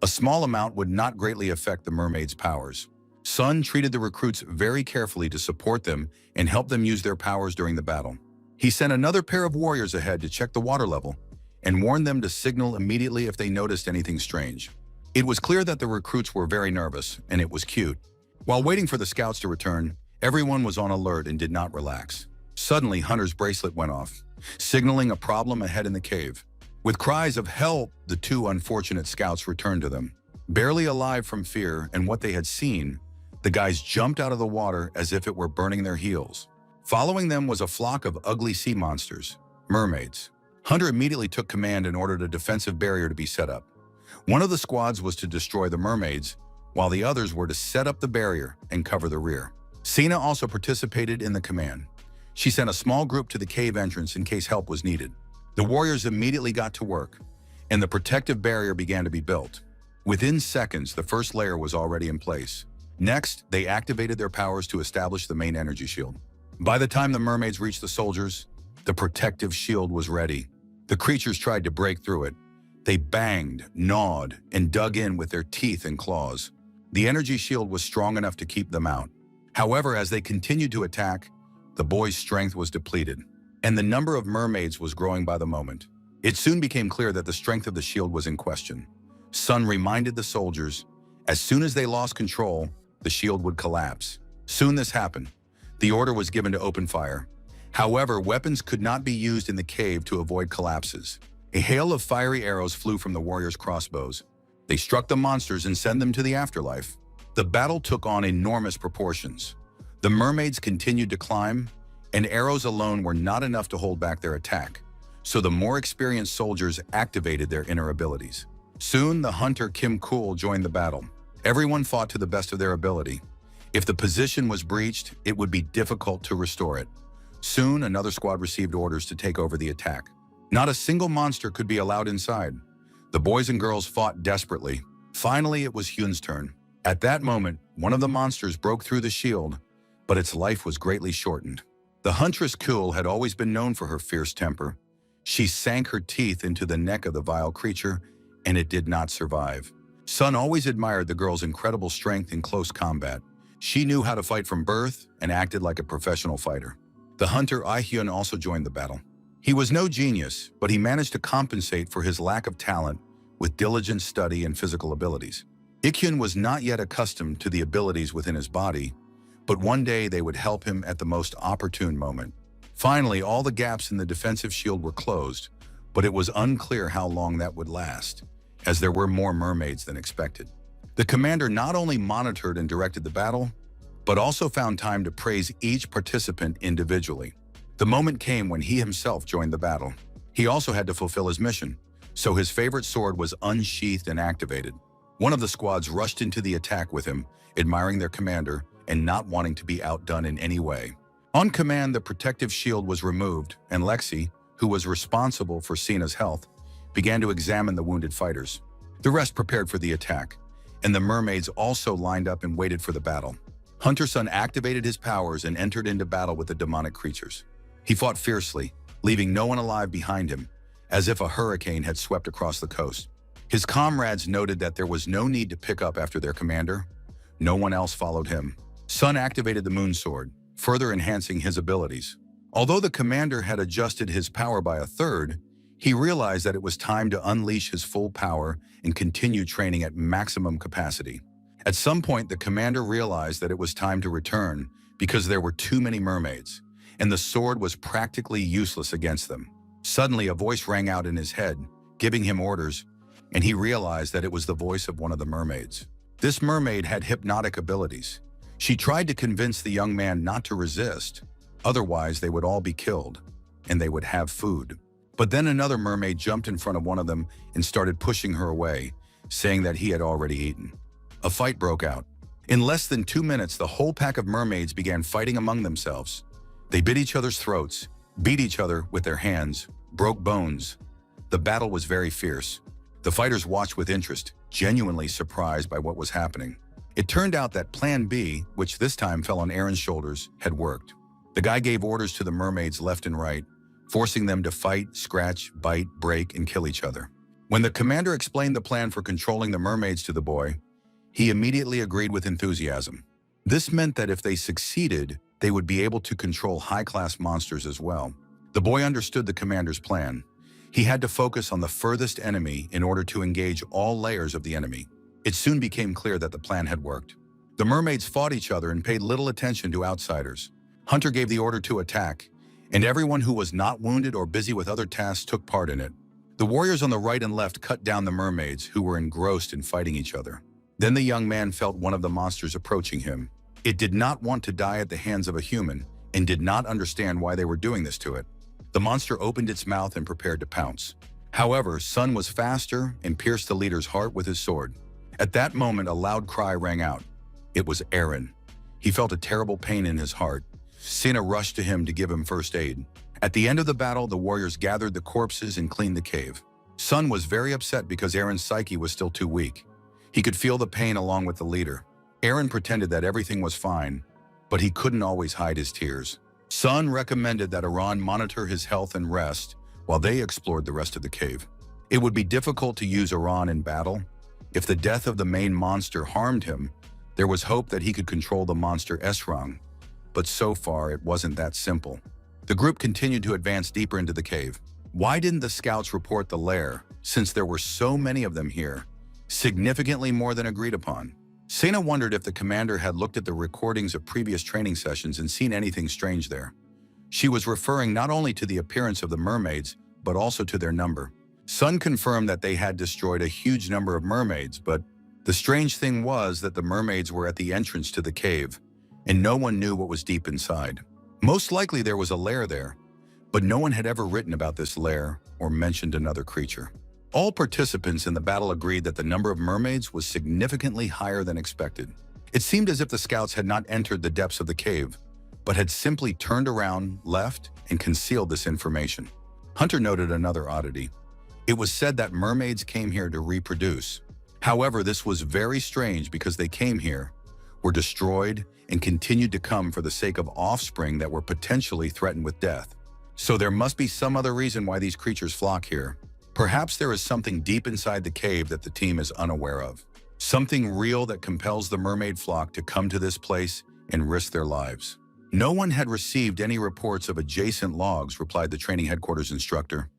A small amount would not greatly affect the mermaids' powers. Sun treated the recruits very carefully to support them and help them use their powers during the battle. He sent another pair of warriors ahead to check the water level and warned them to signal immediately if they noticed anything strange. It was clear that the recruits were very nervous, and it was cute. While waiting for the scouts to return, everyone was on alert and did not relax. Suddenly, Hunter's bracelet went off, signaling a problem ahead in the cave. With cries of help, the 2 unfortunate scouts returned to them. Barely alive from fear and what they had seen, the guys jumped out of the water as if it were burning their heels. Following them was a flock of ugly sea monsters, mermaids. Hunter immediately took command and ordered a defensive barrier to be set up. One of the squads was to destroy the mermaids, while the others were to set up the barrier and cover the rear. Sina also participated in the command. She sent a small group to the cave entrance in case help was needed. The warriors immediately got to work, and the protective barrier began to be built. Within seconds, the first layer was already in place. Next, they activated their powers to establish the main energy shield. By the time the mermaids reached the soldiers, the protective shield was ready. The creatures tried to break through it. They banged, gnawed, and dug in with their teeth and claws. The energy shield was strong enough to keep them out. However, as they continued to attack, the boys' strength was depleted, and the number of mermaids was growing by the moment. It soon became clear that the strength of the shield was in question. Sun reminded the soldiers, as soon as they lost control, the shield would collapse. Soon this happened. The order was given to open fire. However, weapons could not be used in the cave to avoid collapses. A hail of fiery arrows flew from the warriors' crossbows. They struck the monsters and sent them to the afterlife. The battle took on enormous proportions. The mermaids continued to climb, and arrows alone were not enough to hold back their attack, so the more experienced soldiers activated their inner abilities. Soon, the hunter Kim Kul joined the battle. Everyone fought to the best of their ability. If the position was breached, it would be difficult to restore it. Soon, another squad received orders to take over the attack. Not a single monster could be allowed inside. The boys and girls fought desperately. Finally, it was Hyun's turn. At that moment, one of the monsters broke through the shield, but its life was greatly shortened. The huntress Kul had always been known for her fierce temper. She sank her teeth into the neck of the vile creature, and it did not survive. Sun always admired the girl's incredible strength in close combat. She knew how to fight from birth and acted like a professional fighter. The hunter Hyun also joined the battle. He was no genius, but he managed to compensate for his lack of talent with diligent study and physical abilities. Hyun was not yet accustomed to the abilities within his body, but one day they would help him at the most opportune moment. Finally, all the gaps in the defensive shield were closed, but it was unclear how long that would last, as there were more mermaids than expected. The commander not only monitored and directed the battle, but also found time to praise each participant individually. The moment came when he himself joined the battle. He also had to fulfill his mission, so his favorite sword was unsheathed and activated. One of the squads rushed into the attack with him, admiring their commander and not wanting to be outdone in any way. On command, the protective shield was removed, and Lexi, who was responsible for Sina's health, began to examine the wounded fighters. The rest prepared for the attack, and the mermaids also lined up and waited for the battle. Hunter Sun activated his powers and entered into battle with the demonic creatures. He fought fiercely, leaving no one alive behind him, as if a hurricane had swept across the coast. His comrades noted that there was no need to pick up after their commander. No one else followed him. Sun activated the moon sword, further enhancing his abilities. Although the commander had adjusted his power by a third, he realized that it was time to unleash his full power and continue training at maximum capacity. At some point, the commander realized that it was time to return because there were too many mermaids, and the sword was practically useless against them. Suddenly, a voice rang out in his head, giving him orders, and he realized that it was the voice of one of the mermaids. This mermaid had hypnotic abilities. She tried to convince the young man not to resist, otherwise they would all be killed, and they would have food. But then another mermaid jumped in front of one of them and started pushing her away, saying that he had already eaten. A fight broke out. In less than 2 minutes, the whole pack of mermaids began fighting among themselves. They bit each other's throats, beat each other with their hands, broke bones. The battle was very fierce. The fighters watched with interest, genuinely surprised by what was happening. It turned out that Plan B, which this time fell on Aaron's shoulders, had worked. The guy gave orders to the mermaids left and right, forcing them to fight, scratch, bite, break, and kill each other. When the commander explained the plan for controlling the mermaids to the boy, he immediately agreed with enthusiasm. This meant that if they succeeded, they would be able to control high-class monsters as well. The boy understood the commander's plan. He had to focus on the furthest enemy in order to engage all layers of the enemy. It soon became clear that the plan had worked. The mermaids fought each other and paid little attention to outsiders. Hunter gave the order to attack, and everyone who was not wounded or busy with other tasks took part in it. The warriors on the right and left cut down the mermaids, who were engrossed in fighting each other. Then the young man felt one of the monsters approaching him. It did not want to die at the hands of a human and did not understand why they were doing this to it. The monster opened its mouth and prepared to pounce. However, Sun was faster and pierced the leader's heart with his sword. At that moment, a loud cry rang out. It was Aaron. He felt a terrible pain in his heart. Sina rushed to him to give him first aid. At the end of the battle, the warriors gathered the corpses and cleaned the cave. Sun was very upset because Aaron's psyche was still too weak. He could feel the pain along with the leader. Aaron pretended that everything was fine, but he couldn't always hide his tears. Sun recommended that Iran monitor his health and rest while they explored the rest of the cave. It would be difficult to use Iran in battle. If the death of the main monster harmed him, there was hope that he could control the monster Esrang. But so far, it wasn't that simple. The group continued to advance deeper into the cave. Why didn't the scouts report the lair, since there were so many of them here? Significantly more than agreed upon. Sena wondered if the commander had looked at the recordings of previous training sessions and seen anything strange there. She was referring not only to the appearance of the mermaids, but also to their number. Sun confirmed that they had destroyed a huge number of mermaids, but the strange thing was that the mermaids were at the entrance to the cave, and no one knew what was deep inside. Most likely there was a lair there, but no one had ever written about this lair or mentioned another creature. All participants in the battle agreed that the number of mermaids was significantly higher than expected. It seemed as if the scouts had not entered the depths of the cave, but had simply turned around, left, and concealed this information. Hunter noted another oddity. It was said that mermaids came here to reproduce. However, this was very strange because they came here, were destroyed, and continued to come for the sake of offspring that were potentially threatened with death. So there must be some other reason why these creatures flock here. Perhaps there is something deep inside the cave that the team is unaware of. Something real that compels the mermaid flock to come to this place and risk their lives. No one had received any reports of adjacent logs, replied the training headquarters instructor.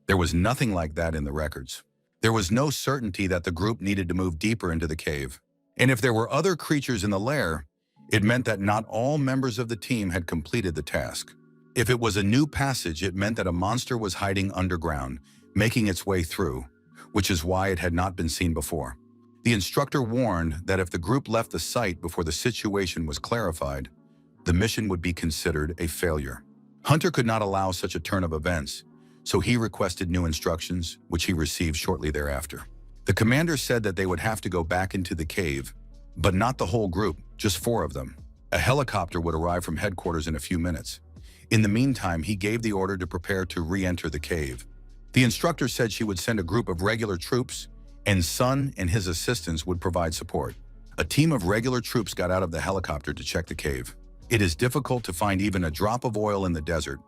There was nothing like that in the records. There was no certainty that the group needed to move deeper into the cave. And if there were other creatures in the lair, it meant that not all members of the team had completed the task. If it was a new passage, it meant that a monster was hiding underground, making its way through, which is why it had not been seen before. The instructor warned that if the group left the site before the situation was clarified, the mission would be considered a failure. Hunter could not allow such a turn of events, so he requested new instructions, which he received shortly thereafter. The commander said that they would have to go back into the cave, but not the whole group, just 4 of them. A helicopter would arrive from headquarters in a few minutes. In the meantime, he gave the order to prepare to re-enter the cave. The instructor said she would send a group of regular troops, and Sun and his assistants would provide support. A team of regular troops got out of the helicopter to check the cave. It is difficult to find even a drop of oil in the desert,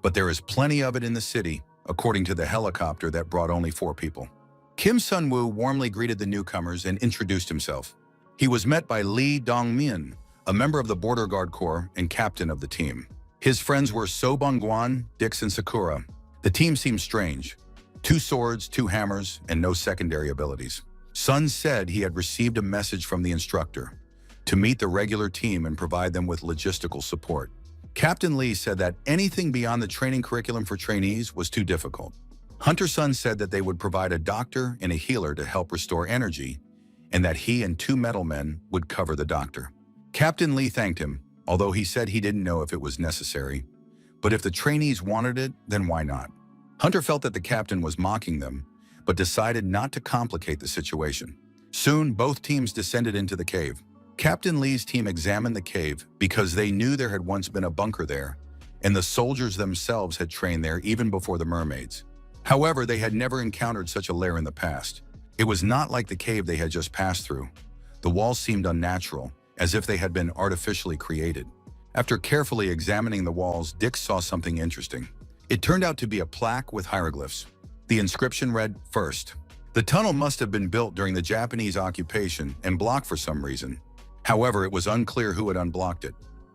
but there is plenty of it in the city, according to the helicopter that brought only 4 people. Kim Sun-woo warmly greeted the newcomers and introduced himself. He was met by Lee Dong-min, a member of the Border Guard Corps and captain of the team. His friends were So Bong-gwan, Dix, and Sakura. The team seemed strange. 2 swords, 2 hammers, and no secondary abilities. Sun said he had received a message from the instructor to meet the regular team and provide them with logistical support. Captain Lee said that anything beyond the training curriculum for trainees was too difficult. Hunter Sun said that they would provide a doctor and a healer to help restore energy, and that he and 2 metal men would cover the doctor. Captain Lee thanked him, although he said he didn't know if it was necessary. But if the trainees wanted it, then why not? Hunter felt that the captain was mocking them, but decided not to complicate the situation. Soon, both teams descended into the cave. Captain Lee's team examined the cave because they knew there had once been a bunker there, and the soldiers themselves had trained there even before the mermaids. However, they had never encountered such a lair in the past. It was not like the cave they had just passed through. The walls seemed unnatural, as if they had been artificially created. After carefully examining the walls, Dick saw something interesting. It turned out to be a plaque with hieroglyphs. The inscription read, "First." The tunnel must have been built during the Japanese occupation and blocked for some reason. However, it was unclear who had unblocked it.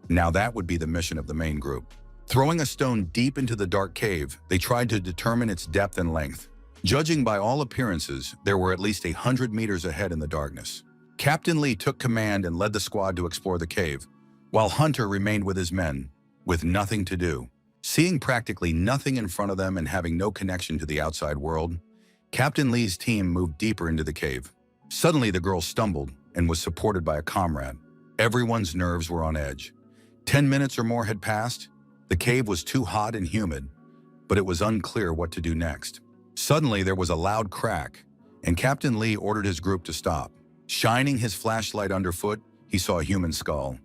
Now that would be the mission of the main group. Throwing a stone deep into the dark cave, they tried to determine its depth and length. Judging by all appearances, there were at least 100 meters ahead in the darkness. Captain Lee took command and led the squad to explore the cave, while Hunter remained with his men, with nothing to do. Seeing practically nothing in front of them and having no connection to the outside world, Captain Lee's team moved deeper into the cave. Suddenly, the girl stumbled and was supported by a comrade. Everyone's nerves were on edge. 10 minutes or more had passed. The cave was too hot and humid, but it was unclear what to do next. Suddenly, there was a loud crack, and Captain Lee ordered his group to stop. Shining his flashlight underfoot, he saw a human skull.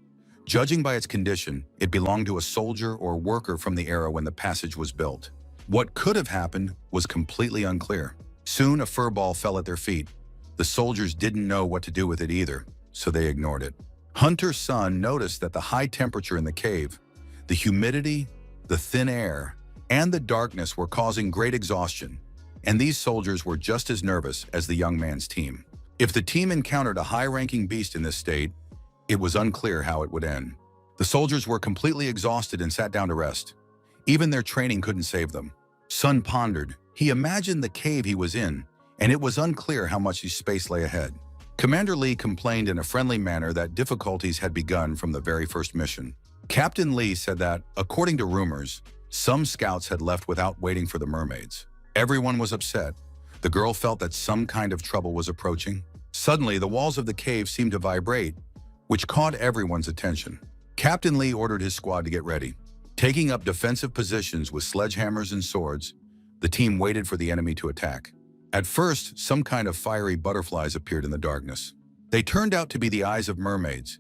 Judging by its condition, it belonged to a soldier or worker from the era when the passage was built. What could have happened was completely unclear. Soon, a fur ball fell at their feet. The soldiers didn't know what to do with it either, so they ignored it. Hunter Sun noticed that the high temperature in the cave, the humidity, the thin air, and the darkness were causing great exhaustion, and these soldiers were just as nervous as the young man's team. If the team encountered a high-ranking beast in this state, it was unclear how it would end. The soldiers were completely exhausted and sat down to rest. Even their training couldn't save them. Sun pondered. He imagined the cave he was in, and it was unclear how much space lay ahead. Commander Lee complained in a friendly manner that difficulties had begun from the very first mission. Captain Lee said that, according to rumors, some scouts had left without waiting for the mermaids. Everyone was upset. The girl felt that some kind of trouble was approaching. Suddenly, the walls of the cave seemed to vibrate, which caught everyone's attention. Captain Lee ordered his squad to get ready. Taking up defensive positions with sledgehammers and swords, the team waited for the enemy to attack. At first, some kind of fiery butterflies appeared in the darkness. They turned out to be the eyes of mermaids.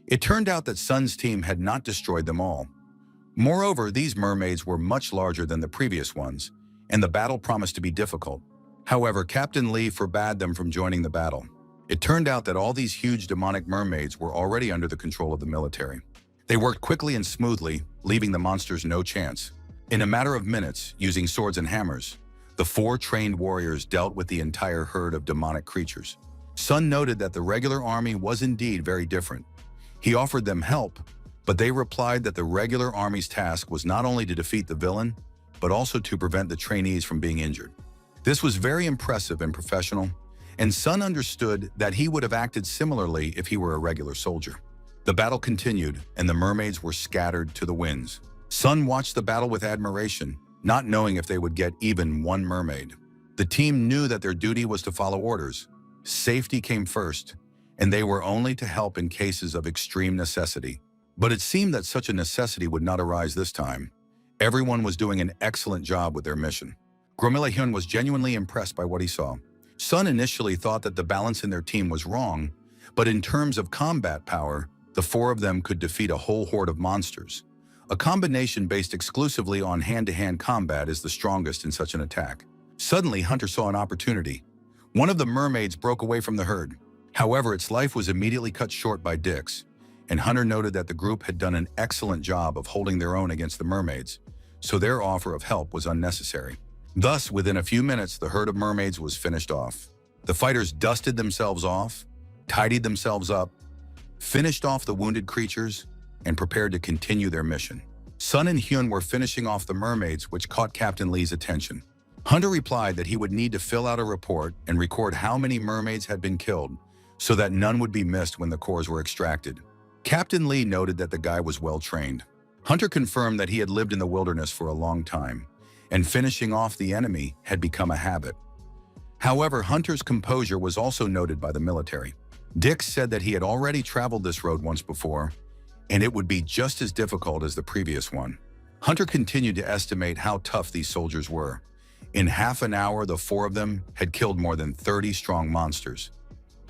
It turned out that Sun's team had not destroyed them all. Moreover, these mermaids were much larger than the previous ones, and the battle promised to be difficult. However, Captain Lee forbade them from joining the battle. It turned out that all these huge demonic mermaids were already under the control of the military. They worked quickly and smoothly, leaving the monsters no chance. In a matter of minutes, using swords and hammers, the 4 trained warriors dealt with the entire herd of demonic creatures. Sun noted that the regular army was indeed very different. He offered them help, but they replied that the regular army's task was not only to defeat the villain, but also to prevent the trainees from being injured. This was very impressive and professional, and Sun understood that he would have acted similarly if he were a regular soldier. The battle continued, and the mermaids were scattered to the winds. Sun watched the battle with admiration, not knowing if they would get even one mermaid. The team knew that their duty was to follow orders. Safety came first, and they were only to help in cases of extreme necessity. But it seemed that such a necessity would not arise this time. Everyone was doing an excellent job with their mission. Gromila Hyun was genuinely impressed by what he saw. Sun initially thought that the balance in their team was wrong, but in terms of combat power, the 4 of them could defeat a whole horde of monsters. A combination based exclusively on hand-to-hand combat is the strongest in such an attack. Suddenly, Hunter saw an opportunity. One of the mermaids broke away from the herd. However, its life was immediately cut short by Dix, and Hunter noted that the group had done an excellent job of holding their own against the mermaids, so their offer of help was unnecessary. Thus, within a few minutes, the herd of mermaids was finished off. The fighters dusted themselves off, tidied themselves up, finished off the wounded creatures, and prepared to continue their mission. Sun and Hyun were finishing off the mermaids, which caught Captain Lee's attention. Hunter replied that he would need to fill out a report and record how many mermaids had been killed, so that none would be missed when the cores were extracted. Captain Lee noted that the guy was well-trained. Hunter confirmed that he had lived in the wilderness for a long time, and finishing off the enemy had become a habit. However, Hunter's composure was also noted by the military. Dix said that he had already traveled this road once before, and it would be just as difficult as the previous one. Hunter continued to estimate how tough these soldiers were. In half an hour, the four of them had killed more than 30 strong monsters.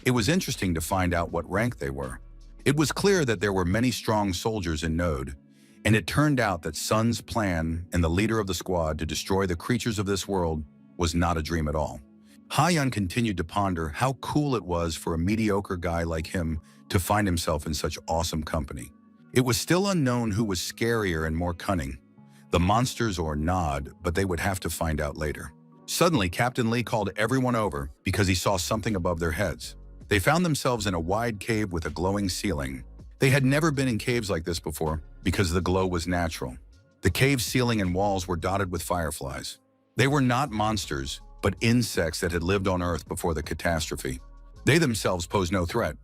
It was interesting to find out what rank they were. It was clear that there were many strong soldiers in Node, and it turned out that Sun's plan and the leader of the squad to destroy the creatures of this world was not a dream at all. Ha-yeon continued to ponder how cool it was for a mediocre guy like him to find himself in such awesome company. It was still unknown who was scarier and more cunning, the monsters or Nod, but they would have to find out later. Suddenly, Captain Lee called everyone over because he saw something above their heads. They found themselves in a wide cave with a glowing ceiling. They had never been in caves like this before because the glow was natural. The cave ceiling and walls were dotted with fireflies. They were not monsters, but insects that had lived on Earth before the catastrophe. They themselves posed no threat.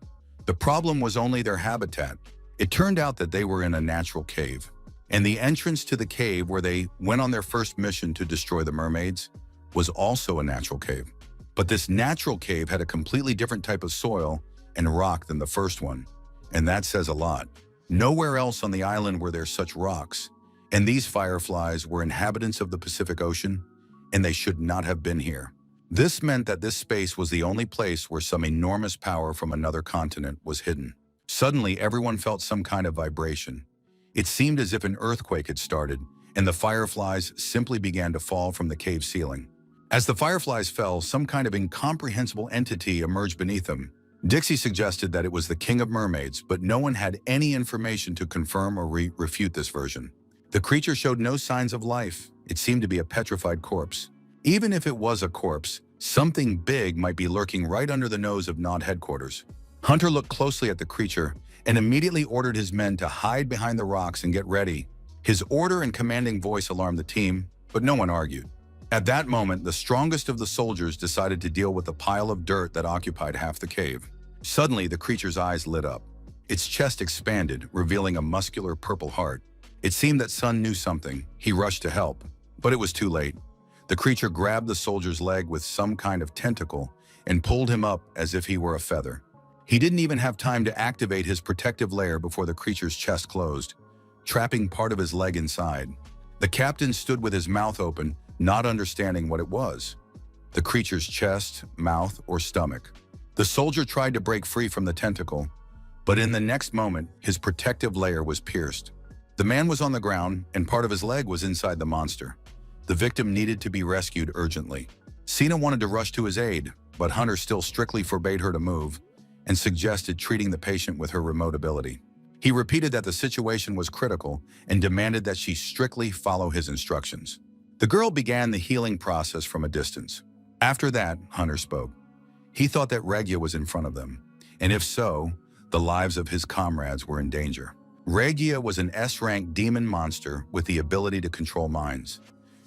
The problem was only their habitat. It turned out that they were in a natural cave, and the entrance to the cave where they went on their first mission to destroy the mermaids was also a natural cave. But this natural cave had a completely different type of soil and rock than the first one, and that says a lot. Nowhere else on the island were there such rocks, and these fireflies were inhabitants of the Pacific Ocean, and they should not have been here. This meant that this space was the only place where some enormous power from another continent was hidden. Suddenly, everyone felt some kind of vibration. It seemed as if an earthquake had started, and the fireflies simply began to fall from the cave ceiling. As the fireflies fell, some kind of incomprehensible entity emerged beneath them. Dixie suggested that it was the King of Mermaids, but no one had any information to confirm or refute this version. The creature showed no signs of life. It seemed to be a petrified corpse. Even if it was a corpse, something big might be lurking right under the nose of Nod headquarters. Hunter looked closely at the creature and immediately ordered his men to hide behind the rocks and get ready. His order and commanding voice alarmed the team, but no one argued. At that moment, the strongest of the soldiers decided to deal with the pile of dirt that occupied half the cave. Suddenly, the creature's eyes lit up. Its chest expanded, revealing a muscular purple heart. It seemed that Sun knew something. He rushed to help, but it was too late. The creature grabbed the soldier's leg with some kind of tentacle and pulled him up as if he were a feather. He didn't even have time to activate his protective layer before the creature's chest closed, trapping part of his leg inside. The captain stood with his mouth open, not understanding what it was. The creature's chest, mouth, or stomach. The soldier tried to break free from the tentacle, but in the next moment, his protective layer was pierced. The man was on the ground, and part of his leg was inside the monster. The victim needed to be rescued urgently. Sina wanted to rush to his aid, but Hunter still strictly forbade her to move and suggested treating the patient with her remote ability. He repeated that the situation was critical and demanded that she strictly follow his instructions. The girl began the healing process from a distance. After that, Hunter spoke. He thought that Regia was in front of them, and if so, the lives of his comrades were in danger. Regia was an S-rank demon monster with the ability to control minds.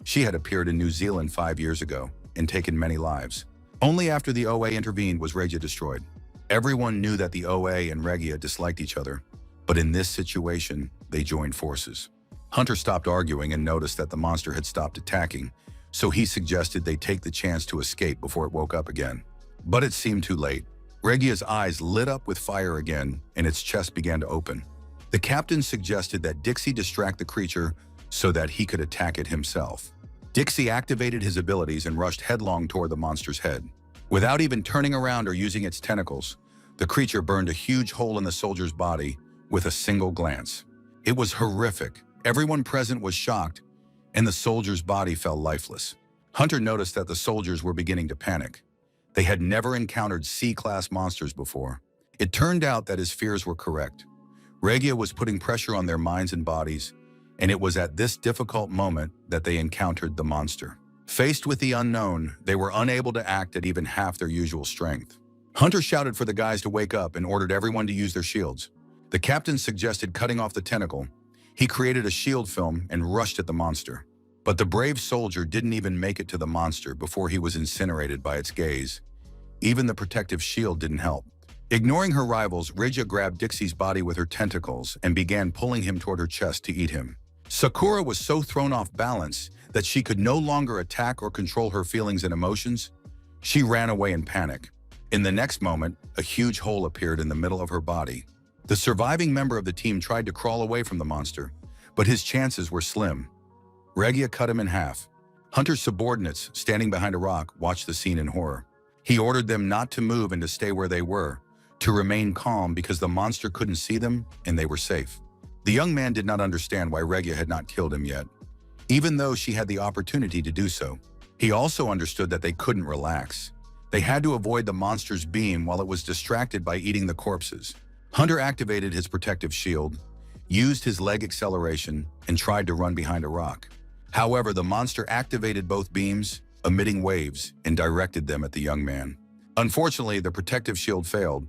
She had appeared in New Zealand 5 years ago and taken many lives. Only after the OA intervened was Regia destroyed. Everyone knew that the OA and Regia disliked each other, but in this situation, they joined forces. Hunter stopped arguing and noticed that the monster had stopped attacking, so he suggested they take the chance to escape before it woke up again. But it seemed too late. Regia's eyes lit up with fire again, and its chest began to open. The captain suggested that Dixie distract the creature so that he could attack it himself. Dixie activated his abilities and rushed headlong toward the monster's head. Without even turning around or using its tentacles, the creature burned a huge hole in the soldier's body with a single glance. It was horrific. Everyone present was shocked, and the soldier's body fell lifeless. Hunter noticed that the soldiers were beginning to panic. They had never encountered C-class monsters before. It turned out that his fears were correct. Regia was putting pressure on their minds and bodies, and it was at this difficult moment that they encountered the monster. Faced with the unknown, they were unable to act at even half their usual strength. Hunter shouted for the guys to wake up and ordered everyone to use their shields. The captain suggested cutting off the tentacle. He created a shield film and rushed at the monster. But the brave soldier didn't even make it to the monster before he was incinerated by its gaze. Even the protective shield didn't help. Ignoring her rivals, Regia grabbed Dixie's body with her tentacles and began pulling him toward her chest to eat him. Sakura was so thrown off balance that she could no longer attack or control her feelings and emotions. She ran away in panic. In the next moment, a huge hole appeared in the middle of her body. The surviving member of the team tried to crawl away from the monster, but his chances were slim. Regia cut him in half. Hunter's subordinates, standing behind a rock, watched the scene in horror. He ordered them not to move and to stay where they were, to remain calm because the monster couldn't see them and they were safe. The young man did not understand why Regia had not killed him yet, even though she had the opportunity to do so. He also understood that they couldn't relax. They had to avoid the monster's beam while it was distracted by eating the corpses. Hunter activated his protective shield, used his leg acceleration, and tried to run behind a rock. However, the monster activated both beams, emitting waves, and directed them at the young man. Unfortunately, the protective shield failed.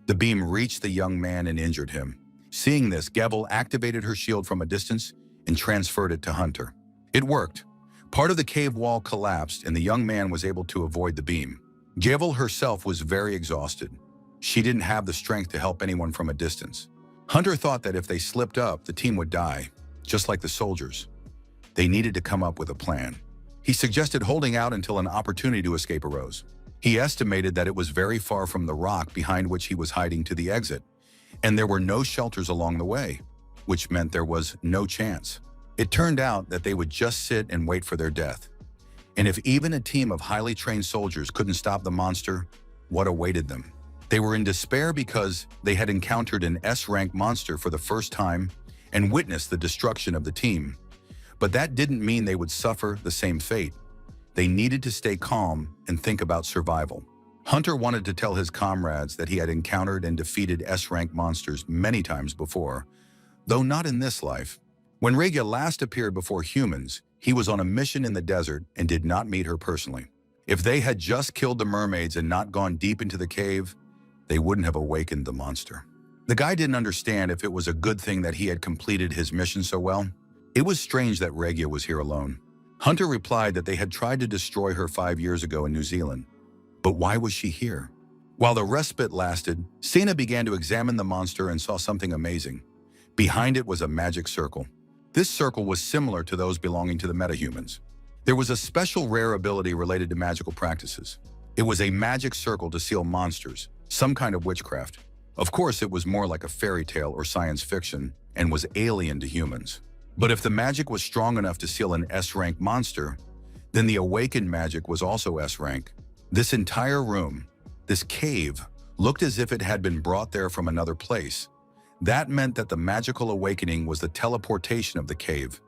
The beam reached the young man and injured him. Seeing this, Gevel activated her shield from a distance and transferred it to Hunter. It worked. Part of the cave wall collapsed and the young man was able to avoid the beam. Gevel herself was very exhausted. She didn't have the strength to help anyone from a distance. Hunter thought that if they slipped up, the team would die, just like the soldiers. They needed to come up with a plan. He suggested holding out until an opportunity to escape arose. He estimated that it was very far from the rock behind which he was hiding to the exit, and there were no shelters along the way, which meant there was no chance. It turned out that they would just sit and wait for their death. And if even a team of highly trained soldiers couldn't stop the monster, what awaited them? They were in despair because they had encountered an S-rank monster for the first time and witnessed the destruction of the team. But that didn't mean they would suffer the same fate. They needed to stay calm and think about survival. Hunter wanted to tell his comrades that he had encountered and defeated S-rank monsters many times before, though not in this life. When Regia last appeared before humans, he was on a mission in the desert and did not meet her personally. If they had just killed the mermaids and not gone deep into the cave, they wouldn't have awakened the monster. The guy didn't understand if it was a good thing that he had completed his mission so well. It was strange that Regia was here alone. Hunter replied that they had tried to destroy her 5 years ago in New Zealand. But why was she here? While the respite lasted, Sena began to examine the monster and saw something amazing. Behind it was a magic circle. This circle was similar to those belonging to the metahumans. There was a special rare ability related to magical practices. It was a magic circle to seal monsters, some kind of witchcraft. Of course, it was more like a fairy tale or science fiction and was alien to humans. But if the magic was strong enough to seal an S-rank monster, then the awakened magic was also S-rank. This entire room, this cave, looked as if it had been brought there from another place. That meant that the magical awakening was the teleportation of the cave,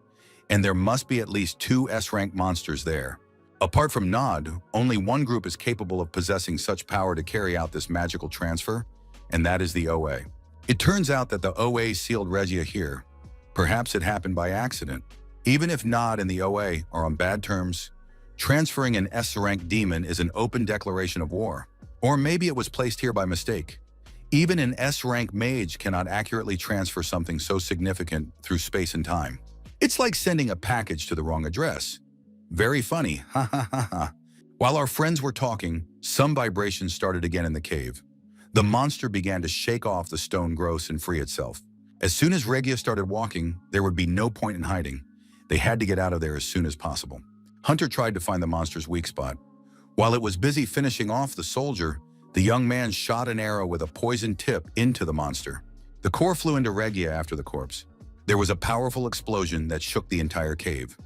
and there must be at least 2 S-rank monsters there. Apart from Nod, only one group is capable of possessing such power to carry out this magical transfer, and that is the OA. It turns out that the OA sealed Regia here. Perhaps it happened by accident. Even if Nod and the OA are on bad terms, transferring an S-rank demon is an open declaration of war. Or maybe it was placed here by mistake. Even an S-rank mage cannot accurately transfer something so significant through space and time. It's like sending a package to the wrong address. Very funny, ha ha ha ha. While our friends were talking, some vibrations started again in the cave. The monster began to shake off the stone gross and free itself. As soon as Regia started walking, there would be no point in hiding. They had to get out of there as soon as possible. Hunter tried to find the monster's weak spot. While it was busy finishing off the soldier, the young man shot an arrow with a poisoned tip into the monster. The core flew into Regia after the corpse. There was a powerful explosion that shook the entire cave.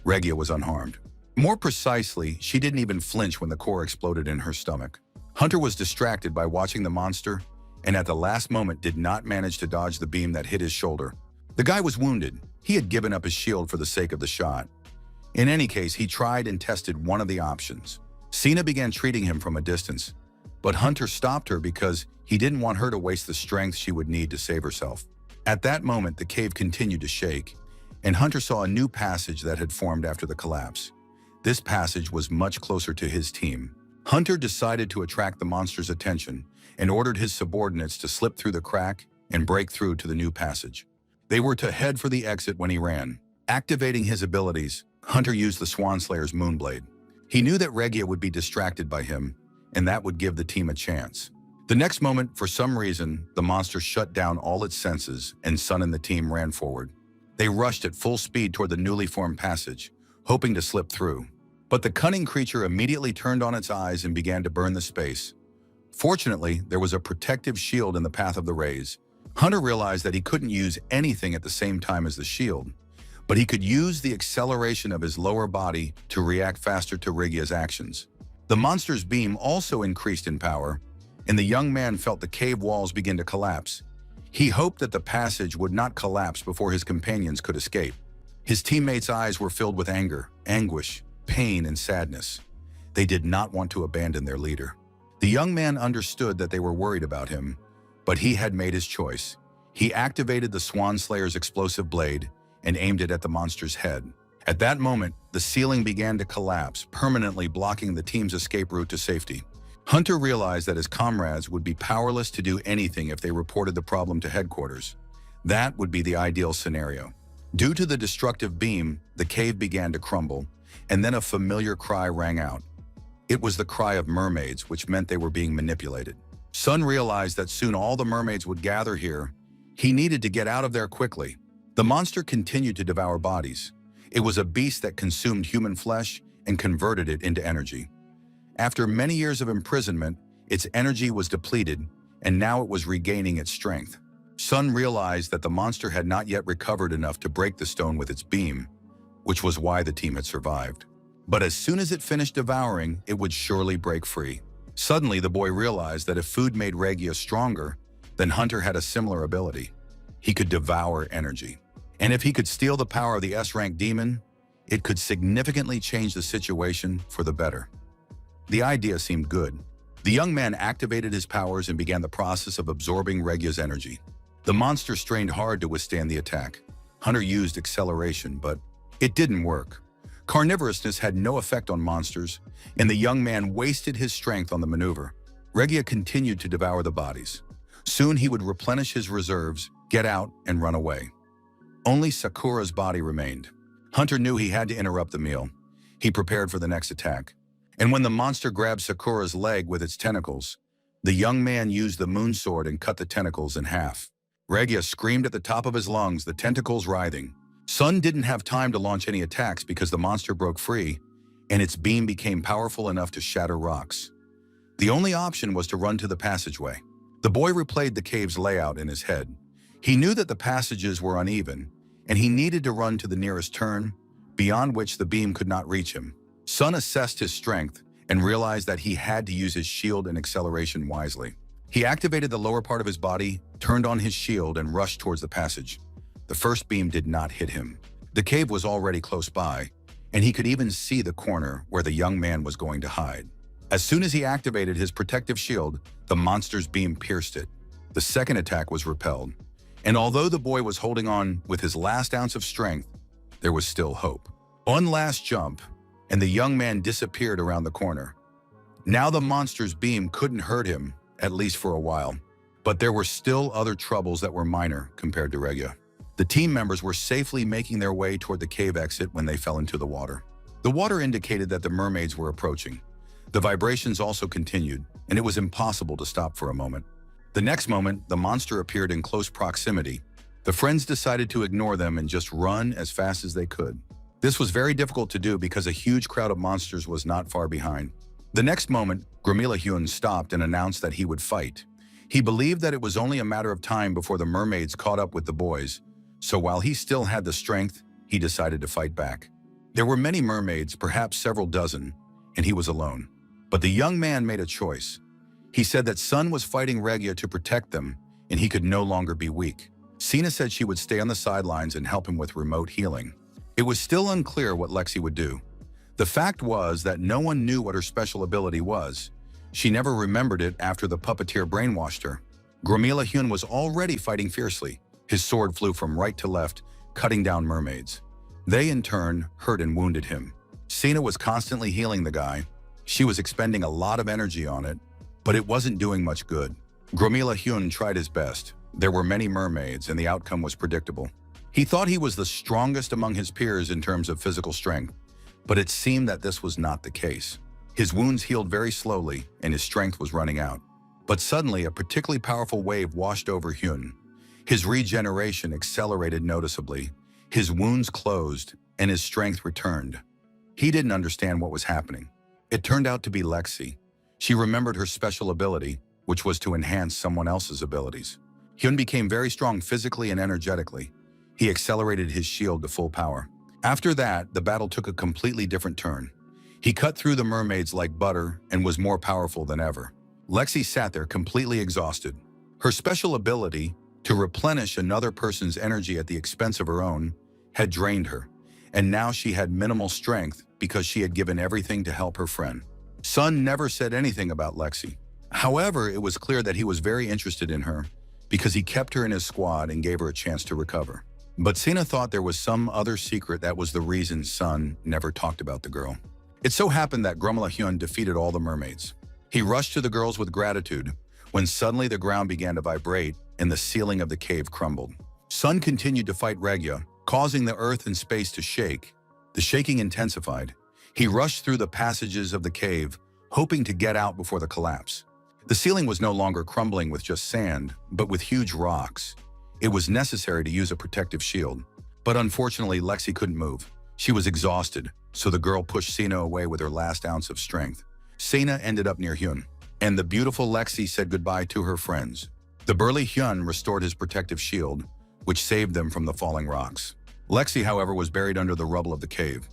Regia was unharmed. More precisely, she didn't even flinch when the core exploded in her stomach. Hunter was distracted by watching the monster, and at the last moment did not manage to dodge the beam that hit his shoulder. The guy was wounded. He had given up his shield for the sake of the shot. In any case, he tried and tested one of the options. Sena began treating him from a distance, but Hunter stopped her because he didn't want her to waste the strength she would need to save herself. At that moment, the cave continued to shake, and Hunter saw a new passage that had formed after the collapse. This passage was much closer to his team. Hunter decided to attract the monster's attention and ordered his subordinates to slip through the crack and break through to the new passage. They were to head for the exit when he ran. Activating his abilities, Hunter used the Swan Slayer's Moonblade. He knew that Regia would be distracted by him, and that would give the team a chance. The next moment, for some reason, the monster shut down all its senses, and Sun and the team ran forward. They rushed at full speed toward the newly formed passage, hoping to slip through. But the cunning creature immediately turned on its eyes and began to burn the space. Fortunately, there was a protective shield in the path of the rays. Hunter realized that he couldn't use anything at the same time as the shield, but he could use the acceleration of his lower body to react faster to Regia's actions. The monster's beam also increased in power, and the young man felt the cave walls begin to collapse. He hoped that the passage would not collapse before his companions could escape. His teammates' eyes were filled with anger, anguish, pain, and sadness. They did not want to abandon their leader. The young man understood that they were worried about him, but he had made his choice. He activated the Swan Slayer's explosive blade and aimed it at the monster's head. At that moment, the ceiling began to collapse, permanently blocking the team's escape route to safety. Hunter realized that his comrades would be powerless to do anything if they reported the problem to headquarters. That would be the ideal scenario. Due to the destructive beam, the cave began to crumble, and then a familiar cry rang out. It was the cry of mermaids, which meant they were being manipulated. Sun realized that soon all the mermaids would gather here. He needed to get out of there quickly. The monster continued to devour bodies. It was a beast that consumed human flesh and converted it into energy. After many years of imprisonment, its energy was depleted, and now it was regaining its strength. Sun realized that the monster had not yet recovered enough to break the stone with its beam, which was why the team had survived. But as soon as it finished devouring, it would surely break free. Suddenly, the boy realized that if food made Regia stronger, then Hunter had a similar ability. He could devour energy. And if he could steal the power of the S-rank demon, it could significantly change the situation for the better. The idea seemed good. The young man activated his powers and began the process of absorbing Regia's energy. The monster strained hard to withstand the attack. Hunter used acceleration, but it didn't work. Carnivorousness had no effect on monsters, and the young man wasted his strength on the maneuver. Regia continued to devour the bodies. Soon he would replenish his reserves, get out, and run away. Only Sakura's body remained. Hunter knew he had to interrupt the meal. He prepared for the next attack. And when the monster grabbed Sakura's leg with its tentacles, the young man used the moon sword and cut the tentacles in half. Regia screamed at the top of his lungs, the tentacles writhing. Sun didn't have time to launch any attacks because the monster broke free, and its beam became powerful enough to shatter rocks. The only option was to run to the passageway. The boy replayed the cave's layout in his head. He knew that the passages were uneven, and he needed to run to the nearest turn, beyond which the beam could not reach him. Sun assessed his strength and realized that he had to use his shield and acceleration wisely. He activated the lower part of his body, turned on his shield, and rushed towards the passage. The first beam did not hit him. The cave was already close by, and he could even see the corner where the young man was going to hide. As soon as he activated his protective shield, the monster's beam pierced it. The second attack was repelled, and although the boy was holding on with his last ounce of strength, there was still hope. One last jump, and the young man disappeared around the corner. Now the monster's beam couldn't hurt him, at least for a while, but there were still other troubles that were minor compared to Regia. The team members were safely making their way toward the cave exit when they fell into the water. The water indicated that the mermaids were approaching. The vibrations also continued, and it was impossible to stop for a moment. The next moment, the monster appeared in close proximity. The friends decided to ignore them and just run as fast as they could. This was very difficult to do because a huge crowd of monsters was not far behind. The next moment, Hyun stopped and announced that he would fight. He believed that it was only a matter of time before the mermaids caught up with the boys, so while he still had the strength, he decided to fight back. There were many mermaids, perhaps several dozen, and he was alone. But the young man made a choice. He said that Sun was fighting Regia to protect them, and he could no longer be weak. Sina said she would stay on the sidelines and help him with remote healing. It was still unclear what Lexi would do. The fact was that no one knew what her special ability was. She never remembered it after the puppeteer brainwashed her. Hyun was already fighting fiercely. His sword flew from right to left, cutting down mermaids. They, in turn, hurt and wounded him. Sina was constantly healing the guy. She was expending a lot of energy on it, but it wasn't doing much good. Gromila Hyun tried his best. There were many mermaids, and the outcome was predictable. He thought he was the strongest among his peers in terms of physical strength, but it seemed that this was not the case. His wounds healed very slowly, and his strength was running out. But suddenly, a particularly powerful wave washed over Hyun. His regeneration accelerated noticeably. His wounds closed, and his strength returned. He didn't understand what was happening. It turned out to be Lexi. She remembered her special ability, which was to enhance someone else's abilities. Hyun became very strong physically and energetically. He accelerated his shield to full power. After that, the battle took a completely different turn. He cut through the mermaids like butter and was more powerful than ever. Lexi sat there completely exhausted. Her special ability to replenish another person's energy at the expense of her own had drained her, and now she had minimal strength because she had given everything to help her friend. Sun never said anything about Lexi. However, it was clear that he was very interested in her because he kept her in his squad and gave her a chance to recover. But Sina thought there was some other secret that was the reason Sun never talked about the girl. It so happened that Gromila Hyun defeated all the mermaids. He rushed to the girls with gratitude when suddenly the ground began to vibrate and the ceiling of the cave crumbled. Sun continued to fight Regya, causing the earth and space to shake. The shaking intensified. He rushed through the passages of the cave, hoping to get out before the collapse. The ceiling was no longer crumbling with just sand, but with huge rocks. It was necessary to use a protective shield. But unfortunately, Lexi couldn't move. She was exhausted, so the girl pushed Sina away with her last ounce of strength. Sina ended up near Hyun, and the beautiful Lexi said goodbye to her friends. The burly Hyun restored his protective shield, which saved them from the falling rocks. Lexi, however, was buried under the rubble of the cave.